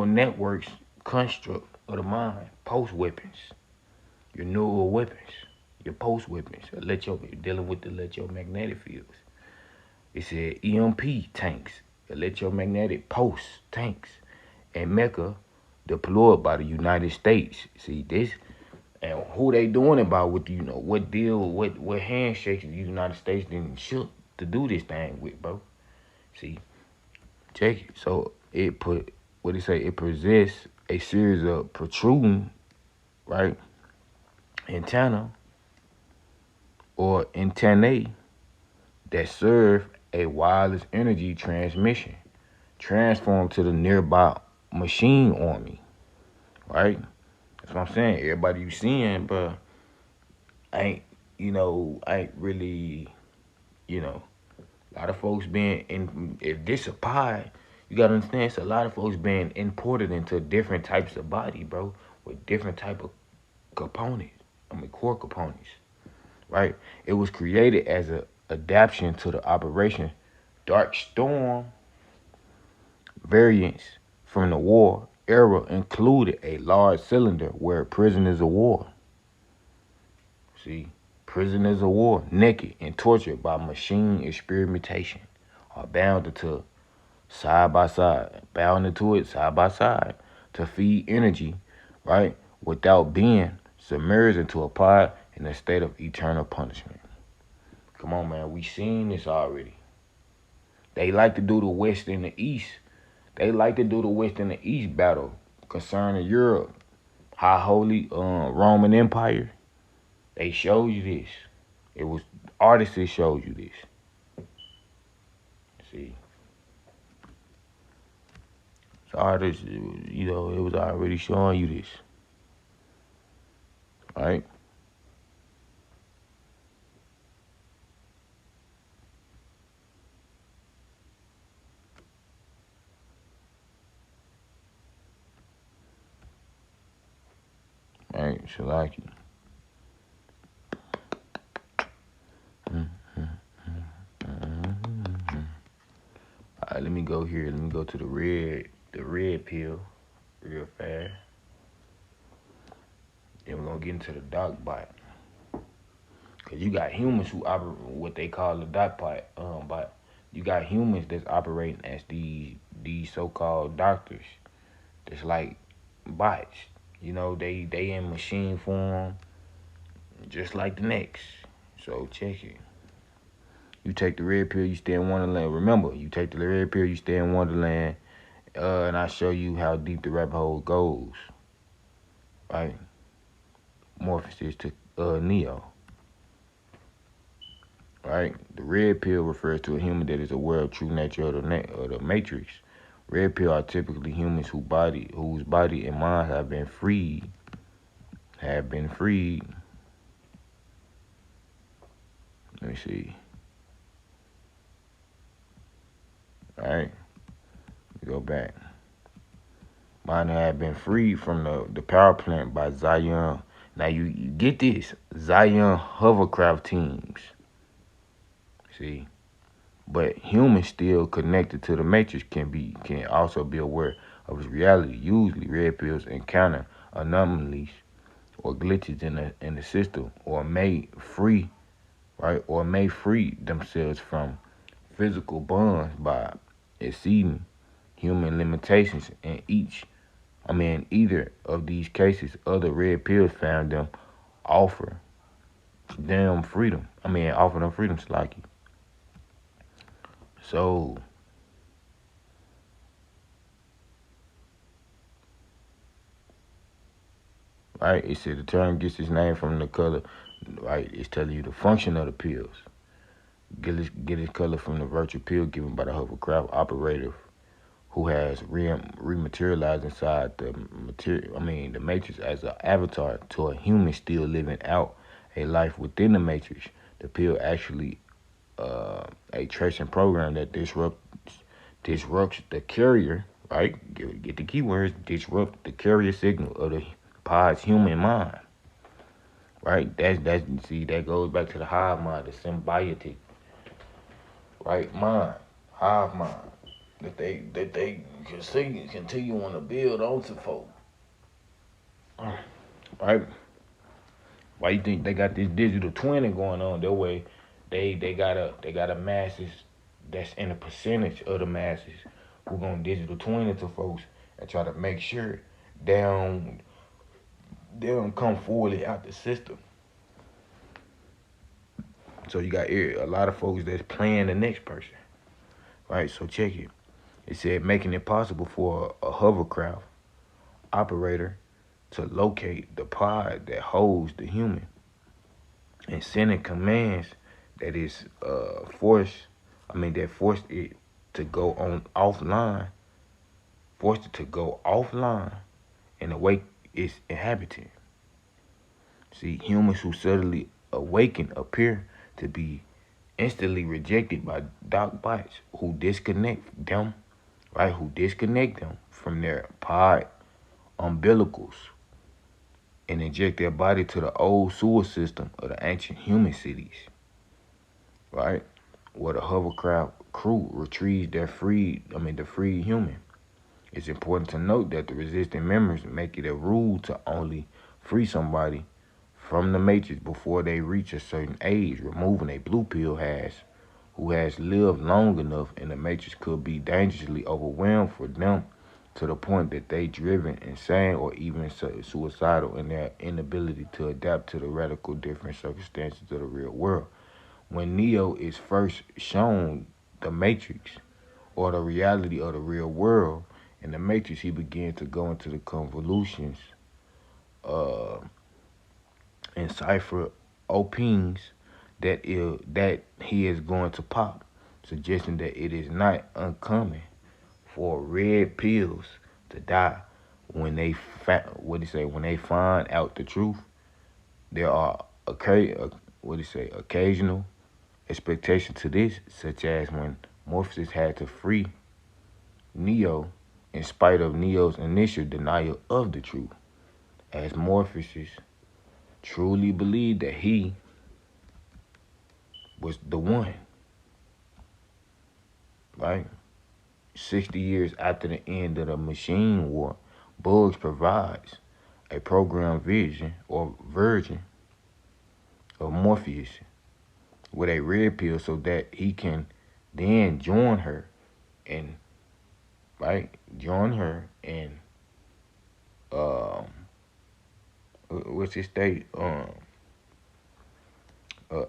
Speaker 1: networks construct of the mine. Pulse weapons, your neural weapons, your pulse weapons, dealing with the electromagnetic fields. It said EMP tanks, electromagnetic pulse tanks, and mecha deployed by the United States. See this, and who they doing it by? With what deal, what handshakes the United States didn't shook to do this thing with, bro. See, check it. So it possessed a series of protruding, right, antenna or antennae that serve a wireless energy transmission, transformed to the nearby machine army, right? That's what I'm saying. Everybody you seeing, but ain't really, a lot of folks if this a pie, you gotta understand, it's a lot of folks being imported into different types of body, bro, with different type of components, core components, right? It was created as a adaptation to the Operation Dark Storm variants from the war era, included a large cylinder where prisoners of war, prisoners of war, naked and tortured by machine experimentation, are bound into it side by side to feed energy, right, without being submerged into a pod in a state of eternal punishment. Come on, man, we seen this already. They like to do the West and the East. They like to do the West and the East battle concerning Europe, High Holy Roman Empire. They showed you this. It was artists that showed you this. See, it's artists. It was already showing you this. Right? Right, Shalaki. Alright, let me go here. Let me go to the red pill real fast. Then we're gonna get into the dark bot. Cause you got humans who operate what they call the dark bot. you got humans that's operating as these so-called doctors. That's like bots. You know, they in machine form, just like the next. So check it. You take the red pill, you stay in Wonderland. Remember, you take the red pill, you stay in Wonderland. And I show you how deep the rabbit hole goes. Right? Morphosis to Neo. Right? The red pill refers to a human that is aware of true nature of the matrix. Red pill are typically humans whose body and mind have been freed. Let me see. Alright. Go back. Mine have been freed from the power plant by Zion. Now you get this. Zion hovercraft teams. See? But humans still connected to the matrix can also be aware of its reality. Usually red pills encounter anomalies or glitches in the system or may free themselves from physical bonds by exceeding human limitations. In either of these cases, other red pills found them offer them freedom. Offer them freedom, Slacky. So, right, it said the term gets its name from the color. Right, it's telling you the function of the pills. Get its color from the virtual pill given by the hovercraft operator who has rematerialized inside the matrix as an avatar to a human still living out a life within the matrix. The pill actually a tracing program that disrupts the carrier, right? Get the keywords, disrupt the carrier signal of the pod's human mind. Right? That goes back to the hive mind, the symbiotic, right, mind, hive mind. That they continue on to build onto folk. Right? Why you think they got this digital twinning going on? That way they got a masses that's in a percentage of the masses who gonna digital twin it to folks and try to make sure they don't come fully out the system. So you got a lot of folks that's playing the next person. Right, so check it. It said making it possible for a hovercraft operator to locate the pod that holds the human and sending commands that is forced it to go offline and awake its inhabitant. See, humans who suddenly awaken appear to be instantly rejected by dark bots who disconnect them from their pod umbilicals and inject their body to the old sewer system of the ancient human cities. Right? Where the hovercraft crew retrieves the freed human. It's important to note that the resistant members make it a rule to only free somebody from the matrix before they reach a certain age. Removing a blue pill who has lived long enough in the matrix could be dangerously overwhelmed for them to the point that they driven insane or even suicidal in their inability to adapt to the radical different circumstances of the real world. When Neo is first shown the matrix or the reality of the real world, in the matrix he begins to go into the convolutions and cipher opings that he is going to pop, suggesting that it is not uncommon for red pills to die when they find out the truth. There are occasional expectation to this, such as when Morphosis had to free Neo in spite of Neo's initial denial of the truth, as Morphosis truly believed that he was the one. Right? 60 years after the end of the machine war, Bugs provides a programmed version of Morpheus with a red pill so that he can then join her and what's his state?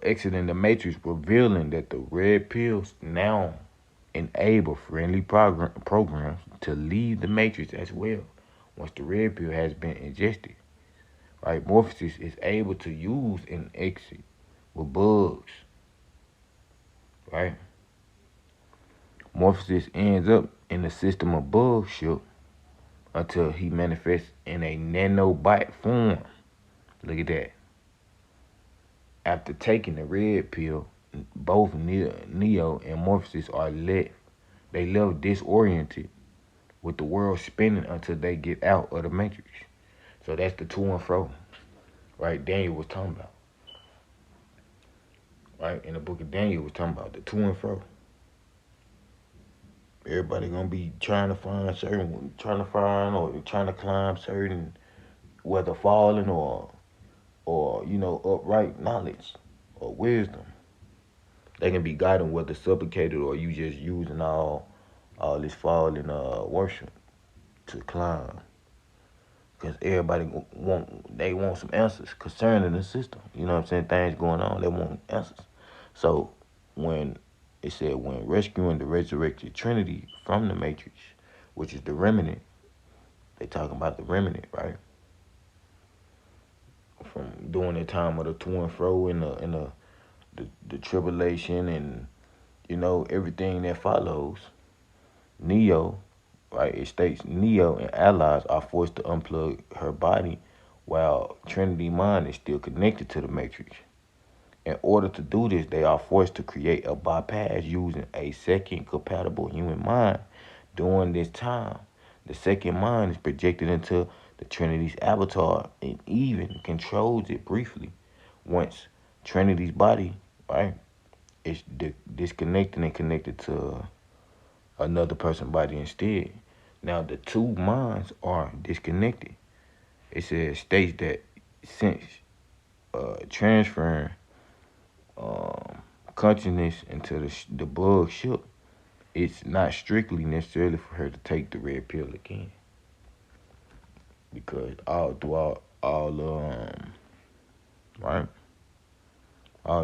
Speaker 1: Exiting the matrix, revealing that the red pills now enable friendly programs to leave the matrix as well once the red pill has been ingested. Right? Morpheus is able to use and exit with bugs. Right? Morpheus ends up in the system of bug ship until he manifests in a nanobot form. Look at that. After taking the red pill, both Neo and Morpheus are left disoriented with the world spinning until they get out of the matrix. So that's the to and fro, right? Daniel was talking about, right? In the book of Daniel was talking about the to and fro. Everybody gonna be trying to climb certain, whether falling or upright knowledge or wisdom. They can be guiding whether supplicated or you just using all this falling worship to climb. Because everybody want some answers concerning the system. You know what I'm saying? Things going on, they want answers. So when it said when rescuing the resurrected Trinity from the matrix, which is the remnant, they talking about the remnant, right? From during the time of the to and fro and the tribulation and everything that follows. Neo, right? It states Neo and allies are forced to unplug her body while Trinity mind is still connected to the matrix. In order to do this, they are forced to create a bypass using a second compatible human mind. During this time, the second mind is projected into the Trinity's avatar and even controls it briefly. Once Trinity's body, right, is disconnected and connected to another person's body instead. Now the two minds are disconnected. It states that since transferring consciousness into the bug ship, it's not strictly necessarily for her to take the red pill again, because all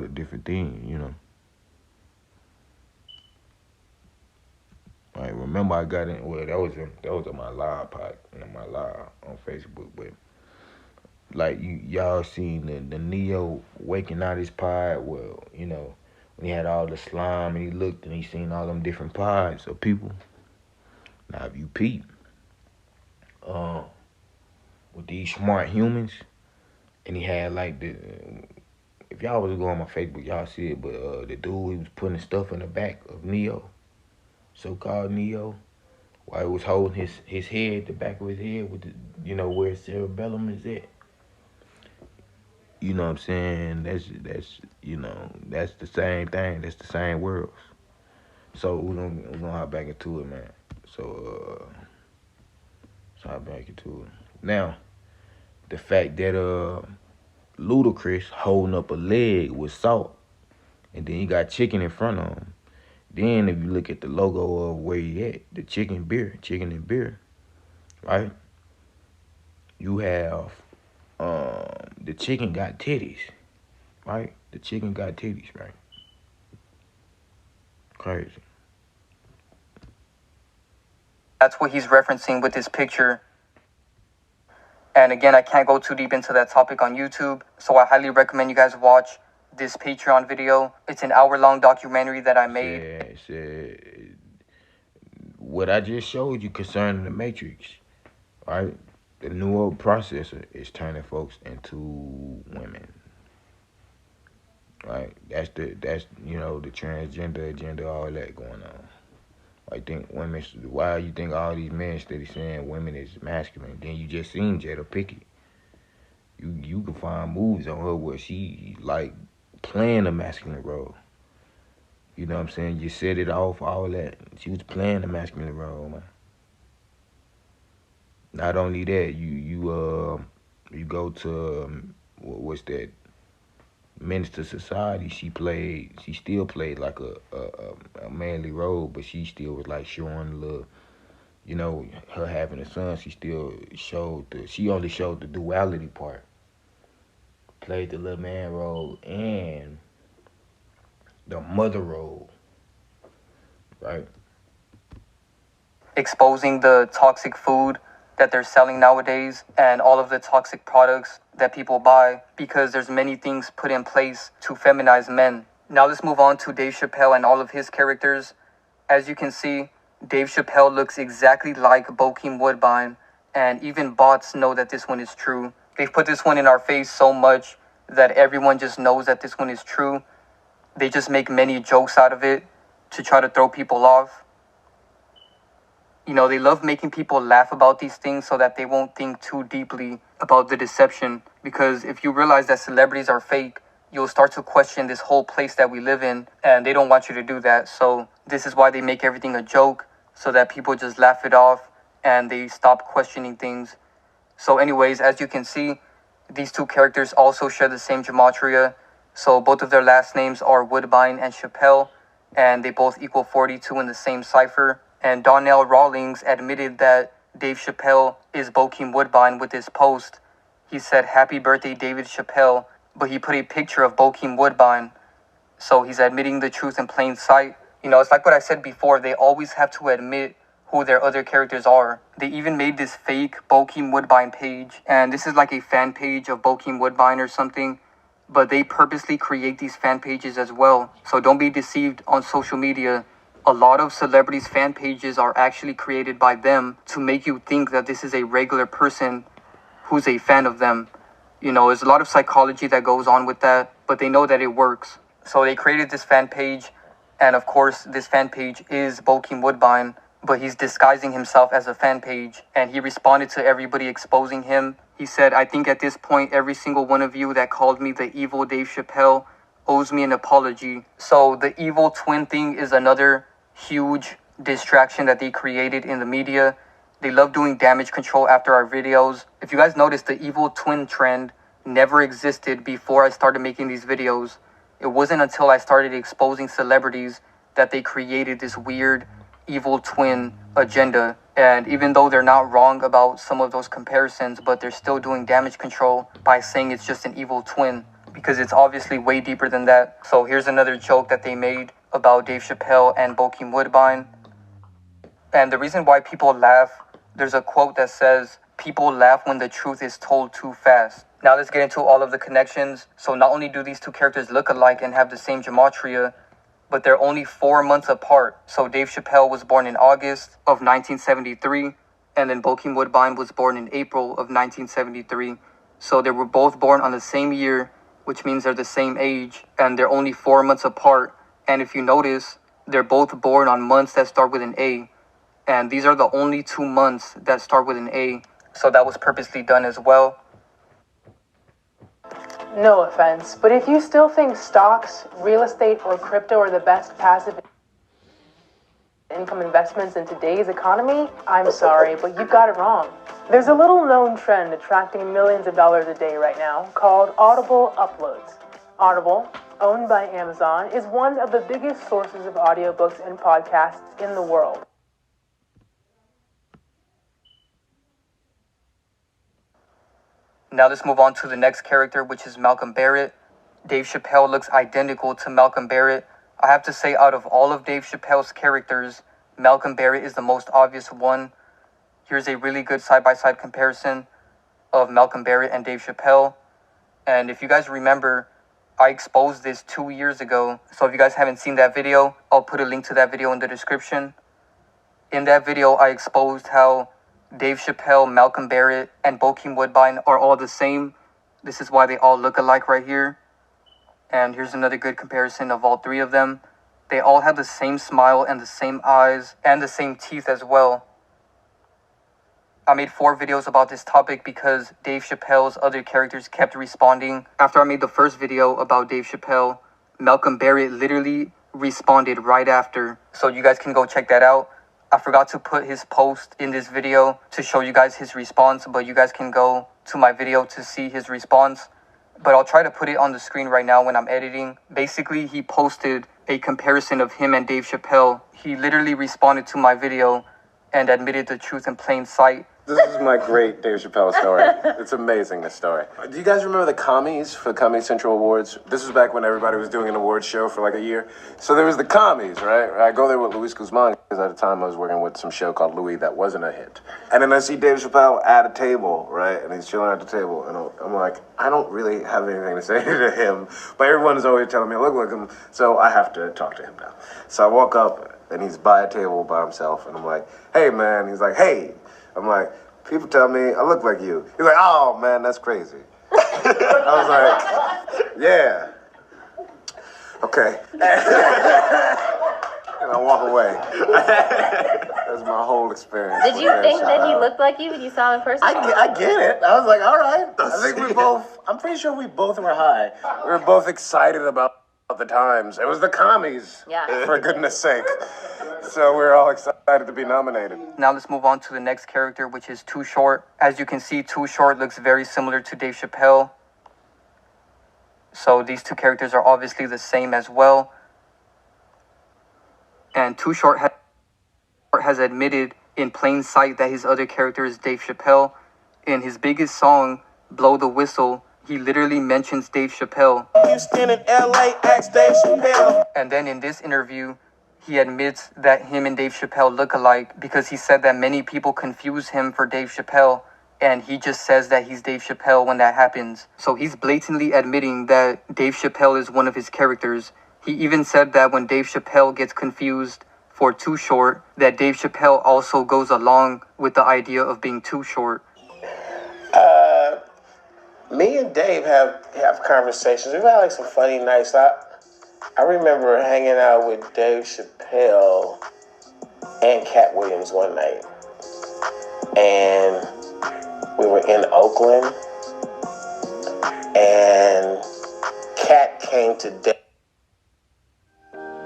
Speaker 1: the different things, Right, remember I got in. Well, that was in my live on Facebook. But like y'all seen the Neo waking out his pod. Well, when he had all the slime and he looked and he seen all them different pods of people. Now if you peep, with these smart humans, and he had like if y'all was to go on my Facebook, y'all see it. But the dude, he was putting stuff in the back of Neo. So-called Neo, while he was holding his head, the back of his head, with where his cerebellum is at. You know what I'm saying? That's the same thing. That's the same worlds. So we're gonna hop back into it, man. So let's hop back into it. Now, the fact that Ludacris holding up a leg with S.O.T, and then you got chicken in front of him. Then if you look at the logo of where he at, the chicken and beer, right? You have the chicken got titties, right? The chicken got titties, right? Crazy.
Speaker 20: That's what he's referencing with this picture. And again, I can't go too deep into that topic on YouTube, so I highly recommend you guys watch this Patreon video. It's an hour-long documentary that I made.
Speaker 1: What I just showed you concerning the Matrix, right? The newer processor is turning folks into women, right? That's the transgender agenda, all that going on. I think women. Why you think all these men steady saying women is masculine? Then you just seen Jada Pinkett. You can find movies on her where she like playing a masculine role. You know what I'm saying? You set it off, all that. She was playing a masculine role, man. Not only that, you go to what's that? Menace to Society, she still played like a manly role, but she still was like showing a little, you know, her having a son. She still she only showed the duality part. Played the little man role and the mother role, right?
Speaker 20: Exposing the toxic food that they're selling nowadays and all of the toxic products that people buy, because there's many things put in place to feminize men. Now let's move on to Dave Chappelle and all of his characters. As you can see, Dave Chappelle looks exactly like Bokeem Woodbine, and even bots know that this one is true. They've put this one in our face so much that everyone just knows that this one is true. They just make many jokes out of it to try to throw people off. You know, they love making people laugh about these things so that they won't think too deeply about the deception. Because if you realize that celebrities are fake, you'll start to question this whole place that we live in, and they don't want you to do that. So this is why they make everything a joke, so that people just laugh it off and they stop questioning things. So anyways, as you can see, these two characters also share the same gematria. So both of their last names are Woodbine and Chappelle, and they both equal 42 in the same cipher. And Donnell Rawlings admitted that Dave Chappelle is Bokeem Woodbine with his post. He said, "Happy birthday, David Chappelle," but he put a picture of Bokeem Woodbine. So he's admitting the truth in plain sight. You know, it's like what I said before, they always have to admit who their other characters are. They even made this fake Bokeem Woodbine page, and this is like a fan page of Bokeem Woodbine or something, but they purposely create these fan pages as well. So don't be deceived on social media. A lot of celebrities' fan pages are actually created by them to make you think that this is a regular person who's a fan of them. You know, there's a lot of psychology that goes on with that, but they know that it works. So they created this fan page, and of course, this fan page is Bokeem Woodbine, but he's disguising himself as a fan page, and he responded to everybody exposing him. He said, "I think at this point, every single one of you that called me the evil Dave Chappelle owes me an apology." So the evil twin thing is another huge distraction that they created in the media. They love doing damage control after our videos. If you guys notice, the evil twin trend never existed before I started making these videos. It wasn't until I started exposing celebrities that they created this weird evil twin agenda. And even though they're not wrong about some of those comparisons, but they're still doing damage control by saying it's just an evil twin, because it's obviously way deeper than that. So here's another joke that they made about Dave Chappelle and Bokeem Woodbine. And the reason why people laugh, there's a quote that says, "People laugh when the truth is told too fast." Now let's get into all of the connections. So not only do these two characters look alike and have the same gematria, but they're only 4 months apart. So Dave Chappelle was born in August of 1973, and then Bokeem Woodbine was born in April of 1973. So they were both born on the same year, which means they're the same age, and they're only 4 months apart. And if you notice, they're both born on months that start with an A. And these are the only 2 months that start with an A. So that was purposely done as well.
Speaker 8: No offense, but if you still think stocks, real estate, or crypto are the best passive income investments in today's economy, I'm sorry, but you've got it wrong. There's a little known trend attracting millions of dollars a day right now called Audible uploads. Audible, owned by Amazon, is one of the biggest sources of audiobooks and podcasts in the world.
Speaker 20: Now let's move on to the next character, which is Malcolm Barrett. Dave Chappelle looks identical to Malcolm Barrett. I have to say, out of all of Dave Chappelle's characters, Malcolm Barrett is the most obvious one. Here's a really good side-by-side comparison of Malcolm Barrett and Dave Chappelle. And if you guys remember, I exposed this 2 years ago. So if you guys haven't seen that video, I'll put a link to that video in the description. In that video, I exposed how Dave Chappelle, Malcolm Barrett, and Bokeem Woodbine are all the same. This is why they all look alike right here. And here's another good comparison of all three of them. They all have the same smile and the same eyes and the same teeth as well. I made 4 videos about this topic because Dave Chappelle's other characters kept responding. After I made the first video about Dave Chappelle, Malcolm Barrett literally responded right after. So you guys can go check that out. I forgot to put his post in this video to show you guys his response, but you guys can go to my video to see his response. but I'll try to put it on the screen right now when I'm editing. Basically, he posted a comparison of him and Dave Chappelle. He literally responded to my video and admitted the truth in plain sight.
Speaker 11: This is my great Dave Chappelle story. It's amazing, this story. Do you guys remember the commies for the Comedy Central Awards? This was back when everybody was doing an awards show for like a year. So there was the commies, right? I go there with Luis Guzman because at the time I was working with some show called Louis that wasn't a hit. And then I see Dave Chappelle at a table, right? And he's chilling at the table. And I'm like, I don't really have anything to say to him. But everyone's always telling me I look like him. So I have to talk to him now. So I walk up and he's by a table by himself. And I'm like, hey, man. He's like, hey. I'm like, people tell me I look like you. He's like, oh, man, that's crazy. I was like, yeah. Okay. And I walk away. That's my whole experience.
Speaker 4: Did you think that he looked like you when you saw him in person?
Speaker 11: I get it. I was like, all right. I think I'm pretty sure we both were high. We were both excited about the times. It was the commies, for goodness sake. So we're all excited to be nominated.
Speaker 20: Now let's move on to the next character, which is Too Short. As you can see, Too Short looks very similar to Dave Chappelle. So these two characters are obviously the same as well. And Too Short has admitted in plain sight that his other character is Dave Chappelle. In his biggest song, Blow the Whistle, he literally mentions Dave Chappelle.
Speaker 21: Houston and LA, ask Dave Chappelle.
Speaker 20: And then in this interview, he admits that him and Dave Chappelle look alike because he said that many people confuse him for Dave Chappelle, and he just says that he's Dave Chappelle when that happens. So he's blatantly admitting that Dave Chappelle is one of his characters. He even said that when Dave Chappelle gets confused for Too Short, that Dave Chappelle also goes along with the idea of being too short.
Speaker 21: Me and Dave have conversations. We've had like some funny nights. I remember hanging out with Dave Chappelle and Cat Williams one night. And we were in Oakland. And Cat came to Dave.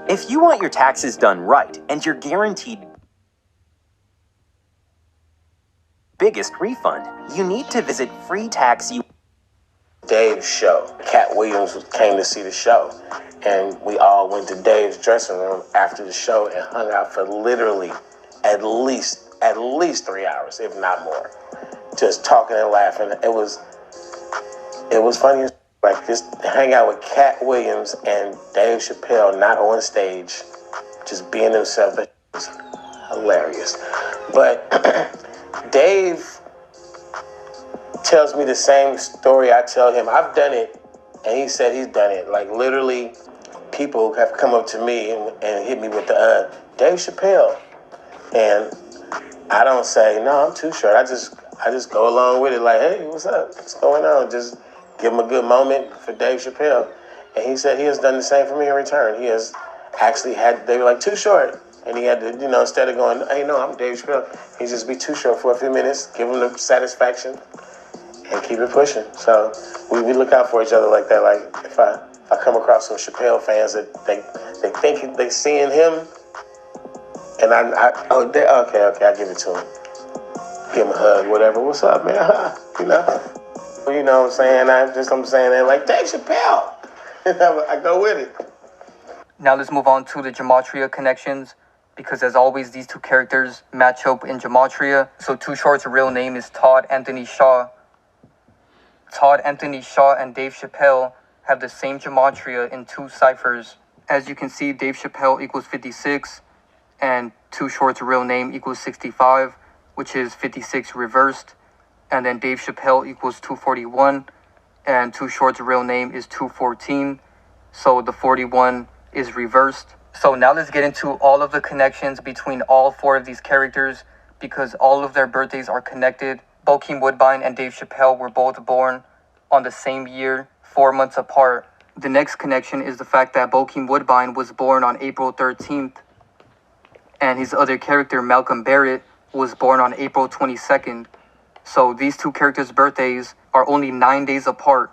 Speaker 5: If you want your taxes done right and you're guaranteed biggest refund, you need to visit
Speaker 21: Dave's show. Cat Williams came to see the show, and we all went to Dave's dressing room after the show and hung out for literally at least 3 hours, if not more, just talking and laughing. It was funny, like just hang out with Cat Williams and Dave Chappelle, not on stage, just being himself. It was hilarious. But Dave tells me the same story I tell him. I've done it, and he said he's done it. Like literally, people have come up to me and hit me with the Dave Chappelle, and I don't say no, I'm too short. I just go along with it. Like, hey, what's up? What's going on? Just give him a good moment for Dave Chappelle, and he said he has done the same for me in return. He has actually had. They were like too short. And he had to, instead of going, hey, no, I'm Dave Chappelle, he just be too short for a few minutes, give him the satisfaction, and keep it pushing. So we look out for each other like that. Like if I come across some Chappelle fans that they think they seeing him, and okay, I give it to him. Give him a hug, whatever. What's up, man? You know what I'm saying? I'm saying that like Dave Chappelle. I go with it.
Speaker 20: Now let's move on to the gematria connections, because as always, these two characters match up in gematria. So Too Short's real name is Todd Anthony Shaw. Todd Anthony Shaw and Dave Chappelle have the same gematria in two ciphers. As you can see, Dave Chappelle equals 56, and Too Short's real name equals 65, which is 56 reversed. And then Dave Chappelle equals 241, and Too Short's real name is 214, so the 41 is reversed. So now let's get into all of the connections between all four of these characters, because all of their birthdays are connected. Bokeem Woodbine and Dave Chappelle were both born on the same year, 4 months apart. The next connection is the fact that Bokeem Woodbine was born on April 13th, and his other character, Malcolm Barrett, was born on April 22nd. So these two characters' birthdays are only 9 days apart.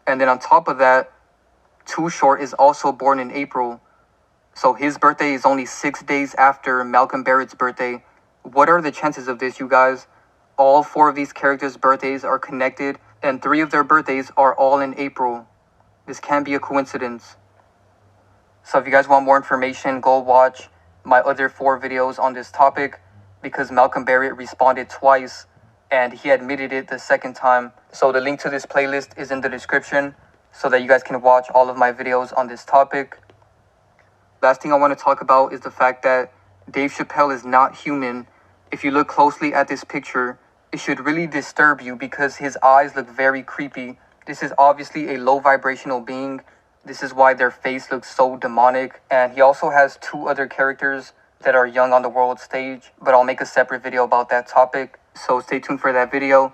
Speaker 20: And then on top of that, Too Short is also born in April, so his birthday is only 6 days after Malcolm Barrett's birthday. What are the chances of this, you guys? All four of these characters' birthdays are connected and 3 of their birthdays are all in April. This can't be a coincidence. So if you guys want more information, go watch my other 4 videos on this topic, because Malcolm Barrett responded twice and he admitted it the second time. So the link to this playlist is in the description so that you guys can watch all of my videos on this topic. Last thing I want to talk about is the fact that Dave Chappelle is not human. If you look closely at this picture, it should really disturb you because his eyes look very creepy. This is obviously a low vibrational being. This is why their face looks so demonic. And he also has 2 other characters that are young on the world stage, but I'll make a separate video about that topic. So stay tuned for that video.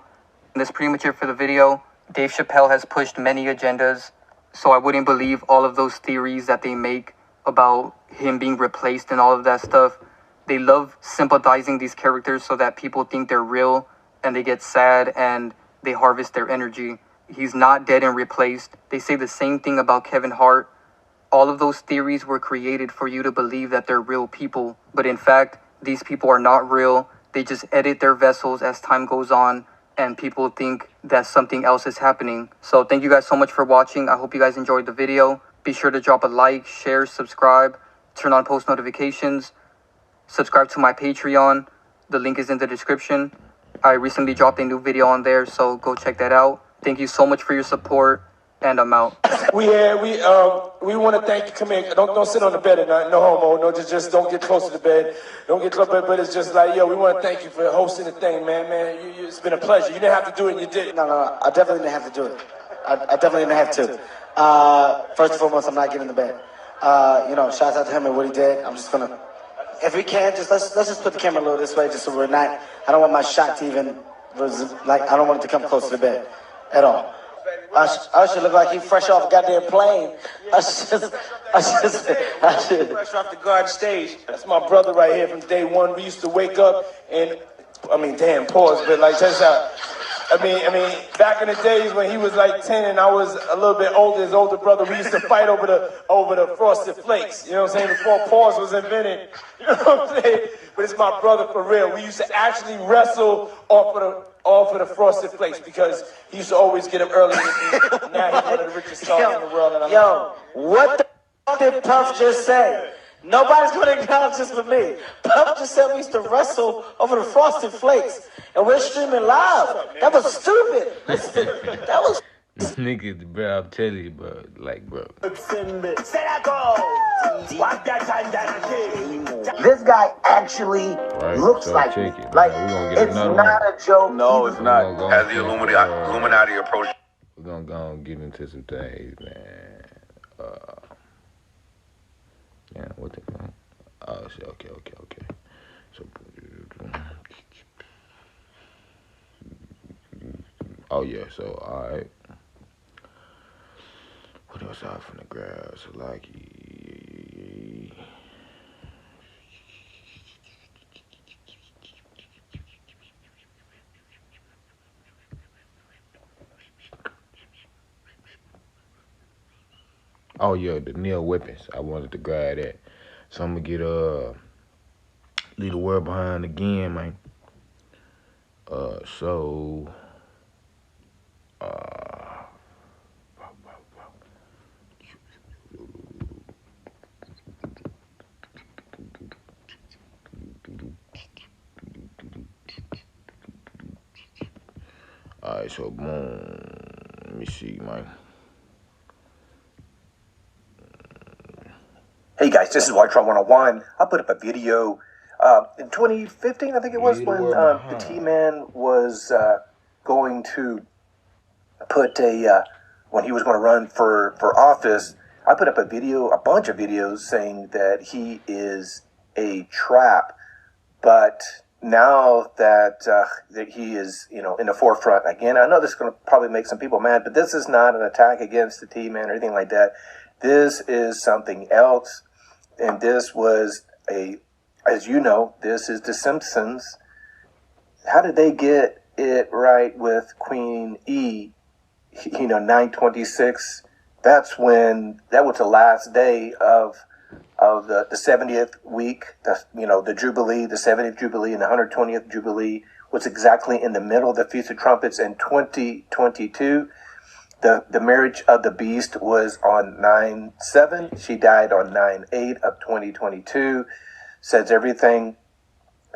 Speaker 20: And that's pretty much it for the video. Dave Chappelle has pushed many agendas, so I wouldn't believe all of those theories that they make about him being replaced and all of that stuff. They love sympathizing these characters so that people think they're real and they get sad and they harvest their energy. He's not dead and replaced. They say the same thing about Kevin Hart. All of those theories were created for you to believe that they're real people. But in fact, these people are not real. They just edit their vessels as time goes on and people think that something else is happening. So thank you guys so much for watching. I hope you guys enjoyed the video. Be sure to drop a like, share, subscribe, turn on post notifications, subscribe to my Patreon. The link is in the description. I recently dropped a new video on there, so go check that out. Thank you so much for your support, and I'm out.
Speaker 21: We want to thank you. Come here. Don't sit on the bed at night. No homo. No, just don't get close to the bed. Don't get close to the bed. But it's just like, yo, we want to thank you for hosting the thing, man. It's been a pleasure. You didn't have to do it, and you did.
Speaker 13: No, I definitely didn't have to do it. I definitely didn't have to. First and foremost, I'm not getting in the bed. Shouts out to him and what he did. I'm just gonna, if we can, let's just put the camera a little this way, just so we're not. I don't want my shot to even I don't want it to come close to the bed at all. I should look like he fresh off a goddamn plane. I should.
Speaker 21: Fresh off the garden stage. That's my brother right here from day one. We used to wake up and, pause, but like, check this out. Back in the days when he was like 10 and I was a little bit older, his older brother, we used to fight over the Frosted Flakes. You know what I'm saying? Before pause was invented. You know what I'm saying? But it's my brother for real. We used to actually wrestle off of the Frosted Flakes because he used to always get them early. Now he's one of the richest stars in the world. And
Speaker 13: What the f*** did Puff just say? Nobody's going to acknowledge this but me. Puff just said we used to wrestle over the Frosted Flakes, and we're streaming live. That was stupid. That was...
Speaker 1: Niggas, bro, I'm telling you, bro. Like, bro.
Speaker 23: This guy actually looks like me. Like, it's not a joke.
Speaker 17: No, it's not. As the Illuminati approach.
Speaker 1: We're gonna go and get into some things, man. Yeah, what the fuck? Oh, shit, okay. So, oh yeah, so alright. What else out from the grass? Like, oh yeah, the Neil weapons. I wanted to grab that. So I'm gonna get leave the world behind again, man. Alright, so boom. Let me see, man.
Speaker 11: Hey guys, this is Trump 101. I put up a video in 2015, I think it was, when the T-Man was going to put when he was going to run for office. I put up a bunch of videos saying that he is a trap. But now that he is, in the forefront again, I know this is going to probably make some people mad, but this is not an attack against the T-Man or anything like that. This is something else. And this was as you know, this is The Simpsons. How did they get it right with Queen E? 926. That was the last day of the 70th week. The Jubilee, the 70th Jubilee and the 120th Jubilee
Speaker 21: was exactly in the middle of the Feast of Trumpets in 2022. The marriage of the beast was on 9/7. She died on 9/8 of 2022. Says everything.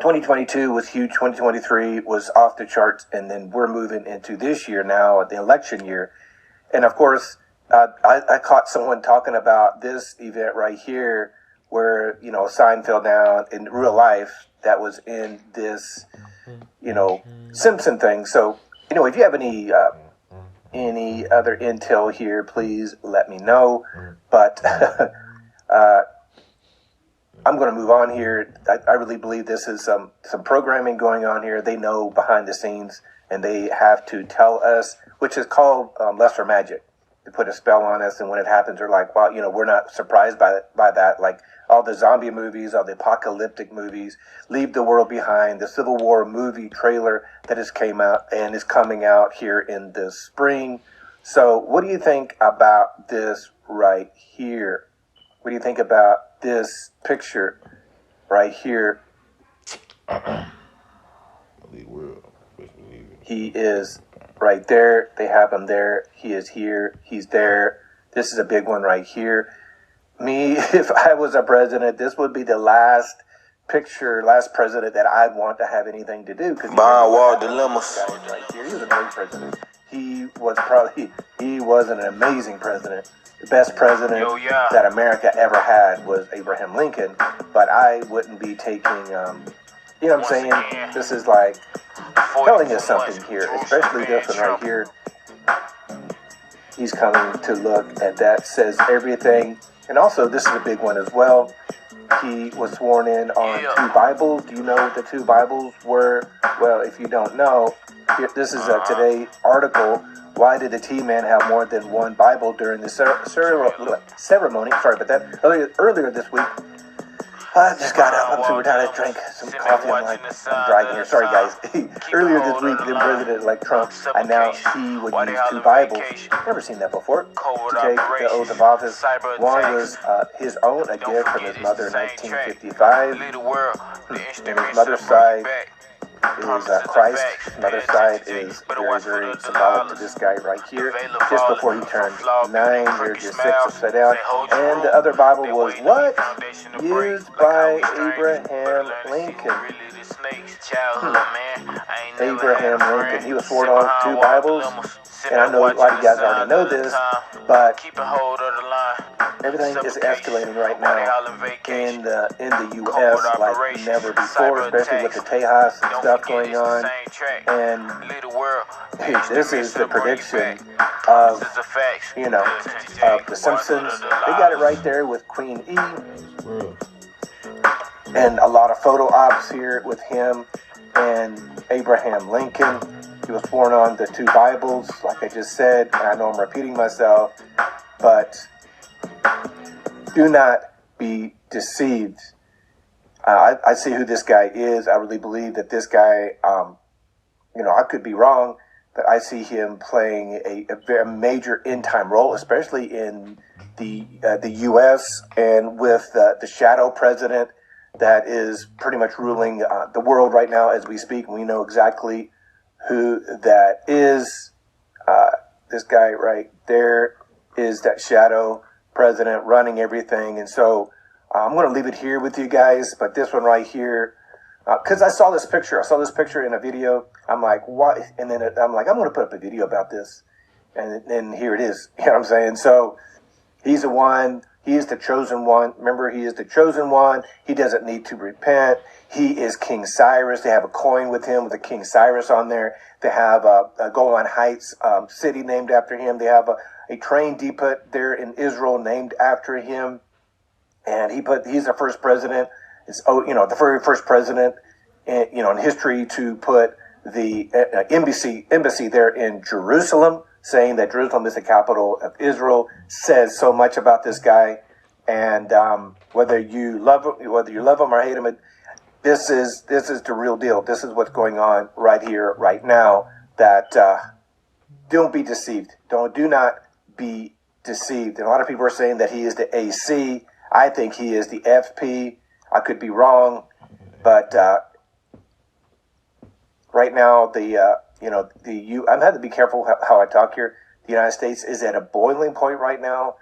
Speaker 21: 2022 was huge. 2023 was off the charts. And then we're moving into this year now, the election year. And of course, I caught someone talking about this event right here where, you know, a sign fell down in real life that was in this, you know, Simpson thing. So, you know, if you have any other intel here, please let me know. But I'm going to move on here. I really believe this is some programming going on here. They know behind the scenes, and they have to tell us, which is called lesser magic. They put a spell on us, and when it happens, they're like, wow, you know, we're not surprised by that. Like all the zombie movies, all the apocalyptic movies, Leave the World Behind, the Civil War movie trailer that has came out and is coming out here in the spring. So what do you think about this right here? What do you think about this picture right here? He is right there. They have him there. He is here. He's there. This is a big one right here. Me, if I was a president, this would be the last president that I'd want to have anything to do. Behind wall dilemmas. Right here. He was a great president. He was an amazing president. The best president that America ever had was Abraham Lincoln. But I wouldn't be taking, you know what I'm saying? This is like telling us something here, especially this one right here. He's coming to look at that, says everything. And also, this is a big one as well. He was sworn in on 2 Bibles. Do you know what the 2 Bibles were? Well, if you don't know, this is a Today article. Why did the T-Man have more than 1 Bible during the ceremony? Sorry about that. Earlier this week, I just got up. I'm super tired. I drank some coffee. I'm driving here. Sorry, guys. Earlier this week, then President-elect Trump announced he would use 2 Bibles. Never seen that before. To take the oath of office. One was his own, a gift from his mother in 1955. And his mother's side is Christ. His mother's side is very, very symbolic to this guy right here. Just before he turned 9, there's your 6 upside down. And the other Bible was what? Used by Abraham Lincoln. Abraham Lincoln. He was sworn on 2 Bibles. And I know a lot of you guys already know this, but everything is escalating right now in the U.S. like never before, especially with the Tejas stuff going on. And this is the prediction of, you know, of The Simpsons. They got it right there with Queen E. And a lot of photo ops here with him and Abraham Lincoln. He was sworn on the 2 Bibles, like I just said. And I know I'm repeating myself, but do not be deceived. I see who this guy is. I really believe that this guy, you know, I could be wrong, but I see him playing a very major end-time role, especially in the U.S. and with the shadow president that is pretty much ruling the world right now as we speak. We know exactly who that is. This guy right there is that shadow president running everything. And so I'm going to leave it here with you guys. But this one right here, because I saw this picture in a video. I'm like, what? And then I'm like, I'm going to put up a video about this. And then here it is. You know what I'm saying? So he's the one. He is the chosen one. Remember, he is the chosen one. He doesn't need to repent. He is King Cyrus. They have a coin with him with a King Cyrus on there. They have a Golan Heights city named after him. They have a train depot there in Israel named after him. And he's the first president. The very first president, in history to put the embassy there in Jerusalem, saying that Jerusalem is the capital of Israel, says so much about this guy. And whether you love him or hate him, this is the real deal. This is what's going on right here, right now. That don't be deceived. Do not be deceived. And a lot of people are saying that he is the AC. I think he is the FP. I could be wrong, but
Speaker 6: Right now, I'm having to be careful how I talk here. The United States is at a boiling point right now.